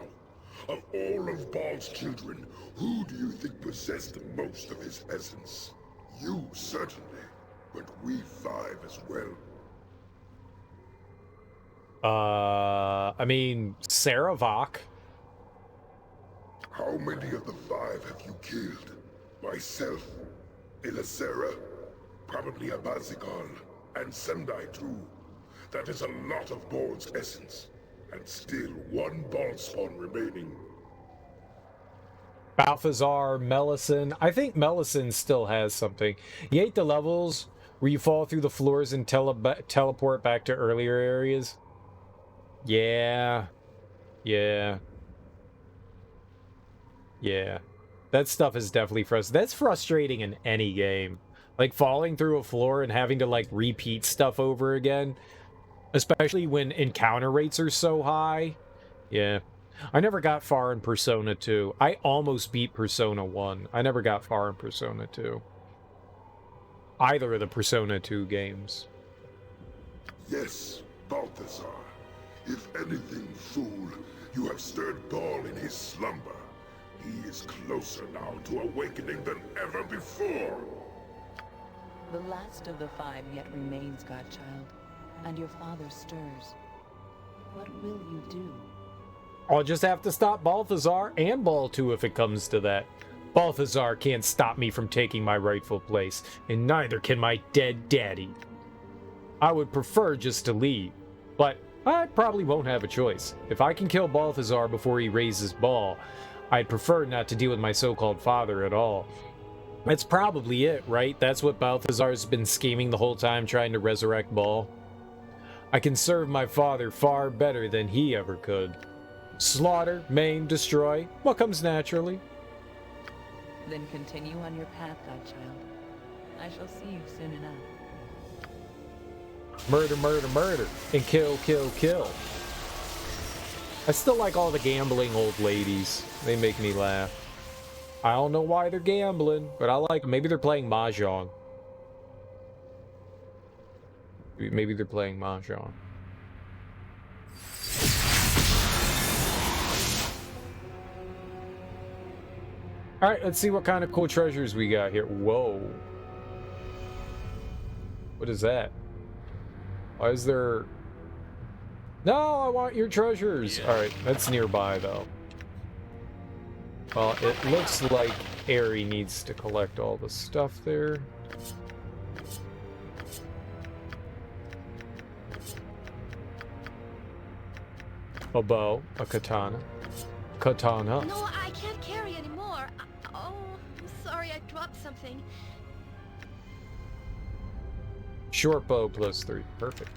Of all of Bhaal's children, who do you think possessed the most of his essence? You, certainly, but we five as well. I mean, Sarevok. How many of the five have you killed? Myself, Ilisera, probably Abazikal, and Sendai too. That is a lot of Bhaal's essence, and still one Bhaal spawn remaining. Balthazar, Melisson. I think Melisson still has something. You hate the levels where you fall through the floors and teleport back to earlier areas? Yeah. Yeah. Yeah. That stuff is definitely frustrating. That's frustrating in any game. Like falling through a floor and having to like repeat stuff over again. Especially when encounter rates are so high. Yeah. I never got far in Persona 2. I almost beat Persona 1. I never got far in Persona 2. Either of the Persona 2 games. Yes, Balthazar. If anything, fool, you have stirred Bhaal in his slumber. He is closer now to awakening than ever before. The last of the five yet remains, Godchild, and your father stirs. What will you do? I'll just have to stop Balthazar and Bhaal too if it comes to that. Balthazar can't stop me from taking my rightful place, and neither can my dead daddy. I would prefer just to leave, but I probably won't have a choice. If I can kill Balthazar before he raises Bhaal, I'd prefer not to deal with my so-called father at all. That's probably it, right? That's what Balthazar's been scheming the whole time, trying to resurrect Bhaal. I can serve my father far better than he ever could. Slaughter, maim, destroy, what comes naturally? Then continue on your path, Godchild. I shall see you soon enough. Murder, murder, murder, and kill, kill, kill. I still like all the gambling old ladies. They make me laugh. I don't know why they're gambling, but I like them. Maybe they're playing Mahjong. Maybe they're playing Mahjong. Alright, let's see what kind of cool treasures we got here. Whoa. What is that? Why is there... No, I want your treasures! Yeah. Alright, that's nearby, though. Well, it looks like Aerie needs to collect all the stuff there. A bow, a katana. Katana. No, I can't carry anymore. Oh, I'm sorry, I dropped something. Short bow +3. Perfect.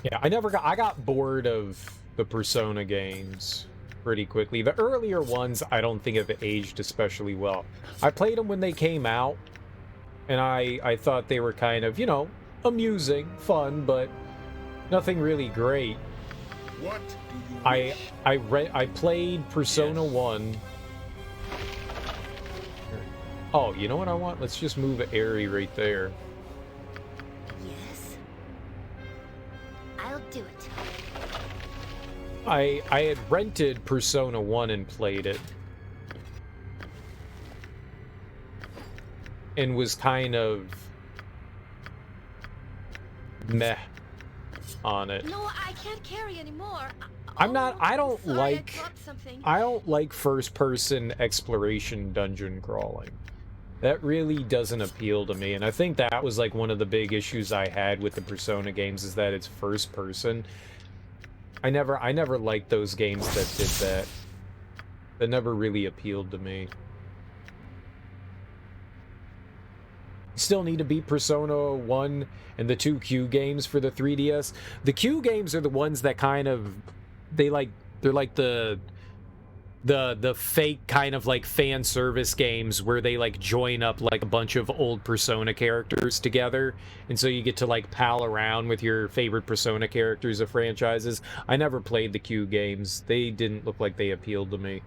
Yeah, I got bored of the Persona games pretty quickly. The earlier ones I don't think have aged especially well. I played them when they came out, and I thought they were kind of, you know, amusing, fun, but nothing really great. What do you wish? I played Persona 1. Oh, you know what I want? Let's just move Aerie right there. Yes. I'll do it. I had rented Persona 1 and played it. and was kind of meh on it. No, I can't carry anymore. I'm not. I don't sorry, like. I dropped something. I don't like first-person exploration dungeon crawling. That really doesn't appeal to me, and I think that was like one of the big issues I had with the Persona games, is that it's first person. I never liked those games that did that. That never really appealed to me. Still need to beat Persona 1 and the 2 Q games for the 3DS. The Q games are the ones that kind of they're like the fake kind of like fan service games where they like join up like a bunch of old Persona characters together, and so you get to like pal around with your favorite Persona characters of franchises. I never played the Q games. They didn't look like they appealed to me.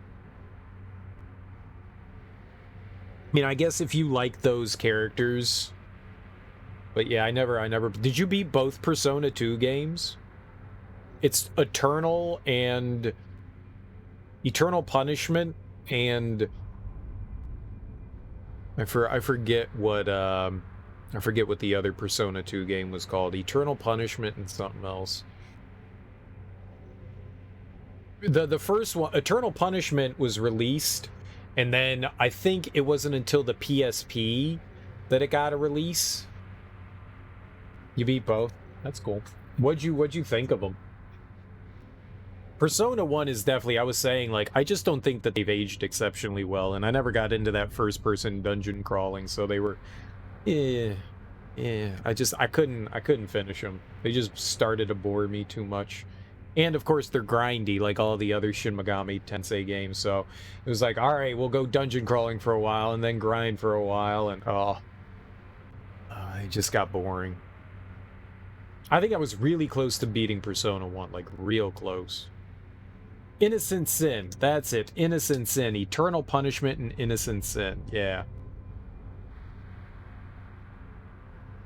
I mean, I guess if you like those characters, but yeah, I never. Did you beat both Persona 2 games? It's Eternal Punishment, and I forget what the other Persona 2 game was called. Eternal Punishment and something else. The first one, Eternal Punishment, was released, and then I think it wasn't until the PSP that it got a release. You beat both? That's cool. What'd you think of them? Persona 1 is definitely, I was saying, like, I just don't think that they've aged exceptionally well, and I never got into that first-person dungeon crawling, so they were, I couldn't finish them. They just started to bore me too much. And, of course, they're grindy, like all the other Shin Megami Tensei games, so it was like, alright, we'll go dungeon crawling for a while, and then grind for a while, and, it just got boring. I think I was really close to beating Persona 1, like, real close. Innocent Sin, that's it. Innocent Sin, Eternal Punishment and Innocent Sin. Yeah.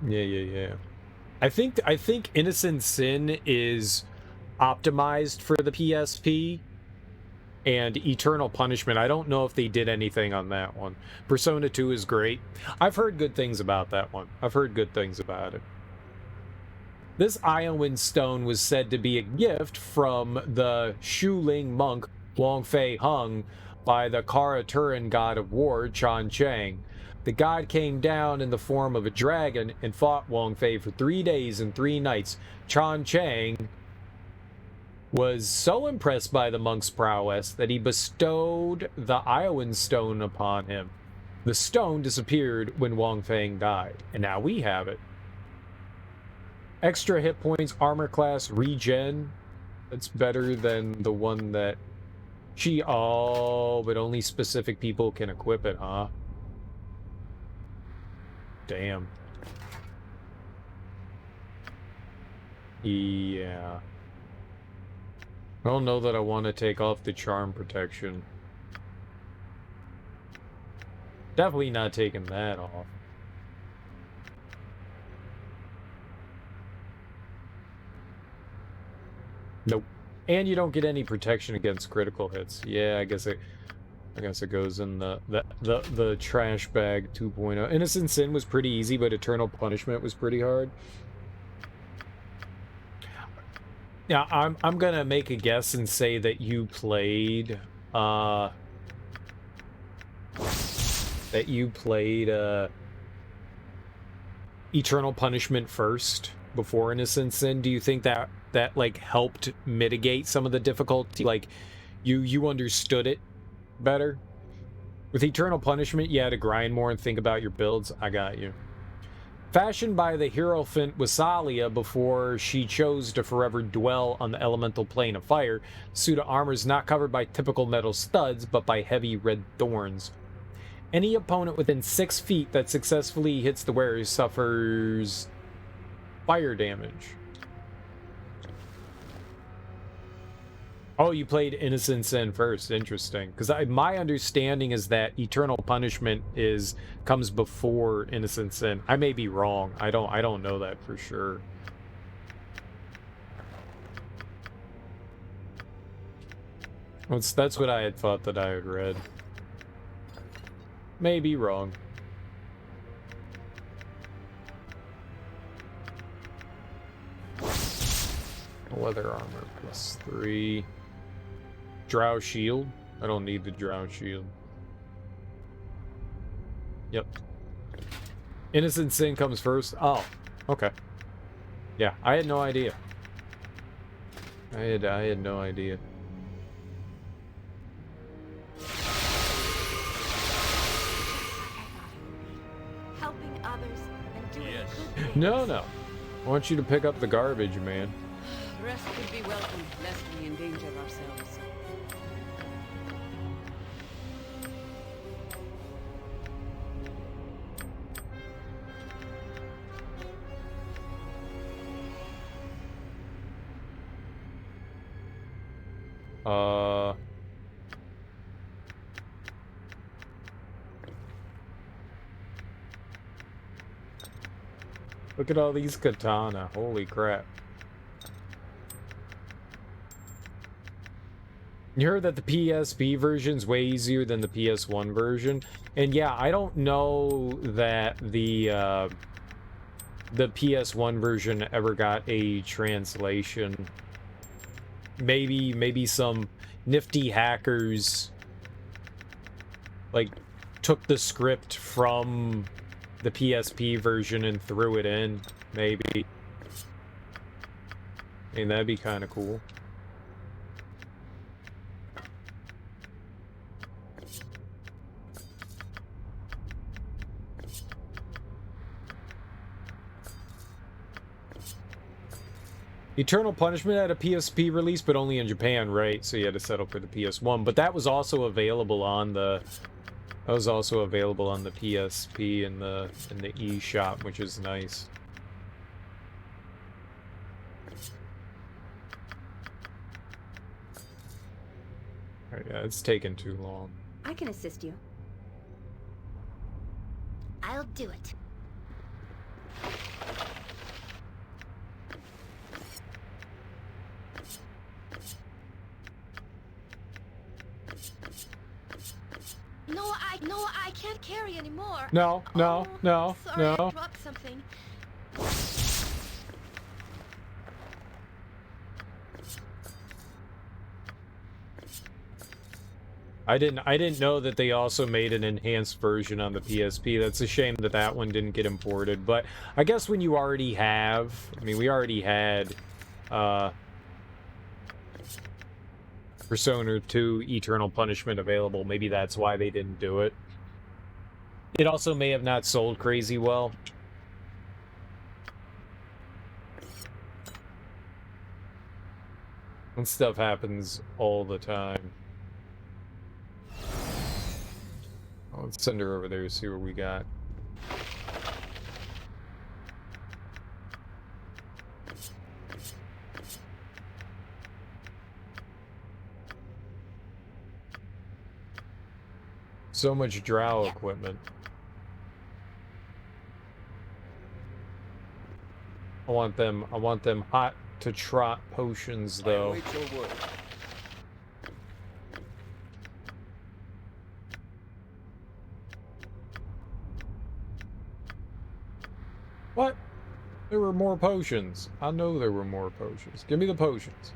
Yeah. I think Innocent Sin is optimized for the PSP, and Eternal Punishment, I don't know if they did anything on that one. Persona 2 is great. I've heard good things about that one. I've heard good things about it. This Iowan stone was said to be a gift from the Shuling monk Wong Fei Hung by the Karaturan god of war, Chan Chang. The god came down in the form of a dragon and fought Wong Fei for 3 days and 3 nights. Chan Chang was so impressed by the monk's prowess that he bestowed the Iowan stone upon him. The stone disappeared when Wong Fei died, and now we have it. Extra hit points, armor class, regen. That's better than the one that but only specific people can equip it, huh? Damn. Yeah. I don't know that I want to take off the charm protection. Definitely not taking that off. Nope. And you don't get any protection against critical hits. Yeah, I guess it goes in the trash bag 2.0. Innocent Sin was pretty easy, but Eternal Punishment was pretty hard. Now, I'm gonna make a guess and say that you played Eternal Punishment first before Innocent Sin. Do you think that like helped mitigate some of the difficulty? Like you understood it better? With Eternal Punishment, you had to grind more and think about your builds. I got you. Fashioned by the Hierophant Wasalia before she chose to forever dwell on the elemental plane of fire, the suit of armor is not covered by typical metal studs, but by heavy red thorns. Any opponent within 6 feet that successfully hits the wearer suffers fire damage. Oh, you played Innocent Sin first. Interesting. Because my understanding is that Eternal Punishment comes before Innocent Sin. I may be wrong. I don't know that for sure. That's what I had thought that I had read. May be wrong. Leather armor +3. Drow shield. I don't need the drow shield. Yep. Innocent sin comes first. Oh, okay. Yeah, I had no idea. I had no idea. Helping others and doing good things. No. I want you to pick up the garbage, man. Rest would be welcome, lest we endanger ourselves. Look at all these katana. Holy crap. You heard that the PSP version's way easier than the PS1 version. And yeah, I don't know that the PS1 version ever got a translation. Maybe some nifty hackers like took the script from the PSP version and threw it in, maybe. I mean, that'd be kind of cool. Eternal Punishment had a PSP release, but only in Japan, right? So you had to settle for the PS1. But that was also available on the... That was also available on the PSP and the eShop, which is nice. Alright, yeah, it's taking too long. I can assist you. I'll do it. No, I can't carry anymore. No. Sorry, I dropped something. I didn't know that they also made an enhanced version on the PSP. That's a shame that that one didn't get imported. But I guess when you already have, I mean, we already had Persona 2 Eternal Punishment available. Maybe that's why they didn't do it. It also may have not sold crazy well. And stuff happens all the time. Oh, let's send her over there to see what we got. So much drow equipment. I want them hot to trot potions though. What? There were more potions. I know there were more potions. Give me the potions.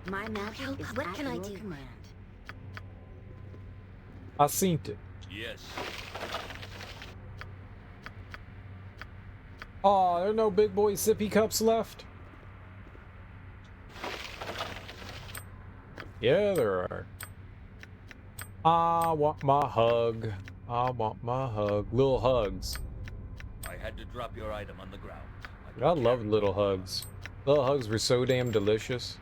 My magic is What at can I your do? command. I seen it. Yes. Aw, there are no big boy sippy cups left? Yeah, there are. I want my hug. I want my hug. Little hugs. I had to drop your item on the ground. I love little hugs. Little hugs were so damn delicious.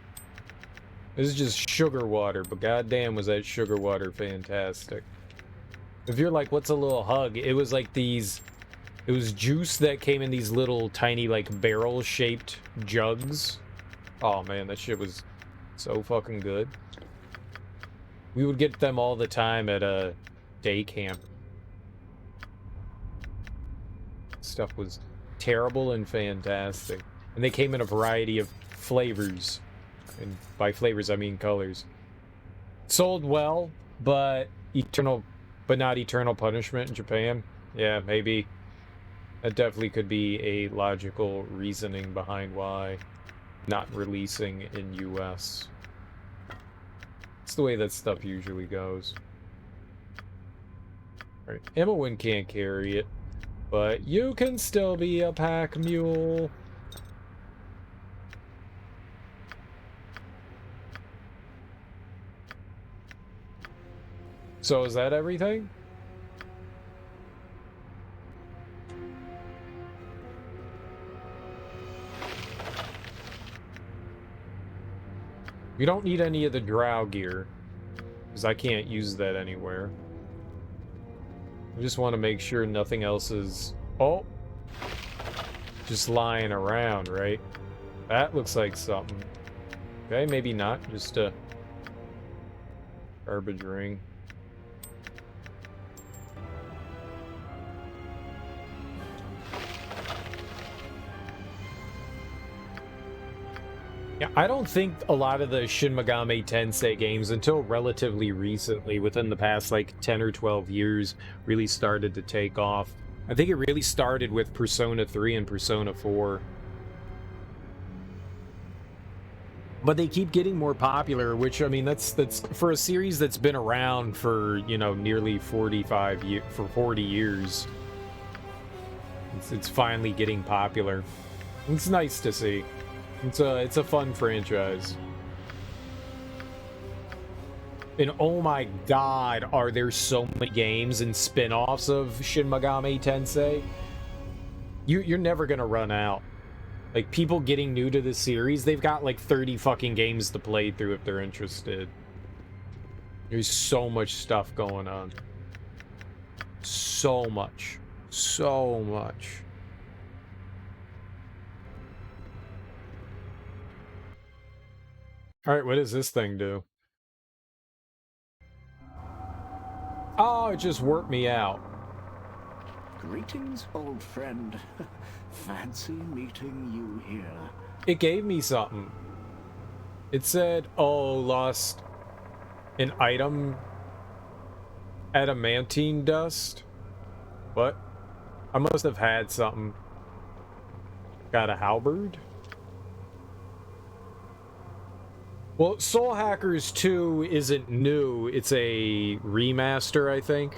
This is just sugar water, but goddamn was that sugar water fantastic. If you're like, what's a little hug? It was like these... It was juice that came in these little tiny, like, barrel-shaped jugs. Oh, man, that shit was so fucking good. We would get them all the time at a day camp. Stuff was terrible and fantastic. And they came in a variety of flavors. And by flavors, I mean colors. Sold well, but not Eternal Punishment in Japan. Yeah, maybe. That definitely could be a logical reasoning behind why. not releasing in US. It's the way that stuff usually goes. Alright, Emowyn can't carry it, but you can still be a pack mule. So is that everything? We don't need any of the drow gear, because I can't use that anywhere. I just want to make sure nothing else is... Oh! Just lying around, right? That looks like something. Okay, maybe not. Just a garbage ring. Yeah, I don't think a lot of the Shin Megami Tensei games, until relatively recently, within the past like 10 or 12 years, really started to take off. I think it really started with Persona 3 and Persona 4. But they keep getting more popular, which, I mean, that's for a series that's been around for, you know, nearly 40 years. It's finally getting popular. It's nice to see. It's a fun franchise. And oh my god, are there so many games and spin-offs of Shin Megami Tensei? You're never gonna run out. Like, people getting new to the series, they've got like 30 fucking games to play through if they're interested. There's so much stuff going on. So much. So much. Alright, what does this thing do? Oh, it just worked me out. Greetings, old friend. Fancy meeting you here. It gave me something. It said, oh, lost an item. Adamantine dust? What? I must have had something. Got a halberd? Well, Soul Hackers 2 isn't new. It's a remaster, I think.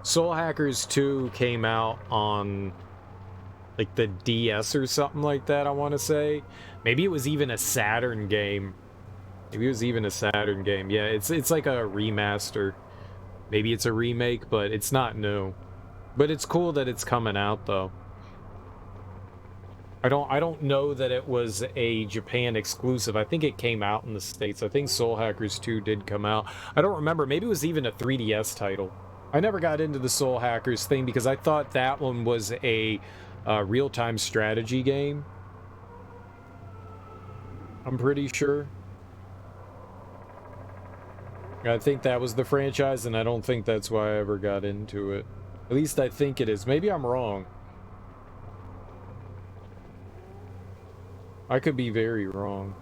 Soul Hackers 2 came out on, like, the DS or something like that, I want to say. Maybe it was even a Saturn game. Maybe it was even a Saturn game. Yeah, it's like a remaster. Maybe it's a remake, but it's not new. But it's cool that it's coming out, though. I don't know that it was a Japan exclusive. I think it came out in the States. I think Soul Hackers 2 did come out. I don't remember. Maybe it was even a 3DS title. I never got into the Soul Hackers thing because I thought that one was a real-time strategy game. I'm pretty sure. I think that was the franchise, and I don't think that's why I ever got into it. At least I think it is. Maybe I'm wrong. I could be very wrong.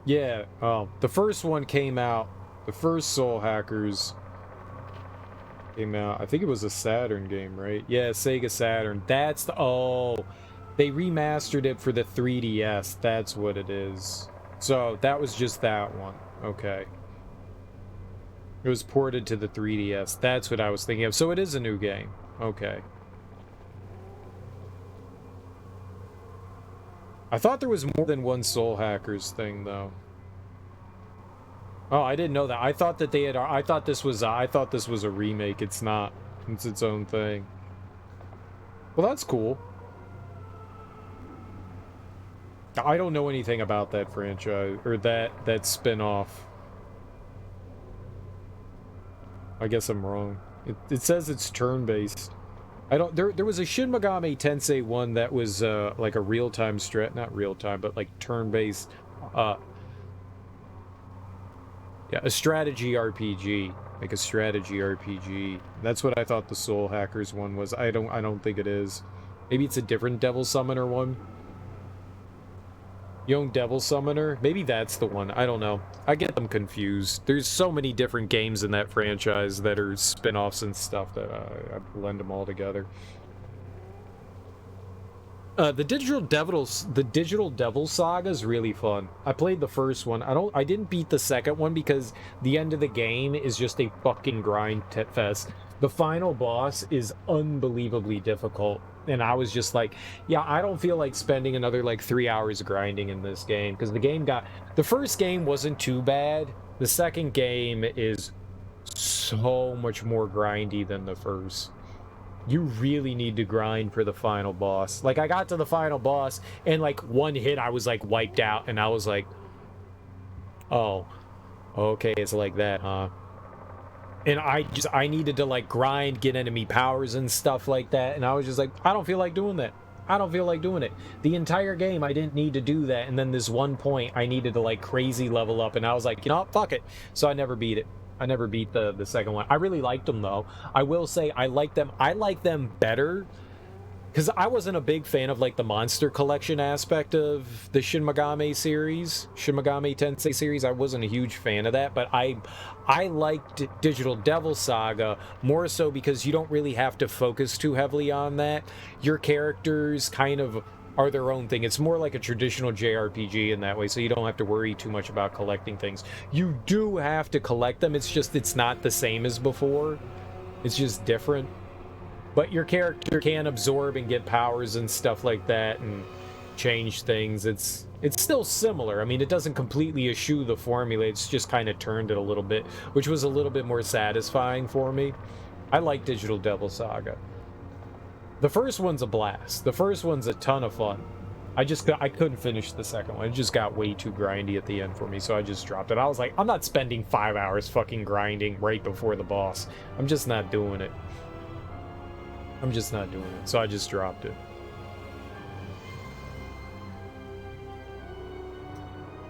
Yeah, the first one came out. The first Soul Hackers came out. I think it was a Saturn game, right? Yeah, Sega Saturn. That's the... Oh, they remastered it for the 3DS. That's what it is. So, that was just that one. Okay. It was ported to the 3DS. That's what I was thinking of. So, it is a new game. Okay. I thought there was more than one Soul Hackers thing, though. Oh, I didn't know that. I thought that they had... I thought this was a remake. It's not. It's its own thing. Well, that's cool. I don't know anything about that franchise, or that spin-off. I guess I'm wrong. It says it's turn-based. I don't... There was a Shin Megami Tensei one that was, like a real-time not real-time, but like turn-based, yeah, a strategy RPG. Like a strategy RPG. That's what I thought the Soul Hackers one was. I don't think it is. Maybe it's a different Devil Summoner one. Young Devil Summoner? Maybe that's the one. I don't know. I get them confused. There's so many different games in that franchise that are spin-offs and stuff that I blend them all together. The Digital Devil Saga is really fun. I played the first one. I didn't beat the second one because the end of the game is just a fucking grind fest. The final boss is unbelievably difficult, and I was just like, yeah, I don't feel like spending another like 3 hours grinding in this game, because the first game wasn't too bad. The second game is so much more grindy than the first. You really need to grind for the final boss. Like, I got to the final boss, and, like, one hit, I was, like, wiped out, and I was like, oh, okay, it's like that, huh? And I needed to, like, grind, get enemy powers and stuff like that, and I was just like, I don't feel like doing that. I don't feel like doing it. The entire game, I didn't need to do that, and then this one point, I needed to, like, crazy level up, and I was like, you know what, fuck it. So I never beat it. I never beat the second one. I really liked them, though. I will say I like them better, because I wasn't a big fan of, like, the monster collection aspect of the Shin Megami Tensei series. I wasn't a huge fan of that, but I liked Digital Devil Saga more so because you don't really have to focus too heavily on that. Your characters kind of are their own thing. It's more like a traditional JRPG in that way, so you don't have to worry too much about collecting things. You do have to collect them, it's not the same as before. It's just different. But your character can absorb and get powers and stuff like that and change things. It's still similar. I mean, it doesn't completely eschew the formula, it's just kind of turned it a little bit, which was a little bit more satisfying for me. I like Digital Devil Saga. The first one's a blast. The first one's a ton of fun. I couldn't finish the second one. It just got way too grindy at the end for me, so I just dropped it. I was like, I'm not spending 5 hours fucking grinding right before the boss. I'm just not doing it. So I just dropped it.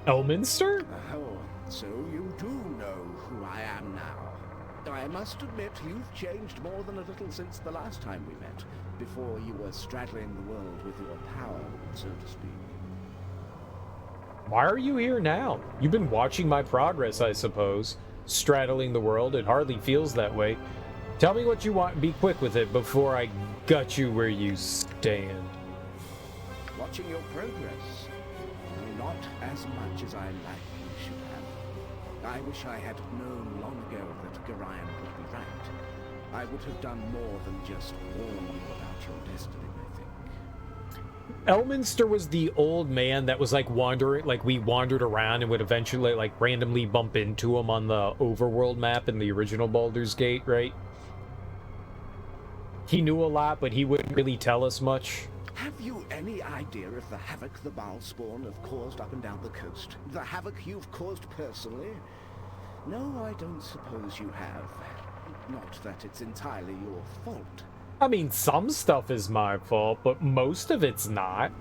Elminster? Oh, so you do know who I am now. I must admit, you've changed more than a little since the last time we met, before you were straddling the world with your power, so to speak. Why are you here now? You've been watching my progress, I suppose. Straddling the world, it hardly feels that way. Tell me what you want and be quick with it before I gut you where you stand. Watching your progress. Not as much as I like you should have. I wish I had known long ago that Gorion would be right. I would have done more than just warn you about your destiny, I think. Elminster was the old man that was like wandering, like we wandered around and would eventually like randomly bump into him on the overworld map in the original Baldur's Gate, right? He knew a lot, but he wouldn't really tell us much. Have you any idea of the havoc the Bhaal spawn have caused up and down the coast? The havoc you've caused personally? No, I don't suppose you have. Not that it's entirely your fault. I mean, some stuff is my fault, but most of it's not.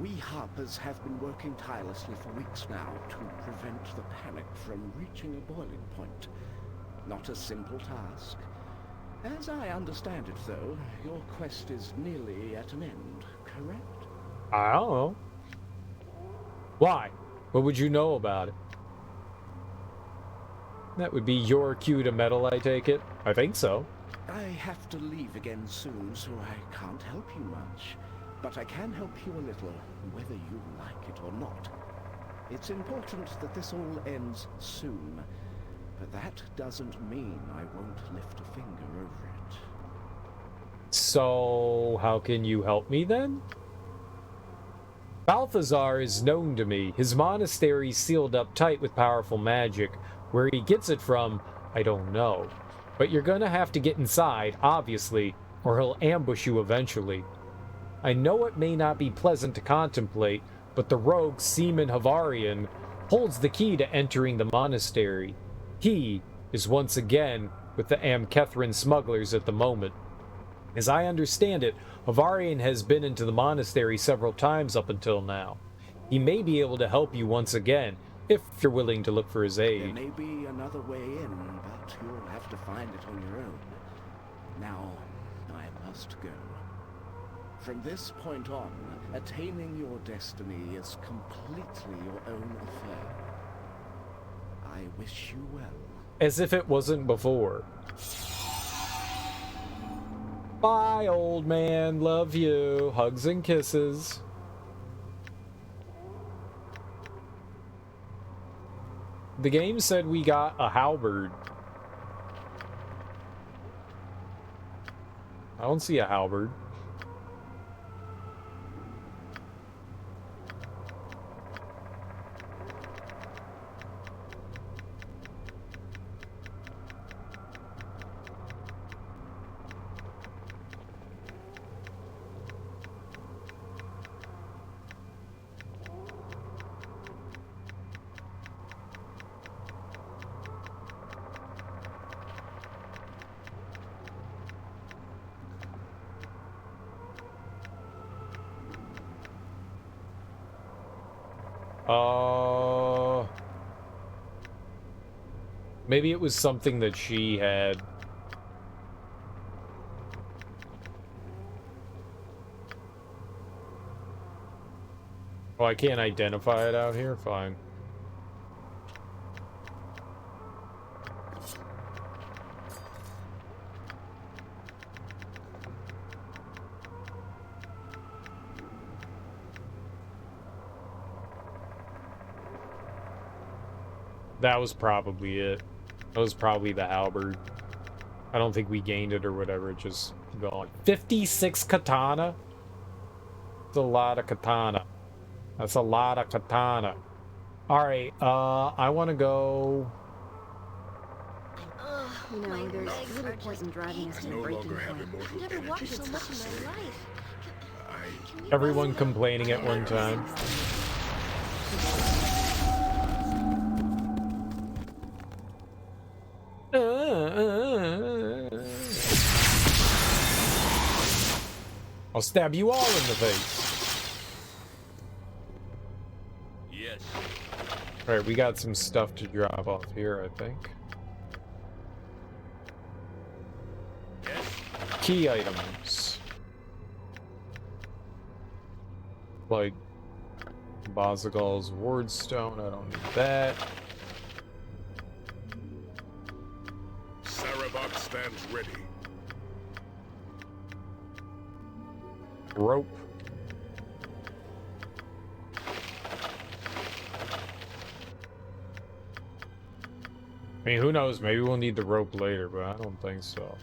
We Harpers have been working tirelessly for weeks now to prevent the panic from reaching a boiling point. Not a simple task. As I understand it, though, your quest is nearly at an end, correct? I don't know. Why? What would you know about it? That would be your cue to meddle, I take it? I think so. I have to leave again soon, so I can't help you much. But I can help you a little, whether you like it or not. It's important that this all ends soon. But that doesn't mean I won't lift a finger over it. So, how can you help me then? Balthazar is known to me. His monastery's sealed up tight with powerful magic. Where he gets it from, I don't know. But you're gonna have to get inside, obviously, or he'll ambush you eventually. I know it may not be pleasant to contemplate, but the rogue Seaman Havarian holds the key to entering the monastery. He is once again with the Amkethran smugglers at the moment. As I understand it, Havarian has been into the monastery several times up until now. He may be able to help you once again, if you're willing to look for his aid. There may be another way in, but you'll have to find it on your own. Now, I must go. From this point on, attaining your destiny is completely your own affair. I wish you well. As if it wasn't before. Bye, old man. Love you. Hugs and kisses. The game said we got a halberd. I don't see a halberd. Maybe it was something that she had. Oh, I can't identify it out here? Fine. That was probably it. That was probably the halberd. I don't think we gained it or whatever. It just gone. 56 katana? That's a lot of katana. That's a lot of katana. Alright, I want to go... You know, there's little point in driving us to the breaking point. I've never walked so much in my life. Everyone complaining at one time. I'll stab you all in the face. Yes. Alright, we got some stuff to drop off here, I think. Yes. Key items. Like Bazagal's Wardstone, I don't need that. Sarevok stands ready. Rope. I mean, who knows? Maybe we'll need the rope later, but I don't think so.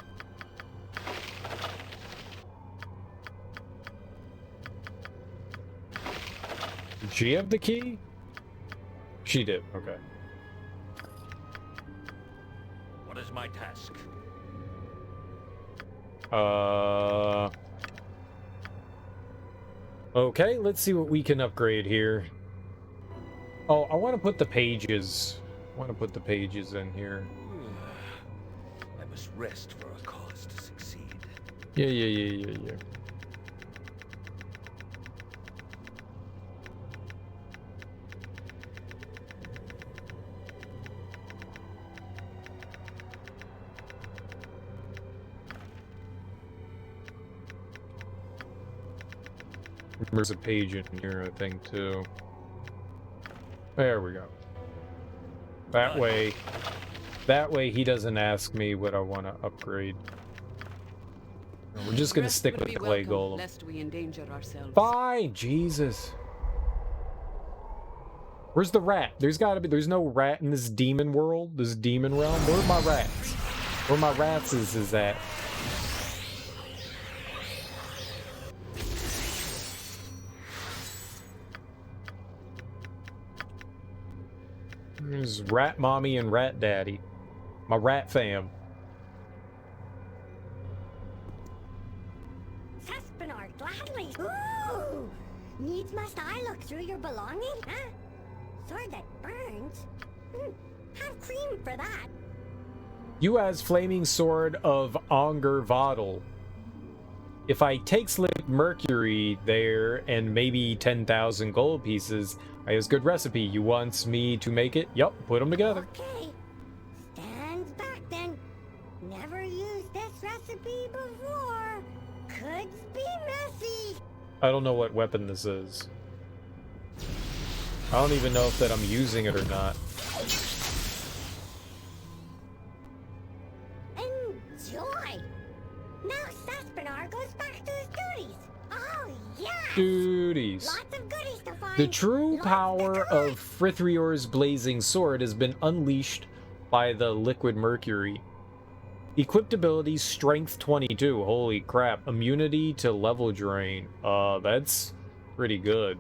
Did she have the key? She did, okay. What is my task? Okay, let's see what we can upgrade here. Oh, I want to put the pages. I want to put the pages in here. I must rest for a cause to succeed. Yeah. There's a page in here, I think, too. There we go. That way he doesn't ask me what I want to upgrade. We're just gonna stick with the clay golem. Lest we endanger ourselves. Fine, Jesus. Where's the rat? There's no rat in this demon world, this demon realm. Where are my rats? Where my rats is at? There's Rat Mommy and Rat Daddy. My rat fam. Saspinar, gladly. Ooh! Needs must I look through your belonging, huh? Sword that burns? Have cream for that. You has Flaming Sword of Onger Vodal. If I takes liquid mercury there and maybe 10,000 gold pieces, I has good recipe. You wants me to make it? Yup, put them together. Okay. Stands back then. Never used this recipe before. Could be messy. I don't know what weapon this is. I don't even know if that I'm using it or not. Enjoy. Now, Saspinar, Duties. Lots of goodies to find. The true power of Frithrior's blazing sword has been unleashed by the liquid mercury. Equipped abilities, strength 22. Holy crap. Immunity to level drain. That's pretty good.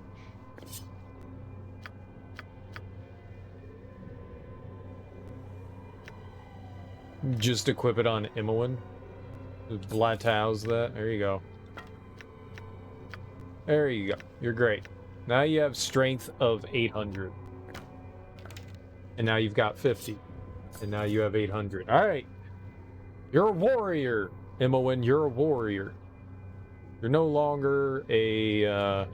Just equip it on Imoen. Blatow's that. There you go. There you go. You're great. Now you have strength of 800. And now you've got 50. And now you have 800. Alright. You're a warrior, Imoen. You're a warrior. You're no longer a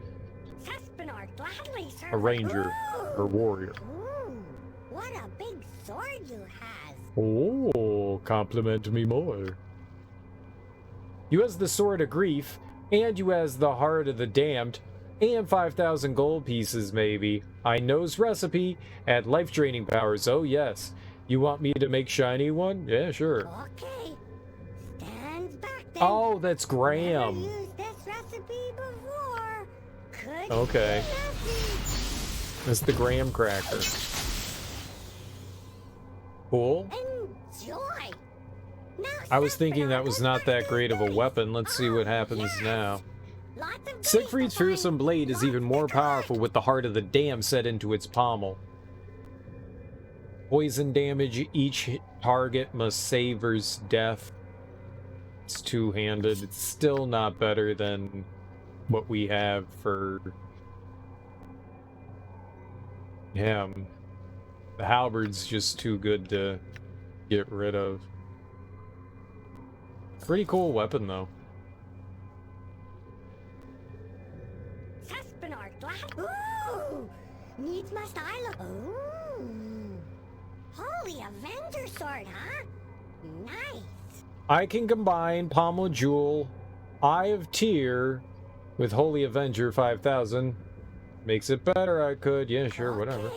ranger or warrior. Ooh, what a big sword you have. Oh, compliment me more. You has the Sword of Grief, and you has the Heart of the Damned, and 5,000 gold pieces, maybe. I knows recipe, add life-draining powers, oh yes. You want me to make shiny one? Yeah, sure. Okay. Stand back then. Oh, that's Graham. Never used this recipe before. Could Okay. That's the Graham cracker. Cool. Enjoy. I was thinking that was not that great of a weapon. Let's see what happens now. Siegfried's fearsome blade is even more powerful with the Heart of the Dam set into its pommel. Poison damage, each target must savor's death. It's two-handed. It's still not better than what we have for him. The halberd's just too good to get rid of. Pretty cool weapon, though. Ooh, needs must I look. Ooh, Holy Avenger sword, huh? Nice. I can combine Pommel Jewel, Eye of Tyr, with Holy Avenger 5000. Makes it better, I could. Yeah, sure, whatever.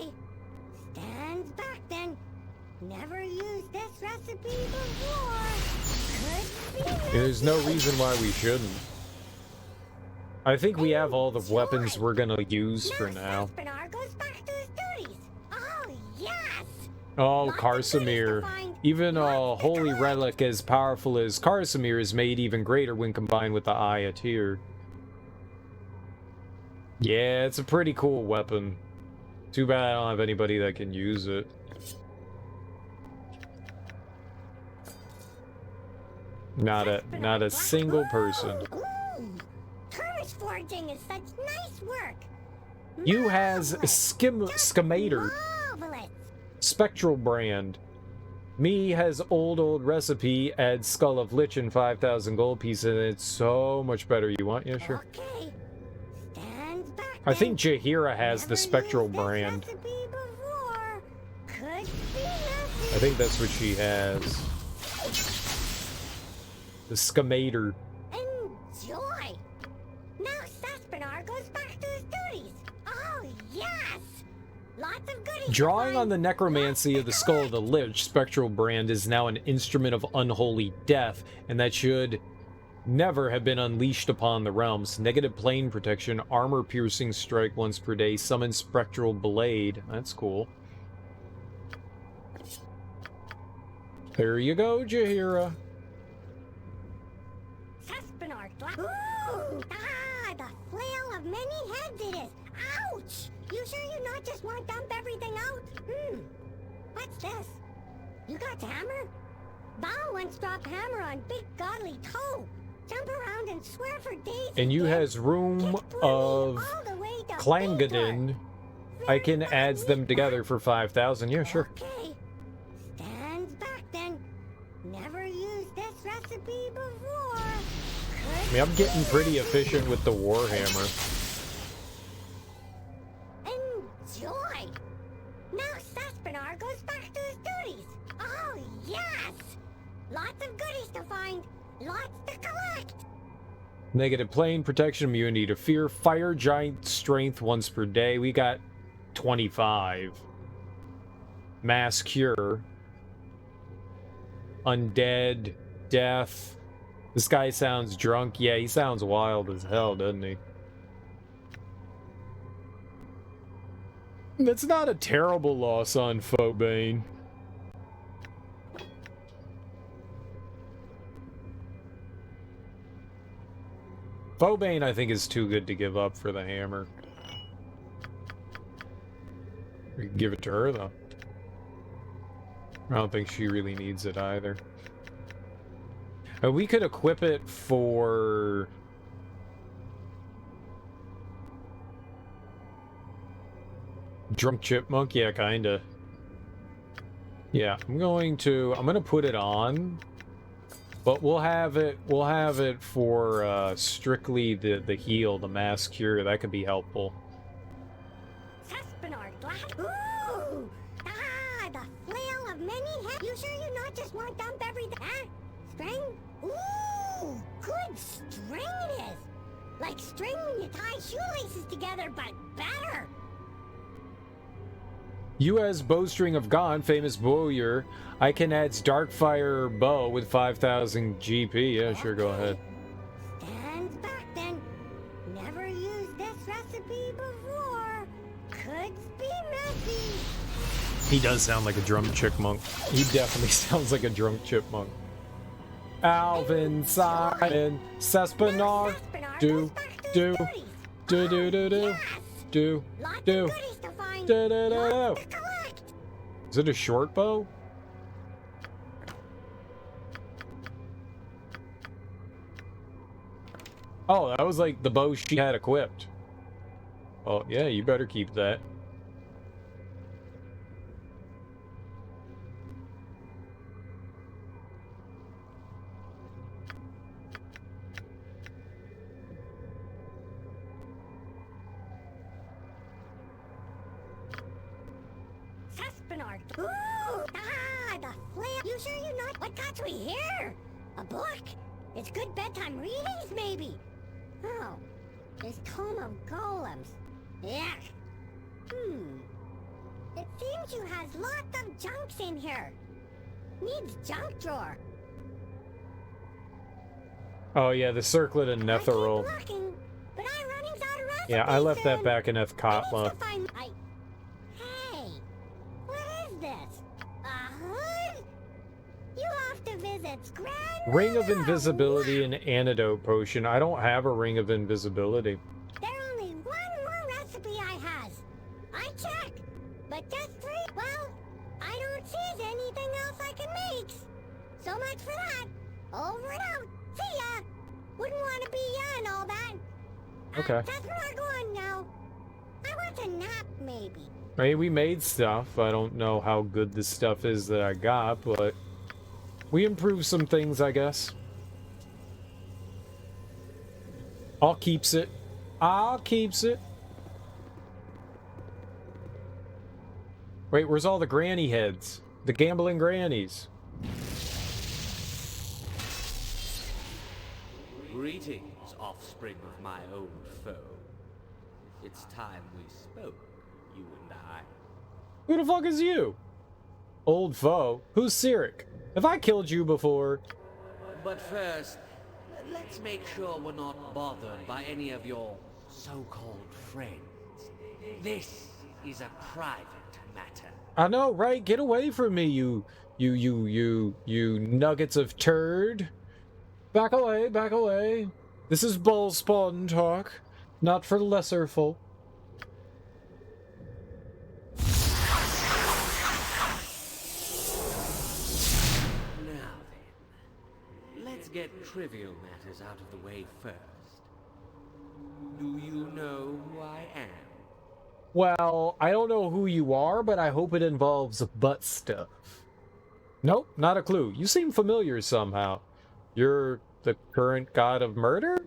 Stand back then. Never used this recipe before. Could be There's no reason why we shouldn't. I think we have all the weapons we're gonna use for now. goes back to his duties. Oh, yes. Oh, Karsamir. Even a holy relic as powerful as Karsamir is made even greater when combined with the Eye of Tyr. Yeah, it's a pretty cool weapon. Too bad I don't have anybody that can use it. Not a single person. Forging is such nice work. You has Schemator. Spectral brand. Me has old recipe, adds Skull of Lichen 5,000 gold pieces, and it's so much better. You want? Yeah, sure. Okay. Stand back. I think Jahiera has the Spectral brand. I think that's what she has. The Schemator. Enjoy. Now Saspinar goes back to his duties. Oh, yes. Lots of goodies. Drawing on the necromancy of the Skull of the Lich, Spectral brand is now an instrument of unholy death, and that should never have been unleashed upon the realms. Negative plane protection, armor piercing strike once per day, summon Spectral blade. That's cool. There you go, Jahiera. Saspinar. Ooh, the flail of many heads it is. Ouch! You sure you not just want to dump everything out? What's this? You got hammer? Baal once dropped hammer on big godly toe. Jump around and swear for days. And you has room of Clangadin. I can add them together for 5,000. Yeah, sure. Okay. Stand back then. Never used this recipe before. I mean, I'm getting pretty efficient with the Warhammer. Enjoy! Now Saspinar goes back to his duties. Oh, yes! Lots of goodies to find, lots to collect. Negative plane protection, immunity to fear, fire giant strength once per day. We got 25. Mass cure. Undead, death. This guy sounds drunk. Yeah, he sounds wild as hell, doesn't he? That's not a terrible loss on Phobane. Phobane, I think, is too good to give up for the hammer. We can give it to her, though. I don't think she really needs it either. We could equip it for... Drunk Chipmunk? Yeah, kinda. Yeah, I'm gonna put it on. But we'll have it for strictly the heal, the mass cure. That could be helpful. Ooh! Ah, the flail of many heads. You sure you not just want to dump everything? Huh? String? Ooh! Good string it is! Like string when you tie shoelaces together, but better! You as Bowstring of Gon, famous bowyer. I can add Darkfire bow with 5,000 GP. Yeah, sure, go ahead. Stand back then. Never used this recipe before. Could be messy. He does sound like a drunk chipmunk. He definitely sounds like a drunk chipmunk. Alvin, Simon, Sespinar, do. Is it a short bow? Oh, that was like the bow she had equipped. Oh, yeah, you better keep that. Ooh! Ah, the flail! You sure you're not? What got we here? A book? It's good bedtime readings, maybe? Oh, this Tome of Golems. Yuck. It seems you has lots of junks in here. Needs junk drawer. Oh yeah, the circlet and Netheril. Looking, but I'm running out of recipes. Yeah, I left that back in Ahtkatla. Hey, what is this? A hood? You off to visit Grandma? Ring of Invisibility and Antidote Potion. I don't have a Ring of Invisibility. There only one more recipe I has. I check, but just 3. Well, I don't see anything else I can make. So much for that. Over and out. See ya. Wouldn't want to be ya and all that. Okay. That's where I'm going now. I want a nap, maybe. Hey, we made stuff. I don't know how good this stuff is that I got, but we improved some things, I guess. I'll keeps it. I'll keeps it. Wait, where's all the granny heads? The gambling grannies. Greetings, offspring of my old foe. It's time we spoke, you and I. Who the fuck is you? Old foe? Who's Sirik? Have I killed you before? But first, let's make sure we're not bothered by any of your so-called friends. This is a private matter. I know, right? Get away from me, you nuggets of turd. Back away, back away. This is bull spawn talk, not for lesser folk. Now then, let's get trivial matters out of the way first. Do you know who I am? Well, I don't know who you are, but I hope it involves butt stuff. Nope, not a clue. You seem familiar somehow. You're the current god of murder?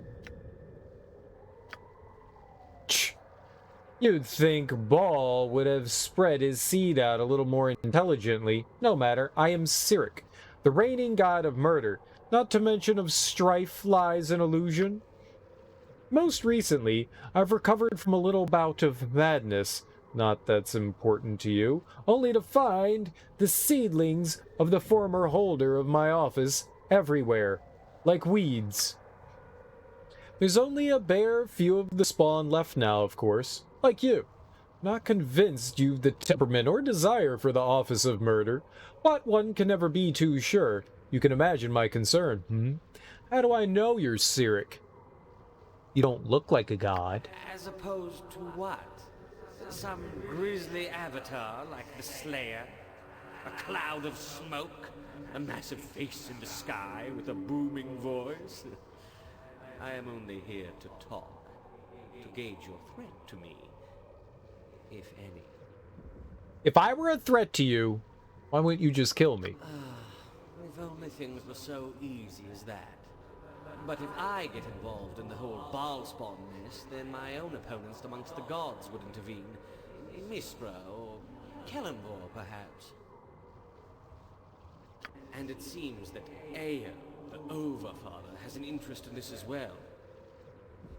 You'd think Bhaal would have spread his seed out a little more intelligently. No matter, I am Sirik, the reigning god of murder, not to mention of strife, lies, and illusion. Most recently, I've recovered from a little bout of madness, not that's important to you, only to find the seedlings of the former holder of my office everywhere, like weeds. There's only a bare few of the spawn left now, of course, like you. Not convinced you've the temperament or desire for the office of murder, but one can never be too sure. You can imagine my concern, How do I know you're Cyric? You don't look like a god. As opposed to what? Some grisly avatar like the Slayer? A cloud of smoke? A massive face in the sky with a booming voice? I am only here to talk, to gauge your threat to me, if any. If I were a threat to you, why wouldn't you just kill me? If only things were so easy as that. But if I get involved in the whole Bhaal spawn mess, then my own opponents amongst the gods would intervene. Mistra or Kellenvor, perhaps. And it seems that Eo, the Overfather, has an interest in this as well.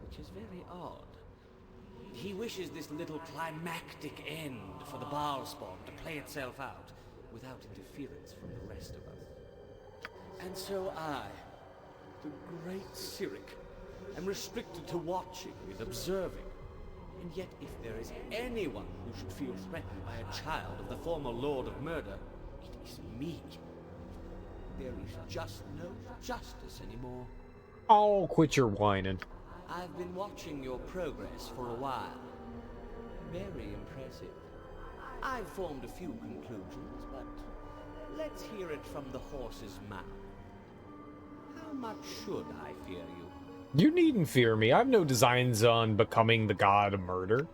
Which is very odd. He wishes this little climactic end for the Bhaal spawn to play itself out without interference from the rest of us. And so I, the great Cyric, am restricted to watching and observing. And yet if there is anyone who should feel threatened by a child of the former Lord of Murder, it is me. There is just no justice anymore. Oh, quit your whining. I've been watching your progress for a while. Very impressive. I've formed a few conclusions, but let's hear it from the horse's mouth. How much should I fear you? You needn't fear me. I have no designs on becoming the god of murder.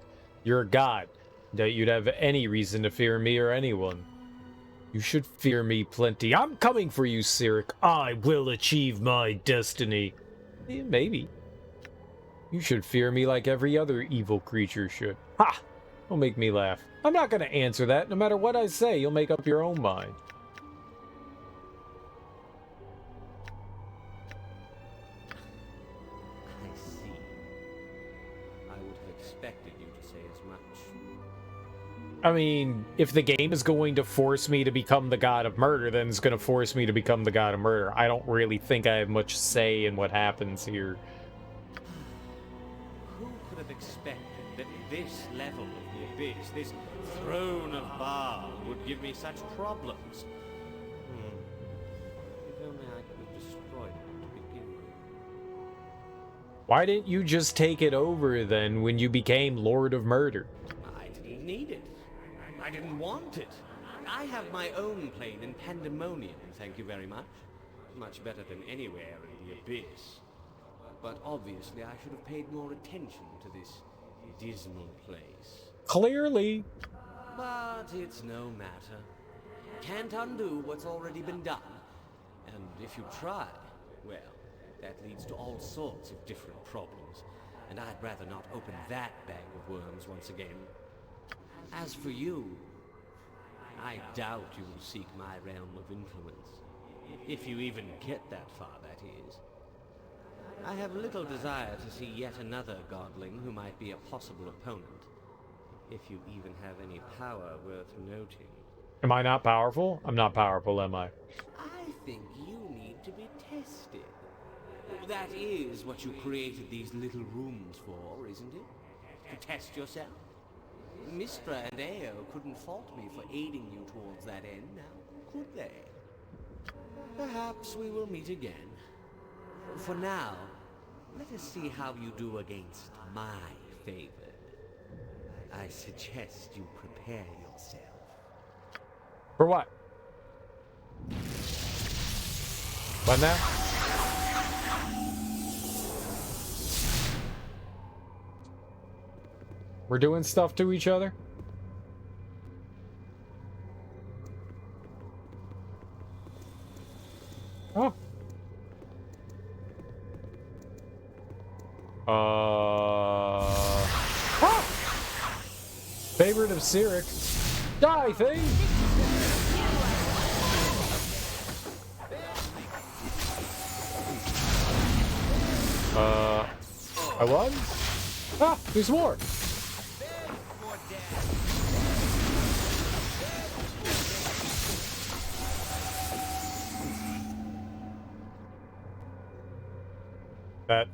You're a god. Doubt you'd have any reason to fear me or anyone. You should fear me plenty. I'm coming for you, Cyric. I will achieve my destiny. Yeah, maybe. You should fear me like every other evil creature should. Ha! Don't make me laugh. I'm not going to answer that. No matter what I say, you'll make up your own mind. I see. I would have expected you to say as much. I mean, if the game is going to force me to become the god of murder, then it's going to force me to become the god of murder. I don't really think I have much say in what happens here. Who could have expected that this level of the Abyss, this Throne of Bhaal, would give me such problems? If only I could have destroyed it to begin with. Why didn't you just take it over then when you became Lord of Murder? I didn't need it. I didn't want it. I have my own plane in Pandemonium, thank you very much. Much better than anywhere in the Abyss. But obviously I should have paid more attention to this dismal place. Clearly. But it's no matter. Can't undo what's already been done. And if you try, well, that leads to all sorts of different problems. And I'd rather not open that bag of worms once again. As for you, I doubt you will seek my realm of influence. If you even get that far, that is. I have little desire to see yet another godling who might be a possible opponent. If you even have any power worth noting. Am I not powerful? I'm not powerful, am I? I think you need to be tested. That is what you created these little rooms for, isn't it? To test yourself? Mistra and Eo couldn't fault me for aiding you towards that end, now, could they? Perhaps we will meet again. For now, let us see how you do against my favored. I suggest you prepare yourself. For what? What now? We're doing stuff to each other? Oh. Favorite of Cyric. Die, thing! I won? Ah, there's more!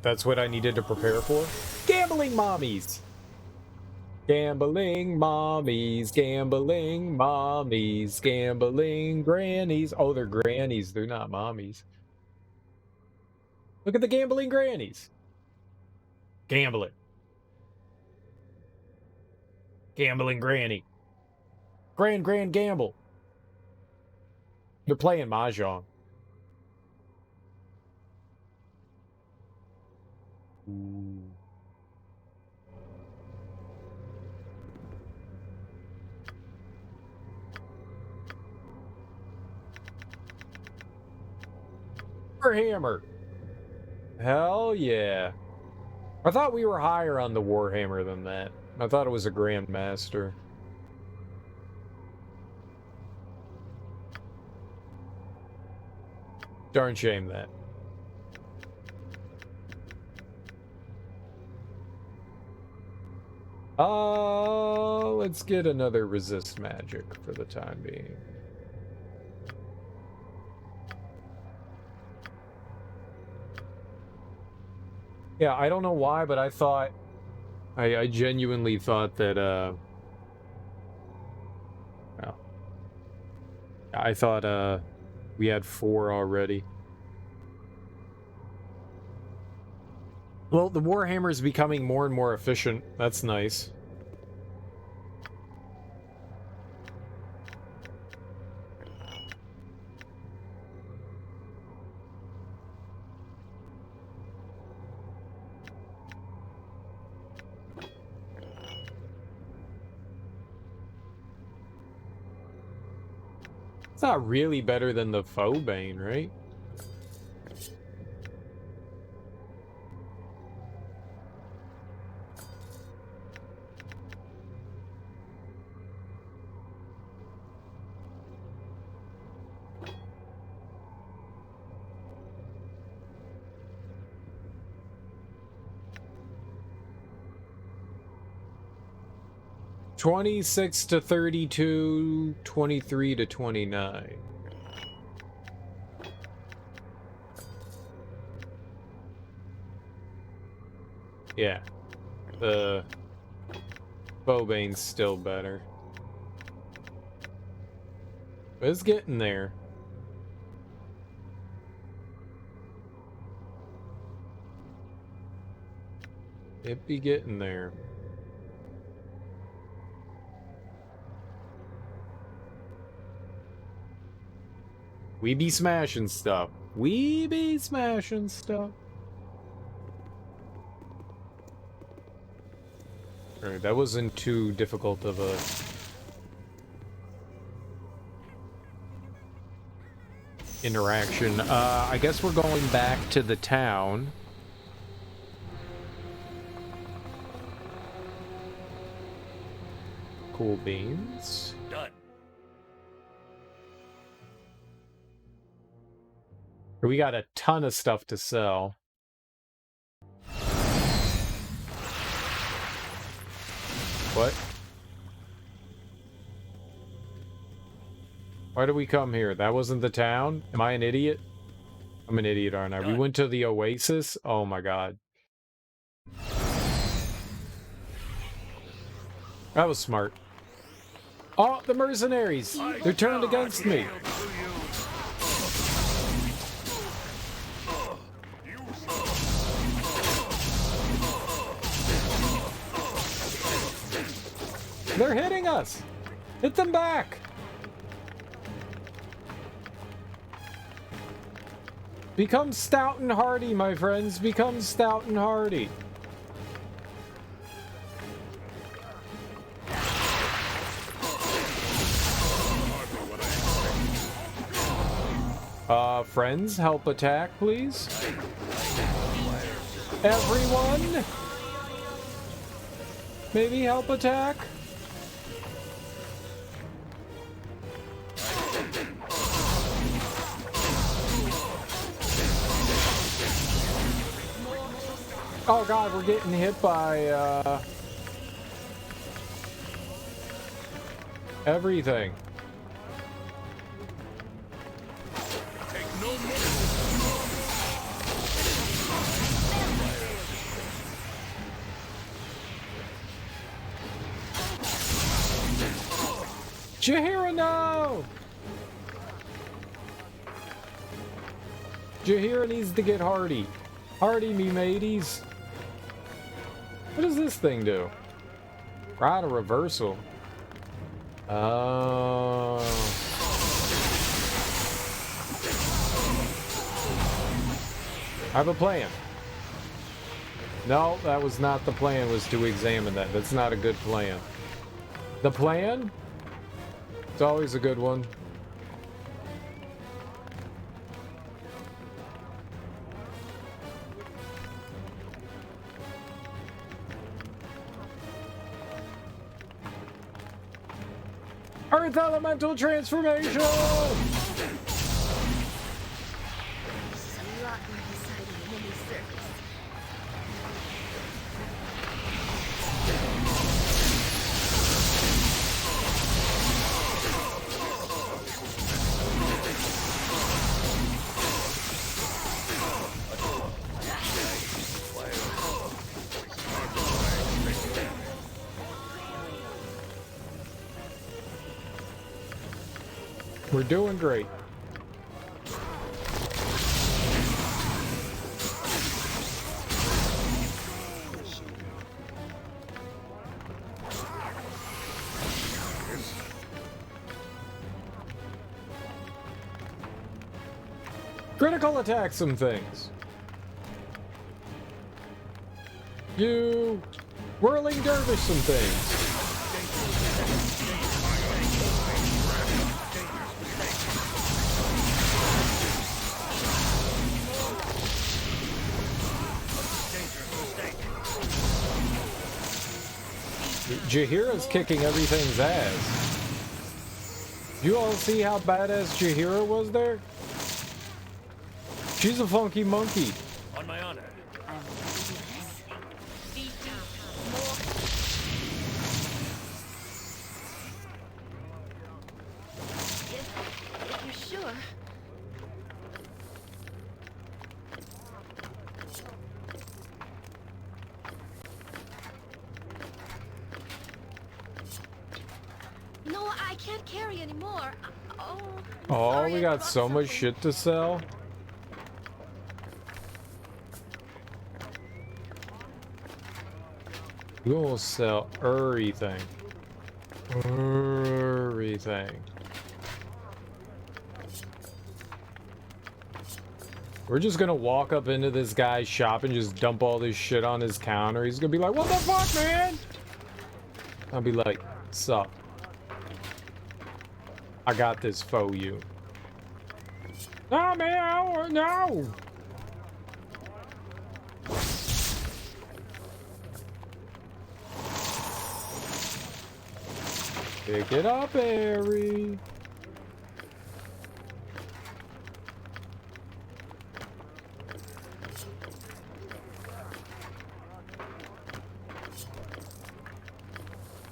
That's what I needed to prepare for? Gambling mommies! Gambling mommies, gambling mommies, gambling grannies. Oh, they're grannies. They're not mommies. Look at the gambling grannies. Gambling. Gambling granny. Grand gamble. They're playing mahjong. Ooh. Warhammer. Hell yeah. I thought we were higher on the Warhammer than that. I thought it was a Grandmaster. Darn shame that. Let's get another resist magic for the time being. Yeah, I don't know why, but I thought... I genuinely thought that, well, I thought, we had 4 already. Well, the Warhammer is becoming more and more efficient. That's nice. It's not really better than the Foebane, right? $26 to $32, $23 to $29. Yeah, the Foebane's still better. But it's getting there. It be getting there. We be smashing stuff. We be smashing stuff. Alright, that wasn't too difficult of a... interaction. I guess we're going back to the town. Cool beans. Done. We got a ton of stuff to sell. What? Why did we come here? That wasn't the town? Am I an idiot? I'm an idiot, aren't I? We went to the Oasis? Oh my god. That was smart. Oh, the mercenaries! They're turned against me! They're hitting us! Hit them back! Become stout and hardy, my friends. Become stout and hardy. Friends, help attack, please. Everyone? Maybe help attack? Oh god, we're getting hit by, everything. Jahiera, no! Jahiera needs to get hardy. Hardy, me mateys. What does this thing do? Ride a reversal. Oh. I have a plan. No, that was not the plan, was to examine that. That's not a good plan. The plan? It's always a good one. Earth Elemental Transformation! This is a lot more exciting than any circus. We're doing great. Critical attack some things. You whirling dervish some things. Jahiera's kicking everything's ass. You all see how badass Jahiera was there? She's a funky monkey. On my honor. If you're sure. No, I can't carry anymore. Oh, we got so much shit to sell. We will sell everything. Everything. We're just gonna walk up into this guy's shop and just dump all this shit on his counter. He's gonna be like, what the fuck, man? I'll be like, sup? I got this for you. No, man, no! Pick it up, Harry.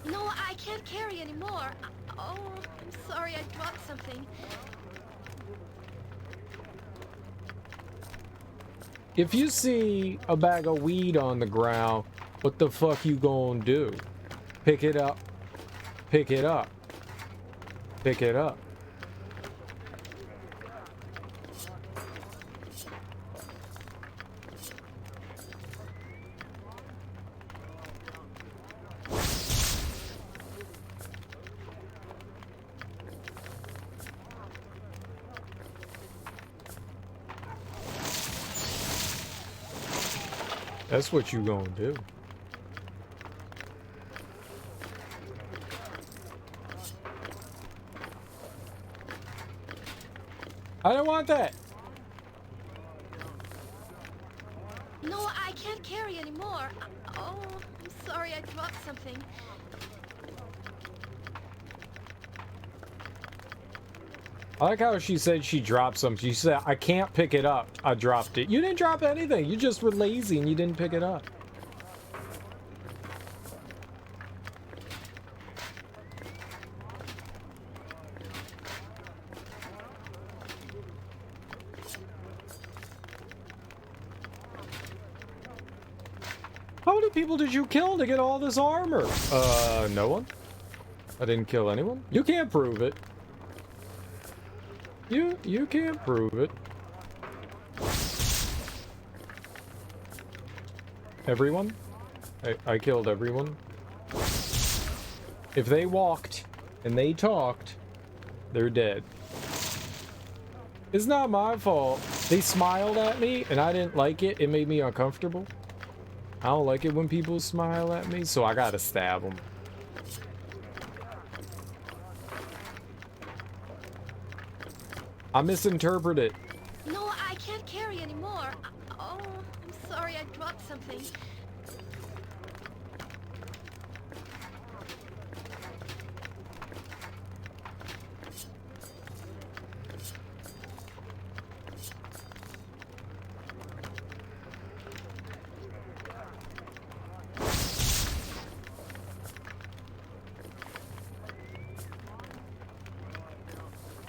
No, I can't carry anymore. Oh, I'm sorry, I dropped something. If you see a bag of weed on the ground, what the fuck you gonna do? Pick it up. Pick it up. Pick it up. That's what you gonna do. I don't want that. No, I can't carry anymore. Oh, I'm sorry, I dropped something. I like how she said she dropped something. She said, I can't pick it up. I dropped it. You didn't drop anything. You just were lazy and you didn't pick it up. How many people did you kill to get all this armor? No one? I didn't kill anyone? You can't prove it. You can't prove it. Everyone? I killed everyone. If they walked and they talked, they're dead. It's not my fault. They smiled at me and I didn't like it. It made me uncomfortable. I don't like it when people smile at me, so I gotta stab them. I misinterpreted. No, I can't carry anymore. Oh, I'm sorry, I dropped something.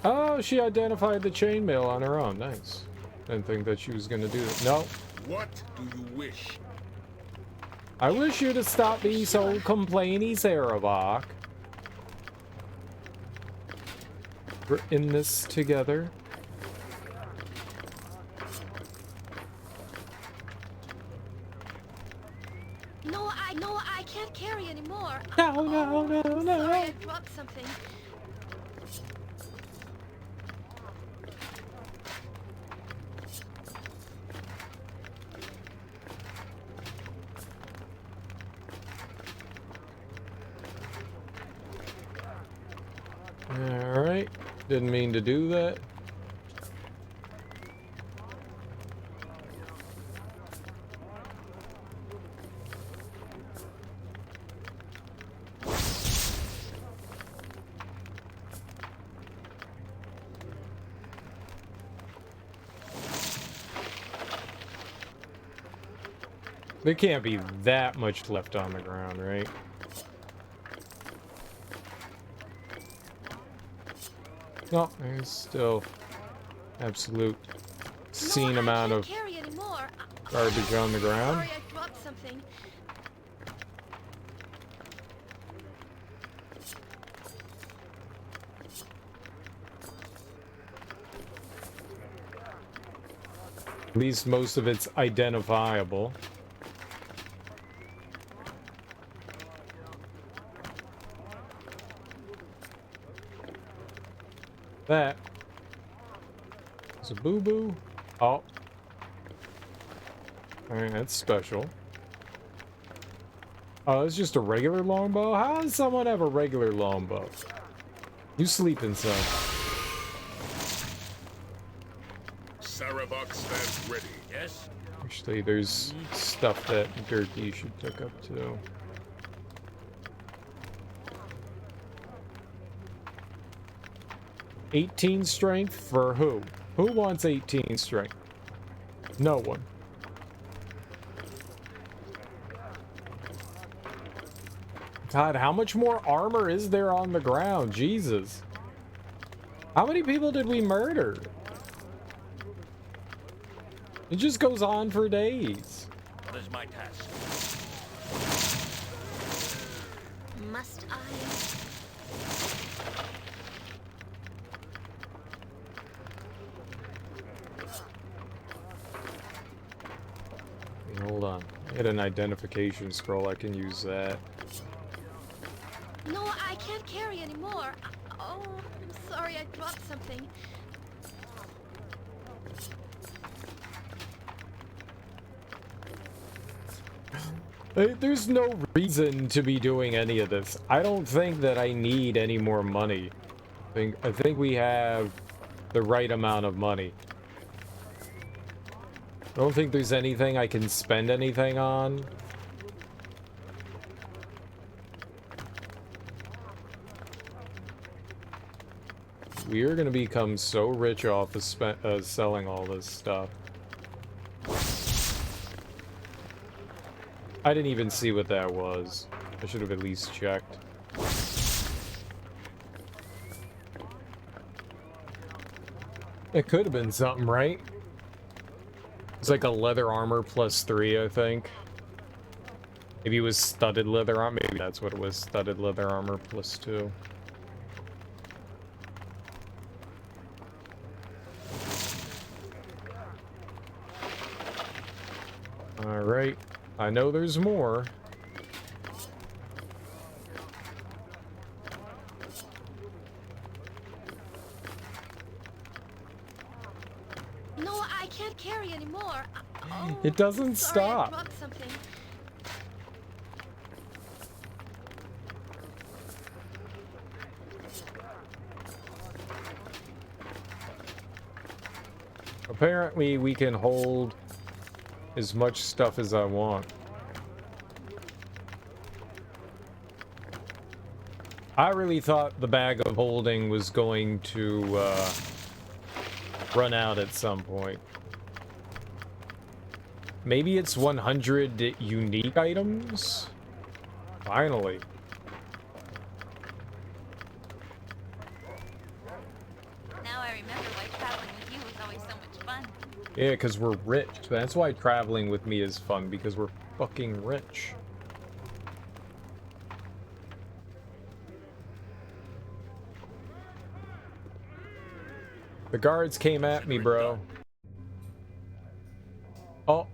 Oh, she identified the chainmail on her own. Nice. Didn't think that she was gonna do it. No. What do you wish? I wish you to stop being so complainy, Sarevok. We're in this together. No, I can't carry anymore. No, no, no, I'm no. sorry, I dropped something. Alright. Didn't mean to do that. There can't be that much left on the ground, right? No, there's still absolute obscene amount of garbage on the ground. Sorry, I dropped something. At least most of it's identifiable. That is a boo-boo. Oh. Alright, that's special. Oh, it's just a regular longbow? How does someone have a regular longbow? You sleeping, son. Sarevok stands ready. Yes? Actually, there's stuff that Durkee should pick up too. $18 strength for who? Who wants 18 strength? No one. God, how much more armor is there on the ground? Jesus. How many people did we murder? It just goes on for days. What is my task? Must I? Hold on. I had an identification scroll. I can use that. No, I can't carry anymore. Oh, I'm sorry, I dropped something. There's no reason to be doing any of this. I don't think that I need any more money. I think we have the right amount of money. I don't think there's anything I can spend anything on. We are going to become so rich off of selling all this stuff. I didn't even see what that was. I should have at least checked. It could have been something, right? It's like a leather armor +3, I think. Maybe it was studded leather armor. Maybe that's what it was. Studded leather armor +2. Alright. I know there's more. No, I can't carry anymore. Oh, It doesn't sorry, I stop. dropped something. Apparently, we can hold as much stuff as I want. I really thought the bag of holding was going to run out at some point. Maybe it's 100 unique items? Finally. Now I remember why traveling with you was always so much fun. Yeah, because we're rich. That's why traveling with me is fun, because we're fucking rich. The guards came at me, bro. Oh.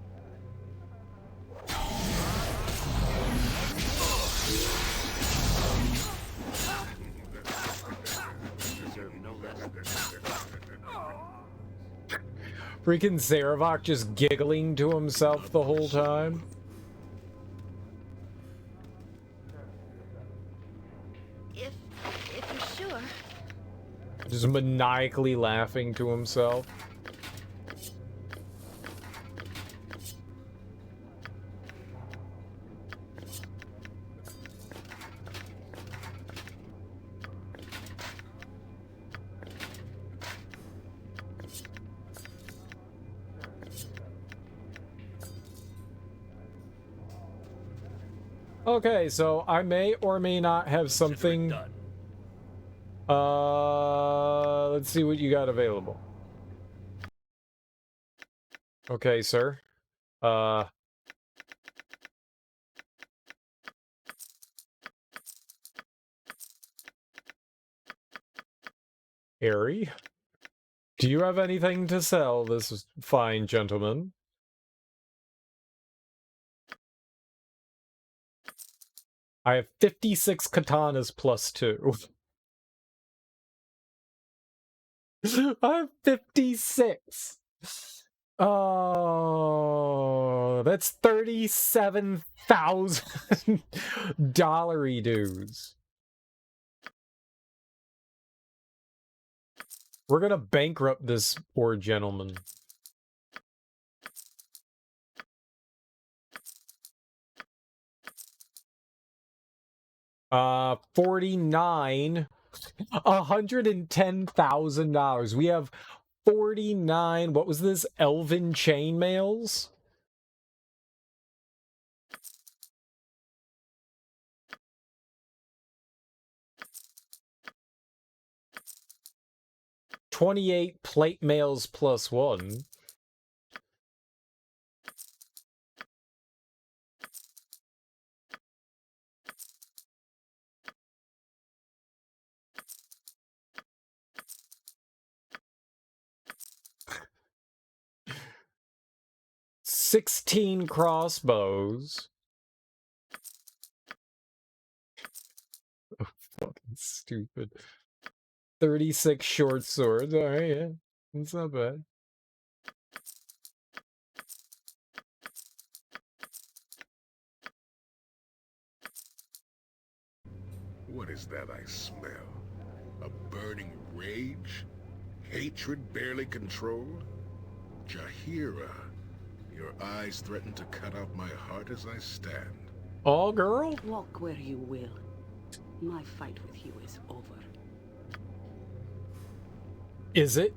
Freaking Sarevok just giggling to himself the whole time. If you're sure. Just maniacally laughing to himself. Okay, so I may or may not have something. Let's see what you got available. Okay, sir. Harry, do you have anything to sell, this fine gentleman? I have 56 katanas +2. I have 56. Oh, that's 37,000 dollary dues. We're gonna bankrupt this poor gentleman. $110,000. We have 49, what was this? Elven chainmails? $28 plate mails +1. $16 crossbows. Oh, fucking stupid. 36 short swords. Alright, yeah. That's not bad. What is that I smell? A burning rage? Hatred barely controlled? Jahiera, your eyes threaten to cut out my heart as I stand. Oh, girl? Walk where you will. My fight with you is over. Is it?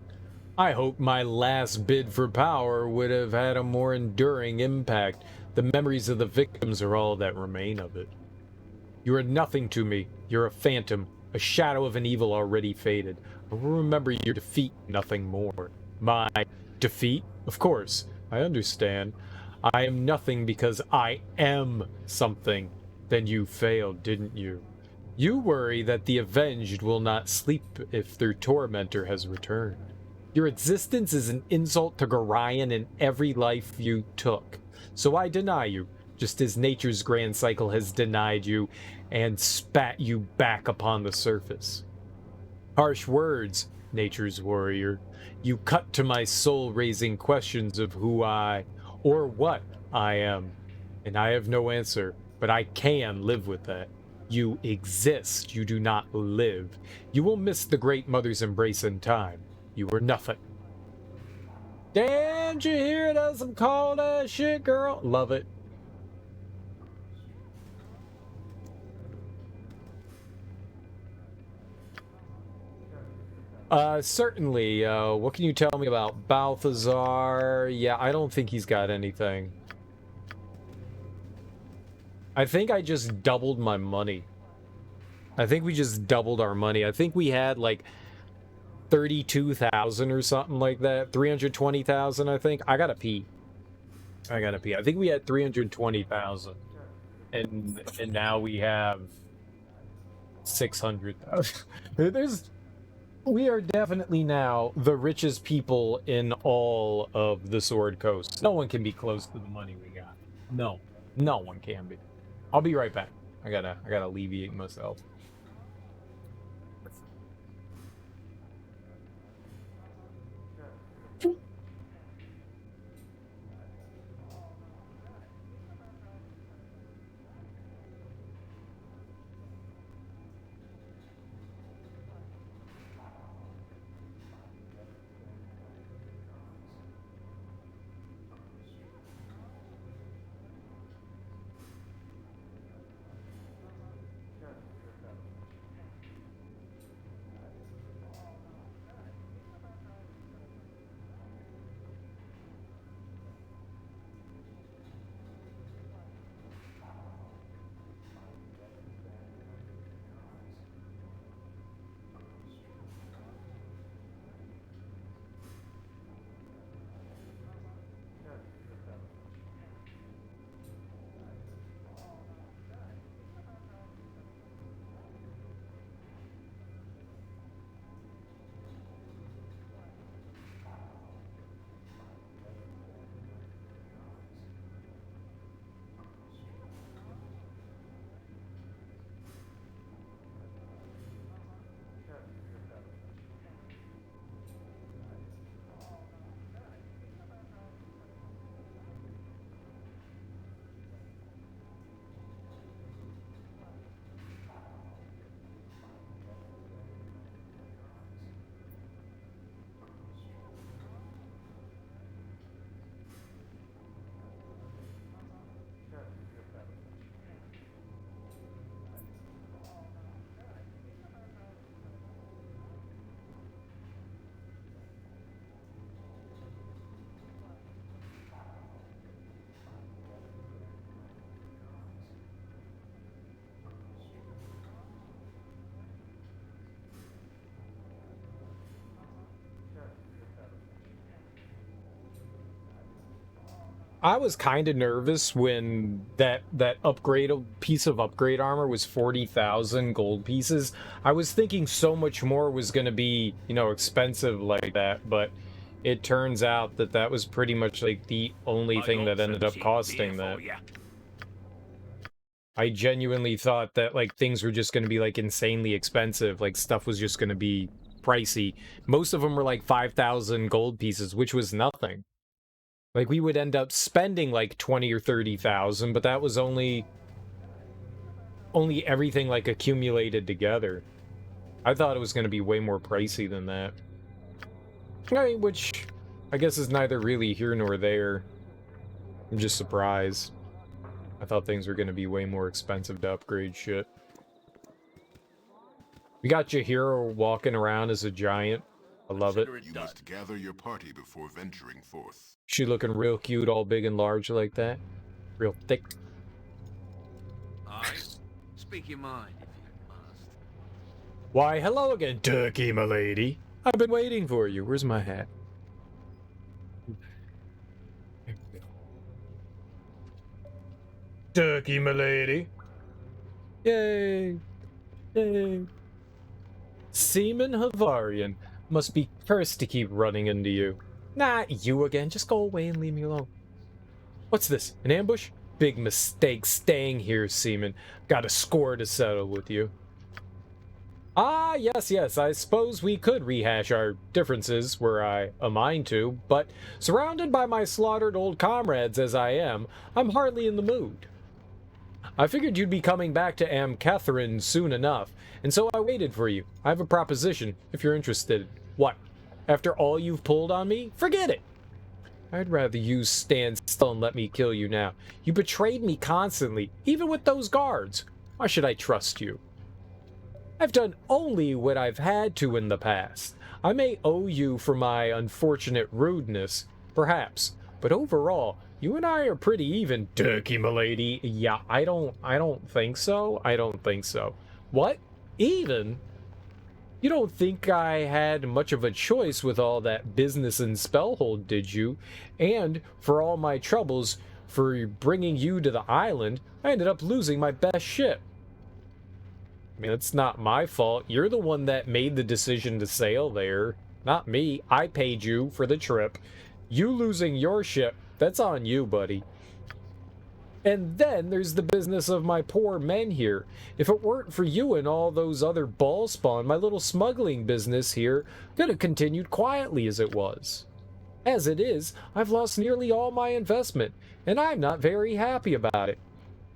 I hope my last bid for power would have had a more enduring impact. The memories of the victims are all that remain of it. You are nothing to me. You're a phantom, a shadow of an evil already faded. I will remember your defeat, nothing more. My defeat? Of course, I understand. I am nothing because I am something. Then you failed, didn't you? You worry that the avenged will not sleep if their tormentor has returned. Your existence is an insult to Gorion and every life you took. So I deny you, just as nature's grand cycle has denied you and spat you back upon the surface. Harsh words, nature's warrior. You cut to my soul, raising questions of who I, or what I am. And I have no answer, but I can live with that. You exist, you do not live. You will miss the great mother's embrace in time. You were nothing. Damn, Jahiera does some cold ass shit, girl. Love it. Certainly. What can you tell me about Balthazar? Yeah, I don't think he's got anything. I think I just doubled my money. I think we just doubled our money. I think we had like 32,000 or something like that. 320,000, I think. I gotta pee. I think we had 320,000. And now we have 600,000. We are definitely now the richest people in all of the Sword Coast. No one can be close to the money we got. No one can be. I'll be right back. I gotta alleviate myself. I was kind of nervous when that piece of upgrade armor was 40,000 gold pieces. I was thinking so much more was going to be, you know, expensive like that, but it turns out that that was pretty much like the only thing that ended up costing that. I genuinely thought that like things were just going to be like insanely expensive, like stuff was just going to be pricey. Most of them were like 5,000 gold pieces, which was nothing. Like, we would end up spending, like, 20 or 30,000, but that was only everything, like, accumulated together. I thought it was going to be way more pricey than that. I mean, which, I guess is neither really here nor there. I'm just surprised. I thought things were going to be way more expensive to upgrade shit. We got Jahiera walking around as a giant. I love it. You must gather your party before venturing forth. She looking real cute, all big and large like that. Real thick. Aye. Speak your mind, if you must. Why, hello again, Turkey, my lady. I've been waiting for you. Where's my hat? Turkey, milady. Yay. Yay. Seaman Havarian. Must be cursed to keep running into you. Not you again. Just go away and leave me alone. What's this? An ambush? Big mistake staying here, Seaman. Got a score to settle with you. Ah, yes, I suppose we could rehash our differences were I a mind to, but surrounded by my slaughtered old comrades as I am, I'm hardly in the mood. I figured you'd be coming back to Ahtkatla soon enough, and so I waited for you. I have a proposition, if you're interested. What? After all you've pulled on me? Forget it! I'd rather you stand still and let me kill you now. You betrayed me constantly, even with those guards. Why should I trust you? I've done only what I've had to in the past. I may owe you for my unfortunate rudeness, perhaps, but overall, you and I are pretty even, Turkey, milady. Yeah, I don't think so. I don't think so. What? Even? You don't think I had much of a choice with all that business in Spellhold, did you? And for all my troubles for bringing you to the island, I ended up losing my best ship. I mean, it's not my fault. You're the one that made the decision to sail there, not me. I paid you for the trip. You losing your ship, that's on you, buddy. And then there's the business of my poor men here. If it weren't for you and all those other ball spawn, my little smuggling business here could have continued quietly as it was. As it is, I've lost nearly all my investment, and I'm not very happy about it.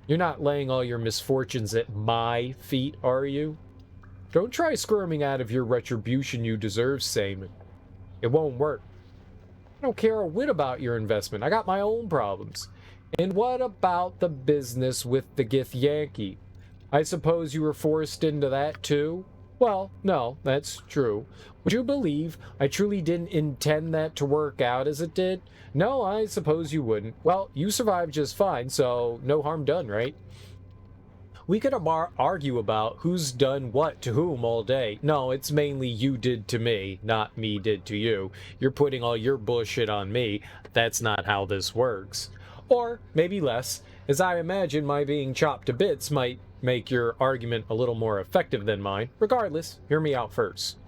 You're not laying all your misfortunes at my feet, are you? Don't try squirming out of your retribution you deserve, Seaman. It won't work. I don't care a whit about your investment. I got my own problems. And what about the business with the Githyanki? I suppose you were forced into that too? Well, no, that's true. Would you believe I truly didn't intend that to work out as it did? No, I suppose you wouldn't. Well, you survived just fine, so no harm done, right? We could argue about who's done what to whom all day. No, it's mainly you did to me, not me did to you. You're putting all your bullshit on me. That's not how this works. Or maybe less, as I imagine my being chopped to bits might make your argument a little more effective than mine. Regardless, hear me out first.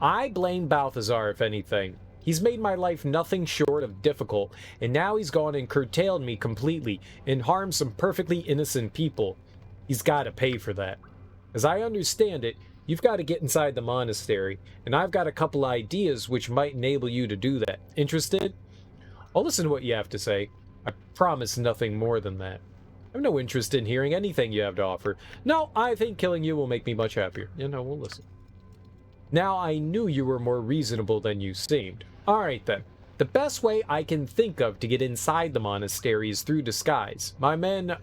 I blame Balthazar, if anything. He's made my life nothing short of difficult, and now he's gone and curtailed me completely and harmed some perfectly innocent people. He's got to pay for that. As I understand it, you've got to get inside the monastery, and I've got a couple ideas which might enable you to do that. Interested? I'll listen to what you have to say. I promise nothing more than that. I have no interest in hearing anything you have to offer. No, I think killing you will make me much happier. You know, we'll listen. Now, I knew you were more reasonable than you seemed. Alright then. The best way I can think of to get inside the monastery is through disguise. My men,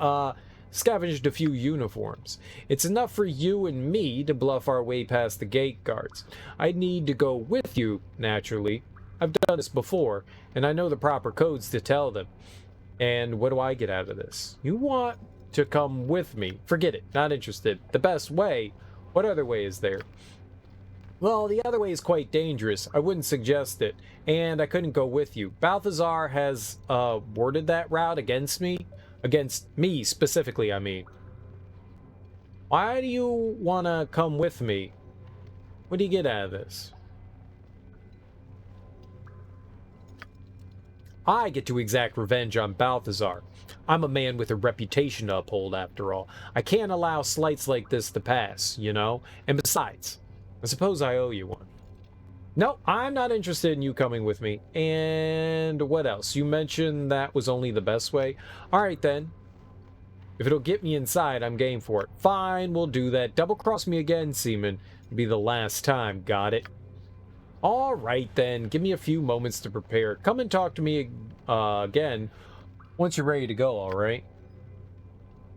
scavenged a few uniforms. It's enough for you and me to bluff our way past the gate guards. I'd need to go with you, naturally. I've done this before, and I know the proper codes to tell them. And what do I get out of this? You want to come with me. Forget it. Not interested. The best way? What other way is there? Well, the other way is quite dangerous. I wouldn't suggest it. And I couldn't go with you. Balthazar has, worded that route against me. Against me, specifically, I mean. Why do you want to come with me? What do you get out of this? I get to exact revenge on Balthazar. I'm a man with a reputation to uphold, after all. I can't allow slights like this to pass, you know? And besides, I suppose I owe you one. No, I'm not interested in you coming with me. And what else? You mentioned that was only the best way? Alright then. If it'll get me inside, I'm game for it. Fine, we'll do that. Double-cross me again, Seaman. It'll be the last time, got it? Alright then, give me a few moments to prepare. Come and talk to me again once you're ready to go, alright?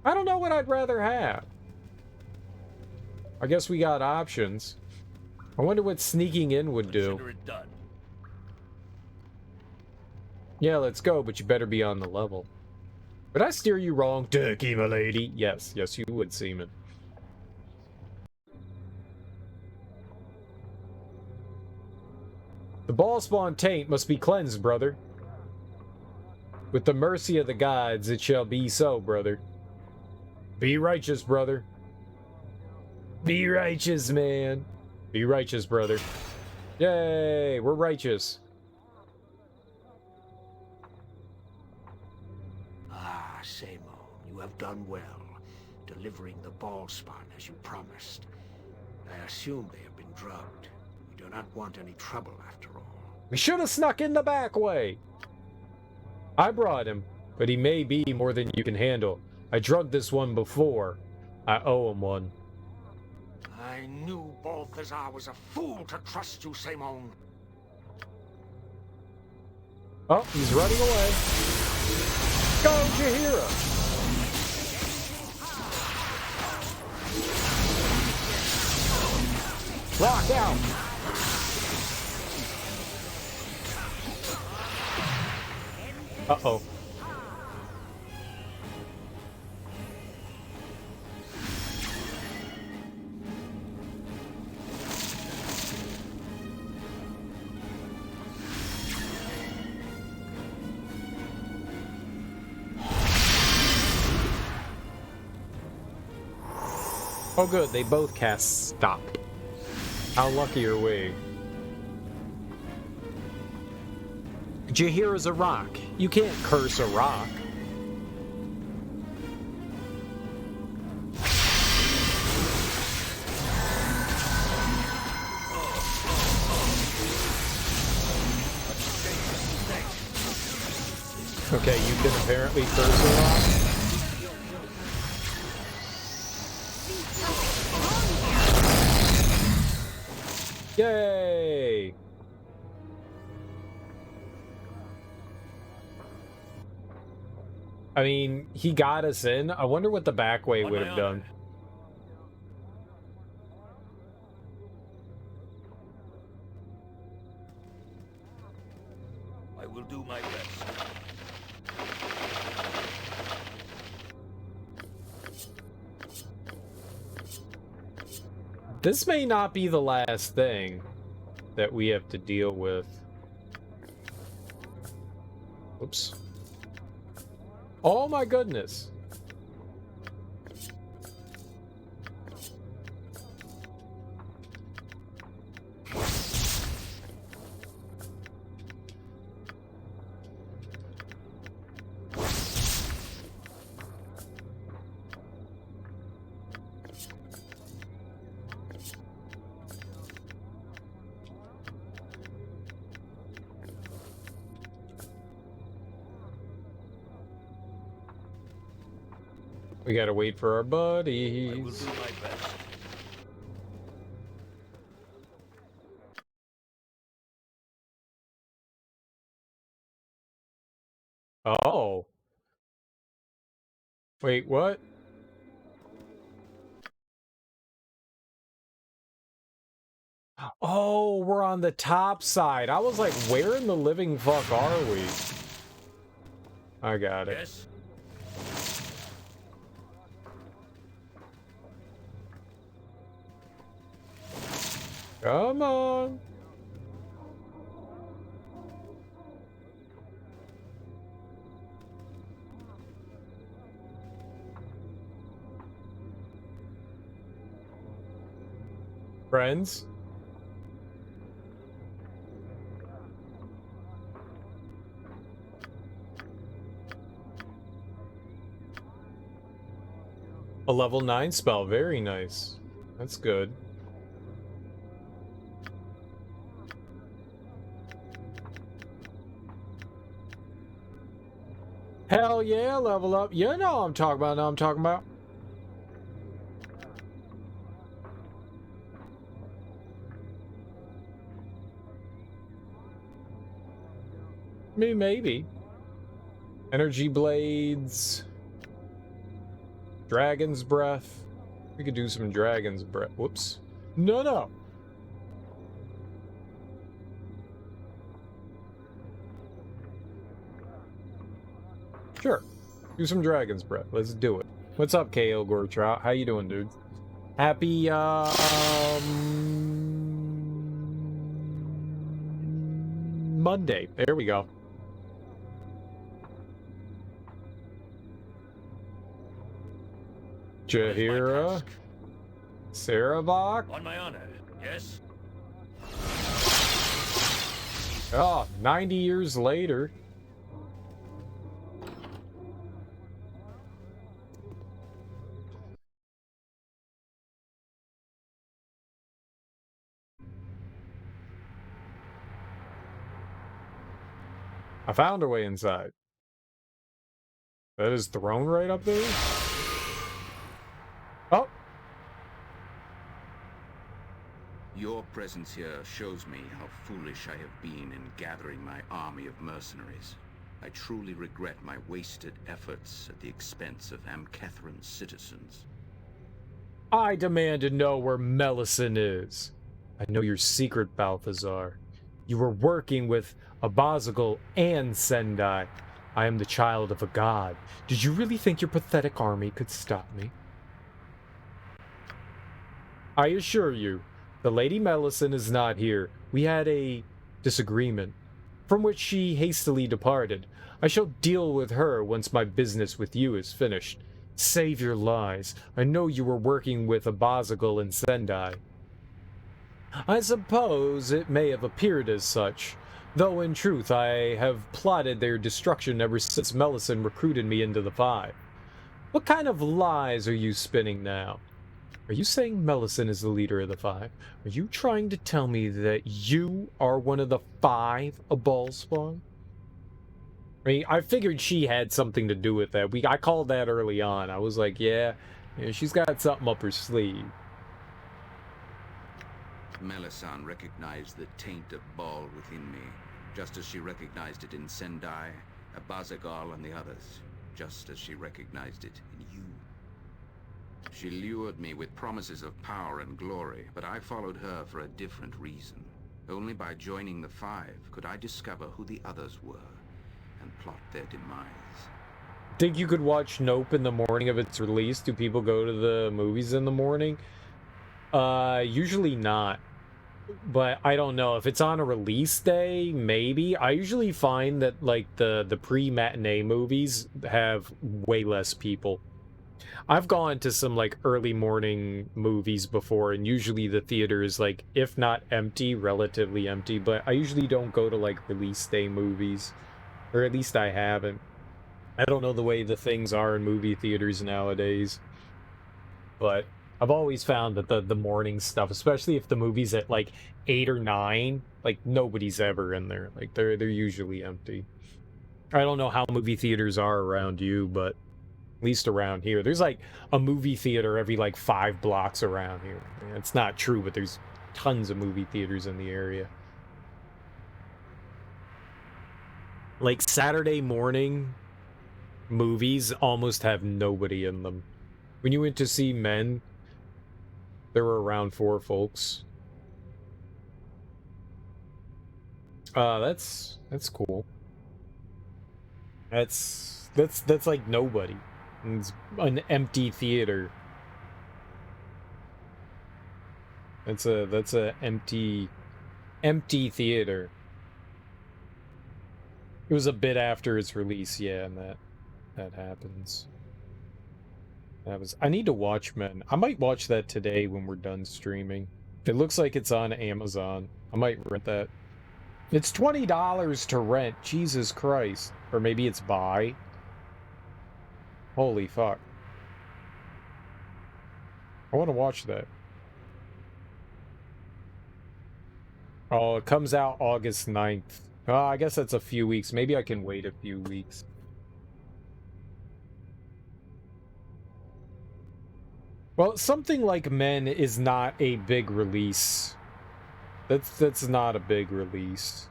I don't know what I'd rather have. I guess we got options. I wonder what sneaking in would do. Consider it done. Yeah, let's go, but you better be on the level. Would I steer you wrong, Turkey, my lady? Yes, yes, you would, Seaman. The ball spawn taint must be cleansed, brother. With the mercy of the gods, it shall be so, brother. Be righteous, brother. Be righteous, man. Be righteous, brother. Yay, we're righteous. Ah, Samo, you have done well, delivering the ball spawn as you promised. I assume they have been drugged. We do not want any trouble after all. We should have snuck in the back way. I brought him, but he may be more than you can handle. I drugged this one before. I owe him one. I knew Balthazar was a fool to trust you, Samon. Oh, he's running away. Go, Jahiera! Lock out! Uh-oh. Oh good, they both cast stop. How lucky are we? Jahiera's a rock. You can't curse a rock. Okay, you can apparently curse a rock. Yay! I mean, he got us in. I wonder what the back way would have done. I will do my best. This may not be the last thing that we have to deal with. Oops. Oh my goodness. We gotta wait for our buddies. I will do my best. Oh. Wait, what? Oh, we're on the top side. I was like, where in the living fuck are we? I got it. Yes. Come on. Friends? A level 9 spell, very nice. That's good. Hell yeah, level up. You know what I'm talking about, know what I'm talking about. Maybe. Energy blades. Dragon's breath. We could do some dragon's breath. Whoops. No. Sure. Do some dragon's breath. Let's do it. What's up, KO Gortrout? How you doing, dude? Happy, Monday. There we go. Jahiera. Sarevok. On my honor, yes? Oh, 90 years later. I found a way inside. That is throne right up there? Oh! Your presence here shows me how foolish I have been in gathering my army of mercenaries. I truly regret my wasted efforts at the expense of Ahtkatla's citizens. I demand to know where Melissan is. I know your secret, Balthazar. You were working with Abazagal and Sendai. I am the child of a god. Did you really think your pathetic army could stop me? I assure you, the Lady Melissan is not here. We had a disagreement, from which she hastily departed. I shall deal with her once my business with you is finished. Save your lies. I know you were working with Abazagal and Sendai. I suppose it may have appeared as such, though in truth I have plotted their destruction ever since Melissan recruited me into the Five. What kind of lies are you spinning now? Are you saying Melissan is the leader of the Five? Are you trying to tell me that you are one of the Five of Bhaalspawn? I mean, I figured she had something to do with that. I called that early on. I was like, yeah, she's got something up her sleeve. Melissan recognized the taint of Bhaal within me, just as she recognized it in Sendai, Abazagal, and the others, just as she recognized it in you. She lured me with promises of power and glory, but I followed her for a different reason. Only by joining the Five could I discover who the others were and plot their demise. Think you could watch Nope in the morning of its release? Do people go to the movies in the morning? Usually not. But I don't know. If it's on a release day, maybe. I usually find that, like, the pre-matinee movies have way less people. I've gone to some, like, early morning movies before, and usually the theater is, like, if not empty, relatively empty. But I usually don't go to, like, release day movies. Or at least I haven't. I don't know the way the things are in movie theaters nowadays. But I've always found that the morning stuff, especially if the movie's at like 8 or 9, like nobody's ever in there. Like they're usually empty. I don't know how movie theaters are around you, but at least around here, there's like a movie theater every like 5 blocks around here. It's not true, but there's tons of movie theaters in the area. Like Saturday morning movies almost have nobody in them. When you went to see Men, there were around 4 folks. That's cool. That's like nobody. It's an empty theater. That's a empty theater. It was a bit after its release, yeah, and that happens. I need to watch Men. I might watch that today when we're done streaming. It looks like it's on Amazon. I might rent that. It's $20 to rent. Jesus Christ. Or maybe it's buy. Holy fuck. I want to watch that. Oh, it comes out August 9th. Oh, I guess that's a few weeks. Maybe I can wait a few weeks. Well, something like Men is not a big release. That's not a big release.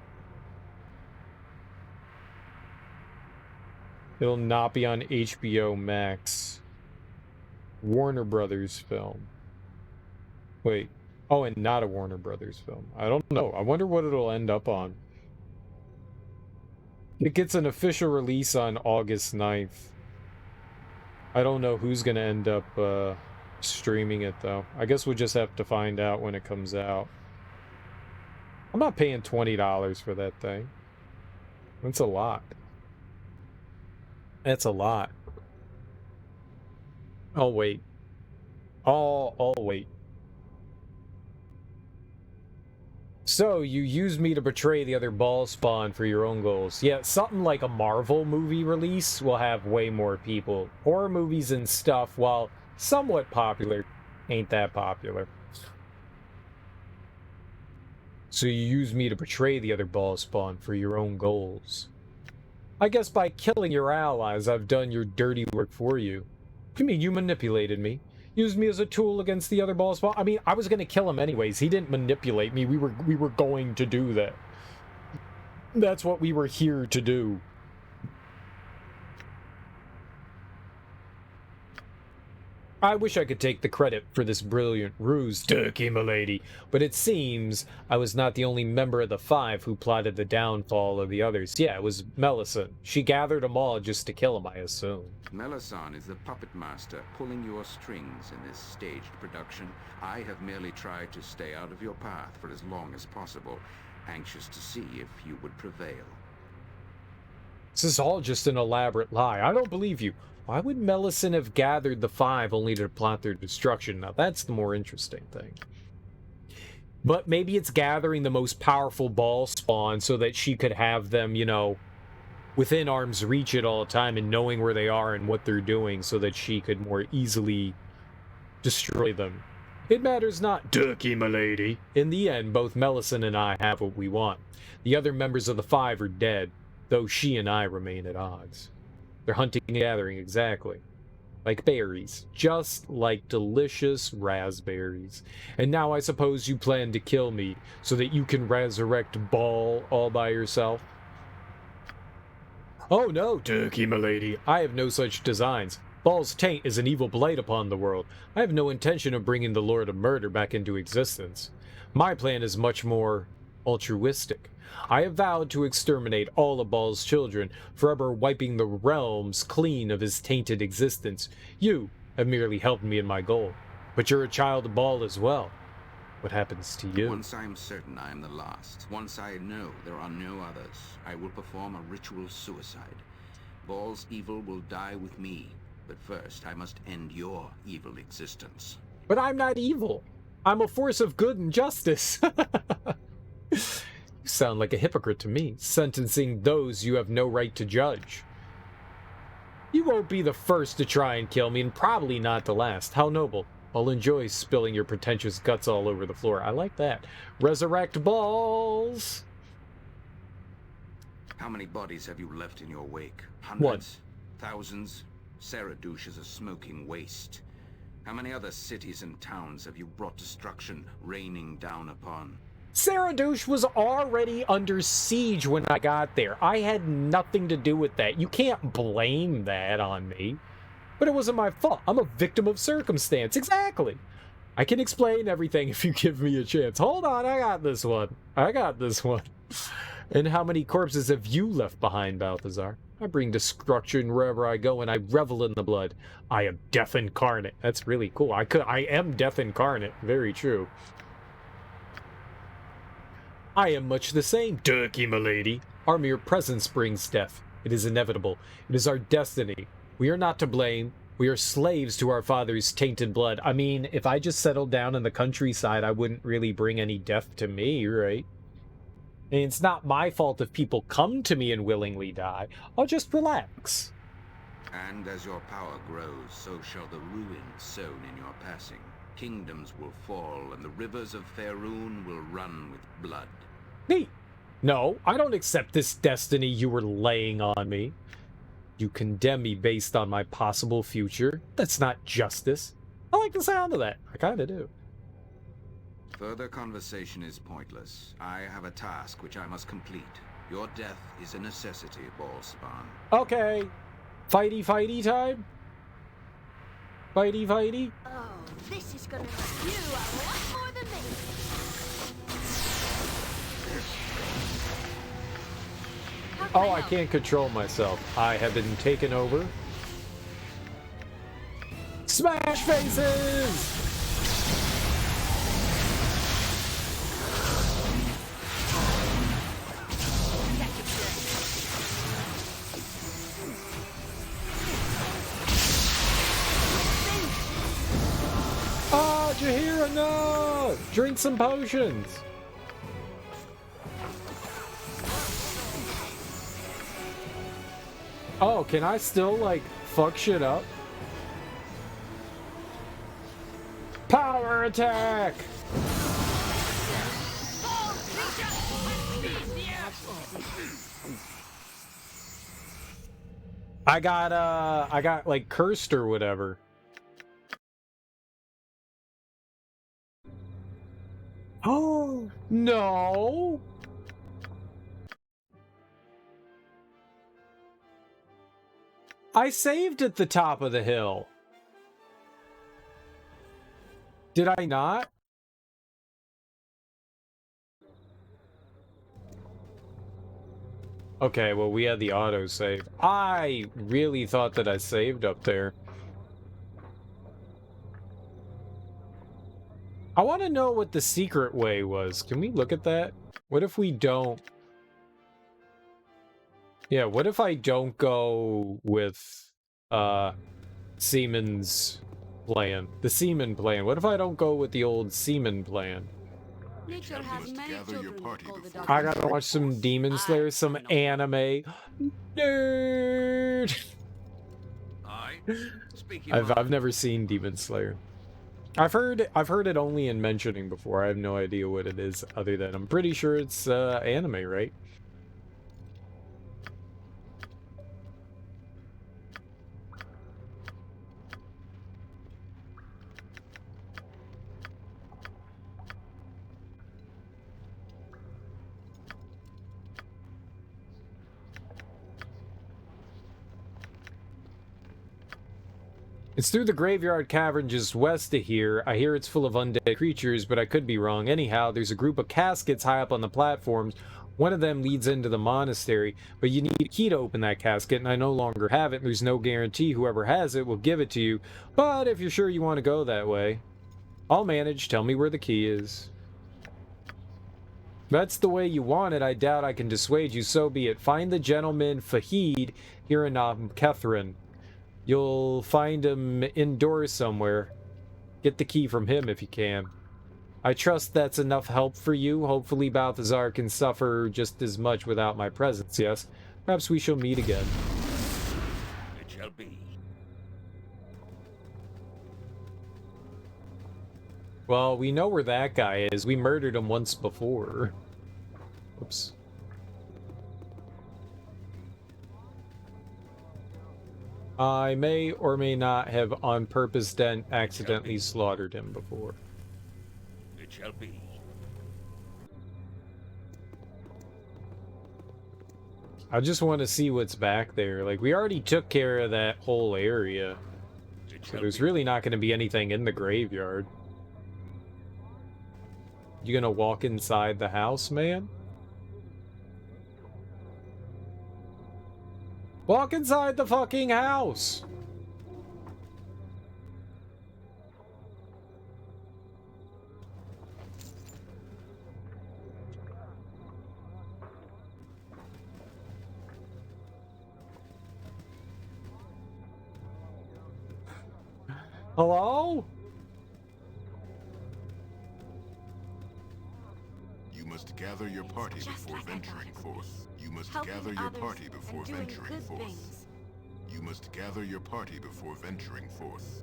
It'll not be on HBO Max. Warner Brothers film. Wait. Oh, and not a Warner Brothers film. I don't know. I wonder what it'll end up on. It gets an official release on August 9th. I don't know who's gonna end up, streaming it though. I guess we'll just have to find out when it comes out. I'm not paying $20 for that thing. That's a lot. That's a lot. Oh wait. Oh, wait. So, you used me to betray the other ball spawn for your own goals. Yeah, something like a Marvel movie release will have way more people. Horror movies and stuff, while somewhat popular, ain't that popular. So you used me to betray the other ball spawn for your own goals. I guess by killing your allies, I've done your dirty work for you. You mean you manipulated me? Used me as a tool against the other ball spawn? I mean, I was going to kill him anyways. He didn't manipulate me. We were going to do that. That's what we were here to do. I wish I could take the credit for this brilliant ruse, Turkey milady, but it seems I was not the only member of the five who plotted the downfall of the others. Yeah, it was Melisande. She gathered them all just to kill him, I assume. Melisande is the puppet master pulling your strings in this staged production. I have merely tried to stay out of your path for as long as possible, anxious to see if you would prevail. This is all just an elaborate lie. I don't believe you. Why would Melisande have gathered the five only to plot their destruction? Now, that's the more interesting thing. But maybe it's gathering the most powerful ball spawn so that she could have them, you know, within arm's reach at all time and knowing where they are and what they're doing so that she could more easily destroy them. It matters not, Turkey milady. In the end, both Melisande and I have what we want. The other members of the five are dead, though she and I remain at odds. They're hunting and gathering, exactly. Like berries. Just like delicious raspberries. And now I suppose you plan to kill me so that you can resurrect Bhaal all by yourself? Oh no, Turkey milady. I have no such designs. Bhaal's taint is an evil blight upon the world. I have no intention of bringing the Lord of Murder back into existence. My plan is much more altruistic. I have vowed to exterminate all of Bhaal's children, forever wiping the realms clean of his tainted existence. You have merely helped me in my goal, but you're a child of Bhaal as well. What happens to you? Once I am certain I am the last, once I know there are no others, I will perform a ritual suicide. Bhaal's evil will die with me, but first I must end your evil existence. But I'm not evil. I'm a force of good and justice. You sound like a hypocrite to me, sentencing those you have no right to judge. You won't be the first to try and kill me, and probably not the last. How noble. I'll enjoy spilling your pretentious guts all over the floor. I like that. Resurrect balls! How many bodies have you left in your wake? Hundreds? Thousands? Saradouche is a smoking waste. How many other cities and towns have you brought destruction raining down upon? Saradouche was already under siege when I got there. I had nothing to do with that. You can't blame that on me. But it wasn't my fault. I'm a victim of circumstance. Exactly. I can explain everything if you give me a chance. Hold on, I got this one. And how many corpses have you left behind, Balthazar? I bring destruction wherever I go, and I revel in the blood. I am death incarnate. That's really cool. I am death incarnate. Very true. I am much the same, Turkey milady. Our mere presence brings death. It is inevitable. It is our destiny. We are not to blame. We are slaves to our father's tainted blood. I mean, if I just settled down in the countryside, I wouldn't really bring any death to me, right? And it's not my fault if people come to me and willingly die. I'll just relax. And as your power grows, so shall the ruin sown in your passing. Kingdoms will fall, and the rivers of Faerun will run with blood. Me? No, I don't accept this destiny you were laying on me. You condemn me based on my possible future. That's not justice. I like the sound of that. I kinda do. Further conversation is pointless. I have a task which I must complete. Your death is a necessity, Bhaalspawn. Okay. Fighty time? Fighty? Oh, this is gonna hurt you a lot more than me. Oh, I can't control myself. I have been taken over. Smash faces! no! Drink some potions! Oh, can I still, like, fuck shit up? Power attack! I got like cursed or whatever. Oh, no. I saved at the top of the hill. Did I not? Okay, well, we had the autosave. I really thought that I saved up there. I want to know what the secret way was. Can we look at that? What if we don't? Yeah, what if I don't go with, Seaman's plan? The Seaman plan. What if I don't go with the old Seaman plan? Nature has many children called the dark. I gotta watch some Demon Slayer, some anime. Nerd! I've never seen Demon Slayer. I've heard it only in mentioning before. I have no idea what it is other than I'm pretty sure it's anime, right? It's through the graveyard cavern just west of here. I hear it's full of undead creatures, but I could be wrong. Anyhow, there's a group of caskets high up on the platforms. One of them leads into the monastery, but you need a key to open that casket, and I no longer have it, and there's no guarantee whoever has it will give it to you. But if you're sure you want to go that way, I'll manage. Tell me where the key is. That's the way you want it. I doubt I can dissuade you, so be it. Find the gentleman Fahid here in Ahtkatla. You'll find him indoors somewhere. Get the key from him if you can. I trust that's enough help for you. Hopefully Balthazar can suffer just as much without my presence, yes? Perhaps we shall meet again. It shall be. Well, we know where that guy is. We murdered him once before. Oops. I may or may not have on purpose then accidentally slaughtered him before. It shall be. I just want to see what's back there. Like, we already took care of that whole area. So there's really not going to be anything in the graveyard. You gonna walk inside the house, man? Walk inside the fucking house! Hello? You must gather your party before venturing forth. You must gather your party before venturing forth. You must gather your party before venturing forth.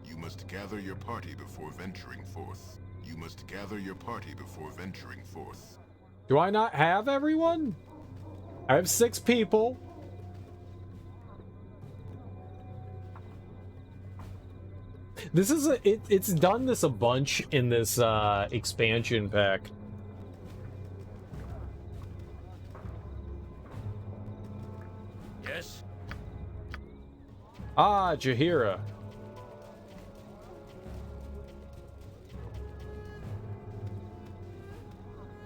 You must gather your party before venturing forth. You must gather your party before venturing forth. Do I not have everyone? I have 6 people. This is it's done this a bunch in this expansion pack. Yes. Ah, Jahiera.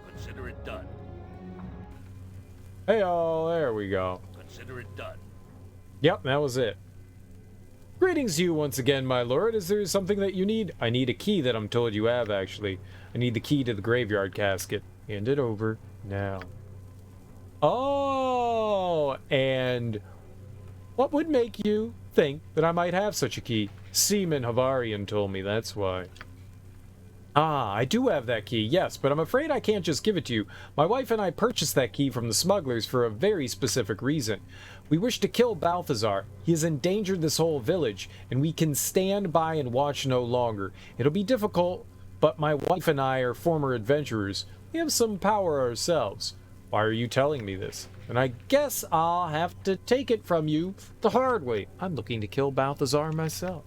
Consider it done. Hey-oh, there we go. Consider it done. Yep, that was it. Greetings to you once again, my lord. Is there something that you need? I need a key that I'm told you have, actually. I need the key to the graveyard casket. Hand it over now. Oh, and what would make you think that I might have such a key? Seaman Havarian told me, that's why. Ah, I do have that key, yes, but I'm afraid I can't just give it to you. My wife and I purchased that key from the smugglers for a very specific reason. We wish to kill Balthazar. He has endangered this whole village, and we can stand by and watch no longer. It'll be difficult, but my wife and I are former adventurers. We have some power ourselves. Why are you telling me this? And I guess I'll have to take it from you the hard way. I'm looking to kill Balthazar myself.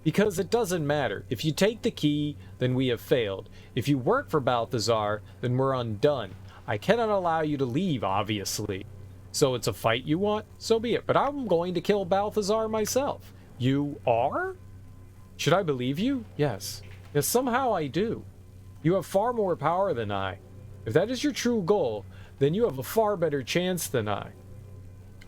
Because it doesn't matter. If you take the key, then we have failed. If you work for Balthazar, then we're undone. I cannot allow you to leave, obviously. So it's a fight you want? So be it. But I'm going to kill Balthazar myself. You are? Should I believe you? Yes. Yes, somehow I do. You have far more power than I. If that is your true goal, then you have a far better chance than I.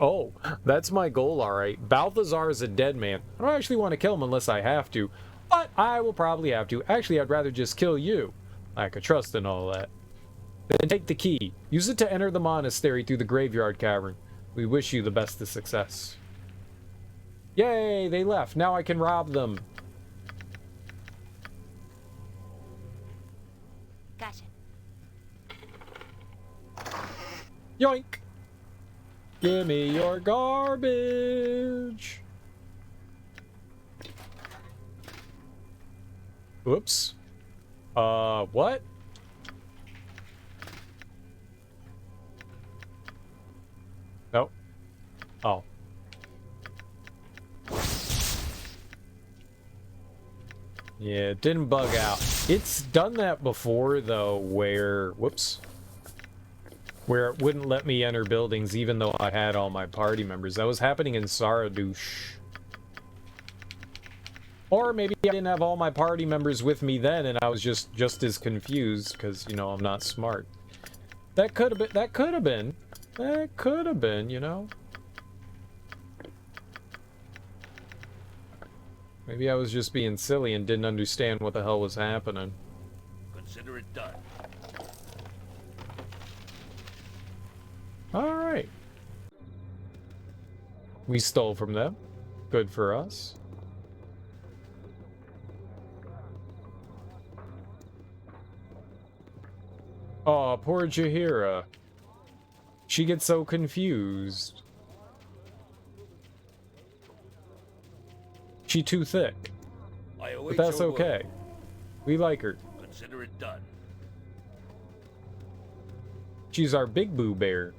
Oh, that's my goal, alright. Balthazar is a dead man. I don't actually want to kill him unless I have to, but I will probably have to. Actually, I'd rather just kill you. Lack of trust and all that. Then take the key. Use it to enter the monastery through the graveyard cavern. We wish you the best of success. Yay, they left. Now I can rob them. Gotcha. Yoink! Give me your garbage! Whoops. What? Nope. Oh. Yeah, it didn't bug out. It's done that before, though, where... Whoops. Where it wouldn't let me enter buildings even though I had all my party members. That was happening in Saradouche. Or maybe I didn't have all my party members with me then and I was just as confused because, you know, I'm not smart. That could have been, you know. Maybe I was just being silly and didn't understand what the hell was happening. Consider it done. Alright. We stole from them. Good for us. Aw, poor Jahiera. She gets so confused. She too thick. But that's okay. We like her. Consider it done. She's our big boo bear.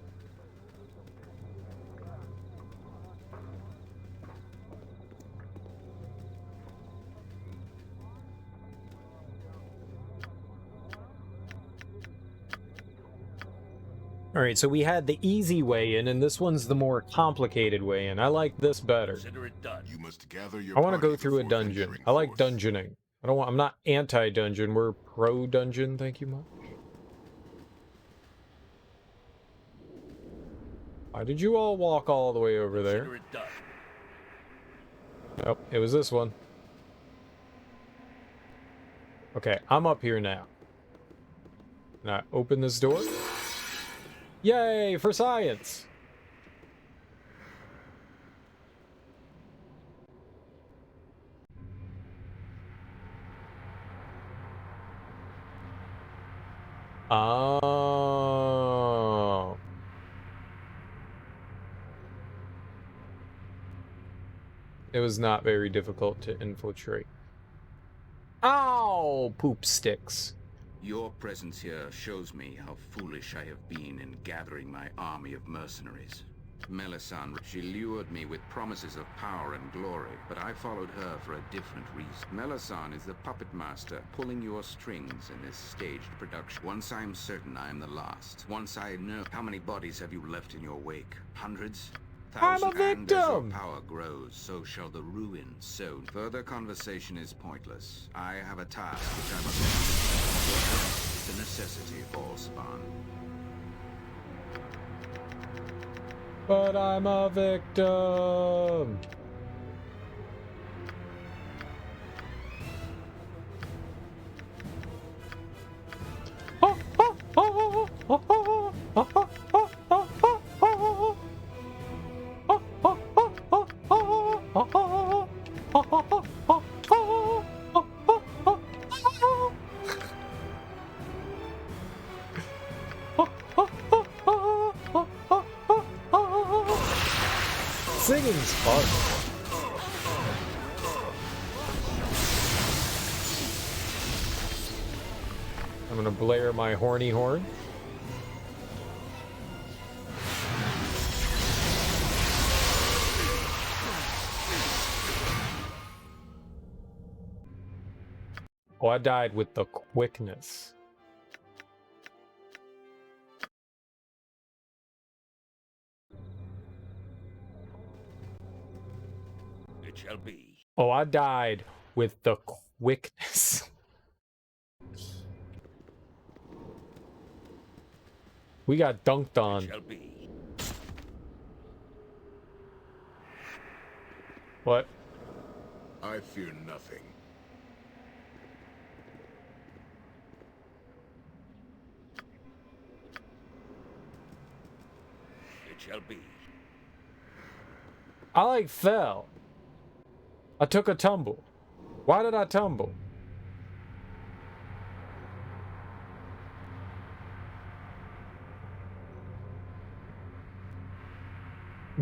Alright, so we had the easy way in, and this one's the more complicated way in. I like this better. Consider it done. You must gather your I want to go party through a before dungeon. venturing I like forth. dungeoning. I'm not anti-dungeon, we're pro-dungeon, thank you much. Why did you all walk all the way over there? Consider it done. Nope, it was this one. Okay, I'm up here now. Can I open this door? Yay, for science! Oh. It was not very difficult to infiltrate. Ow! Poop sticks. Your presence here shows me how foolish I have been in gathering my army of mercenaries. Melisande, she lured me with promises of power and glory, but I followed her for a different reason. Melisande is the puppet master pulling your strings in this staged production. Once I am certain I am the last, once I know how many bodies have you left in your wake, hundreds? I'm a And as your victim! power grows, so shall the ruin sown. Further conversation is pointless. I have a task which I must complete. The necessity of all spawn. But I'm a victim! That's fun. I'm gonna blare my horny horn. Oh, I died with the quickness. It shall be. Oh, I died with the quickness. We got dunked on. It shall be. What? I fear nothing. It shall be. I like fell. I took a tumble. Why did I tumble?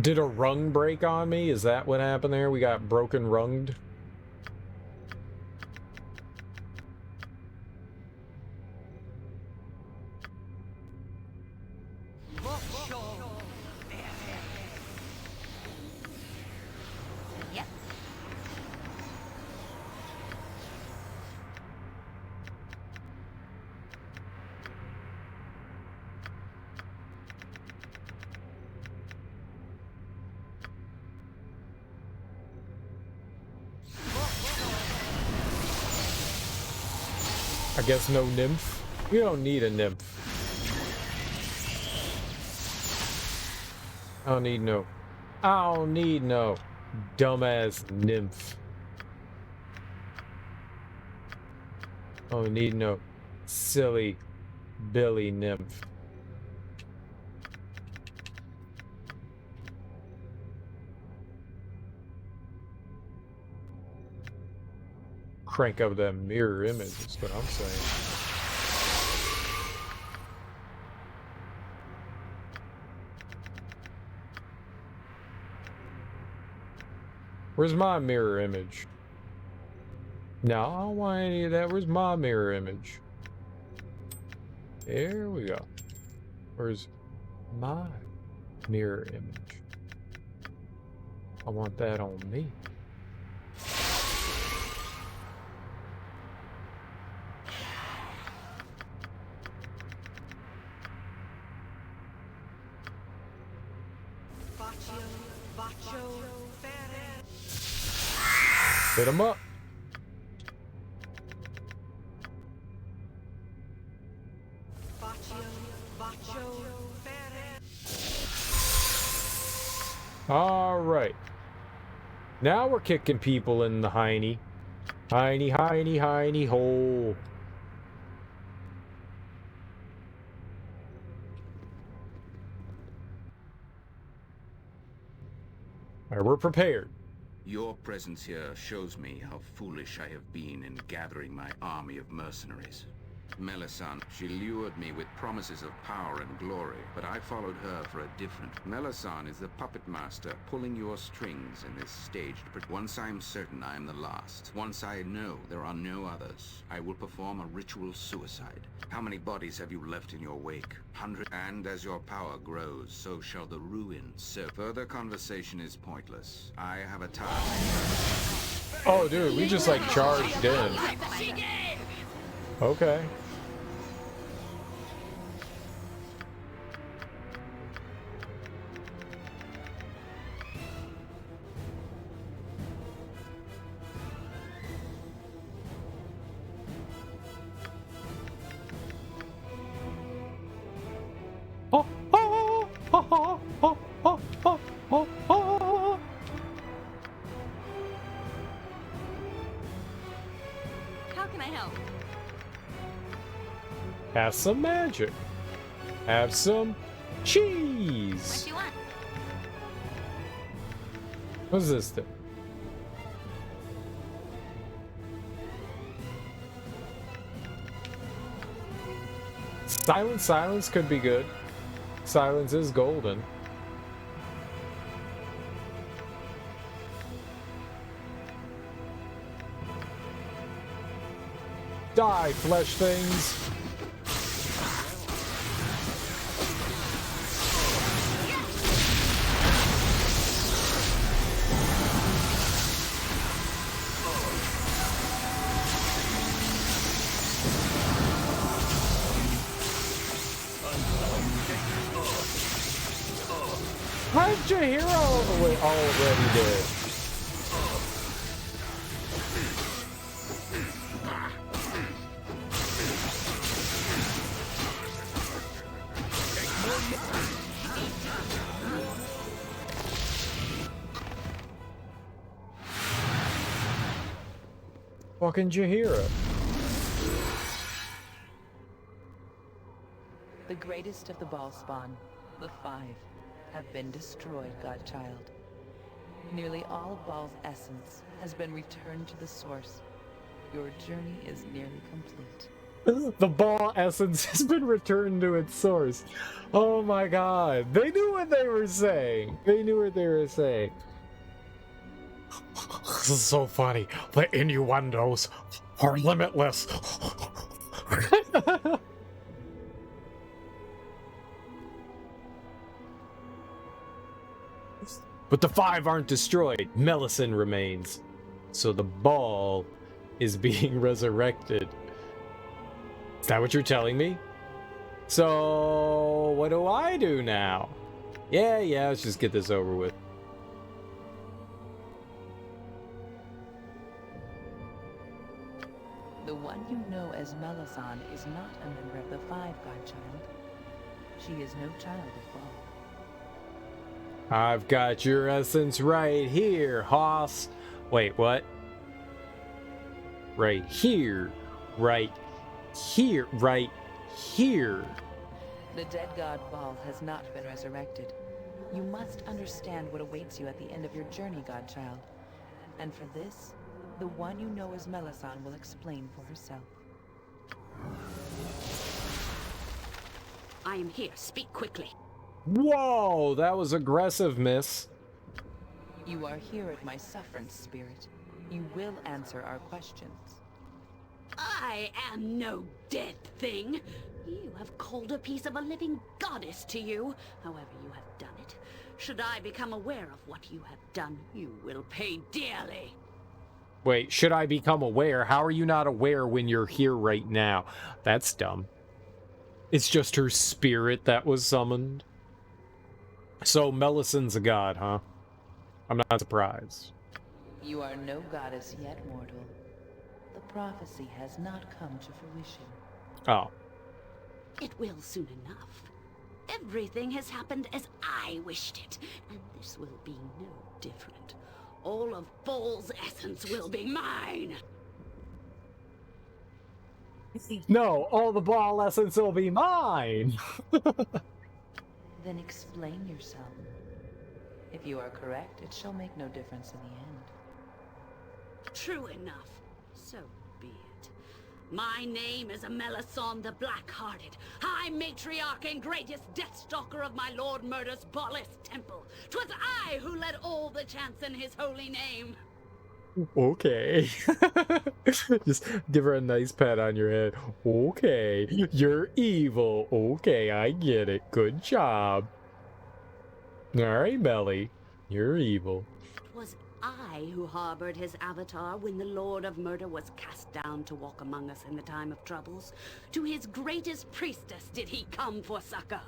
Did a rung break on me? Is that what happened there? We got broken runged? Yep. I guess no nymph. You don't need a nymph. I don't need no dumbass nymph. I don't need no silly Billy nymph. Crank up that mirror image is what I'm saying. Where's my mirror image? No, I don't want any of that. Where's my mirror image? There we go. Where's my mirror image? I want that on me. Hit him up. All right. Now we're kicking people in the hiney. Hiney, hiney, hiney hole. All right, we're prepared. Your presence here shows me how foolish I have been in gathering my army of mercenaries. Melisande, she lured me with promises of power and glory, but I followed her for a different. Melisande is the puppet master pulling your strings in this staged. Once I am certain I am the last, once I know there are no others, I will perform a ritual suicide. How many bodies have you left in your wake? 100. And as your power grows, so shall the ruin. So further conversation is pointless. I have a task. Oh, dude, we just like charged in. Okay. How can I help? Have some magic. Have some cheese. What you want? What's this thing? Silence could be good. Silence is golden. Die, flesh things! How's Jahiera already dead? Fucking Jahiera. The greatest of the Bhaal spawn, the Five, have been destroyed, Godchild. Nearly all of Bhaal's essence has been returned to the source. Your journey is nearly complete. The Bhaal essence has been returned to its source. Oh my god. They knew what they were saying. They knew what they were saying. This is so funny. The innuendos are limitless. But the Five aren't destroyed. Melisande remains. So the Bhaal is being resurrected. Is that what you're telling me? So what do I do now? Yeah, let's just get this over with. The one you know as Melisande is not a member of the Five, Godchild. She is no child of Bhaal. I've got your essence right here, hoss. Wait, what? Right here. Right here. Right here. The dead god Bhaal has not been resurrected. You must understand what awaits you at the end of your journey, Godchild. And for this, the one you know as Melisande will explain for herself. I am here. Speak quickly. Whoa, that was aggressive, miss. You are here at my sufferance, spirit. You will answer our questions. I am no dead thing. You have called a piece of a living goddess to you. However you have done it. Should I become aware of what you have done, you will pay dearly. Wait, should I become aware? How are you not aware when you're here right now? That's dumb. It's just her spirit that was summoned. So Melisande's a god, huh? I'm not surprised. You are no goddess yet, mortal. The prophecy has not come to fruition. Oh. It will soon enough. Everything has happened as I wished it, and this will be no different. All of Bhaal's essence will be mine! No, all the Bhaal essence will be mine! Then explain yourself. If you are correct, it shall make no difference in the end. True enough. So be it. My name is Melisande the Black-Hearted, High Matriarch and greatest Deathstalker of my Lord Murder's Bhaalish temple. 'Twas I who led all the chants in his holy name. Okay. Just give her a nice pat on your head. Okay. You're evil. Okay, I get it. Good job. Alright, Melly. You're evil. 'Twas I who harbored his avatar when the Lord of Murder was cast down to walk among us in the time of troubles. To his greatest priestess did he come for succor.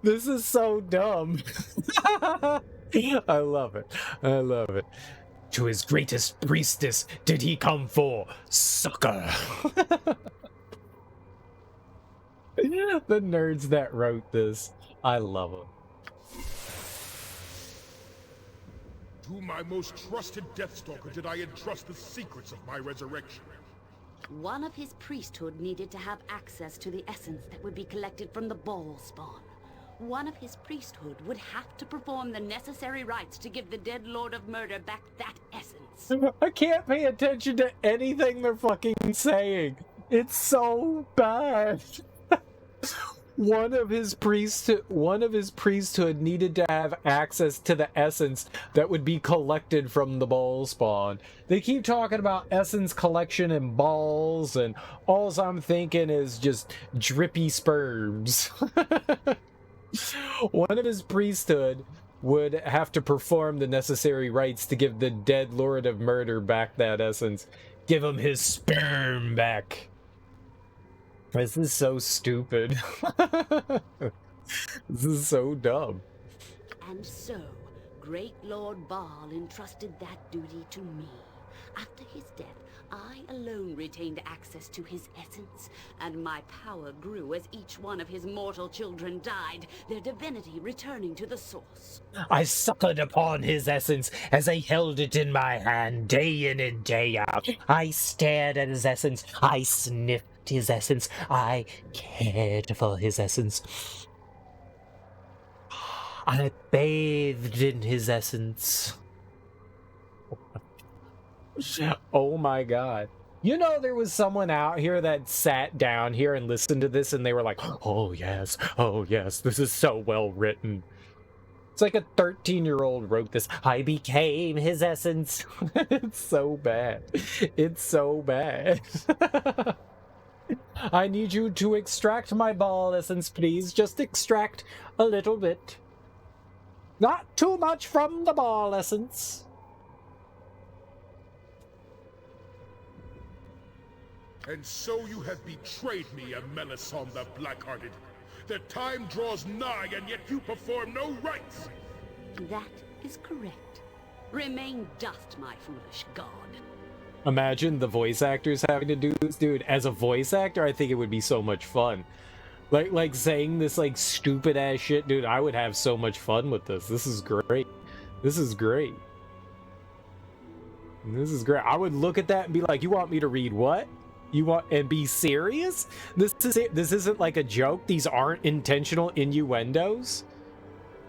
This is so dumb. I love it. I love it. To his greatest priestess did he come for succor. The nerds that wrote this, I love them. To my most trusted Deathstalker did I entrust the secrets of my resurrection. One of his priesthood needed to have access to the essence that would be collected from the Bhaal spawn. One of his priesthood would have to perform the necessary rites to give the dead Lord of Murder back that essence. I can't pay attention to anything they're fucking saying. It's so bad. One of his priesthood needed to have access to the essence that would be collected from the ball spawn. They keep talking about essence collection and balls, and all I'm thinking is just drippy sperms. One of his priesthood would have to perform the necessary rites to give the dead Lord of Murder back that essence. Give him his sperm back. This is so stupid. This is so dumb. And so, great Lord Bhaal entrusted that duty to me. After his death, I alone retained access to his essence, and my power grew as each one of his mortal children died, their divinity returning to the source. I suckered upon his essence as I held it in my hand day in and day out. I stared at his essence. I sniffed his essence. I cared for his essence. I bathed in his essence. Oh my god. You know, there was someone out here that sat down here and listened to this and they were like, oh yes, this is so well written. It's like a 13-year-old wrote this. I became his essence. It's so bad. It's so bad. I need you to extract my ball essence, please. Just extract a little bit. Not too much from the ball essence. And so you have betrayed me, Melisande the Blackhearted. The time draws nigh, and yet you perform no rites. That is correct. Remain dust, my foolish god. Imagine the voice actors having to do this. Dude, as a voice actor, I think it would be so much fun. Like saying this like stupid ass shit, dude, I would have so much fun with this. This is great. This is great. This is great. I would look at that and be like, you want me to read what? You want and be serious? This isn't like a joke. These aren't intentional innuendos.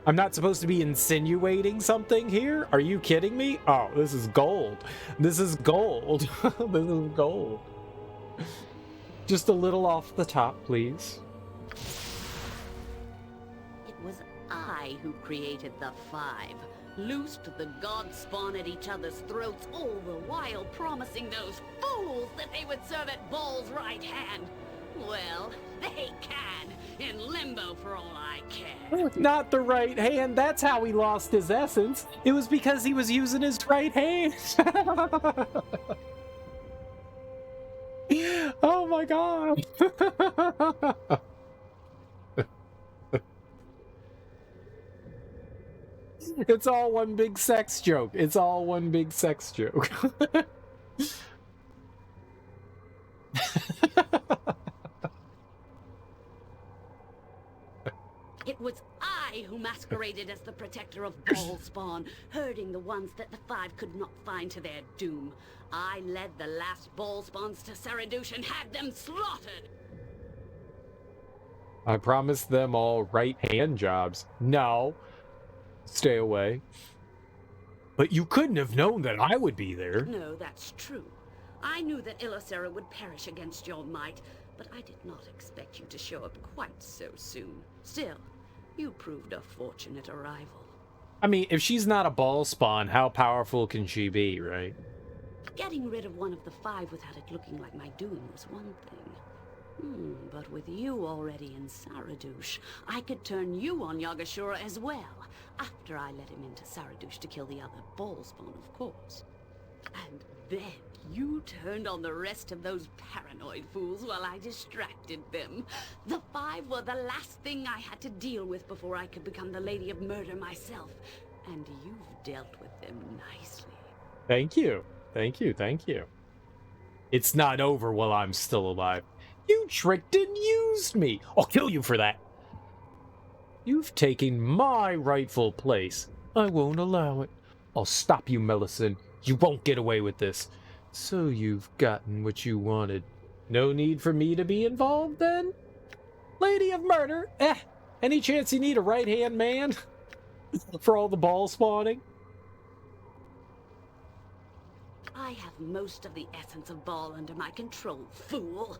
I'm not supposed to be insinuating something here? Are you kidding me? Oh, this is gold. This is gold. This is gold. Just a little off the top, please. It was I who created the Five, loosed the god spawn at each other's throats, all the while promising those fools that they would serve at Bhaal's right hand. Well, they can, in limbo for all I care. Not the right hand. That's how he lost his essence. It was because he was using his right hand. Oh my god. It's all one big sex joke. It's all one big sex joke. It was I who masqueraded as the protector of Bhaal spawn, herding the ones that the Five could not find to their doom. I led the last Bhaal spawns to Sarevok and had them slaughtered. I promised them all right hand jobs. No. Stay away. But you couldn't have known that I would be there. No, that's true. I knew that Ilisera would perish against your might, but I did not expect you to show up quite so soon. Still, you proved a fortunate arrival. I mean, if she's not a ball spawn, how powerful can she be, right? Getting rid of one of the Five without it looking like my doing was one thing. But with you already in Sarevok, I could turn you on Yagashura as well, after I let him into Sarevok to kill the other ball spawn, of course. And then you turned on the rest of those paranoid fools while I distracted them. The Five were the last thing I had to deal with before I could become the Lady of Murder myself. And you've dealt with them nicely. Thank you. Thank you. Thank you. It's not over while I'm still alive. You tricked and used me. I'll kill you for that. You've taken my rightful place. I won't allow it. I'll stop you, Melisande. You won't get away with this. So you've gotten what you wanted. No need for me to be involved, then? Lady of Murder? Any chance you need a right-hand man? For all the ball spawning? I have most of the essence of Bhaal under my control, fool.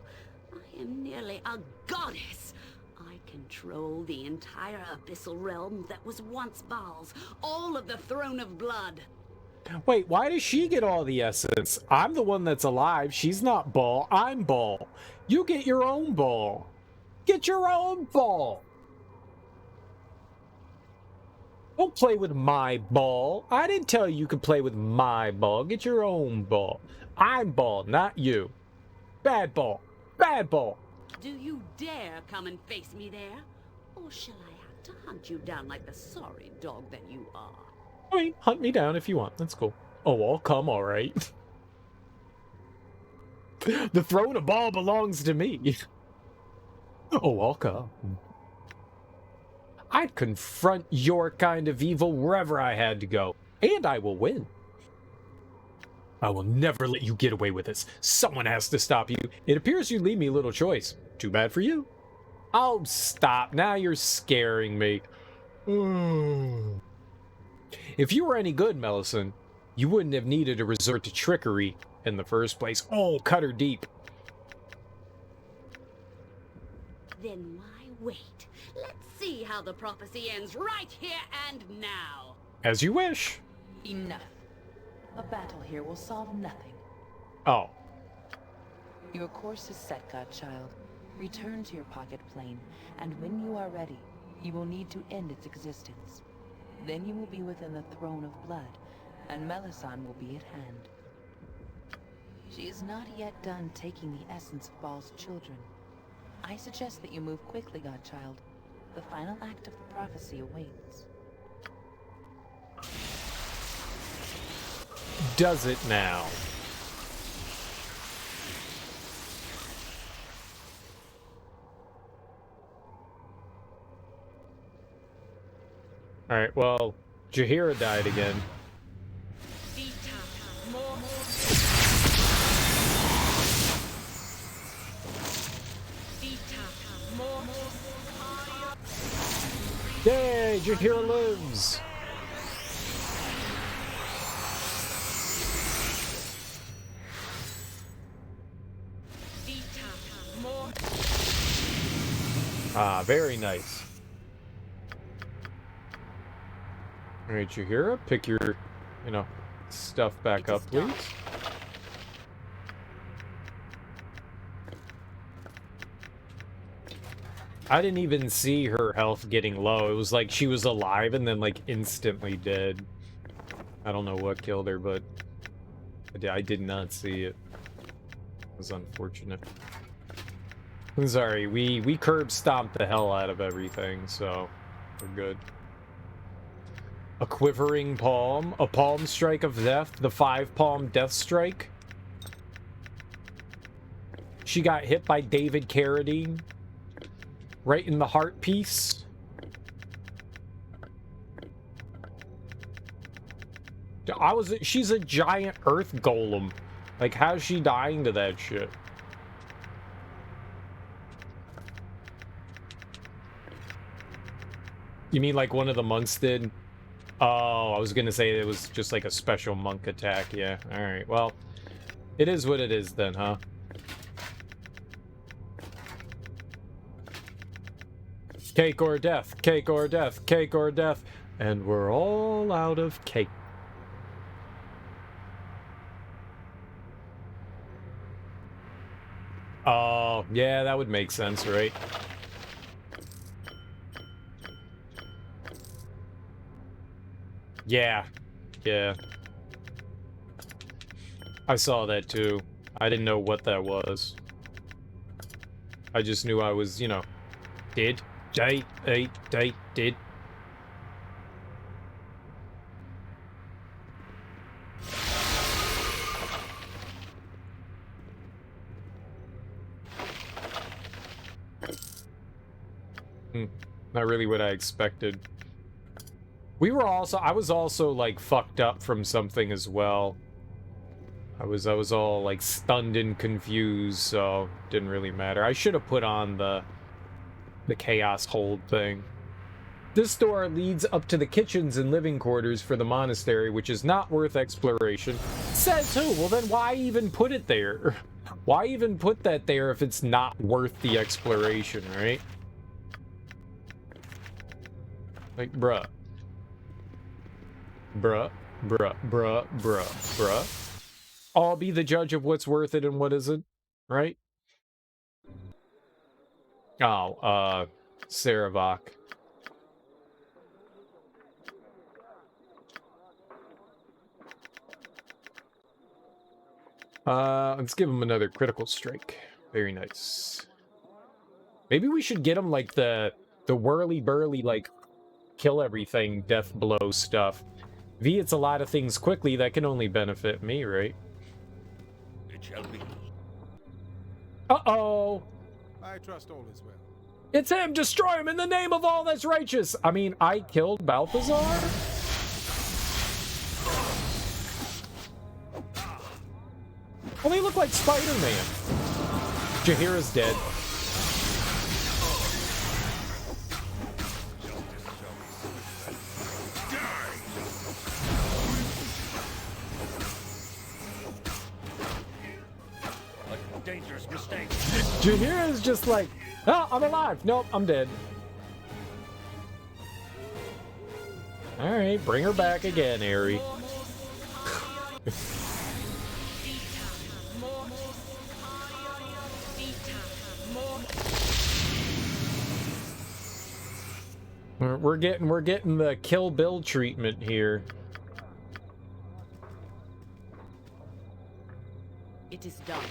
I am nearly a goddess. I control the entire abyssal realm that was once Bhaal's, all of the Throne of Blood. Wait, why does she get all the essence? I'm the one that's alive. She's not Bhaal. I'm Bhaal. You get your own Bhaal. Get your own Bhaal. Don't play with my ball. I didn't tell you could play with my ball. Get your own ball. I'm Bhaal, not you. Bad ball. Bad ball. Do you dare come and face me there? Or shall I have to hunt you down like the sorry dog that you are? I mean, hunt me down if you want. That's cool. Oh, I'll come, all right. The Throne of Bhaal belongs to me. Oh, I'll come. I'd confront your kind of evil wherever I had to go, and I will win. I will never let you get away with this. Someone has to stop you. It appears you leave me little choice. Too bad for you. Oh, stop. Now you're scaring me. If you were any good, Melisande, you wouldn't have needed to resort to trickery in the first place. Oh, cut her deep. Then why wait? Let's see how the prophecy ends right here and now. As you wish. Enough. A battle here will solve nothing. Oh. Your course is set, godchild. Return to your pocket plane, and when you are ready, you will need to end its existence. Then you will be within the Throne of Blood, and Melisande will be at hand. She is not yet done taking the essence of Bhaal's children. I suggest that you move quickly, godchild. The final act of the prophecy awaits. Does it now? Alright, well, Jahiera died again. Yay, Jahiera lives! Ah, very nice. Alright, Jahiera, pick your, stuff back up, please. I didn't even see her health getting low. It was like she was alive and then, like, instantly dead. I don't know what killed her, but I did not see it. It was unfortunate. I'm sorry, we curb stomped the hell out of everything, so we're good. A quivering palm, a palm strike of death, the 5-palm death strike. She got hit by David Carradine. Right in the heart piece. She's a giant earth golem. Like, how's she dying to that shit? You mean like one of the monks did? Oh, I was gonna say it was just like a special monk attack. Yeah, alright. Well, it is what it is then, huh? Cake or death, cake or death, cake or death. And we're all out of cake. Oh, yeah, that would make sense, right? Yeah. Yeah. I saw that too. I didn't know what that was. I just knew I was, did. Did. Not really what I expected. I was also like fucked up from something as well. I was all like stunned and confused, so didn't really matter. I should have put on the chaos hold thing. This door leads up to the kitchens and living quarters for the monastery, which is not worth exploration. Says who? Well then why even put it there? Why even put that there if it's not worth the exploration, right? Like, bruh. Bruh. Bruh. Bruh. Bruh. Bruh. I'll be the judge of what's worth it and what isn't, right? Oh, Sarevok. Let's give him another critical strike. Very nice. Maybe we should get him like the whirly-burly, like, kill everything, death blow stuff. V, it's a lot of things quickly that can only benefit me, right? It shall be. Uh-oh! I trust all is well. It's him! Destroy him in the name of all that's righteous! I mean, I killed Balthazar? Well, they look like Spider-Man. Jahiera's dead. A dangerous mistake. Jahiera's just like, oh, I'm alive. Nope, I'm dead. Alright, bring her back again, Aerie. We're getting the Kill Bill treatment here. It is done.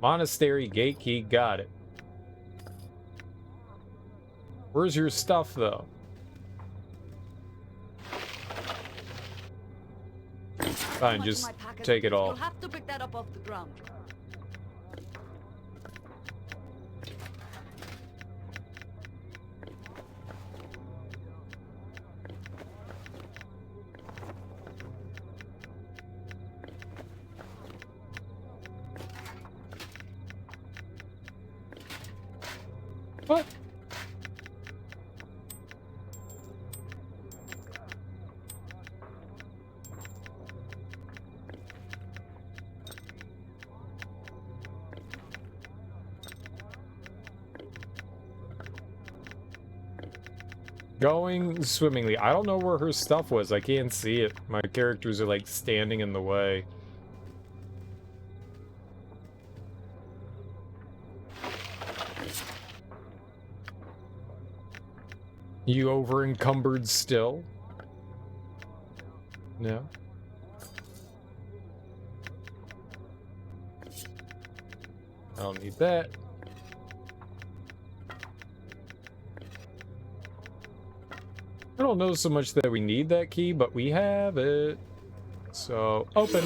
Monastery gate key, got it. Where's your stuff, though? Fine, just take it all. You'll have to pick that up off the ground. What? Going swimmingly. I don't know where her stuff was. I can't see it. My characters are like standing in the way. You over encumbered still? No. I don't need that. I don't know so much that we need that key, but we have it. So, open.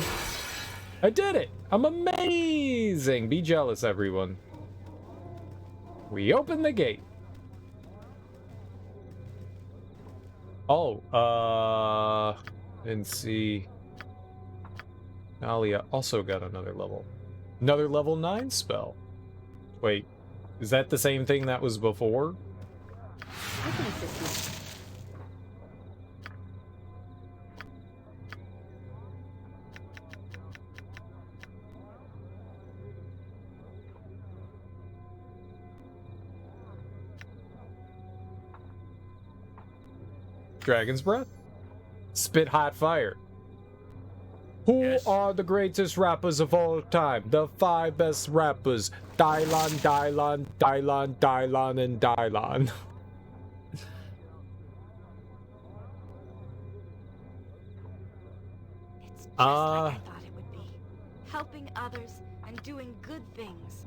I did it! I'm amazing! Be jealous, everyone. We opened the gate. Oh, and see. Alia also got another level. Another level 9 spell. Wait, is that the same thing that was before? I can assist you. Dragon's Breath? Spit hot fire. Who are the greatest rappers of all time? The 5 best rappers. Dylon, Dylon, Dylon, Dylon, and Dylon. It's just like I thought it would be. Helping others and doing good things.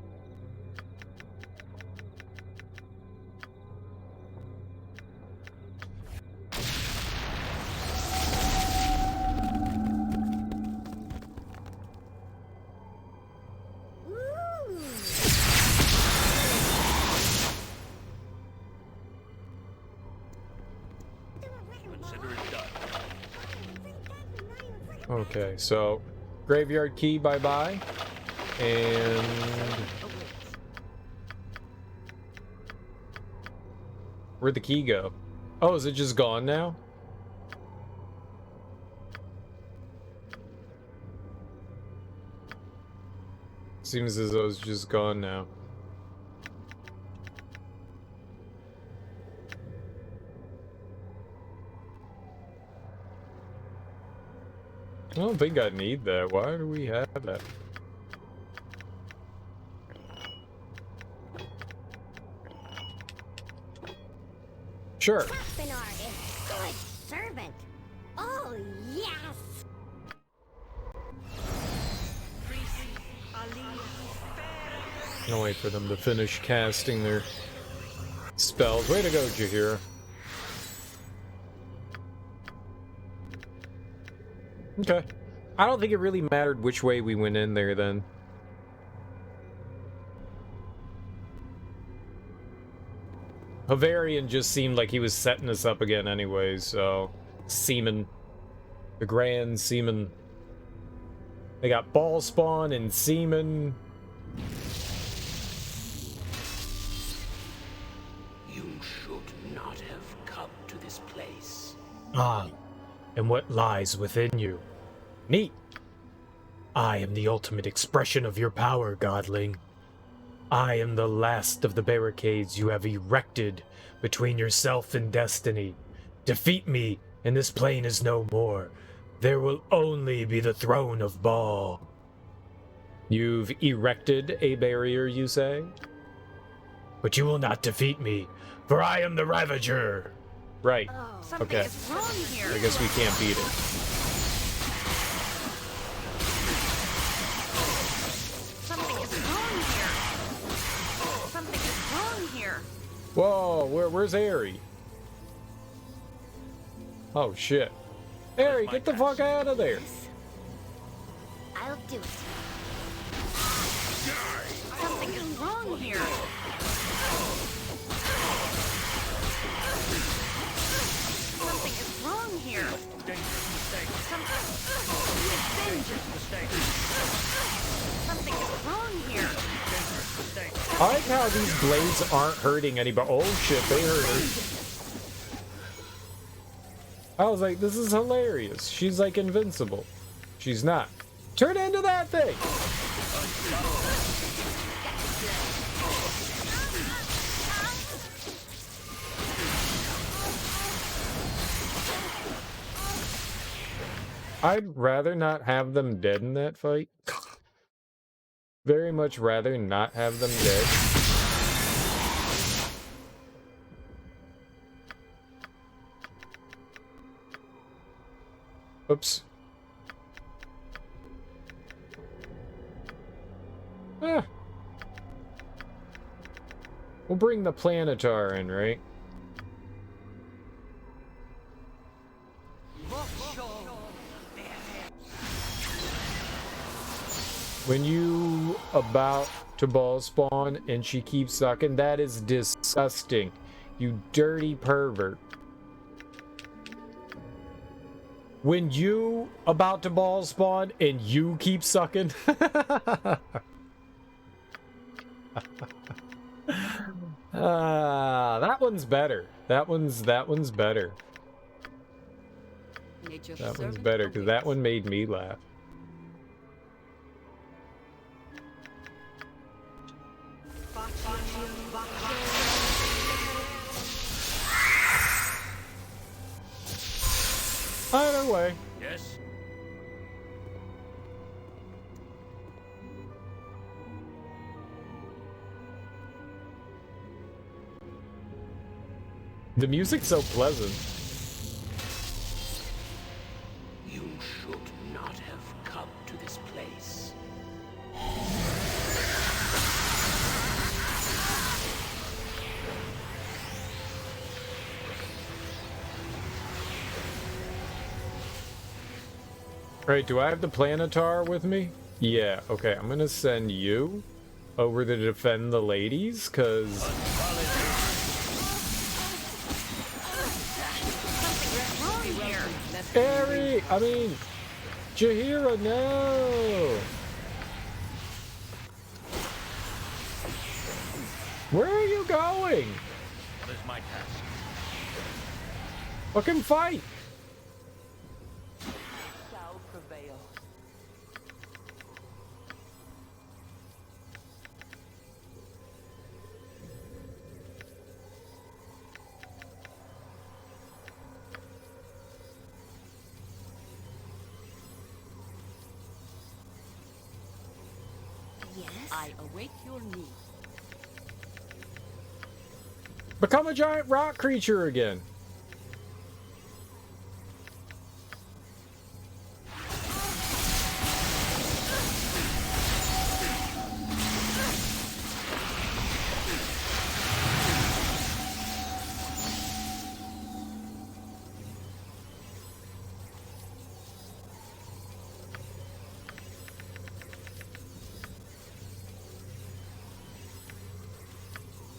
Okay, so graveyard key, bye-bye. And where'd the key go? Oh, is it just gone now? Seems as though it's just gone now. don't think I need that. Why do we have that? Sure. Pinar is good servant. Oh, yes! I'll wait for them to finish casting their spells. Way to go, Jahiera. Okay. I don't think it really mattered which way we went in there then. Havarian just seemed like he was setting us up again anyway, so... Seaman. The Grand Seaman. They got Ball Spawn and Seaman. You should not have come to this place. Ah, and what lies within you? Neat. I am the ultimate expression of your power, Godling. I am the last of the barricades you have erected between yourself and destiny. Defeat me, and this plane is no more. There will only be the Throne of Bhaal. You've erected a barrier, you say? But you will not defeat me, for I am the Ravager. Right. Something is wrong here. I guess we can't beat it. Something is wrong here. Something is wrong here. Whoa, where's Aerie? Oh shit. Aerie, get the fuck out of there. I'll do it. Something is wrong here. Something is wrong here. Something is wrong here. I like how these blades aren't hurting anybody. Oh shit, they hurt her. I was like, this is hilarious. She's like invincible. She's not. Turn into that thing! I'd rather not have them dead in that fight. Very much rather not have them dead. Oops. Ah. We'll bring the Planetar in, right? When you about to ball spawn and she keeps sucking, that is disgusting. You dirty pervert. When you about to ball spawn and you keep sucking. That one's better. That one's better. That one's better because that one made me laugh. Either way. Yes. The music's so pleasant. You should not have come to this place. Right, do I have the Planetar with me? Yeah, okay, I'm gonna send you over to defend the ladies, cause... Jahiera, no! Where are you going? What is my task? Fucking fight! Shall prevail. Yes? I await your need. Become a giant rock creature again.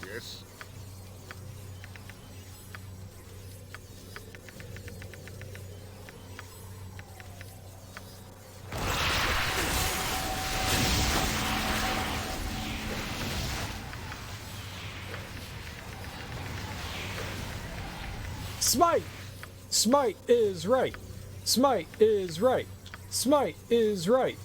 Yes? Smite! Smite is right. Smite is right. Smite is right.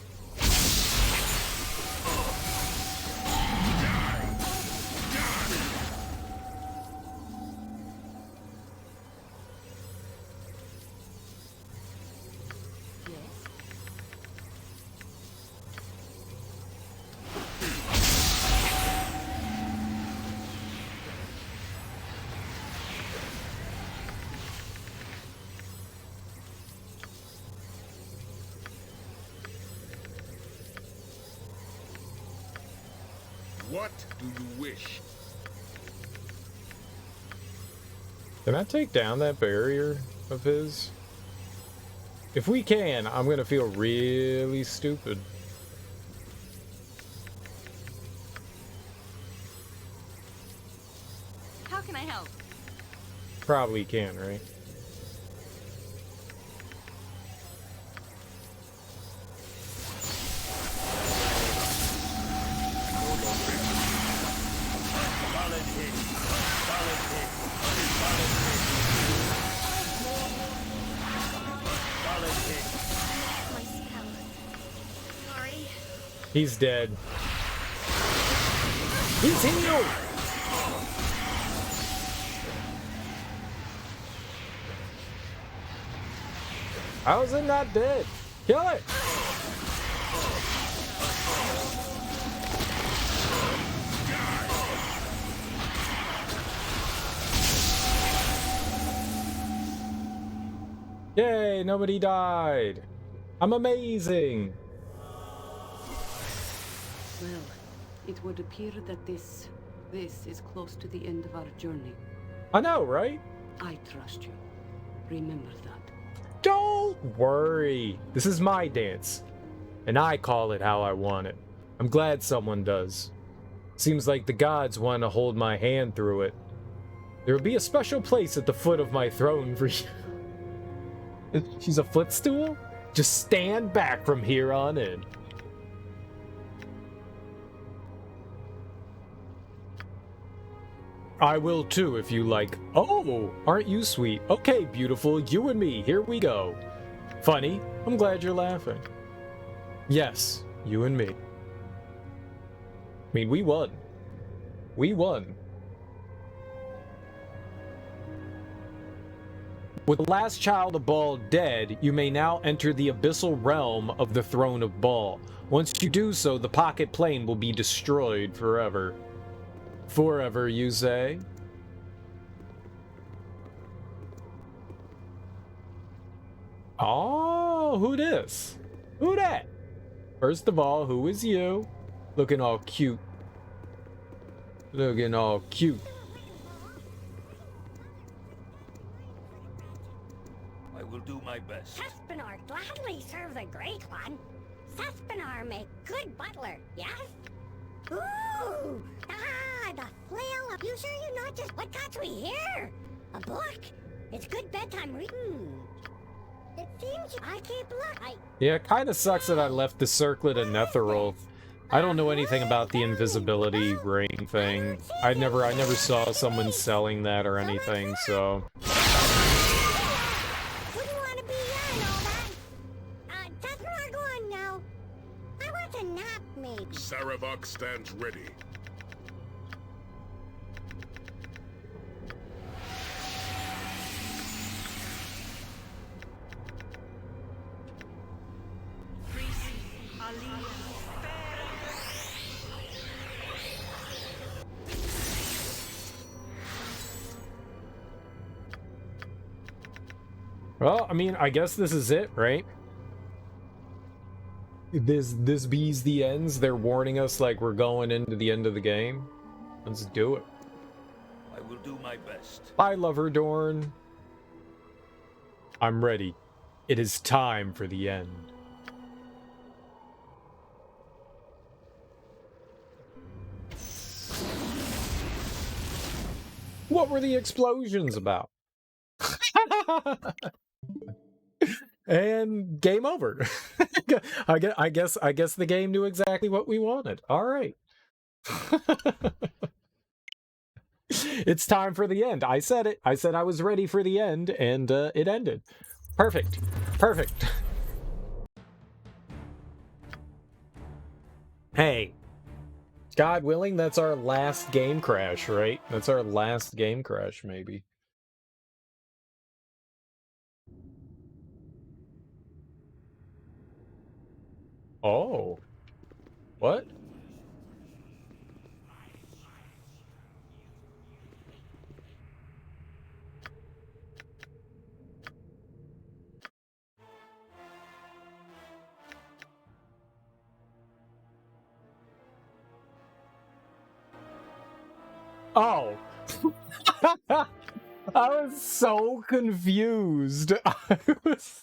What do you wish? Can I take down that barrier of his? If we can, I'm gonna feel really stupid. How can I help? Probably can, right? He's dead. He's healed! How is it not dead? Kill it! Yay, nobody died. I'm amazing. Well, it would appear that this is close to the end of our journey. I know, right? I trust you. Remember that. Don't worry. This is my dance, and I call it how I want it. I'm glad someone does. Seems like the gods want to hold my hand through it. There will be a special place at the foot of my throne for you. She's a footstool? Just stand back from here on in. I will too, if you like. Oh, aren't you sweet? Okay, beautiful, you and me, here we go. Funny, I'm glad you're laughing. Yes, you and me. I mean, we won. We won. With the last child of Bhaal dead, you may now enter the abyssal realm of the Throne of Bhaal. Once you do so, the pocket plane will be destroyed forever. Forever, you say? Oh, who this? Who that? First of all, who is you? Looking all cute. Looking all cute. I will do my best. Suspinar gladly serve the Great One. Suspinar make good butler, yes? Ooh! The flail of... You sure you're not just... What got we here? A book? It's good bedtime reading. It seems I keep look. Yeah, it kind of sucks that I left the circlet in Netheril. I don't know anything about the invisibility ring thing. I never saw someone selling that or anything, so... Wouldn't want to be here and all that. Suspinar, go on now. I want a nap, maybe. Sarevok stands ready. Well, I mean, I guess this is it, right? This be's the ends. They're warning us like we're going into the end of the game. Let's do it. I will do my best. Bye, lover Dorn. I'm ready. It is time for the end. What were the explosions about? And game over. I guess the game knew exactly what we wanted. All right. It's time for the end. I said it. I said I was ready for the end, and it ended. Perfect. Perfect. Hey. God willing, that's our last game crash, right? That's our last game crash, maybe. Oh. What? Oh. I was so confused. I was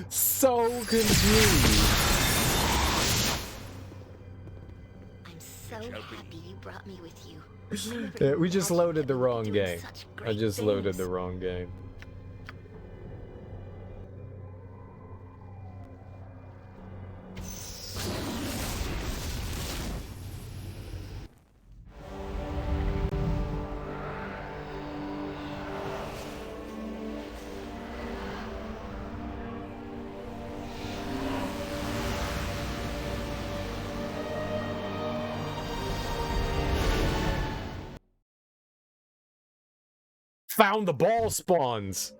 so confused. I'm so happy you brought me with you. Yeah, we just loaded the wrong game. I just loaded the wrong game. Found the ball spawns.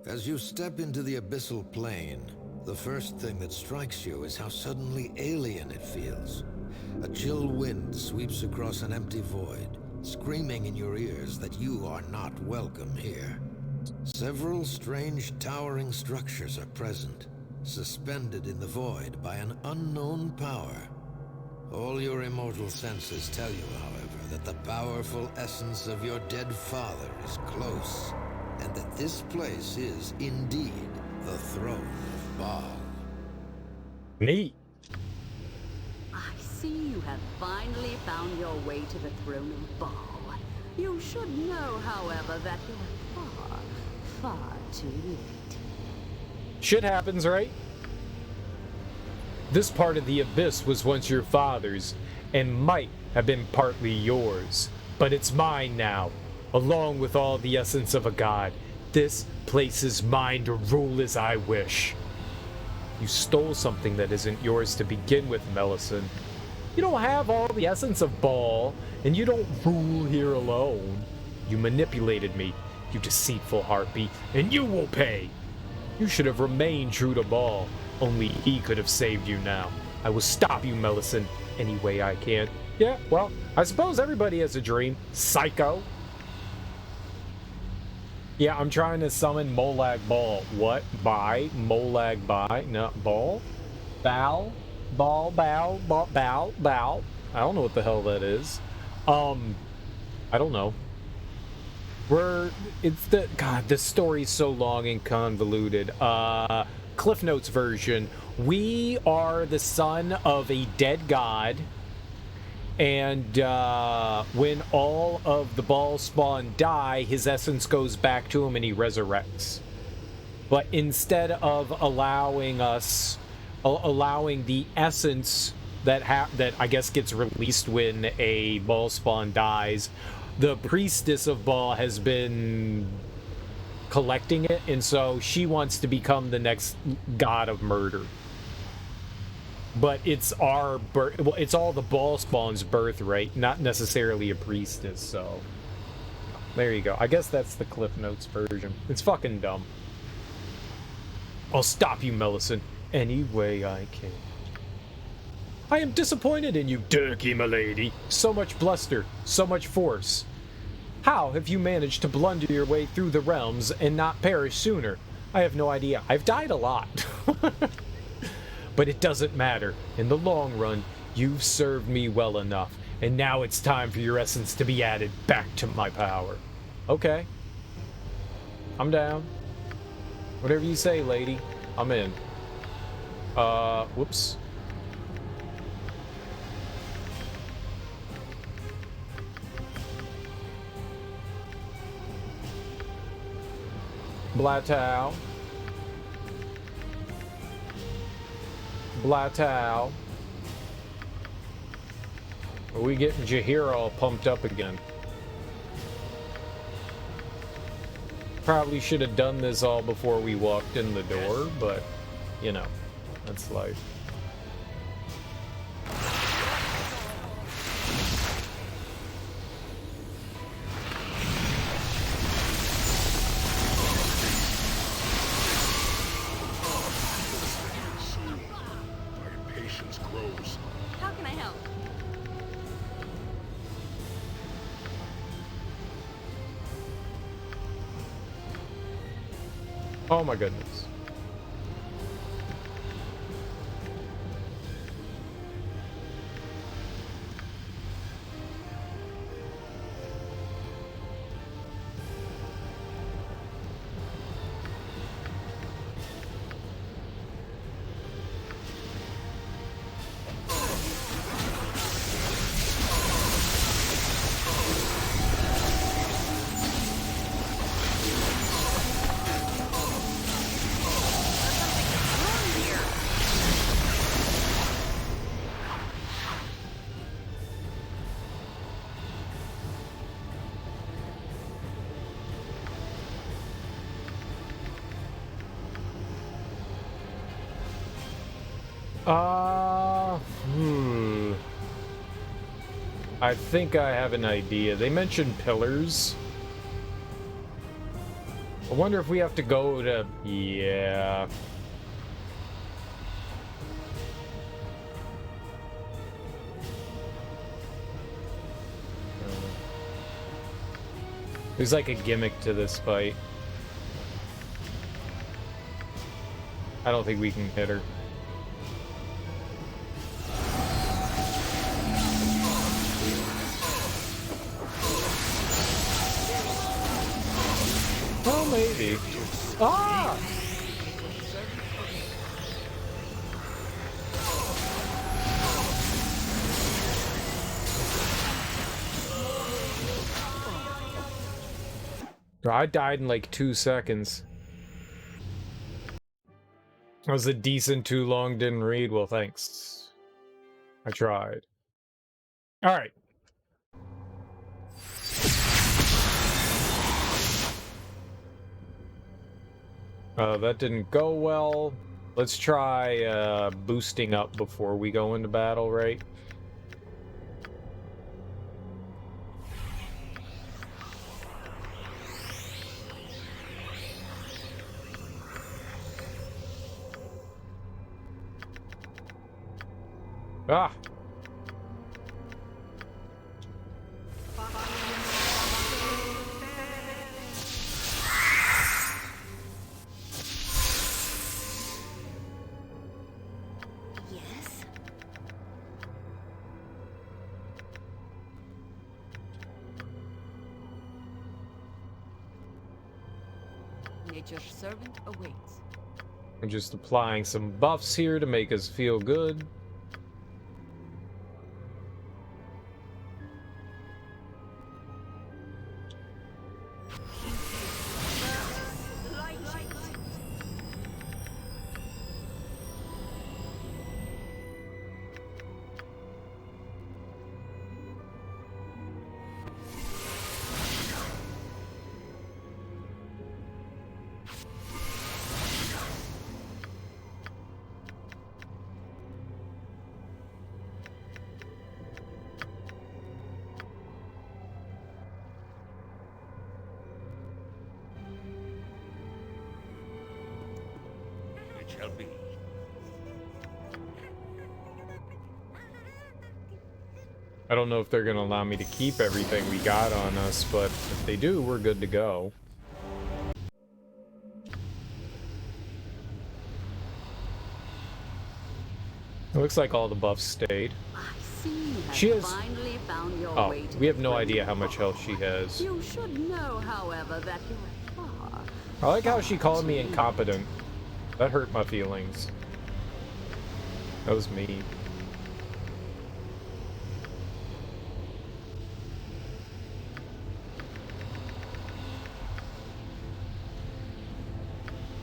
As you step into the abyssal plane, the first thing that strikes you is how suddenly alien it feels. A chill wind sweeps across an empty void, screaming in your ears that you are not welcome here. Several strange towering structures are present, suspended in the void by an unknown power. All your immortal senses tell you, however, that the powerful essence of your dead father is close, and that this place is, indeed, the Throne of Bhaal. Neat. I see you have finally found your way to the Throne of Bhaal. You should know, however, that you're far, far too late. Shit happens, right? This part of the abyss was once your father's, and might have been partly yours. But it's mine now, along with all the essence of a god. This place is mine to rule as I wish. You stole something that isn't yours to begin with, Melisande. You don't have all the essence of Bhaal, and you don't rule here alone. You manipulated me, you deceitful harpy, and you will pay. You should have remained true to Bhaal. Only he could have saved you now. I will stop you, Melisande, any way I can. Yeah, well, I suppose everybody has a dream. Psycho. Yeah, I'm trying to summon Molag Bal. What? By? Molag by? No, Bal? Bow? Ball, bow, bow, bow, bow. I don't know what the hell that is. I don't know. God, this story's so long and convoluted. Cliff Notes version. We are the son of a dead god, and when all of the Bhaal spawn die, his essence goes back to him and he resurrects. But instead of allowing the essence that I guess gets released when a Bhaal spawn dies, the priestess of Bhaal has been collecting it, and so she wants to become the next god of murder. But it's our birth. Well, it's all the Bhaal spawn's birthright, not necessarily a priestess. So there you go. I guess that's the Cliff Notes version. It's fucking dumb. I'll stop you, Melisande, any way I can. I am disappointed in you, Turkey, milady. So much bluster, so much force. How have you managed to blunder your way through the realms and not perish sooner? I have no idea. I've died a lot. But it doesn't matter. In the long run, you've served me well enough. And now it's time for your essence to be added back to my power. Okay. I'm down. Whatever you say, lady. I'm in. Whoops. Blatow. Blatow. Are we getting Jahiera all pumped up again? Probably should have done this all before we walked in the door, but, you know, that's life. Oh my goodness. I think I have an idea. They mentioned pillars. I wonder if we have to go to... Yeah. There's like a gimmick to this fight. I don't think we can hit her. Well, maybe. Ah! I died in like 2 seconds. That was a decent too long, didn't read. Well, thanks. I tried. Alright. That didn't go well. Let's try boosting up before we go into battle, right? Ah! Nature's servant awaits. I'm just applying some buffs here to make us feel good. Shall be. I don't know if they're going to allow me to keep everything we got on us, but if they do, we're good to go. It looks like all the buffs stayed. She has... Oh, we have no idea how much health she has. You should know, however, that you're far. I like how she called me incompetent. That hurt my feelings. That was me.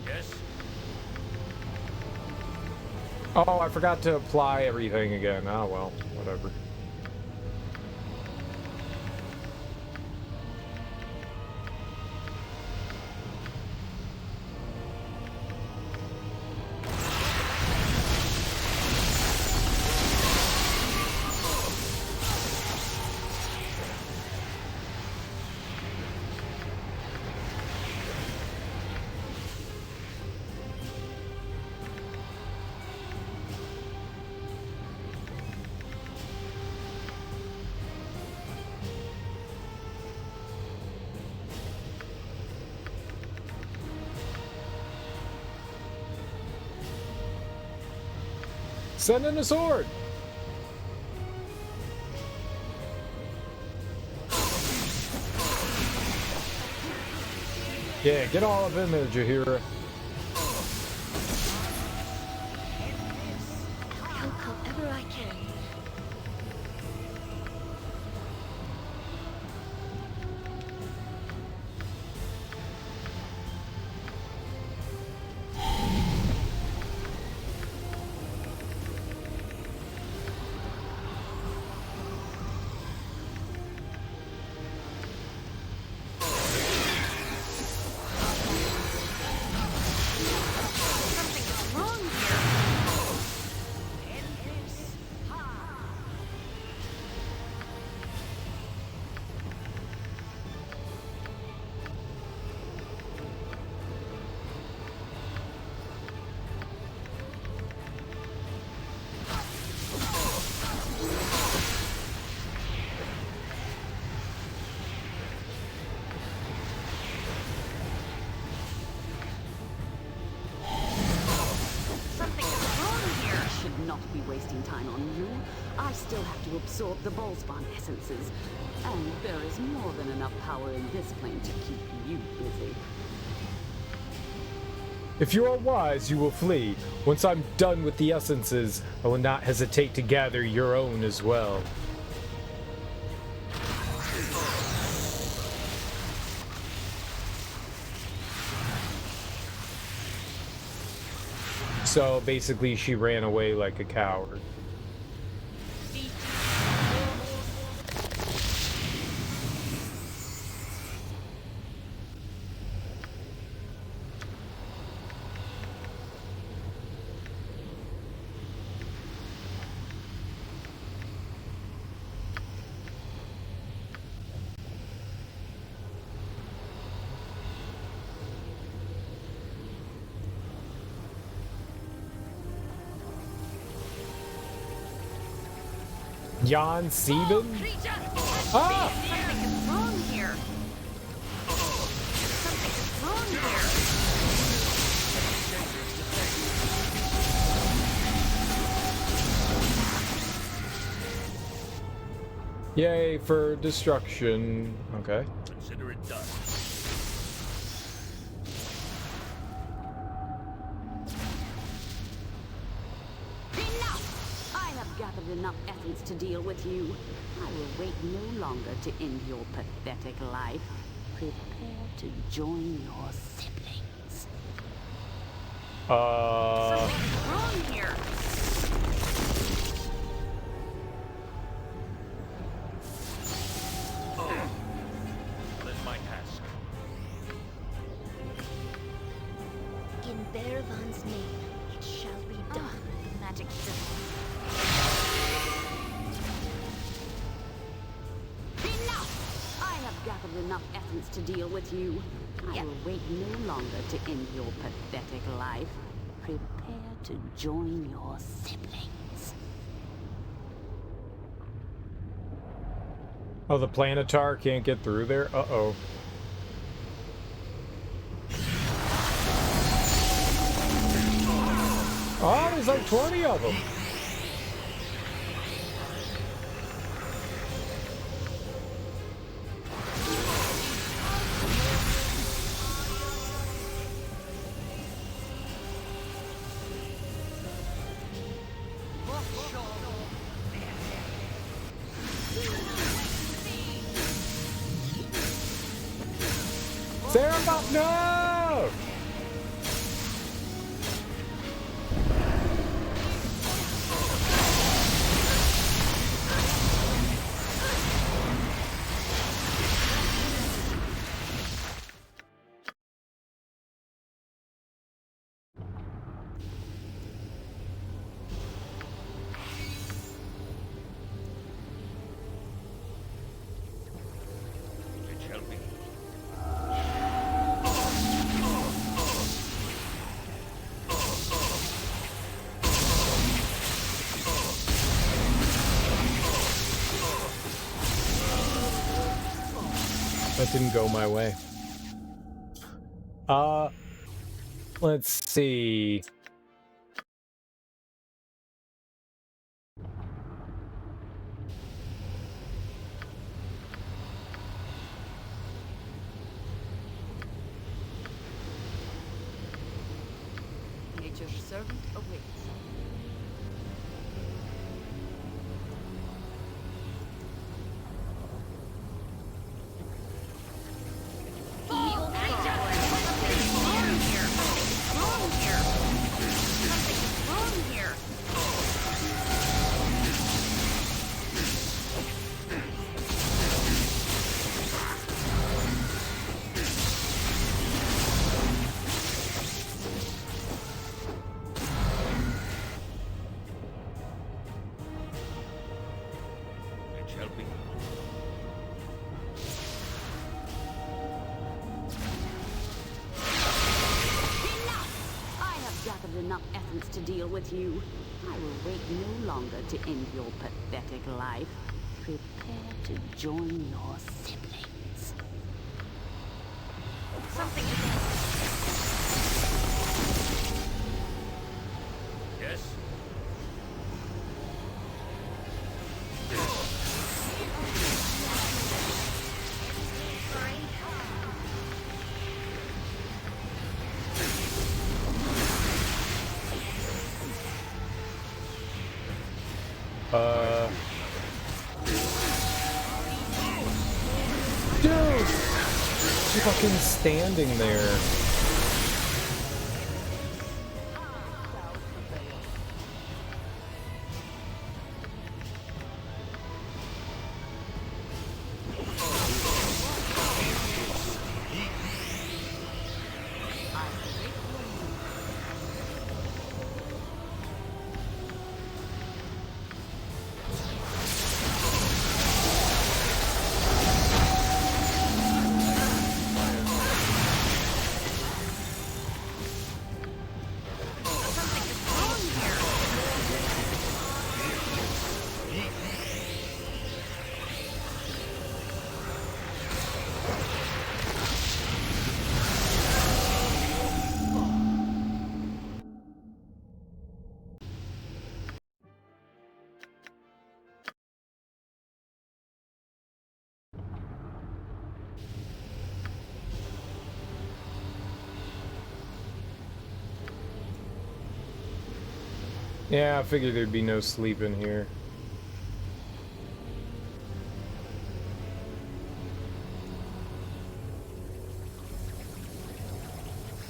Yes? Oh, I forgot to apply everything again. Oh well, whatever. Send in a sword! Yeah, get all up in there, Jahiera. Help however I can. Absorb the ballspawn essences, and there is more than enough power in this plane to keep you busy. If you are wise, you will flee. Once I'm done with the essences, I will not hesitate to gather your own as well. So basically, she ran away like a coward. Jan Sieben? Ah! Something is wrong here. Something is wrong here. Yay for destruction. Okay. Consider it done. Enough essence to deal with you. I will wait no longer to end your pathetic life. Prepare to join your siblings. Something's wrong here. Then my task. In Bearvan's name, it shall be done. Magic symbol. Gathered enough essence to deal with you. I will wait no longer to end your pathetic life. Prepare to join your siblings. Oh, the Planetar can't get through there? Uh-oh. Oh, there's like 20 of them. Sarevok, no! That didn't go my way. Let's see. Nature's servant awaits. Enough essence to deal with you. I will wait no longer to end your pathetic life. Prepare to join your siblings. Something Yes? Dude! She's fucking standing there. Yeah, I figured there'd be no sleep in here.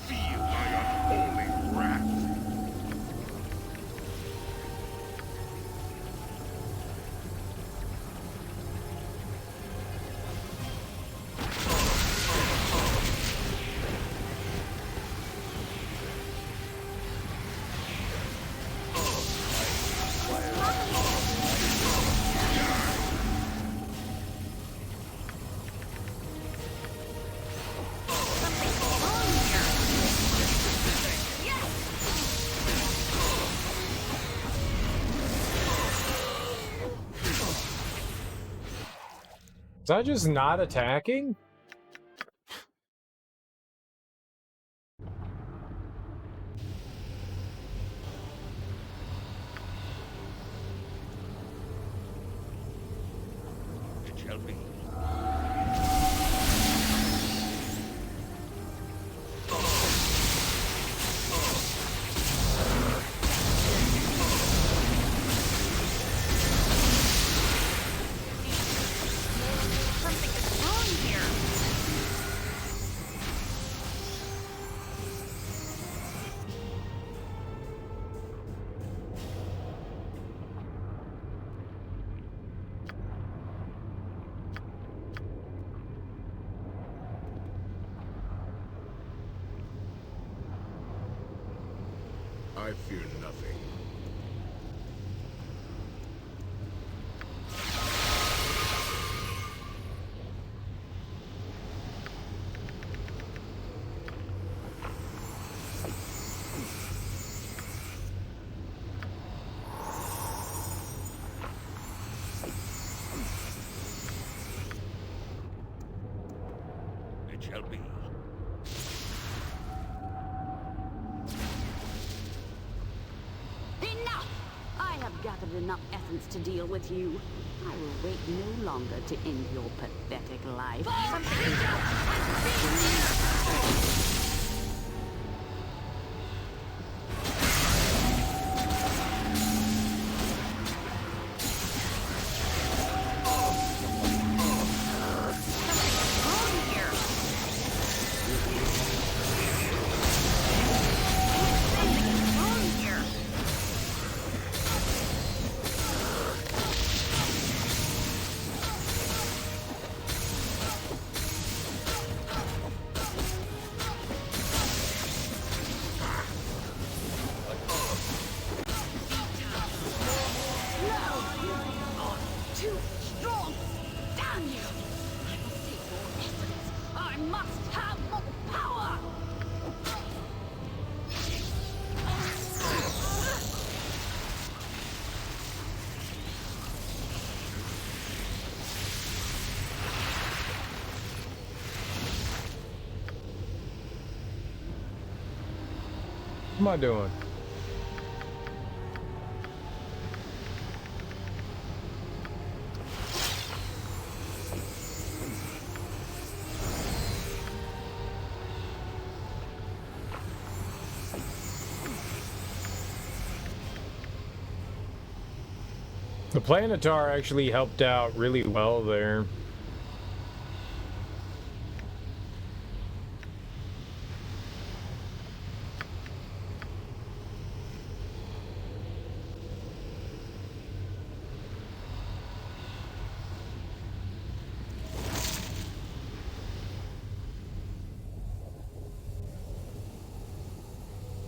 Feel my unholy wrath. Is that just not attacking? It shall be. I fear nothing. It shall be. Enough! I have gathered enough essence to deal with you. I will wait no longer to end your pathetic life. What am I doing? The Planetar actually helped out really well there.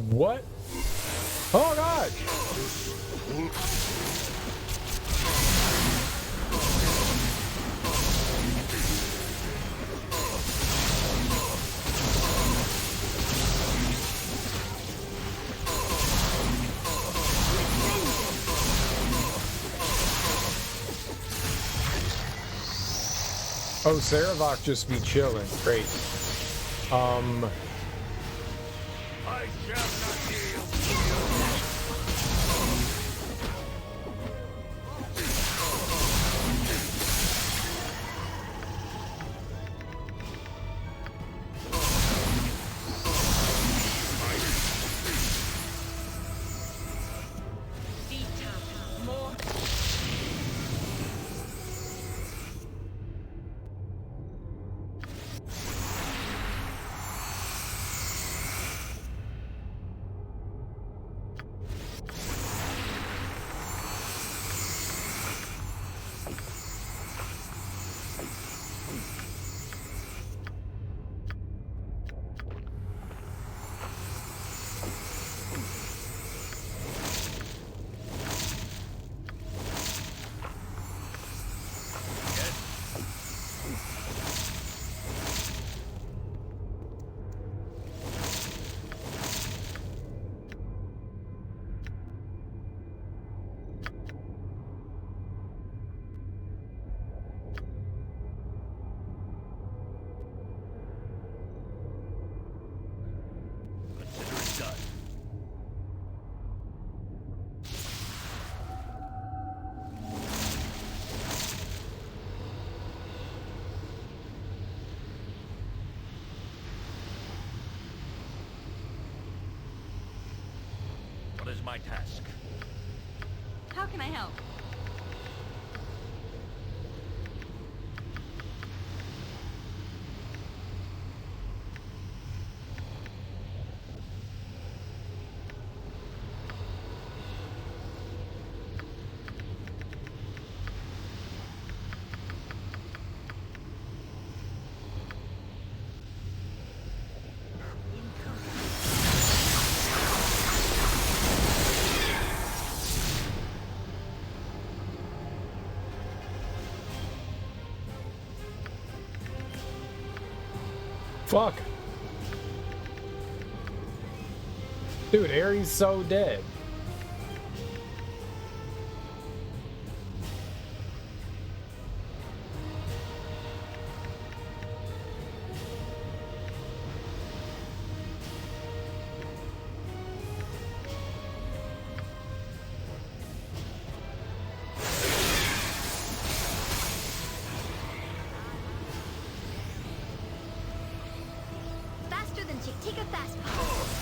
What? Oh God! Oh, Sarevok just be chilling. Great. I shall not yield. What is my task? How can I help? Fuck. Dude, Ares so dead. Faster than Chick. Take a fast pass.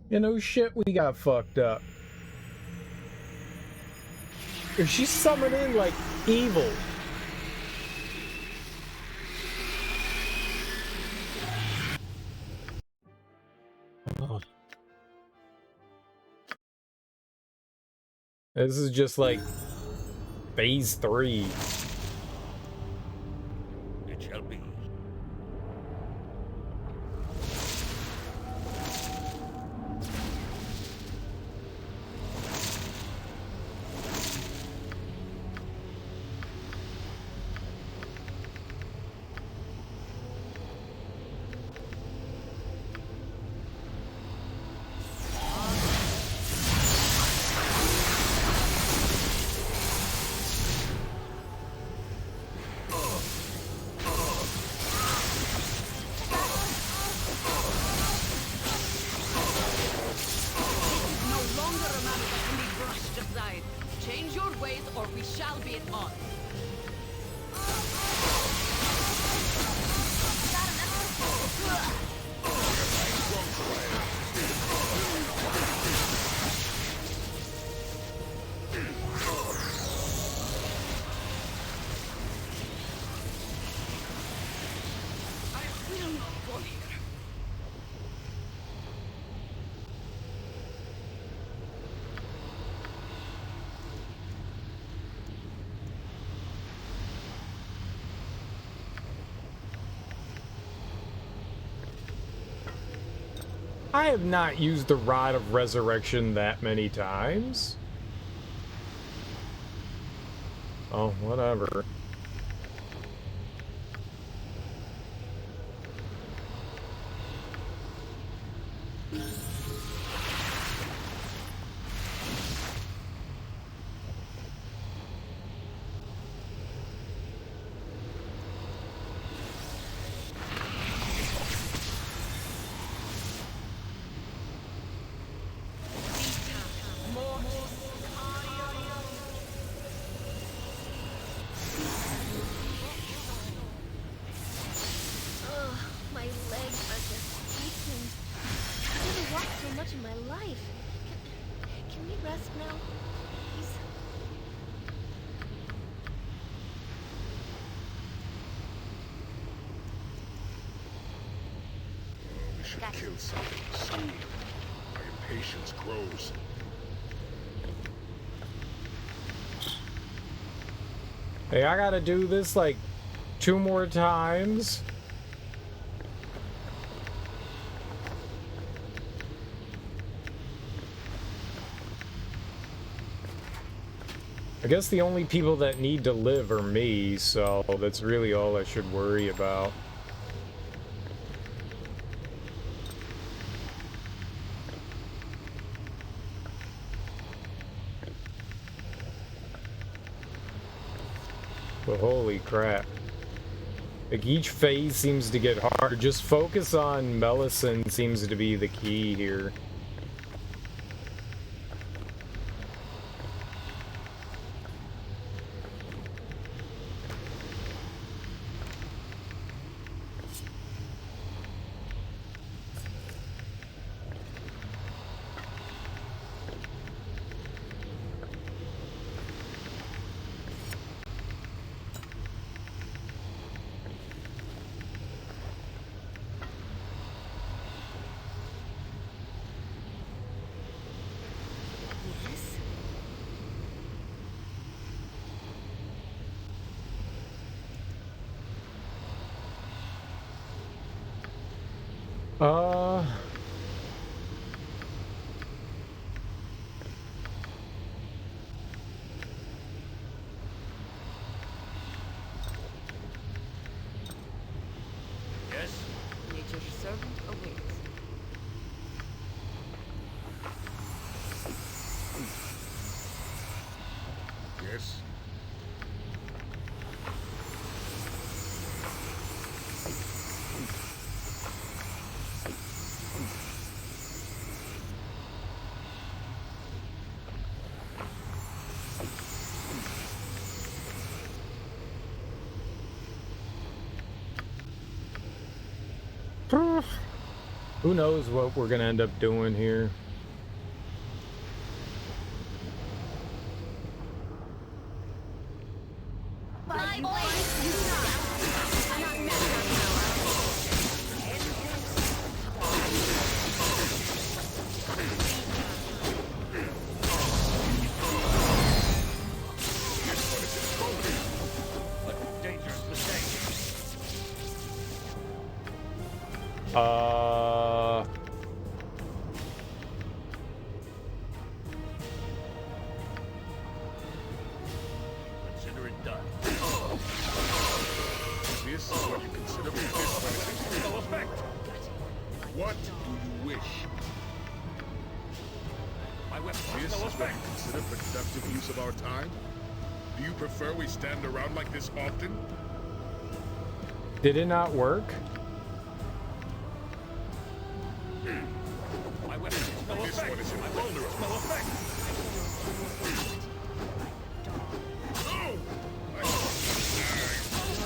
You know, shit, we got fucked up. If she's summoning like evil. Oh. This is just like phase 3. It shall be. I have not used the Rod of Resurrection that many times. Oh, whatever. Kill something soon. My impatience grows. Hey, I gotta do this like 2 more times. I guess the only people that need to live are me, so that's really all I should worry about. But holy crap. Like, each phase seems to get harder. Just focus on Melisande seems to be the key here. Yes? Nature's servant awaits. Yes? Who knows what we're gonna end up doing here. Consider it done. This is what you consider this No effect. What do you wish? My weapon This has no is what effect. you consider productive use of our time? Do you prefer we stand around like this often? Did it not work? My weapon has no This effect. one is My weapon invulnerable. has no effect. No! I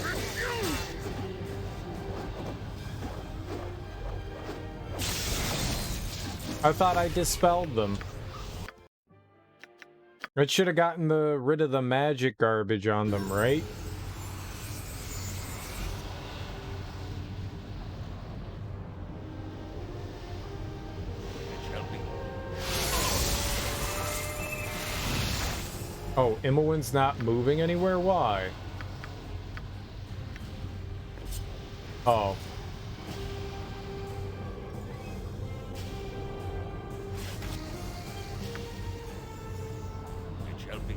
refuse! I thought I dispelled them. It should have gotten rid of the magic garbage on them, right? Oh, Imowen's not moving anywhere? Why? Oh. It shall be.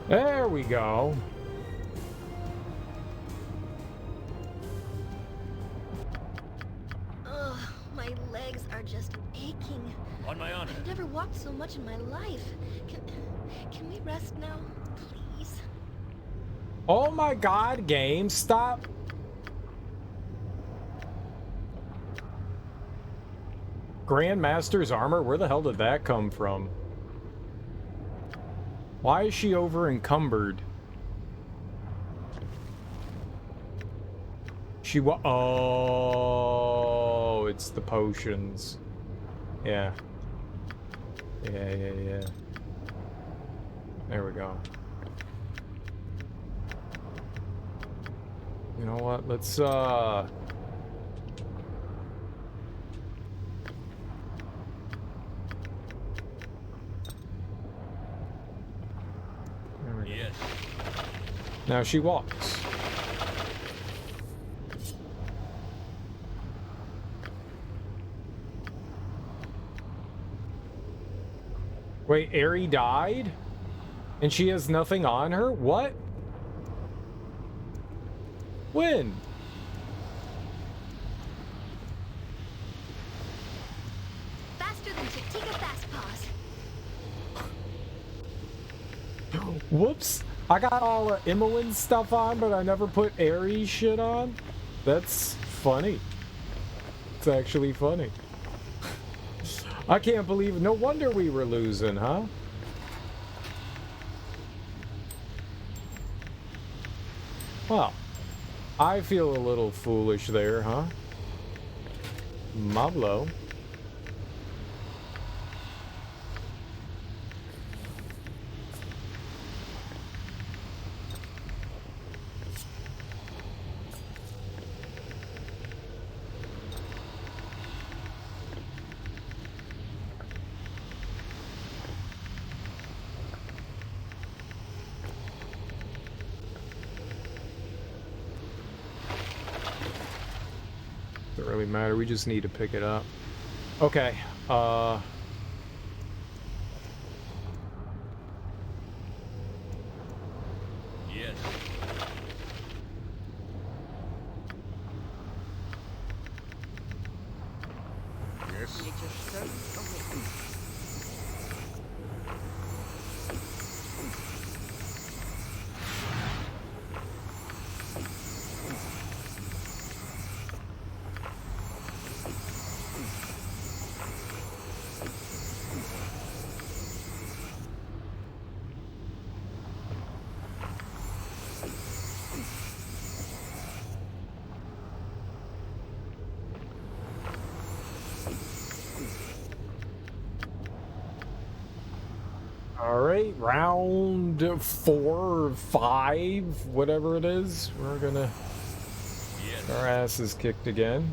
There we go. Ugh, my legs are just aching. On my honor. I've never walked so much in my life. Can we rest now, please? Oh my god, game, stop. Grandmaster's armor? Where the hell did that come from? Why is she over encumbered? Oh, it's the potions. Yeah. Yeah. There we go. You know what? Let's, There we go. Yes. Now she walks. Wait, Aerie died? And she has nothing on her? What? When? Faster than Chitika Fast Paws. Whoops. I got all of Imoen's stuff on, but I never put Aerie's shit on? That's funny. It's actually funny. I can't believe it. No wonder we were losing, huh? Well, I feel a little foolish there, huh? Mablo. Doesn't really matter, we just need to pick it up. Okay, Yes. Yes. alright, round 4 or 5, whatever it is, we're gonna get our asses kicked again.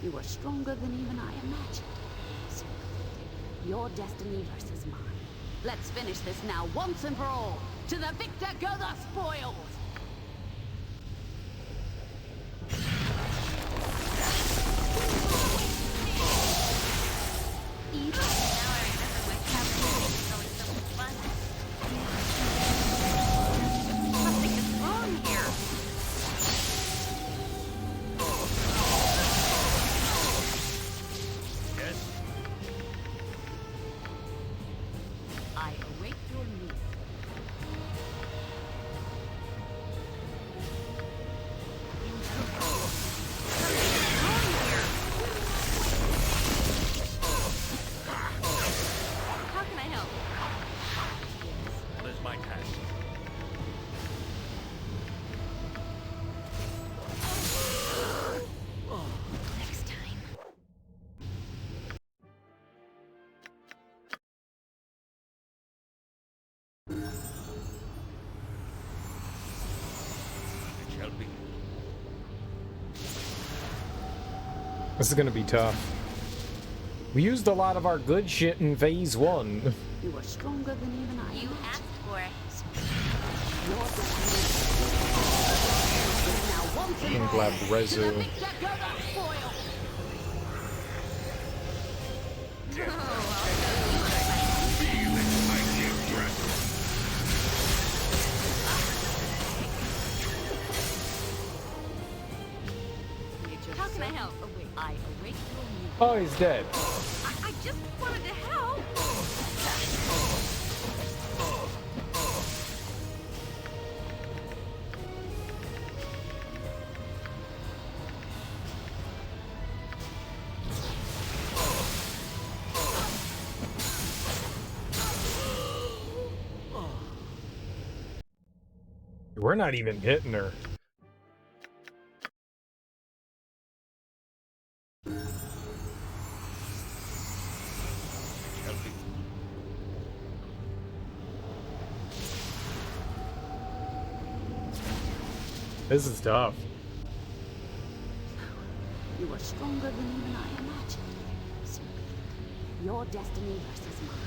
You are stronger than even I imagined. So, your destiny versus mine. Let's finish this now, once and for all. To the victor go the spoils! I await your news. How can I help? What is my task? Next time. It shall be. This is gonna be tough. We used a lot of our good shit in phase 1. You are stronger than even I. You asked for it. Your destiny is now once and I'm for all. glad To the Rezu. victor go the spoils! How can I help? Oh, wait. I await your need. Oh, he's dead. I just wanted to help. We're not even hitting her. This is tough. You are stronger than even I imagined. So be it. Your destiny versus mine.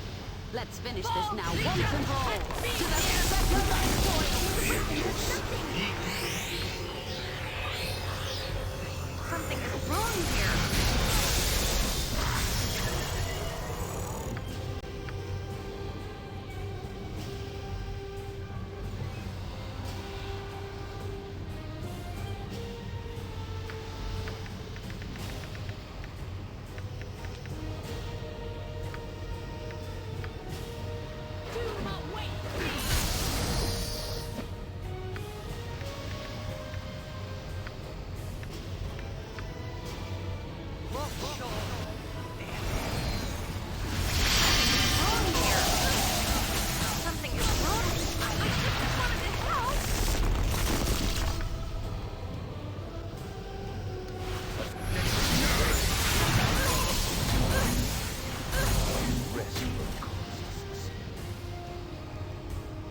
Let's finish this now once and for all. To the Something is wrong here.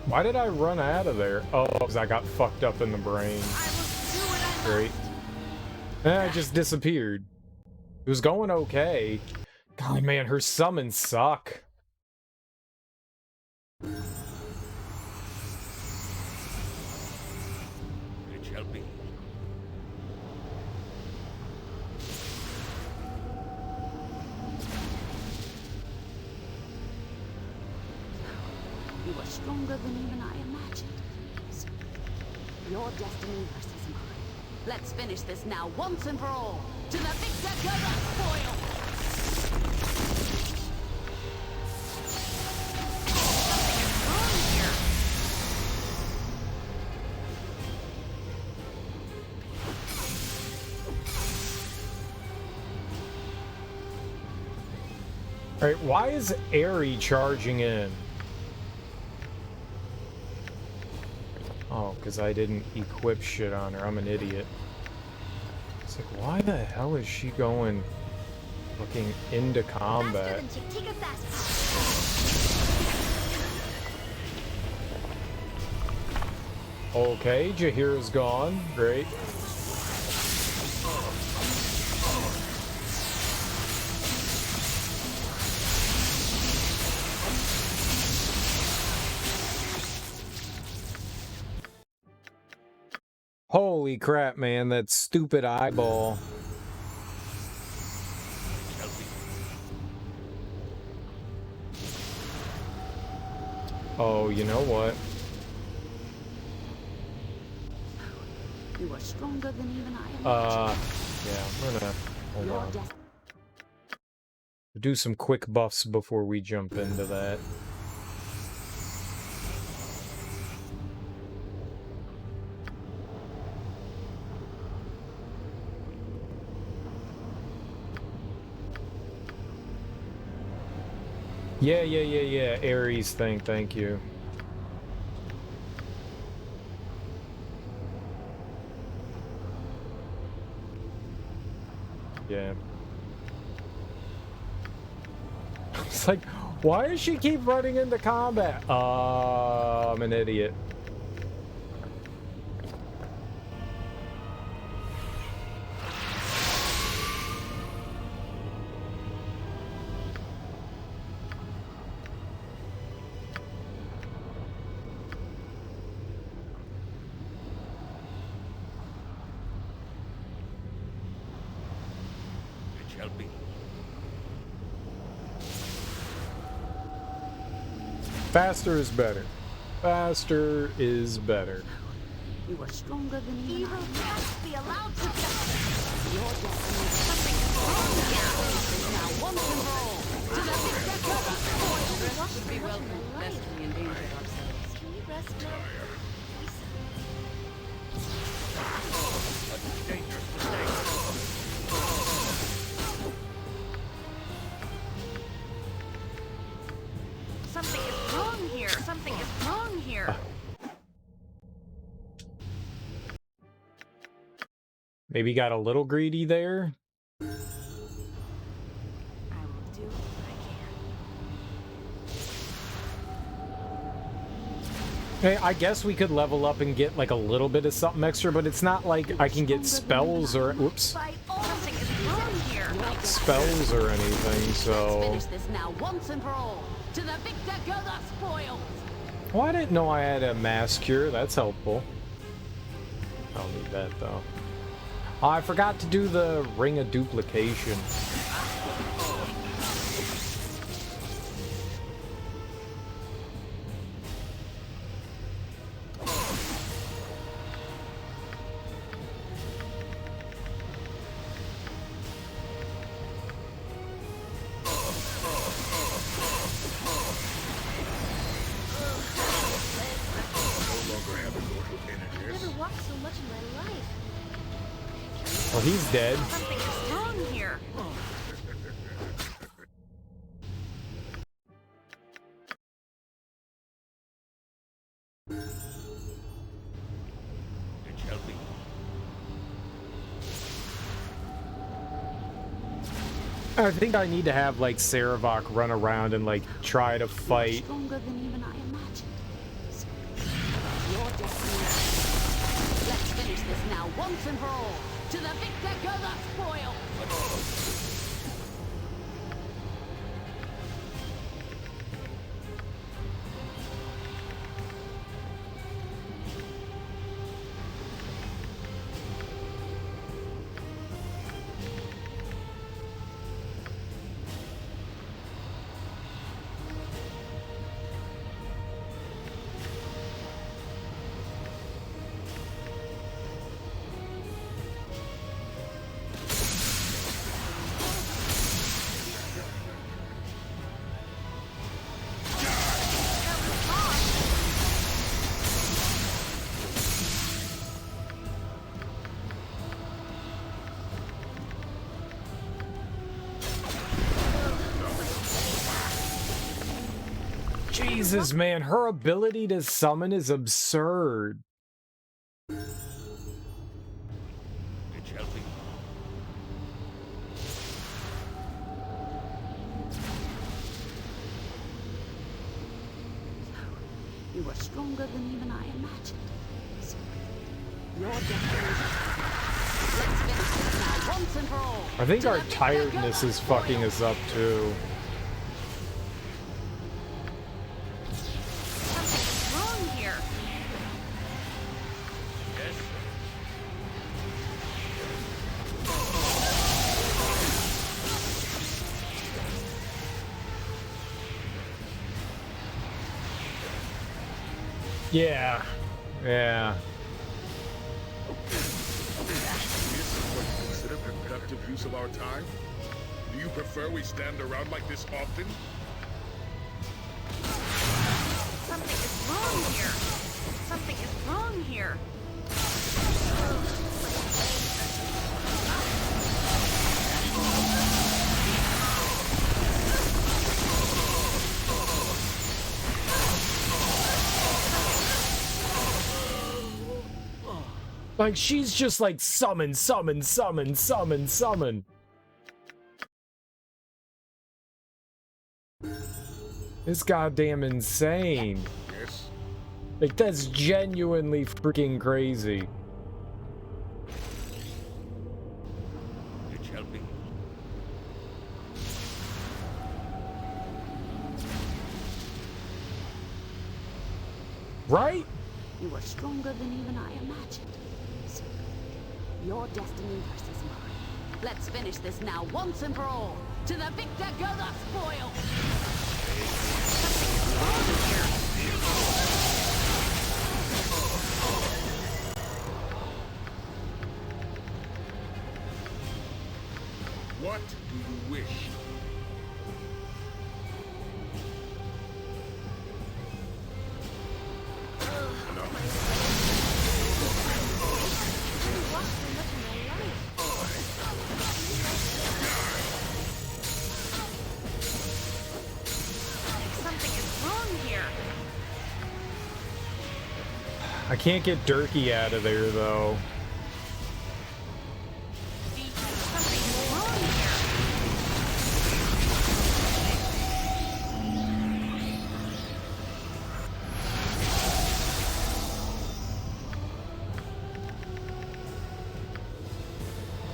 Why did I run out of there? Oh, because I got fucked up in the brain. Great. And I just disappeared. It was going okay. God, man, her summons suck. It shall be. You are stronger than even I imagined. So be it. Your destiny versus mine. Let's finish this now once and for all. To the victor go the spoil. Alright, why is Aerie charging in? Oh, because I didn't equip shit on her. I'm an idiot. It's like, why the hell is she going looking into combat? Okay, Jahiera's gone. Great. Holy crap, man, that stupid eyeball. Oh, you know what? You are stronger than even I imagined. Yeah, I'm gonna hold on. Do some quick buffs before we jump into that. Yeah, Ares thing, thank you. Yeah. It's like, why does she keep running into combat? I'm an idiot. Faster is better. Faster is better. You are stronger than even Evil can't be allowed to die. Your destiny is Something is wrong here. now once and for all. To the victor go the spoils. Rest should be welcome, lest we endanger ourselves. Can you rest now? A dangerous mistake. Something is wrong here. Something is wrong here. Maybe got a little greedy there. I will do what I can. Hey, I guess we could level up and get like a little bit of something extra, but it's not like I can get spells or Something is wrong here. spells or anything, so. Finish this now once and for all. To the victor go the spoils. Well, I didn't know I had a mass cure. That's helpful. I don't need that though. Oh, I forgot to do the ring of duplication. Well, he's dead. Something is wrong here. It shall be. I think I need to have like Sarevok run around and like try to fight. Stronger than even I imagined. Your destiny. Let's finish this now once and for all. To the victor go the spoil. Jesus, man, her ability to summon is absurd. It shall be. You are stronger than even I imagined. Your destiny. Let's finish this now once and for all. I think our tiredness is fucking us up too. Wrong here. Yes. Yeah. Yeah. Consider productive use of our time? Do you prefer we stand around like this often? Something is wrong here. Something is wrong here. Like, she's just like summon, summon, summon, summon, summon. It's goddamn insane. Yes. Like, that's genuinely freaking crazy. It shall be. Right? You are stronger than even I imagined. Your destiny versus mine. Let's finish this now once and for all. To the victor go the spoil. Something is What do you wish? I can't get Durkee out of there, though.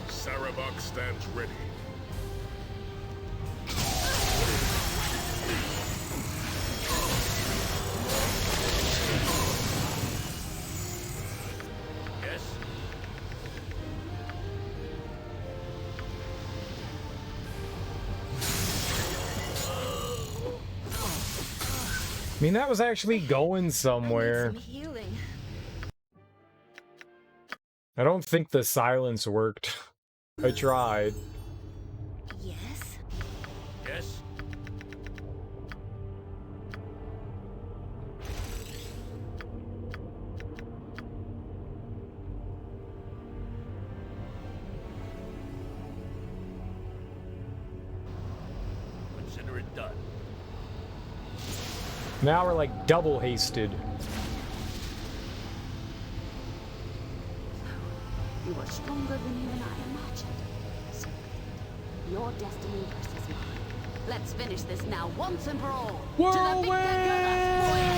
Sarevok stands ready. I mean, that was actually going somewhere. I don't think the silence worked. I tried. Yes? Yes? Consider it done. Now we're like double hasted. You are stronger than even I imagined. So, your destiny versus mine. Let's finish this now once and for all. Whirlwind! To the victor go the spoil!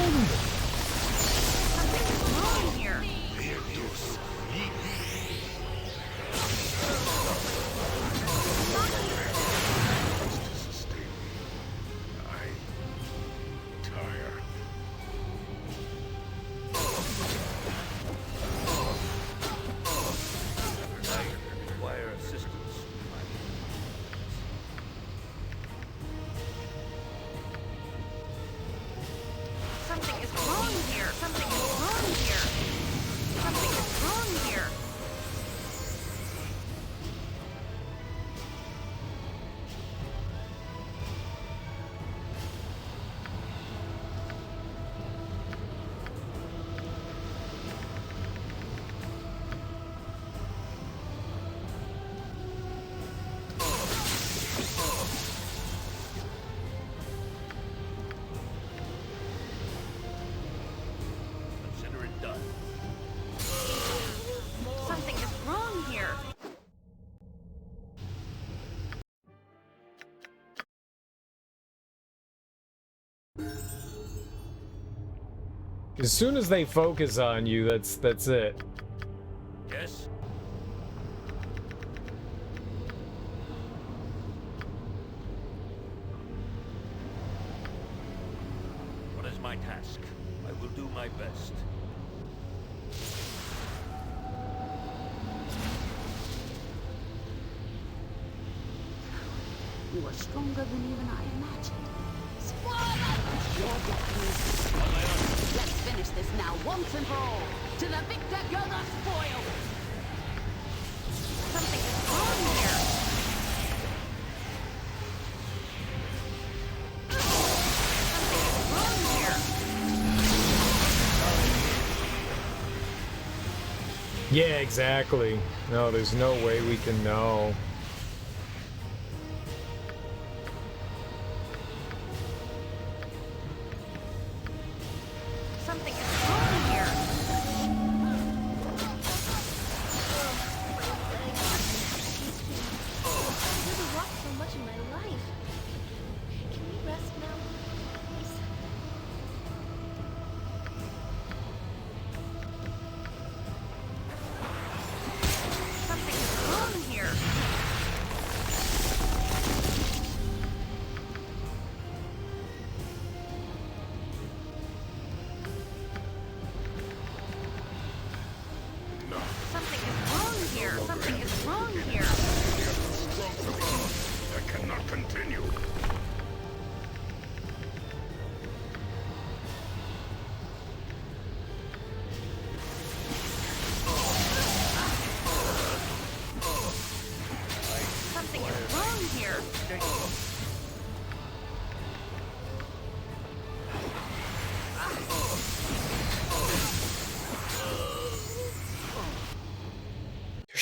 Something's wrong here. As soon as they focus on you, that's it. Yes? What is my task? I will do my best. You are stronger than even I imagined. Your destiny. Let's finish this now once and for all. To the victor go the spoil. Something is wrong here. Something is wrong here. Yeah, exactly. No, there's no way we can know.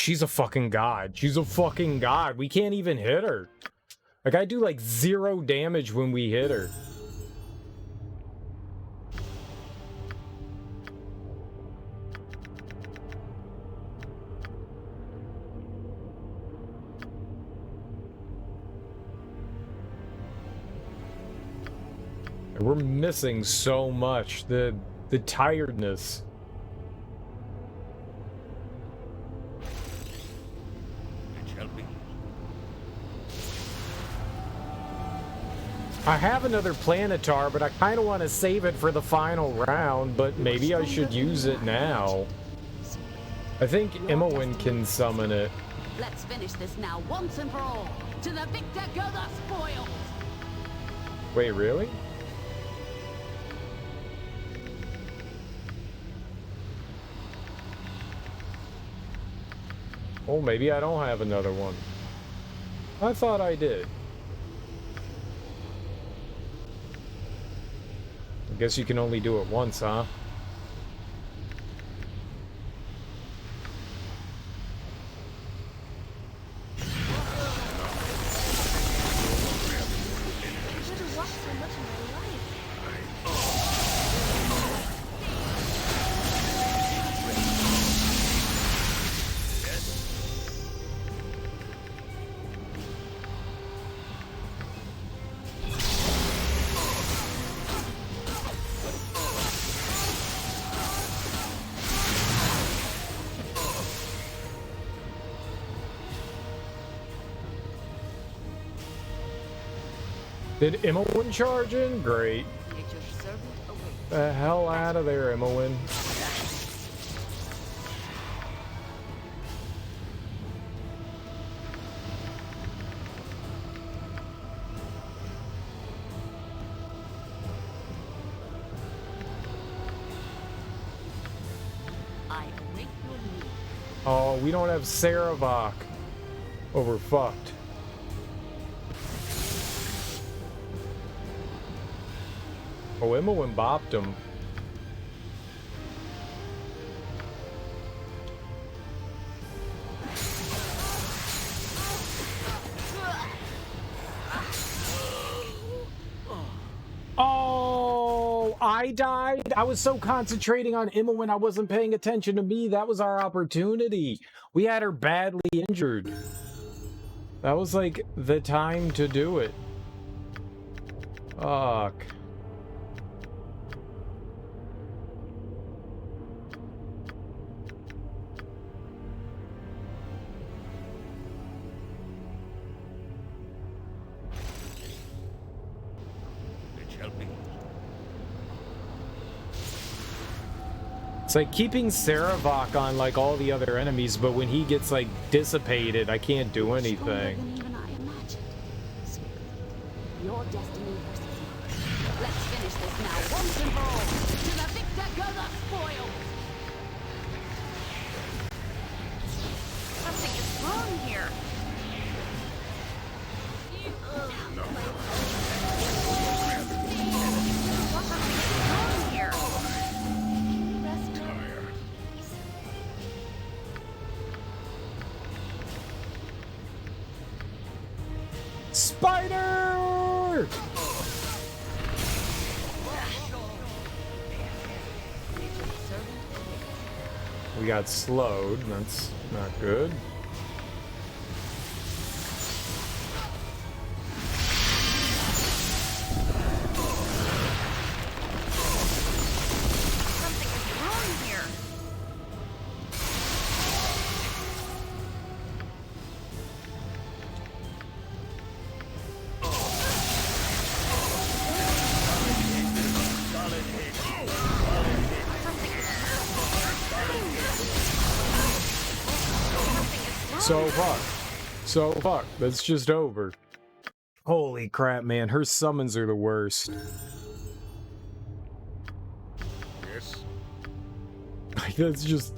she's a fucking god. She's a fucking god. We can't even hit her. Like, I do like 0 damage when we hit her. We're missing so much. The tiredness. I have another Planetar, but I kind of want to save it for the final round, but maybe I should use it now. I think Imowen can summon it. Let's finish this now once and for all. To the victor go the spoils. Wait, really? Oh, maybe I don't have another one. I thought I did. I guess you can only do it once, huh? Did Imowen charge in? Great. The hell out of there, Imowen. Oh, we don't have Sarevok. Oh, we're fucked. Oh, Imowen bopped him. Oh, I died? I was so concentrating on Imowen, I wasn't paying attention to me. That was our opportunity. We had her badly injured. That was like the time to do it. Fuck. It's like keeping Sarevok on like all the other enemies, but when he gets like dissipated, I can't do anything. Your destiny versus mine. Let's finish this now once and for all. To the victor go the spoils. Something is wrong here. Spider! We got slowed. That's not good. Something is wrong here. So fuck. That's just over. Holy crap, man. Her summons are the worst. Yes. That's just...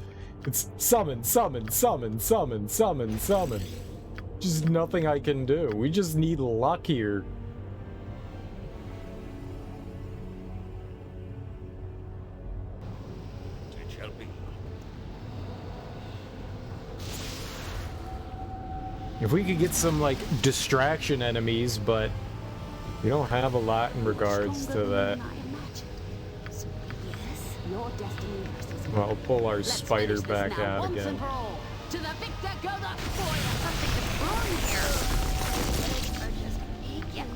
It's summon, summon, summon, summon, summon, summon. Just nothing I can do. We just need luck here. If we could get some, like, distraction enemies, but we don't have a lot in regards to that. Well, we'll pull our spider back out again. To the victor go the spoil. Something is wrong here. Are just aching.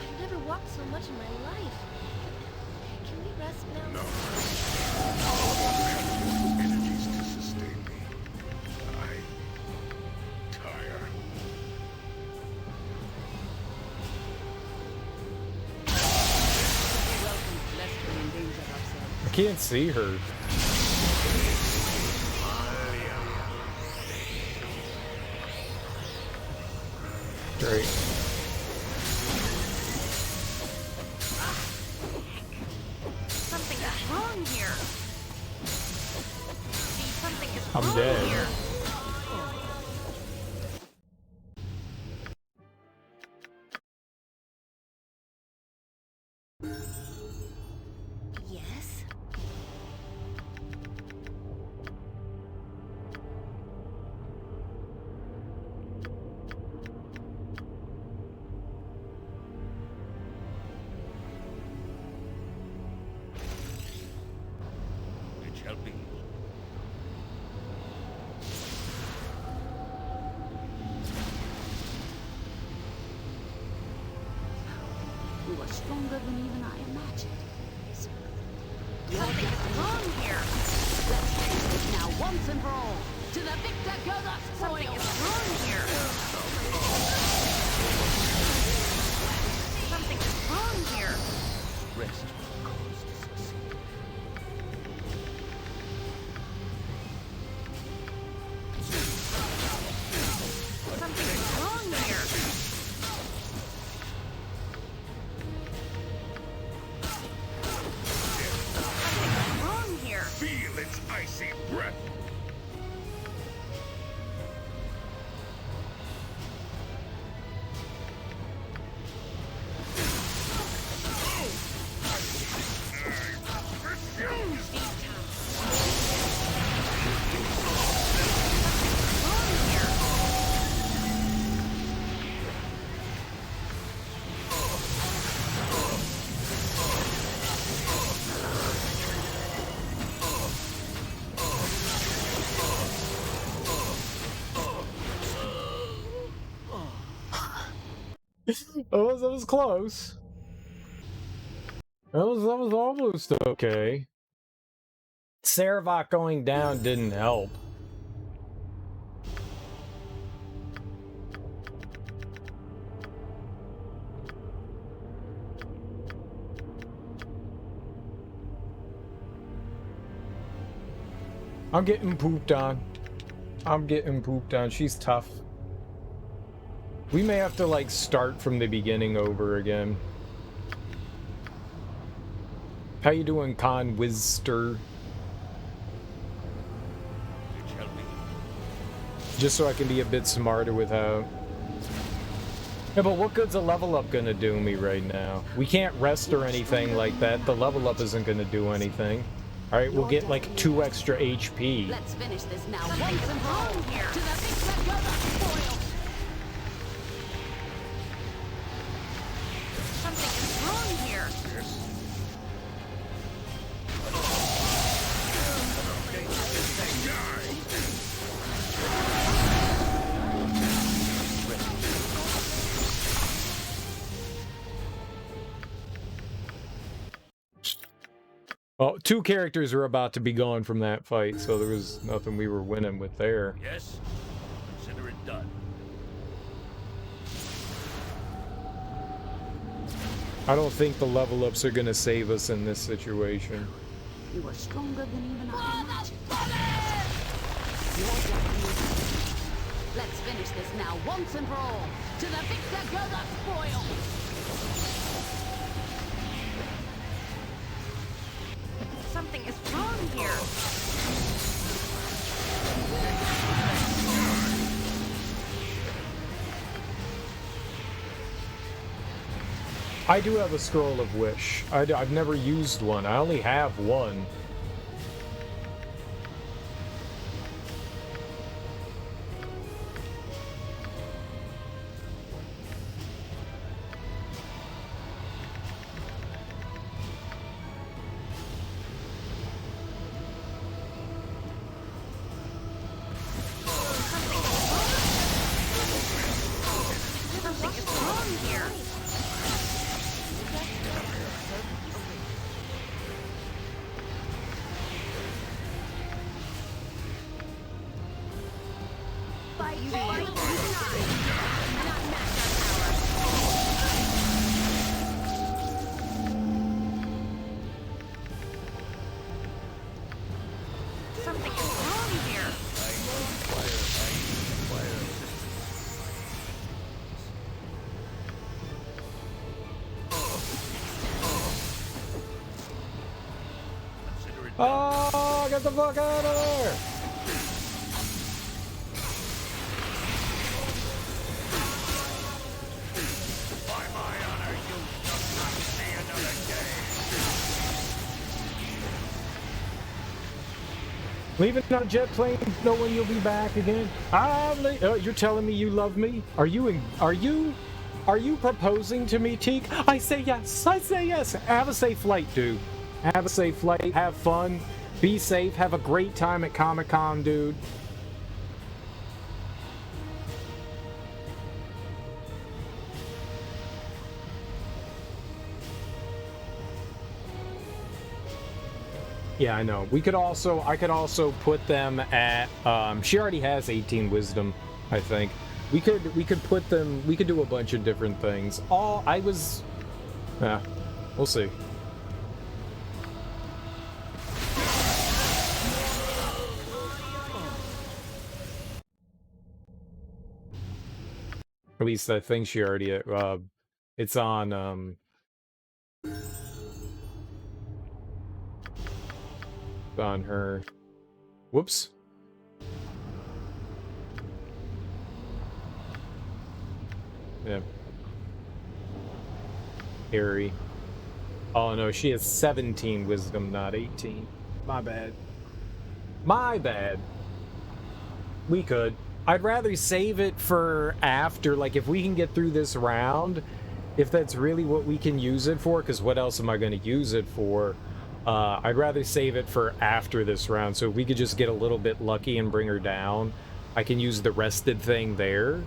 I've never walked so much in my life. Can we rest now? No. Energies to sustain me. I tire. I can't see her. Great. Something is wrong here. See, something is I'm wrong dead. here. Yes? It shall be. You are stronger than even I imagined. Something is wrong here. Let's finish this now once and for all. To the victor go the Something spoil. is wrong here. Something is wrong here. Rest for the cause to succeed. Something is wrong here. Something is wrong here. Feel its icy breath. That was close. That was almost okay. Sarevok going down didn't help. I'm getting pooped on. I'm getting pooped on. She's tough. We may have to, like, start from the beginning over again. How you doing, Con Wizster? It shall be. Just so I can be a bit smarter with how... Yeah, but what good's a level up gonna do me right now? We can't rest or anything like that. The level up isn't gonna do anything. Alright, we'll get, like, 2 extra HP. Let's finish this now once and for all. Here. To the victor go the spoil. Something is wrong here. Well, 2 characters are about to be gone from that fight, so there was nothing we were winning with there. Yes? Consider it done. I don't think the level ups are gonna save us in this situation. You are stronger than even I imagined. Let's finish this now once and for all. To the victor go the spoil. Something is wrong here. I do have a Scroll of Wish. I've never used one. I only have one. Something is wrong here. Oh, get the fuck out of there! By my honor, you shall not see another day. Leaving on a jet plane, knowing you'll be back again. You're telling me you love me? Are you proposing to me, Teak? I say yes. I say yes. Have a safe flight, dude. Have a safe flight. Have fun. Be safe. Have a great time at Comic-Con, dude. Yeah, I know. I could also put them at, she already has 18 wisdom, I think. We could do a bunch of different things. We'll see. At least I think she already, it's on, on her. Whoops. Yeah. Harry. Oh no, she has 17 wisdom, not 18. My bad. My bad. We could. I'd rather save it for after, like if we can get through this round, if that's really what we can use it for, because what else am I going to use it for? I'd rather save it for after this round, so if we could just get a little bit lucky and bring her down, I can use the rested thing there,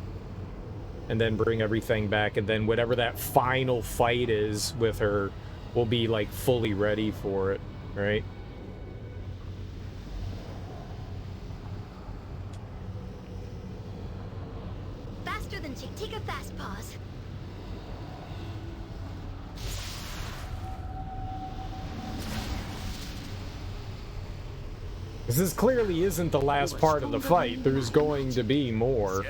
and then bring everything back, and then whatever that final fight is with her, we'll be, like, fully ready for it, right? Faster than Tick. Take a fast pause. This clearly isn't the last part of the fight. There's going to be more.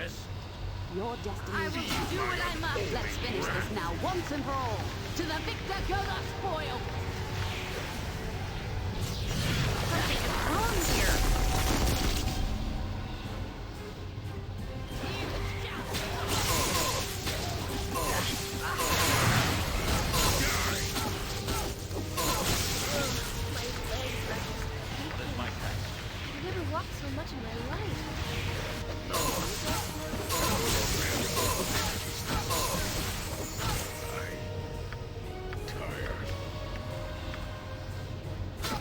Your destiny. I will do what I must. Let's finish this now, once and for all. To the victor go the spoil. Something is wrong here. I've never walked so much in my life.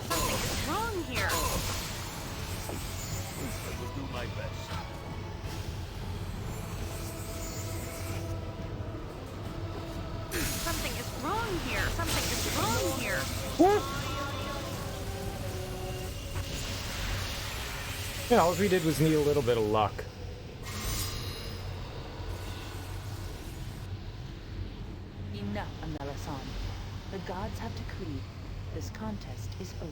Something is wrong here. I will do my best. Something is wrong here. Something is wrong here. What? Yeah, all we did was need a little bit of luck. Enough, Amelasan. The gods have decreed this contest is over.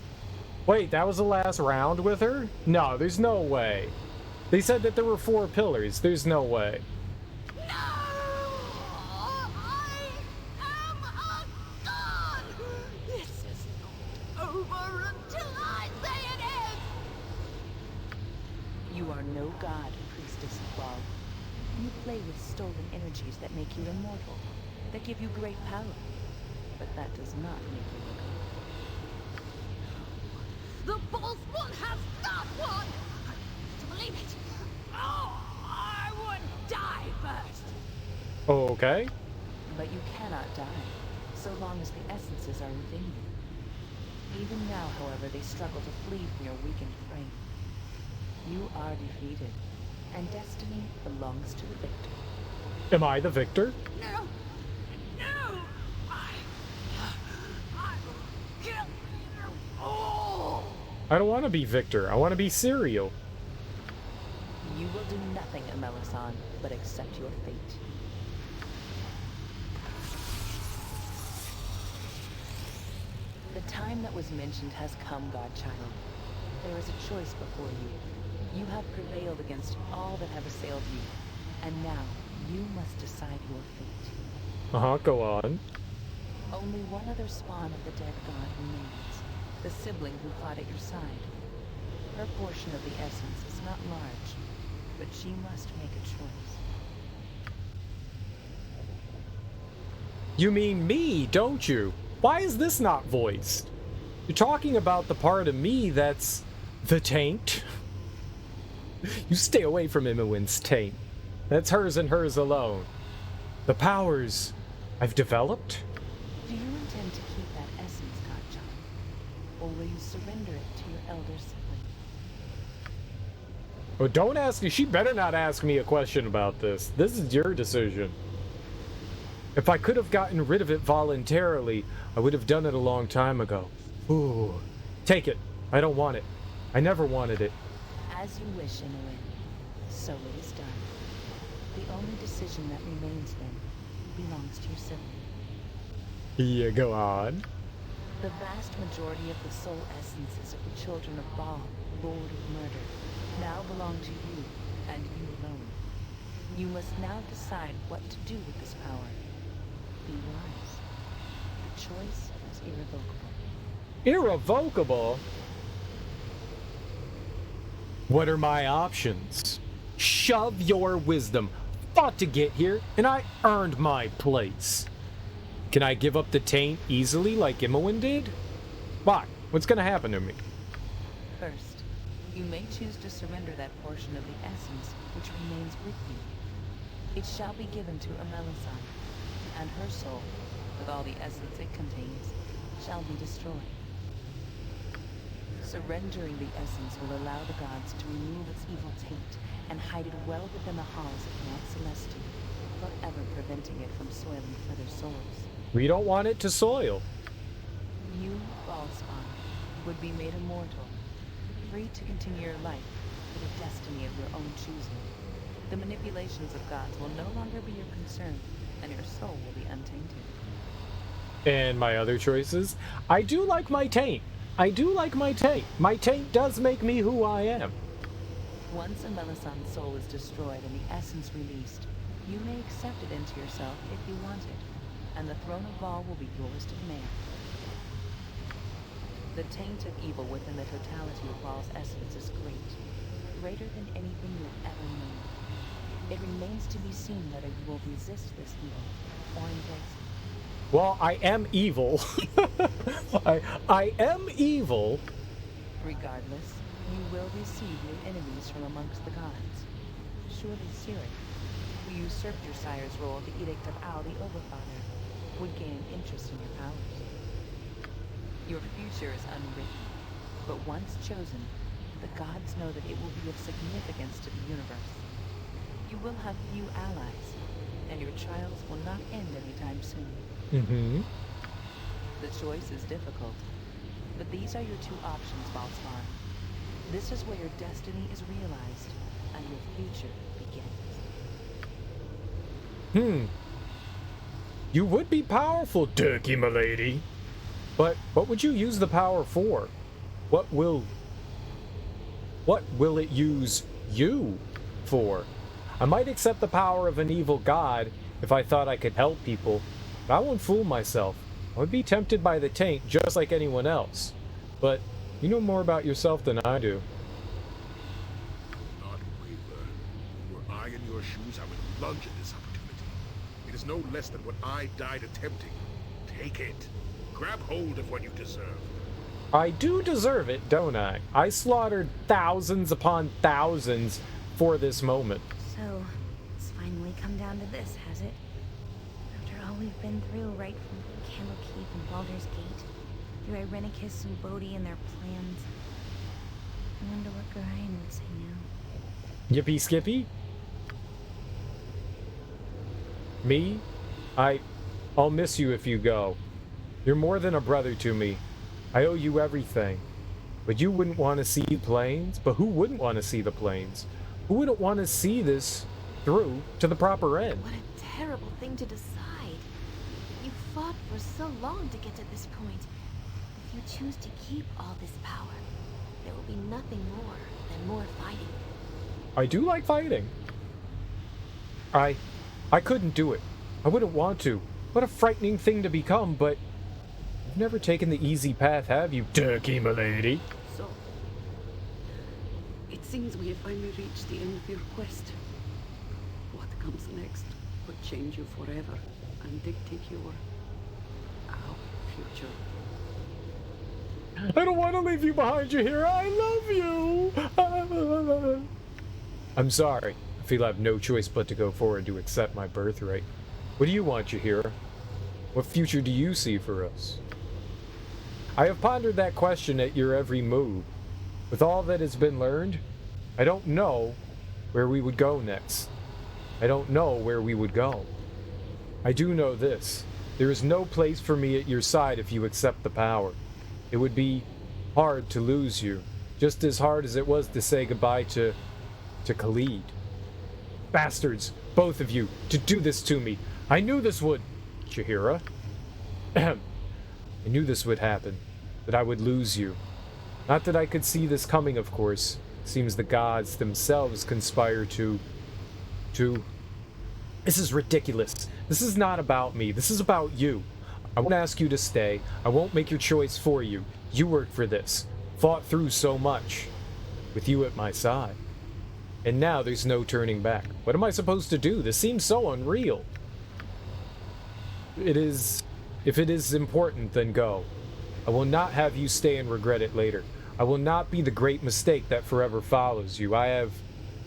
Wait, that was the last round with her? No, there's no way. They said that there were 4 pillars. There's no way. This is not over until I say it is! You are no god, priestess of Bhaal. You play with stolen energies that make you immortal, that give you great power, but that does not make you a god. The Bhaalspawn has not won! I refuse to believe it! Oh, I would die first! Okay. But you cannot die, so long as the essences are within you. Even now, however, they struggle to flee from your weakened frame. You are defeated, and destiny belongs to the victor. Am I the victor? No! No! I will kill you all! I don't want to be Victor. I want to be Serial. You will do nothing, Amelasan, but accept your fate. The time that was mentioned has come, Godchild. There is a choice before you. You have prevailed against all that have assailed you, and now you must decide your fate. Go on. Only one other spawn of the dead god remains, the sibling who fought at your side. Her portion of the essence is not large, but she must make a choice. You mean me, don't you? Why is this not voiced? You're talking about the part of me that's the taint. You stay away from Imowen's taint. That's hers and hers alone. The powers I've developed? Do you intend to keep that essence, Godchild? Or will you surrender it to your elder sibling? Oh, don't ask me. She better not ask me a question about this. This is your decision. If I could have gotten rid of it voluntarily, I would have done it a long time ago. Ooh. Take it. I don't want it. I never wanted it. As you wish, Imowen. So it is done. The only decision that remains then belongs to your sibling. Yeah, go on. The vast majority of the soul essences of the children of Bhaal, Lord of Murder, now belong to you, and you alone. You must now decide what to do with this power. Be wise. The choice is irrevocable. Irrevocable? What are my options? Shove your wisdom. Fought to get here, and I earned my place. Can I give up the taint easily like Imowen did? Why? What's gonna happen to me? First, you may choose to surrender that portion of the essence which remains with you. It shall be given to Amelasan, and her soul, with all the essence it contains, shall be destroyed. Surrendering the essence will allow the gods to remove its evil taint and hide it well within the halls of Mount Celestial, forever preventing it from soiling further souls. We don't want it to soil. You, Bhaalspawn, would be made immortal, free to continue your life with a destiny of your own choosing. The manipulations of gods will no longer be your concern, and your soul will be untainted. And my other choices? I do like my taint. I do like my taint. My taint does make me who I am. Once Amelasan's soul is destroyed and the essence released, you may accept it into yourself if you want it, and the Throne of Bhaal will be yours to command. The taint of evil within the totality of Bhaal's essence is great, greater than anything you've ever known. It remains to be seen whether you will resist this evil or embrace it. Well, I am evil. I am evil. Regardless, you will receive new enemies from amongst the gods. Surely Sirik, who usurped your sire's role at the Edict of Al the Overfather, would gain interest in your powers. Your future is unwritten, but once chosen, the gods know that it will be of significance to the universe. You will have few allies, and your trials will not end anytime soon. The choice is difficult, but these are your two options, Bhaalspawn. This is where your destiny is realized, and your future begins. You would be powerful, Turkey, my lady. But what would you use the power for? What will it use you for? I might accept the power of an evil god if I thought I could help people, but I won't fool myself. I would be tempted by the taint just like anyone else. But you know more about yourself than I do. Not waver. Were I in your shoes, I would lunge at this opportunity. It is no less than what I died attempting. Take it. Grab hold of what you deserve. I do deserve it, don't I? I slaughtered thousands upon thousands for this moment. So, it's finally come down to this, has it? After all we've been through, right from Candlekeep and Baldur's Gate, through Irenicus and Bodhi and their plans, I wonder what Gorion would say now. Yippee Skippy? Me? I'll miss you if you go. You're more than a brother to me. I owe you everything. But you wouldn't want to see planes? But who wouldn't want to see the planes? Who wouldn't want to see this through to the proper end? What a terrible thing to decide. You fought for so long to get to this point. If you choose to keep all this power, there will be nothing more than more fighting. I do like fighting. I couldn't do it. I wouldn't want to. What a frightening thing to become, but you've never taken the easy path, have you, Turkey, milady? So, it seems we have finally reached the end of your quest. What comes next could change you forever and dictate our future. I don't want to leave you behind, Jahiera. I love you. I'm sorry. I feel I have no choice but to go forward to accept my birthright. What do you want, Jahiera? What future do you see for us? I have pondered that question at your every move. With all that has been learned, I don't know where we would go next. I don't know where we would go. I do know this. There is no place for me at your side if you accept the power. It would be hard to lose you, just as hard as it was to say goodbye to Khalid. Bastards, both of you, to do this to me. I knew this would, Jahiera. I knew this would happen, that I would lose you. Not that I could see this coming, of course. Seems the gods themselves conspire to... This is ridiculous. This is not about me. This is about you. I won't ask you to stay. I won't make your choice for you. You worked for this. Fought through so much. With you at my side. And now there's no turning back. What am I supposed to do? This seems so unreal. It is... If it is important, then go. I will not have you stay and regret it later. I will not be the great mistake that forever follows you. I have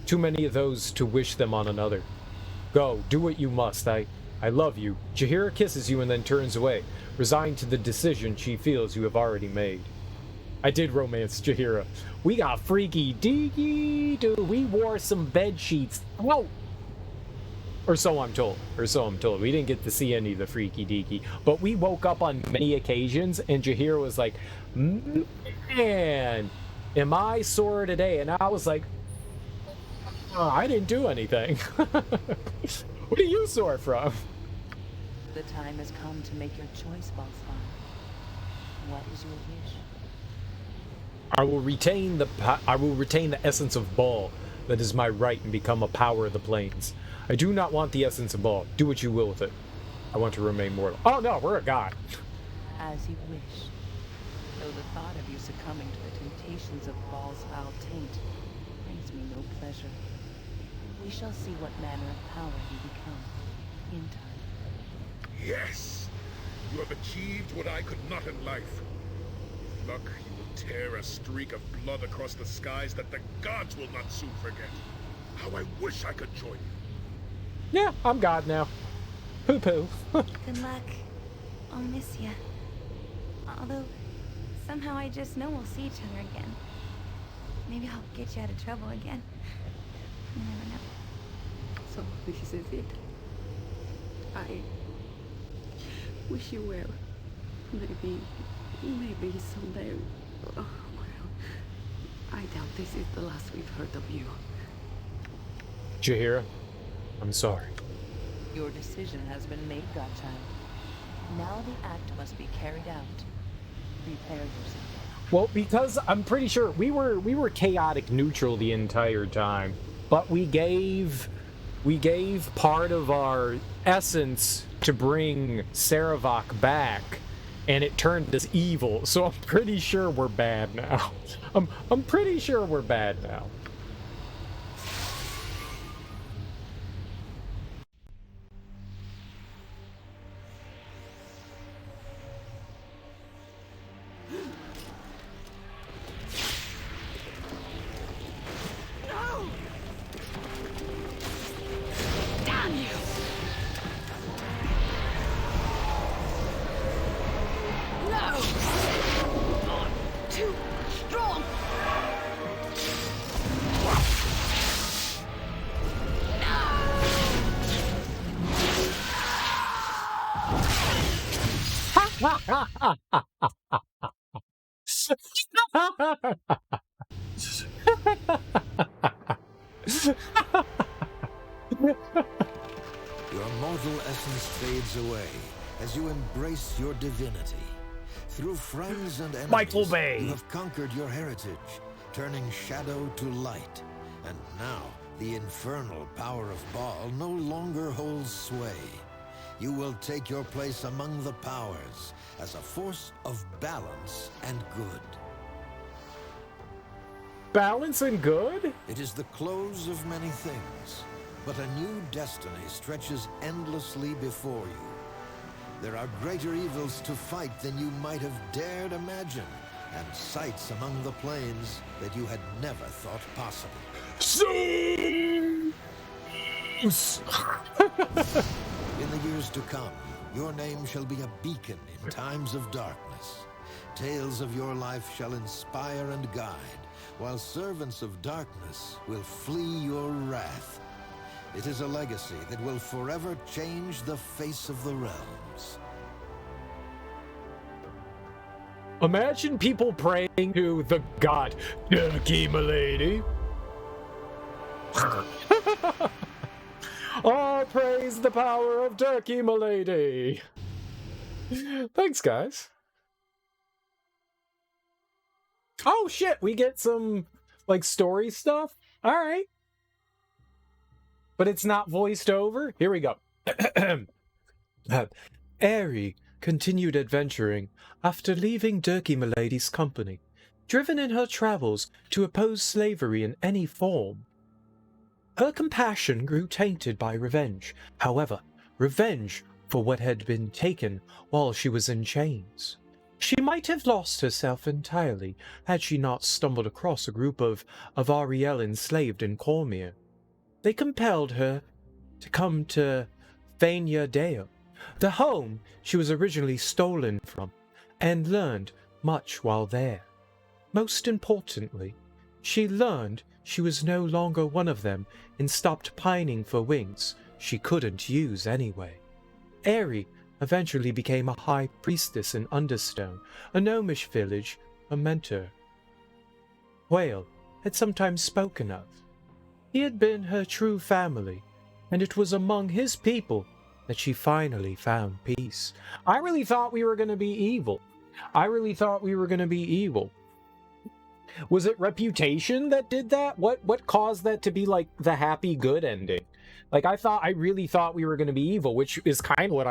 too many of those to wish them on another. Go, do what you must. I love you. Jahiera kisses you and then turns away, resigned to the decision she feels you have already made. I did romance Jahiera. We got freaky deaky, dude. We wore some bed sheets. Whoa! Or so I'm told. We didn't get to see any of the freaky deaky. But we woke up on many occasions, and Jahiera was like, man, am I sore today? And I was like, oh, I didn't do anything. What are you sore from? The time has come to make your choice, Baldur. What is your wish? I will retain the essence of Bhaal. That is my right, and become a power of the plains. I do not want the essence of Bhaal. Do what you will with it. I want to remain mortal. Oh no, we're a god. As you wish. Though the thought of you succumbing to the temptations of Bhaal's foul taint brings me no pleasure. We shall see what manner of power you become in time. Yes! You have achieved what I could not in life. With luck, you will tear a streak of blood across the skies that the gods will not soon forget. How I wish I could join you. Yeah, I'm God now. Poo-poo. Good luck. I'll miss ya. Although, somehow I just know we'll see each other again. Maybe I'll get you out of trouble again. You never know. So this is it. I wish you well. Maybe someday. Oh, well, I doubt this is the last we've heard of you. Jahiera, I'm sorry. Your decision has been made, godchild. Now the act must be carried out. Prepare yourself. Well, because I'm pretty sure we were chaotic neutral the entire time, but we gave part of our essence to bring Sarevok back, and it turned us evil. So I'm pretty sure we're bad now. I'm pretty sure we're bad now. fades away as you embrace your divinity. Through friends and enemies, Michael Bay. you have conquered your heritage, turning shadow to light. And now, the infernal power of Bhaal no longer holds sway. You will take your place among the powers as a force of balance and good. Balance and good? It is the close of many things, but a new destiny stretches endlessly before you. There are greater evils to fight than you might have dared imagine, and sights among the plains that you had never thought possible. In the years to come, your name shall be a beacon in times of darkness. Tales of your life shall inspire and guide, while servants of darkness will flee your wrath. It is a legacy that will forever change the face of the realms. Imagine people praying to the god Turkey Milady. Oh, praise the power of Turkey Milady. Thanks, guys. Oh shit, we get some like story stuff. All right. But it's not voiced over. Here we go. Aerie continued adventuring after leaving Turkey Milady's company, driven in her travels to oppose slavery in any form. Her compassion grew tainted by revenge. However, revenge for what had been taken while she was in chains. She might have lost herself entirely had she not stumbled across a group of Ariel enslaved in Cormyr. They compelled her to come to Fania Deo, the home she was originally stolen from, and learned much while there. Most importantly, she learned she was no longer one of them and stopped pining for wings she couldn't use anyway. Aerie eventually became a high priestess in Understone, a gnomish village, a mentor. Whale had sometimes spoken of. He had been her true family, and it was among his people that she finally found peace. I really thought we were going to be evil. Was it reputation that did that? What caused that to be like the happy good ending? Like I really thought we were going to be evil, which is kind of what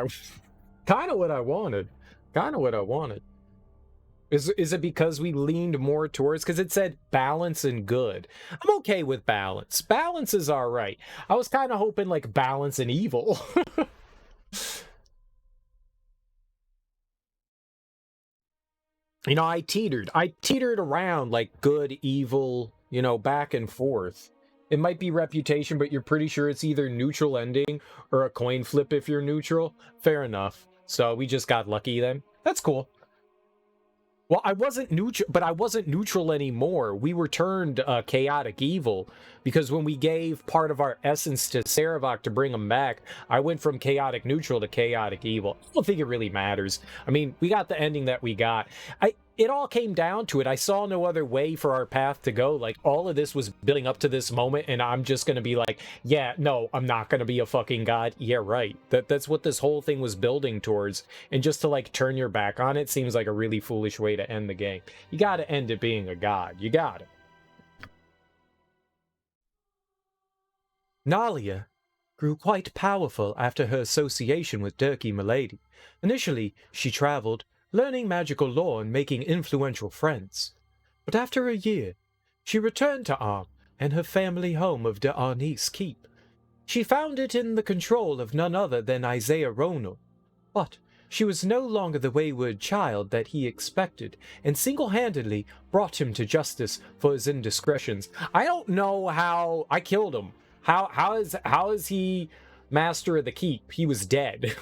I wanted. Is it because we leaned more towards, because it said balance and good. I'm okay with balance. Balance is all right. I was kind of hoping like balance and evil. You know, I teetered around like good, evil, you know, back and forth. It might be reputation, but you're pretty sure it's either neutral ending or a coin flip if you're neutral. Fair enough. So we just got lucky then. That's cool. Well, I wasn't neutral anymore. We were turned chaotic evil because when we gave part of our essence to Sarevok to bring him back, I went from chaotic neutral to chaotic evil. I don't think it really matters. I mean, we got the ending that we got. It all came down to it. I saw no other way for our path to go. Like, all of this was building up to this moment, and I'm just going to be like, yeah, no, I'm not going to be a fucking god. Yeah, right. That's what this whole thing was building towards. And just to, like, turn your back on it seems like a really foolish way to end the game. You got to end it being a god. You got it. Nalia grew quite powerful after her association with Turkey Milady. Initially, she traveled, learning magical lore and making influential friends. But after a year, she returned to Arm and her family home of De Arnis Keep. She found it in the control of none other than Isaiah Ronal. But she was no longer the wayward child that he expected, and single-handedly brought him to justice for his indiscretions. I don't know how I killed him. How is he master of the keep? He was dead.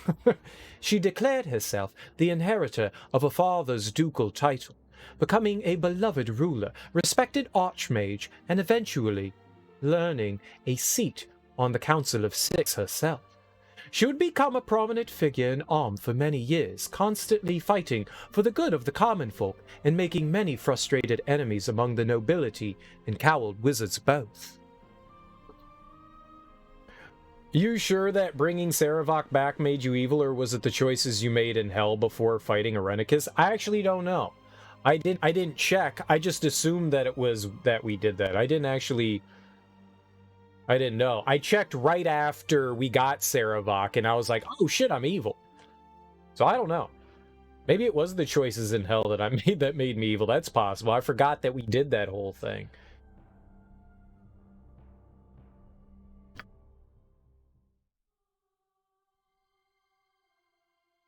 She declared herself the inheritor of a father's ducal title, becoming a beloved ruler, respected archmage, and eventually learning a seat on the Council of Six herself. She would become a prominent figure in Arm for many years, constantly fighting for the good of the common folk and making many frustrated enemies among the nobility and cowled wizards both. You sure that bringing Sarevok back made you evil, or was it the choices you made in hell before fighting Irenicus? I actually don't know. I didn't check. I just assumed that it was that we did that. I didn't know. I checked right after we got Sarevok, and I was like, oh shit, I'm evil. So I don't know. Maybe it was the choices in hell that I made that made me evil. That's possible. I forgot that we did that whole thing.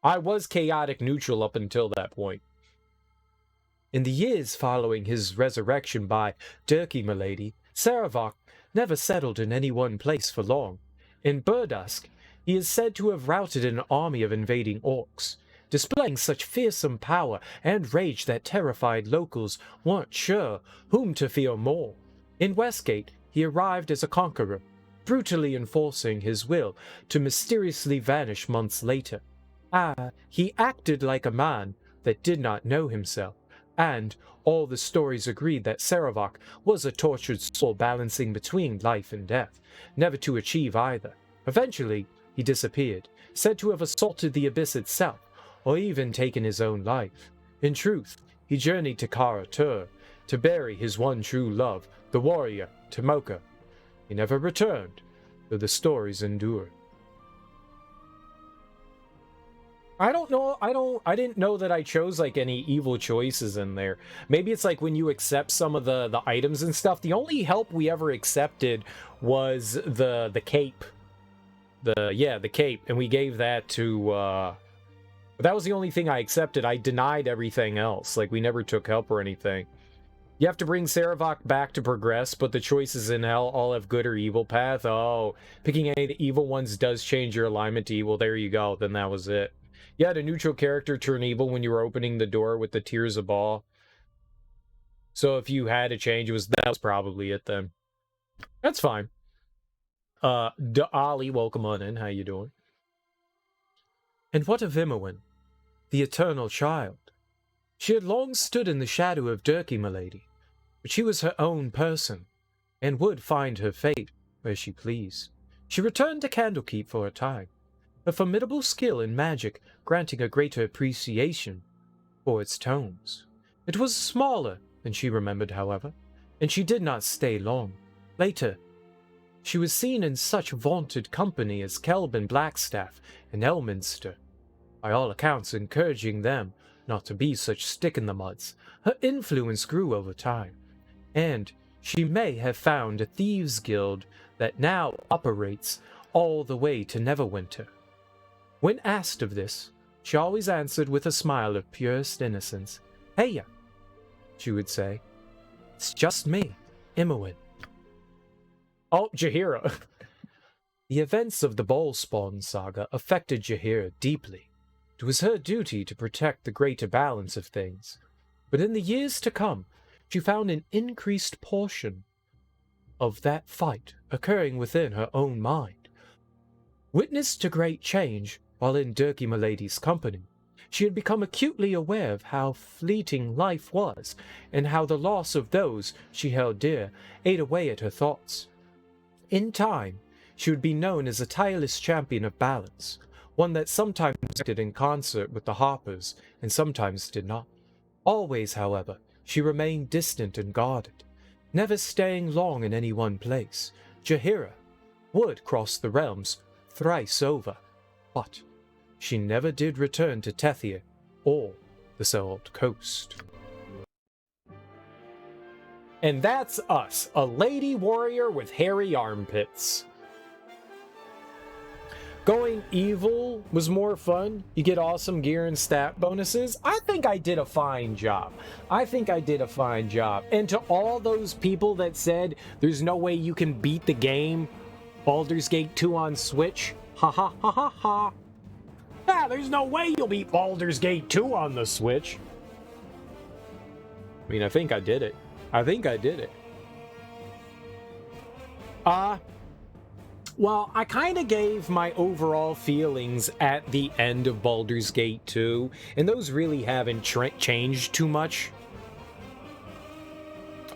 I was chaotic neutral up until that point. In the years following his resurrection by Dirky Milady, Sarevok never settled in any one place for long. In Burdusk, he is said to have routed an army of invading orcs, displaying such fearsome power and rage that terrified locals weren't sure whom to fear more. In Westgate, he arrived as a conqueror, brutally enforcing his will to mysteriously vanish months later. He acted like a man that did not know himself, and all the stories agreed that Sarevok was a tortured soul balancing between life and death, never to achieve either. Eventually, he disappeared, said to have assaulted the abyss itself, or even taken his own life. In truth, he journeyed to Kara-Tur to bury his one true love, the warrior, Timoka. He never returned, though the stories endure. I don't know, I didn't know that I chose, like, any evil choices in there. Maybe it's like when you accept some of the items and stuff. The only help we ever accepted was the cape. The cape, and we gave that to, that was the only thing I accepted. I denied everything else. Like, we never took help or anything. You have to bring Sarevok back to progress, but the choices in hell all have good or evil path. Oh, picking any of the evil ones does change your alignment to evil. There you go. Then that was it. You had a neutral character turn evil when you were opening the door with the Tears of Bhaal. So if you had a change, that was probably it then. That's fine. Ali, welcome on in. How you doing? And what of Imowen, the eternal child? She had long stood in the shadow of Dirky Milady, but she was her own person, and would find her fate where she pleased. She returned to Candlekeep for a time, her formidable skill in magic granting a greater appreciation for its tomes. It was smaller than she remembered, however, and she did not stay long. Later, she was seen in such vaunted company as Kelvin Blackstaff and Elminster, by all accounts encouraging them not to be such stick-in-the-muds. Her influence grew over time, and she may have found a thieves' guild that now operates all the way to Neverwinter. When asked of this, she always answered with a smile of purest innocence. "Heya," she would say. "It's just me, Imowen." Oh, Jahiera. The events of the Ballspawn saga affected Jahiera deeply. It was her duty to protect the greater balance of things, but in the years to come, she found an increased portion of that fight occurring within her own mind. Witness to great change while in Dirky Milady's company, she had become acutely aware of how fleeting life was, and how the loss of those she held dear ate away at her thoughts. In time, she would be known as a tireless champion of balance, one that sometimes acted in concert with the Harpers and sometimes did not. Always, however, she remained distant and guarded, never staying long in any one place. Jahiera would cross the realms thrice over, but she never did return to Tethia or the Salt Coast. And that's us, a lady warrior with hairy armpits. Going evil was more fun. You get awesome gear and stat bonuses. I think I did a fine job. And to all those people that said there's no way you can beat the game, Baldur's Gate 2 on Switch, ha ha ha ha ha. Yeah, there's no way you'll beat Baldur's Gate 2 on the Switch. I mean, I think I did it. Well, I kind of gave my overall feelings at the end of Baldur's Gate 2, and those really haven't changed too much.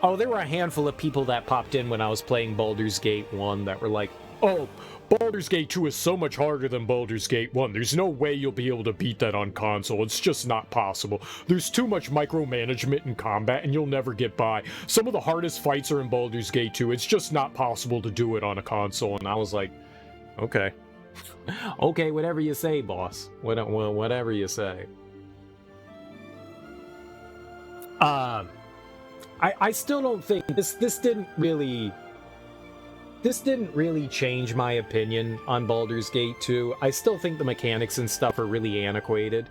Oh, there were a handful of people that popped in when I was playing Baldur's Gate 1 that were like, oh, Baldur's Gate 2 is so much harder than Baldur's Gate 1. There's no way you'll be able to beat that on console. It's just not possible. There's too much micromanagement in combat, and you'll never get by. Some of the hardest fights are in Baldur's Gate 2. It's just not possible to do it on a console. And I was like, okay. Okay, whatever you say, boss. Whatever you say. I still don't think this didn't really change my opinion on Baldur's Gate 2. I still think the mechanics and stuff are really antiquated.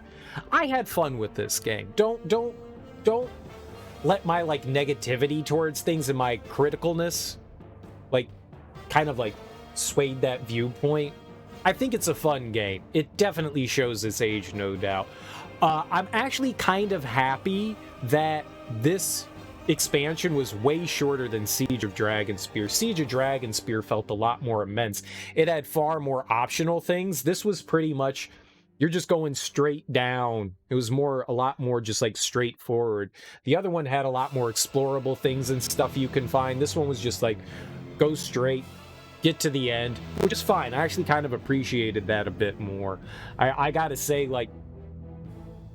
I had fun with this game. Don't let my like negativity towards things and my criticalness like kind of like swayed that viewpoint. I think it's a fun game. It definitely shows its age, no doubt. I'm actually kind of happy that this expansion was way shorter than Siege of Dragonspear. Siege of Dragonspear felt a lot more immense. It had far more optional things. This was pretty much, you're just going straight down. It was a lot more just like straightforward. The other one had a lot more explorable things and stuff you can find. This one was just like, go straight, get to the end, which is fine. I actually kind of appreciated that a bit more. I gotta say, like,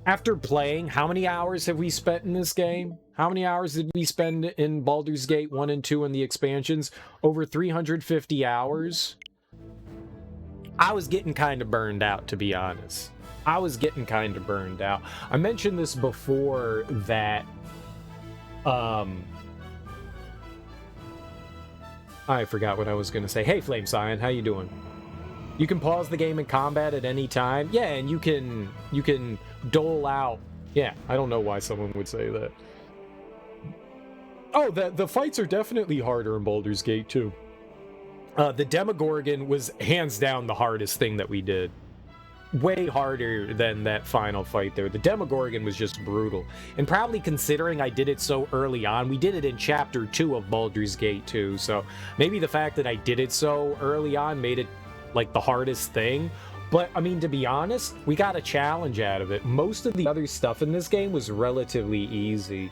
after playing, how many hours have we spent in this game? How many hours did we spend in Baldur's Gate 1 and 2 and the expansions? Over 350 hours? I was getting kind of burned out, to be honest. I was getting kind of burned out. I mentioned this before that... I forgot what I was going to say. Hey, Flame Scion, how you doing? You can pause the game in combat at any time. Yeah, and you can dole out. Yeah, I don't know why someone would say that. Oh, the fights are definitely harder in Baldur's Gate 2. The Demogorgon was hands down the hardest thing that we did. Way harder than that final fight there. The Demogorgon was just brutal. And probably considering I did it so early on, we did it in Chapter 2 of Baldur's Gate 2, so maybe the fact that I did it so early on made it like the hardest thing. But, I mean, to be honest, we got a challenge out of it. Most of the other stuff in this game was relatively easy.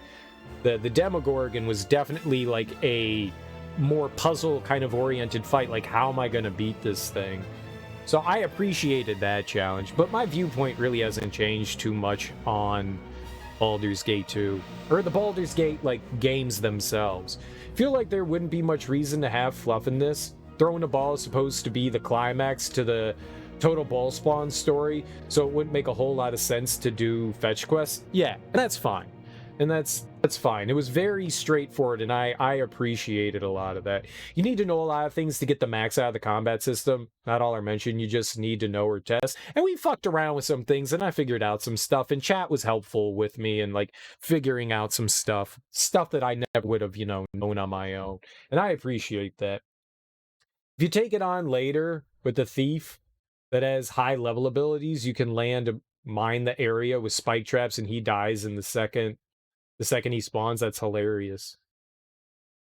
The Demogorgon was definitely like a more puzzle kind of oriented fight, like how am I going to beat this thing? So I appreciated that challenge, but my viewpoint really hasn't changed too much on Baldur's Gate 2, or the Baldur's Gate, like, games themselves. Feel like there wouldn't be much reason to have fluff in this. Throne of Bhaal is supposed to be the climax to the total ball spawn story, so it wouldn't make a whole lot of sense to do fetch quests. Yeah, and that's fine. And that's fine. It was very straightforward, and I appreciated a lot of that. You need to know a lot of things to get the max out of the combat system. Not all are mentioned. You just need to know or test. And we fucked around with some things, and I figured out some stuff, and chat was helpful with me and like figuring out some stuff that I never would have, known on my own. And I appreciate that. If you take it on later with the thief that has high level abilities, you can land to mine the area with spike traps, and he dies in the second he spawns. That's hilarious.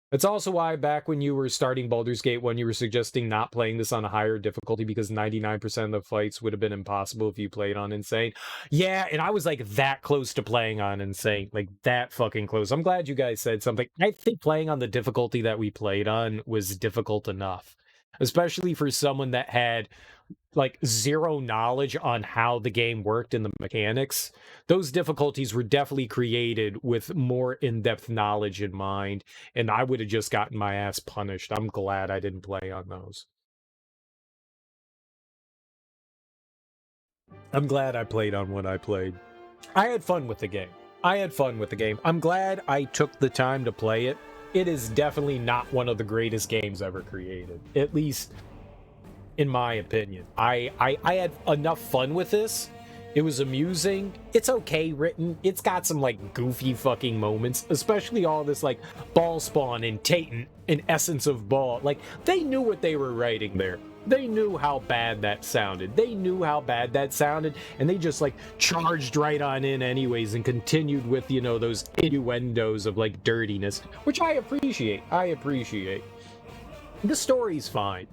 That's also why back when you were starting Baldur's Gate 1, you were suggesting not playing this on a higher difficulty because 99% of the fights would have been impossible if you played on Insane. Yeah, and I was like that close to playing on Insane. Like that fucking close. I'm glad you guys said something. I think playing on the difficulty that we played on was difficult enough. Especially for someone that had like zero knowledge on how the game worked and the mechanics. Those difficulties were definitely created with more in-depth knowledge in mind, and I would have just gotten my ass punished. I'm glad I didn't play on those. I'm glad I played on what I played. I had fun with the game. I'm glad I took the time to play it. It is definitely not one of the greatest games ever created. At least in my opinion. I had enough fun with this. It was amusing. It's okay written. It's got some like goofy fucking moments, especially all this like ball spawn and Tatent and essence of ball. Like they knew what they were writing there. They knew how bad that sounded. And they just like charged right on in anyways and continued with, those innuendos of like dirtiness, which I appreciate. The story's fine.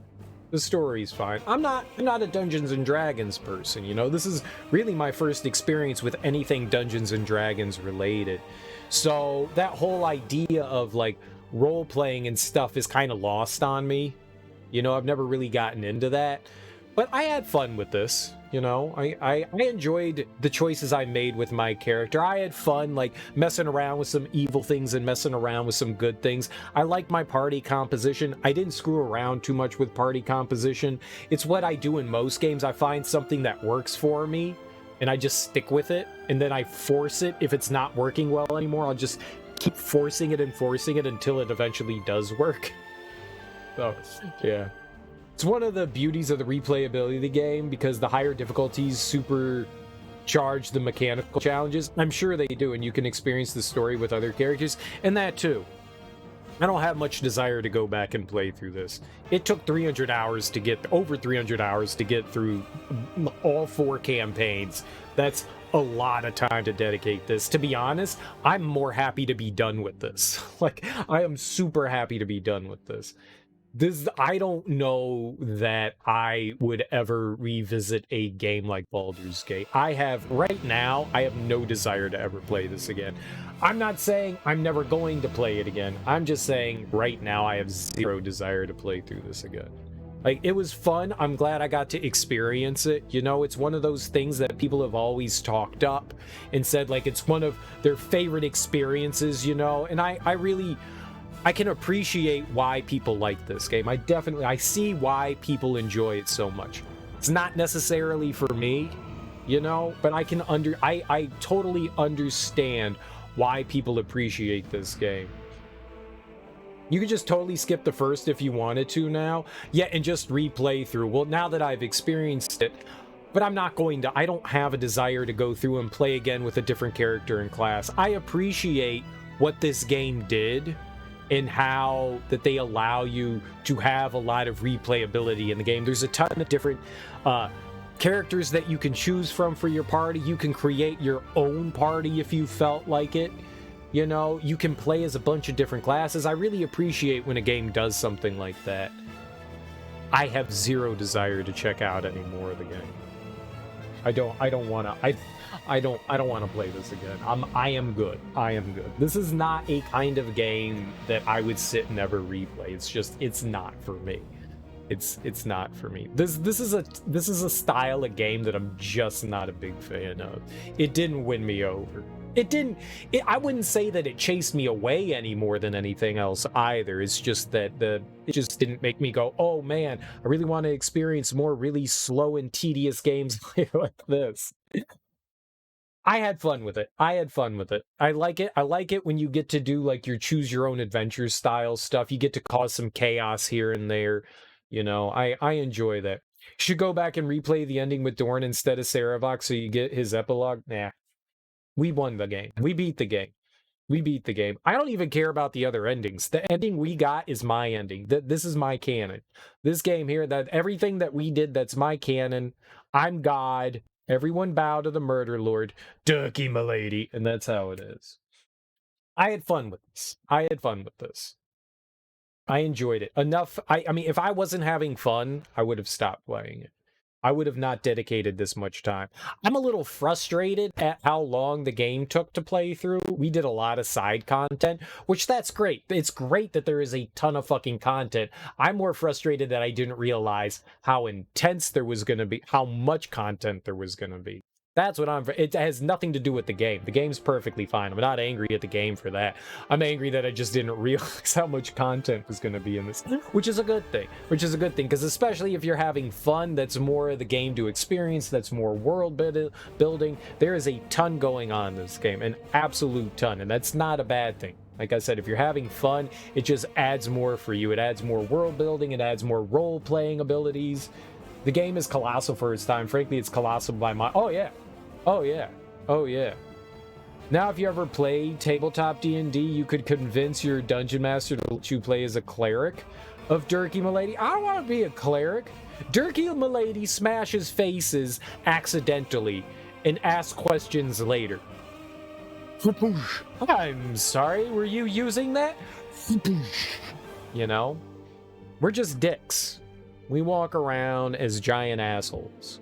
I'm not a Dungeons and Dragons person, This is really my first experience with anything Dungeons and Dragons related. So that whole idea of like role playing and stuff is kind of lost on me. You know, I've never really gotten into that. But I had fun with this, you know. I enjoyed the choices I made with my character. I had fun, like, messing around with some evil things and messing around with some good things. I liked my party composition. I didn't screw around too much with party composition. It's what I do in most games. I find something that works for me, and I just stick with it, and then I force it. If it's not working well anymore, I'll just keep forcing it until it eventually does work. So, yeah. It's one of the beauties of the replayability of the game, because the higher difficulties supercharge the mechanical challenges. I'm sure they do, and you can experience the story with other characters, and that too. I don't have much desire to go back and play through this. It took over 300 hours to get through all 4 campaigns. That's a lot of time to dedicate this. To be honest, I'm more happy to be done with this. Like, I am super happy to be done with this. I don't know that I would ever revisit a game like Baldur's Gate. Right now, I have no desire to ever play this again. I'm not saying I'm never going to play it again. I'm just saying right now I have zero desire to play through this again. Like, it was fun. I'm glad I got to experience it. You know, it's one of those things that people have always talked up and said, like, it's one of their favorite experiences, you know, and I can appreciate why people like this game. I see why people enjoy it so much. It's not necessarily for me, you know, but I totally understand why people appreciate this game. You could just totally skip the first if you wanted to now. Yeah, and just replay through. Well, now that I've experienced it, but I don't have a desire to go through and play again with a different character and class. I appreciate what this game did, and how that they allow you to have a lot of replayability in the game. There's a ton of different characters that you can choose from for your party. You can create your own party if you felt like it. You know, you can play as a bunch of different classes. I really appreciate when a game does something like that. I have zero desire to check out any more of the game. I don't want to play this again. I am good. This is not a kind of game that I would sit and never replay. It's not for me. It's not for me. This is a style of game that I'm just not a big fan of. It didn't win me over. I wouldn't say that it chased me away any more than anything else either. It's just that it just didn't make me go, oh man, I really want to experience more really slow and tedious games like this. I had fun with it. I like it. I like it when you get to do like your choose your own adventure style stuff. You get to cause some chaos here and there. You know, I enjoy that. You should go back and replay the ending with Dorn instead of Sarevok so you get his epilogue. Nah. We won the game. We beat the game. I don't even care about the other endings. The ending we got is my ending. This is my canon. This game here, that everything that we did, that's my canon. I'm God. Everyone bow to the murder lord, Dirky Milady, and that's how it is. I had fun with this. I enjoyed it enough. I mean, if I wasn't having fun, I would have stopped playing it. I would have not dedicated this much time. I'm a little frustrated at how long the game took to play through. We did a lot of side content, which that's great. It's great that there is a ton of fucking content. I'm more frustrated that I didn't realize how intense there was going to be, how much content there was going to be. That's what it has nothing to do with the game. The game's perfectly fine. I'm not angry at the game for that. I'm angry that I just didn't realize how much content was going to be in this, which is a good thing, because especially if you're having fun, that's more of the game to experience, that's more world building. There is a ton going on in this game, an absolute ton, and that's not a bad thing. Like I said, if you're having fun, it just adds more for you. It adds more world building, it adds more role-playing abilities. The game is colossal for its time. Frankly, it's colossal by my... Oh, yeah. Now, if you ever played tabletop D&D, you could convince your dungeon master to let you play as a cleric of Dirky Milady. I don't want to be a cleric. Dirky Milady smashes faces accidentally and asks questions later. I'm sorry, were you using that? You know? We're just dicks. We walk around as giant assholes.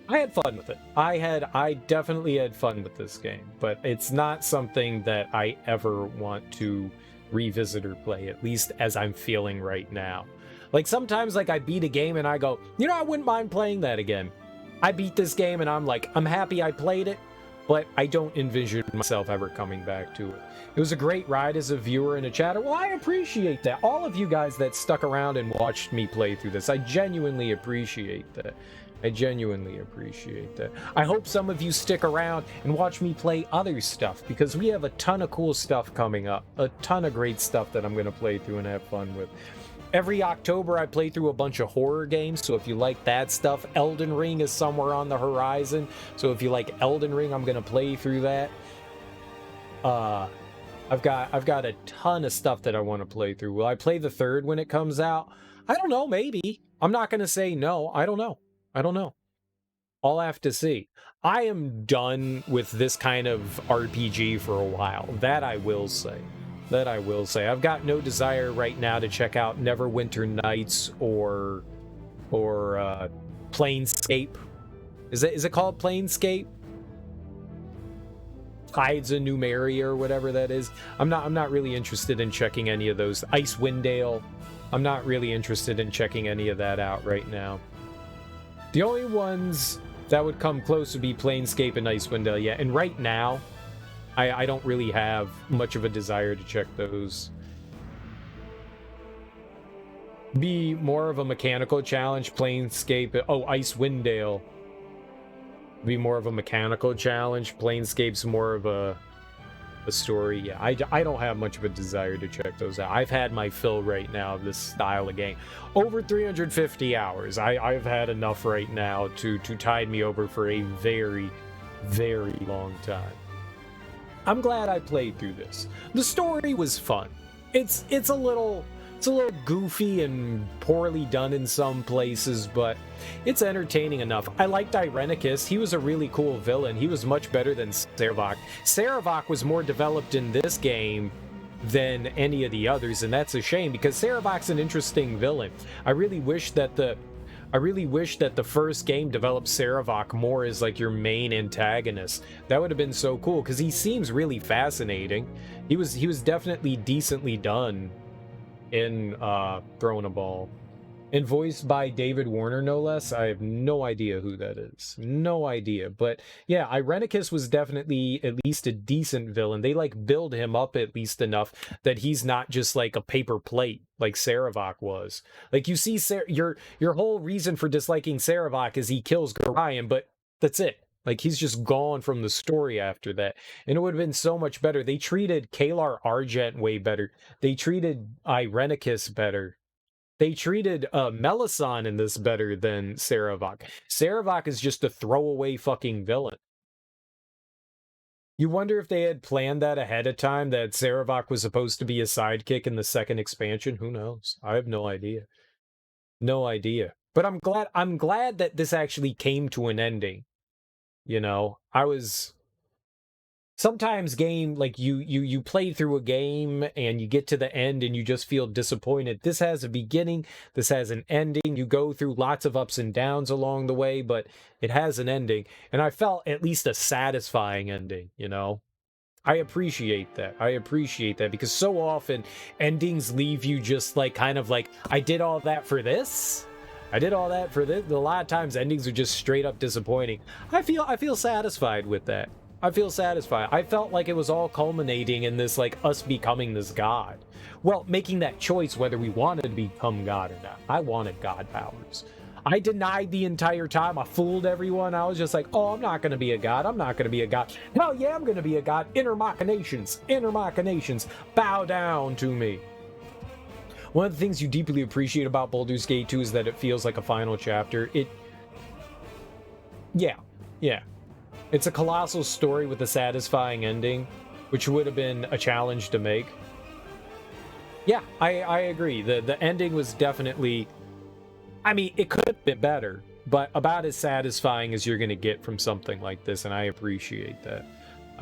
I had fun with it. I definitely had fun with this game, but it's not something that I ever want to revisit or play, at least as I'm feeling right now. Like sometimes like I beat a game and I go, you know, I wouldn't mind playing that again. I beat this game and I'm like, I'm happy I played it, but I don't envision myself ever coming back to it. It was a great ride as a viewer and a chatter. Well, I appreciate that. All of you guys that stuck around and watched me play through this, I genuinely appreciate that. I genuinely appreciate that. I hope some of you stick around and watch me play other stuff, because we have a ton of cool stuff coming up. A ton of great stuff that I'm going to play through and have fun with. Every October, I play through a bunch of horror games, so if you like that stuff, Elden Ring is somewhere on the horizon. So if you like Elden Ring, I'm going to play through that. I've got a ton of stuff that I want to play through. Will I play the third when it comes out? I don't know, maybe. I'm not going to say no. I don't know. I'll have to see. I am done with this kind of RPG for a while. That I will say. I've got no desire right now to check out Neverwinter Nights or Planescape. Is it called Planescape? Tides of Numeria or whatever that is. I'm not really interested in checking any of those. Icewind Dale. I'm not really interested in checking any of that out right now. The only ones that would come close would be Planescape and Icewind Dale. Yeah, and right now, I don't really have much of a desire to check those. Be more of a mechanical challenge. Planescape. Oh, Icewind Dale. Be more of a mechanical challenge. Planescape's more of a story. Yeah, I don't have much of a desire to check those out. I've had my fill right now of this style of game. Over 350 hours. I've had enough right now to tide me over for a very, very long time. I'm glad I played through this. The story was fun. It's a little goofy and poorly done in some places, but it's entertaining enough. I liked Irenicus. He was a really cool villain. He was much better than Sarevok. Sarevok was more developed in this game than any of the others, and that's a shame, because Sarevok's an interesting villain. I really wish that the first game developed Sarevok more as like your main antagonist. That would have been so cool, because he seems really fascinating. He was definitely decently done in Throne of Bhaal. And voiced by David Warner, no less. I have no idea who that is. No idea. But yeah, Irenicus was definitely at least a decent villain. They like build him up at least enough that he's not just like a paper plate like Sarevok was. Like you see, your whole reason for disliking Sarevok is he kills Gorion, but that's it. Like, he's just gone from the story after that. And it would have been so much better. They treated Kalar Argent way better. They treated Irenicus better. They treated Melisande in this better than Sarevok. Sarevok is just a throwaway fucking villain. You wonder if they had planned that ahead of time, that Sarevok was supposed to be a sidekick in the second expansion. Who knows? I have no idea. No idea. But I'm glad that this actually came to an ending. You know, sometimes game, like you play through a game and you get to the end and you just feel disappointed. This has a beginning, this has an ending. You go through lots of ups and downs along the way, but it has an ending. And I felt at least a satisfying ending, you know? I appreciate that. Because so often endings leave you just like kind of like, I did all that for this? I did all that for this? A lot of times endings are just straight up disappointing. I feel satisfied with that. I feel satisfied. I felt like it was all culminating in this, like, us becoming this god. Well, making that choice whether we wanted to become god or not. I wanted god powers. I denied the entire time. I fooled everyone. I was just like, oh, I'm not going to be a god. I'm not going to be a god. Hell yeah, I'm going to be a god. Inner machinations. Bow down to me. One of the things you deeply appreciate about Baldur's Gate 2 is that it feels like a final chapter. Yeah. It's a colossal story with a satisfying ending, which would have been a challenge to make. Yeah, I agree. The ending was definitely... I mean, it could have been better, but about as satisfying as you're going to get from something like this, and I appreciate that.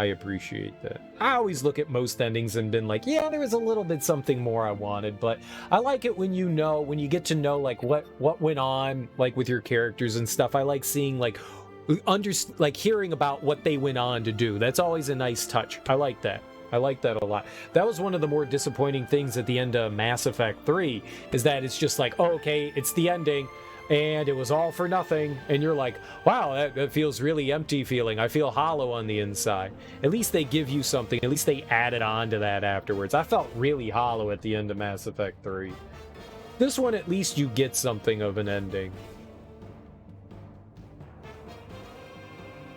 I always look at most endings and been like, yeah, there was a little bit something more I wanted, but I like it when you get to know, like, what went on, like, with your characters and stuff. I like seeing, like, hearing about what they went on to do. That's always a nice touch. I like that. I like that a lot. That was one of the more disappointing things at the end of Mass Effect 3, is that it's just like, oh, okay, it's the ending, and it was all for nothing, and you're like, wow, that feels really empty feeling. I feel hollow on the inside. At least they give you something. At least they added on to that afterwards. I felt really hollow at the end of Mass Effect 3. This one, at least you get something of an ending.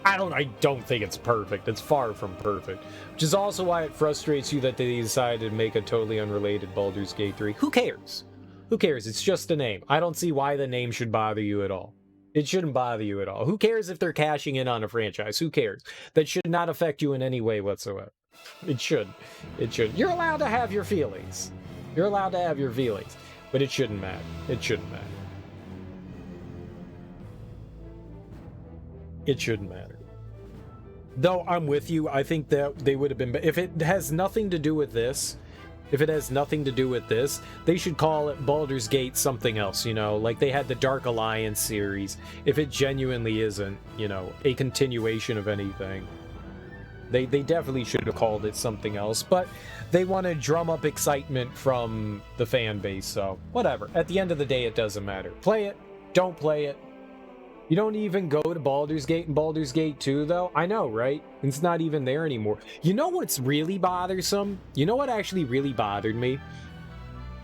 I don't think it's perfect. It's far from perfect. Which is also why it frustrates you that they decided to make a totally unrelated Baldur's Gate 3. Who cares? Who cares? It's just a name. I don't see why the name should bother you at all. It shouldn't bother you at all. Who cares if they're cashing in on a franchise? Who cares? That should not affect you in any way whatsoever. It should. It should. You're allowed to have your feelings. You're allowed to have your feelings. But it shouldn't matter. It shouldn't matter. It shouldn't matter. Though I'm with you, I think that they would have been... If it has nothing to do with this, they should call it Baldur's Gate something else, you know? Like they had the Dark Alliance series. If it genuinely isn't, you know, a continuation of anything. They definitely should have called it something else, but they want to drum up excitement from the fan base, so whatever. At the end of the day, it doesn't matter. Play it, don't play it. You don't even go to Baldur's Gate and Baldur's Gate 2, though? I know, right? It's not even there anymore. You know what's really bothersome? You know what actually really bothered me?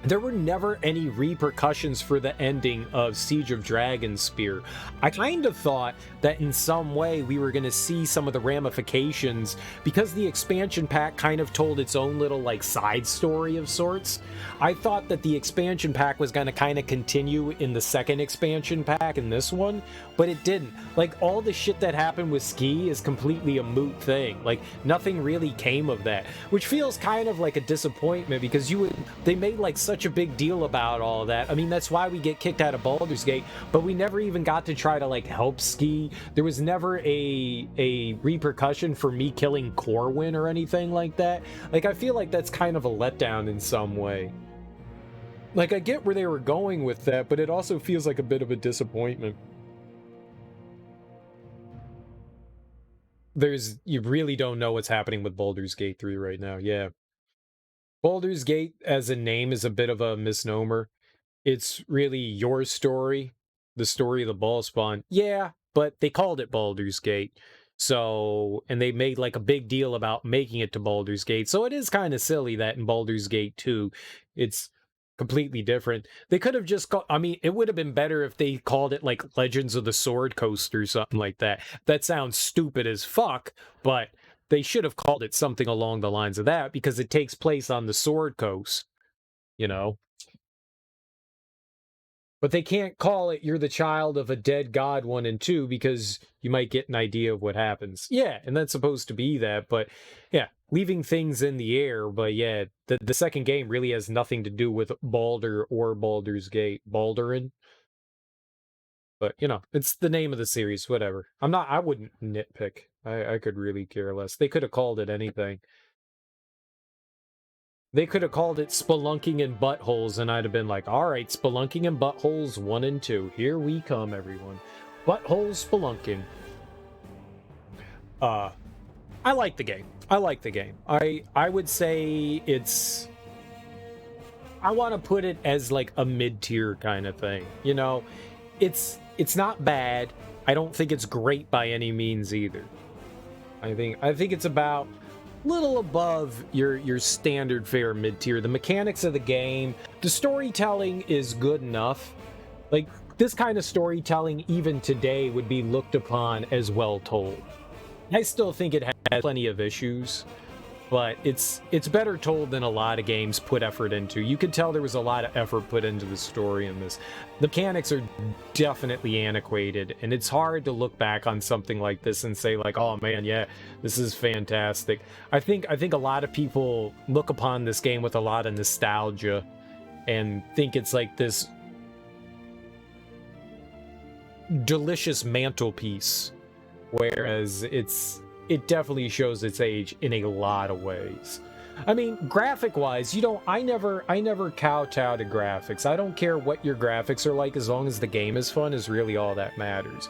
There were never any repercussions for the ending of Siege of Dragonspear. I kind of thought that in some way we were going to see some of the ramifications because the expansion pack kind of told its own little like side story of sorts. I thought that the expansion pack was going to kind of continue in the second expansion pack in this one, but it didn't. Like all the shit that happened with Ski is completely a moot thing. Like nothing really came of that, which feels kind of like a disappointment because they made like such a big deal about all of that. I mean, that's why we get kicked out of Baldur's Gate, but we never even got to try to like help Ski. There was never a repercussion for me killing Corwin or anything like that. Like I feel like that's kind of a letdown in some way. Like I get where they were going with that, but it also feels like a bit of a disappointment. You really don't know what's happening with Baldur's Gate 3 right now. Yeah. Baldur's Gate as a name is a bit of a misnomer. It's really your story, the story of the ball spawn. Yeah, but they called it Baldur's Gate. So, and they made like a big deal about making it to Baldur's Gate. So it is kind of silly that in Baldur's Gate 2, it's completely different. They could have just called, I mean, it would have been better if they called it like Legends of the Sword Coast or something like that. That sounds stupid as fuck, but they should have called it something along the lines of that because it takes place on the Sword Coast, you know? But they can't call it You're the Child of a Dead God 1 and 2 because you might get an idea of what happens. Yeah, and that's supposed to be that, but yeah, leaving things in the air. But yeah, the second game really has nothing to do with Baldur or Baldur's Gate. Baldurin. But, you know, it's the name of the series, whatever. I wouldn't nitpick. I could really care less. They could have called it anything. They could have called it Spelunking and Buttholes, and I'd have been like, all right, Spelunking and Buttholes 1 and 2. Here we come, everyone. Buttholes Spelunking. I like the game. I like the game. I would say it's... I want to put it as like a mid-tier kind of thing. You know, it's not bad. I don't think it's great by any means either. I think it's about little above your standard fare mid-tier. The mechanics of the game, the storytelling is good enough. Like this kind of storytelling even today would be looked upon as well told. I still think it has plenty of issues, but it's better told than a lot of games put effort into. You could tell there was a lot of effort put into the story in this. The mechanics are definitely antiquated, and it's hard to look back on something like this and say like, oh man, yeah, this is fantastic. I think a lot of people look upon this game with a lot of nostalgia and think it's like this delicious mantelpiece, whereas it definitely shows its age in a lot of ways. I mean, graphic-wise, I never kowtow to graphics. I don't care what your graphics are like, as long as the game is fun is really all that matters.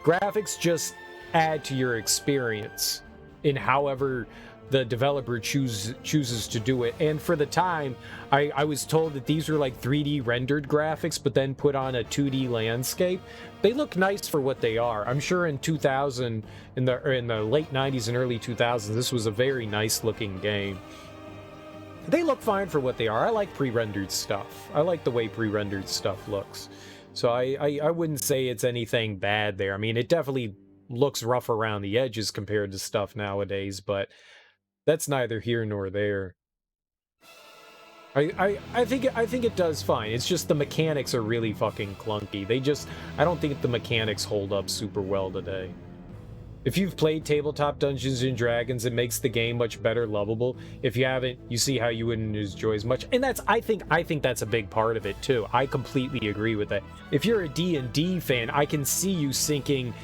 Graphics just add to your experience in however the developer chooses to do it. And for the time, I was told that these were like 3D rendered graphics, but then put on a 2D landscape. They look nice for what they are. I'm sure in 2000, in the late 90s and early 2000s, this was a very nice looking game. They look fine for what they are. I like pre-rendered stuff. I like the way pre-rendered stuff looks. So I wouldn't say it's anything bad there. I mean, it definitely looks rough around the edges compared to stuff nowadays, but that's neither here nor there. I think it does fine. It's just the mechanics are really fucking clunky. I don't think the mechanics hold up super well today. If you've played tabletop Dungeons and Dragons, it makes the game much better lovable. If you haven't, you see how you wouldn't enjoy as much. And I think that's a big part of it too. I completely agree with that. If you're a D&D fan, I can see you sinking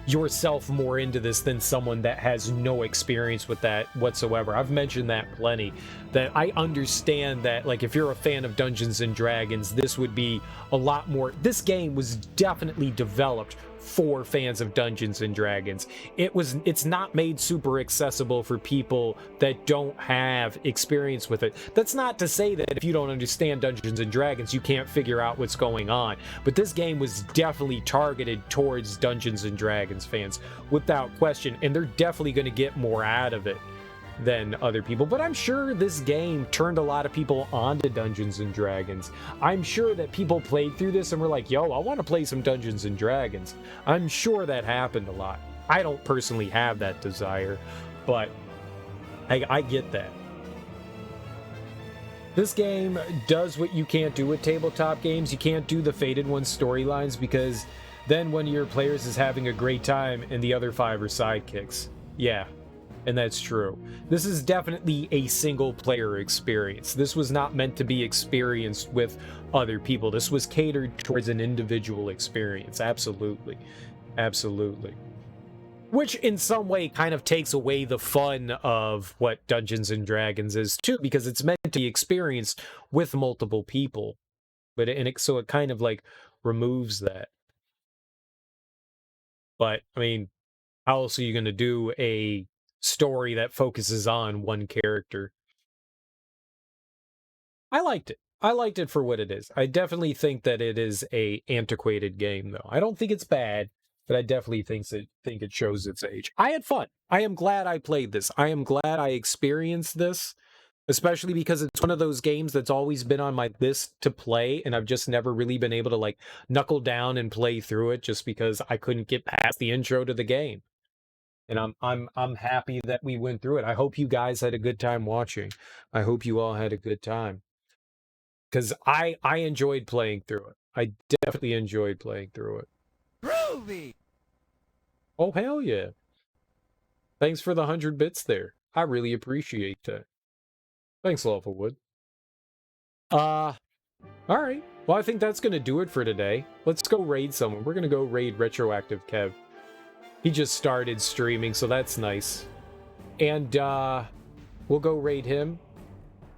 yourself more into this than someone that has no experience with that whatsoever. I've mentioned that plenty, that I understand that, like, if you're a fan of Dungeons and Dragons, this would be a lot more. This game was definitely developed for fans of Dungeons and Dragons. It's not made super accessible for people that don't have experience with it. That's not to say that if you don't understand Dungeons and Dragons, you can't figure out what's going on. But this game was definitely targeted towards Dungeons and Dragons fans, without question, and they're definitely going to get more out of it than other people. But I'm sure this game turned a lot of people onto Dungeons and Dragons. I'm sure that people played through this and were like, yo, I want to play some Dungeons and Dragons. I'm sure that happened a lot. I don't personally have that desire, but I get that. This game does what you can't do with tabletop games. You can't do the Faded One storylines, because then one of your players is having a great time and the other 5 are sidekicks. Yeah. And that's true. This is definitely a single player experience. This was not meant to be experienced with other people. This was catered towards an individual experience. Absolutely. Absolutely. Which in some way kind of takes away the fun of what Dungeons and Dragons is too, because it's meant to be experienced with multiple people. So it kind of like removes that. But I mean, how else are you going to do a story that focuses on one character? I liked it. I liked it for what it is. I definitely think that it is a antiquated game, though. I don't think it's bad, but I definitely think it shows its age. I had fun. I am glad I played this. I am glad I experienced this, especially because it's one of those games that's always been on my list to play, and I've just never really been able to like knuckle down and play through it just because I couldn't get past the intro to the game. And I'm happy that we went through it. I hope you guys had a good time watching. I hope you all had a good time, because I enjoyed playing through it. I definitely enjoyed playing through it. Groovy! Oh, hell yeah. Thanks for the 100 bits there. I really appreciate that. Thanks, Lawfulwood. All right. Well, I think that's going to do it for today. Let's go raid someone. We're going to go raid Retroactive Kev. He just started streaming, so that's nice. And we'll go raid him.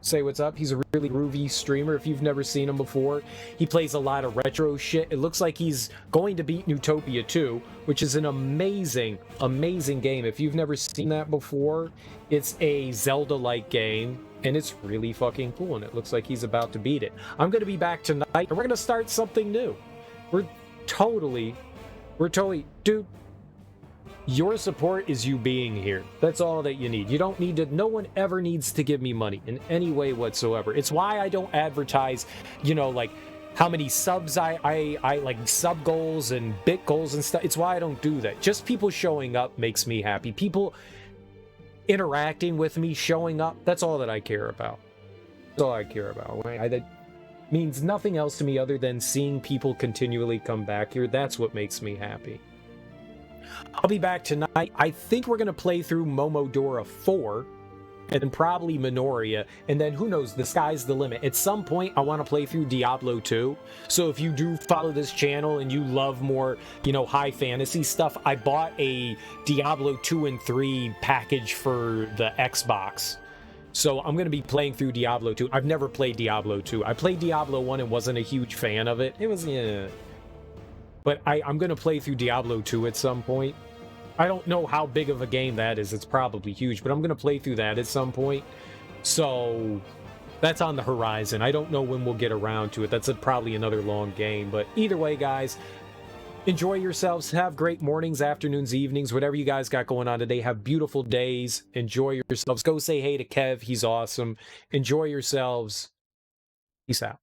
Say what's up. He's a really groovy streamer. If you've never seen him before, he plays a lot of retro shit. It looks like he's going to beat Utopia 2, which is an amazing, amazing game. If you've never seen that before, it's a Zelda-like game, and it's really fucking cool, and it looks like he's about to beat it. I'm going to be back tonight, and we're going to start something new. We're totally, dude, your support is you being here. That's all that you need. You don't need to, no one ever needs to give me money in any way whatsoever. It's why I don't advertise, you know, like how many subs I like, sub goals and bit goals and stuff. It's why I don't do that. Just people showing up makes me happy. People interacting with me, showing up, that's all that I care about. That's all I care about. That means nothing else to me other than seeing people continually come back here. That's what makes me happy. I'll be back tonight. I think we're going to play through Momodora 4 and probably Minoria, and then who knows, the sky's the limit. At some point, I want to play through Diablo 2. So if you do follow this channel and you love more, you know, high fantasy stuff, I bought a Diablo 2 and 3 package for the Xbox. So I'm going to be playing through Diablo 2. I've never played Diablo 2. I played Diablo 1 and wasn't a huge fan of it. It was, yeah. But I'm going to play through Diablo 2 at some point. I don't know how big of a game that is. It's probably huge, but I'm going to play through that at some point. So that's on the horizon. I don't know when we'll get around to it. That's probably another long game. But either way, guys, enjoy yourselves. Have great mornings, afternoons, evenings, whatever you guys got going on today. Have beautiful days. Enjoy yourselves. Go say hey to Kev. He's awesome. Enjoy yourselves. Peace out.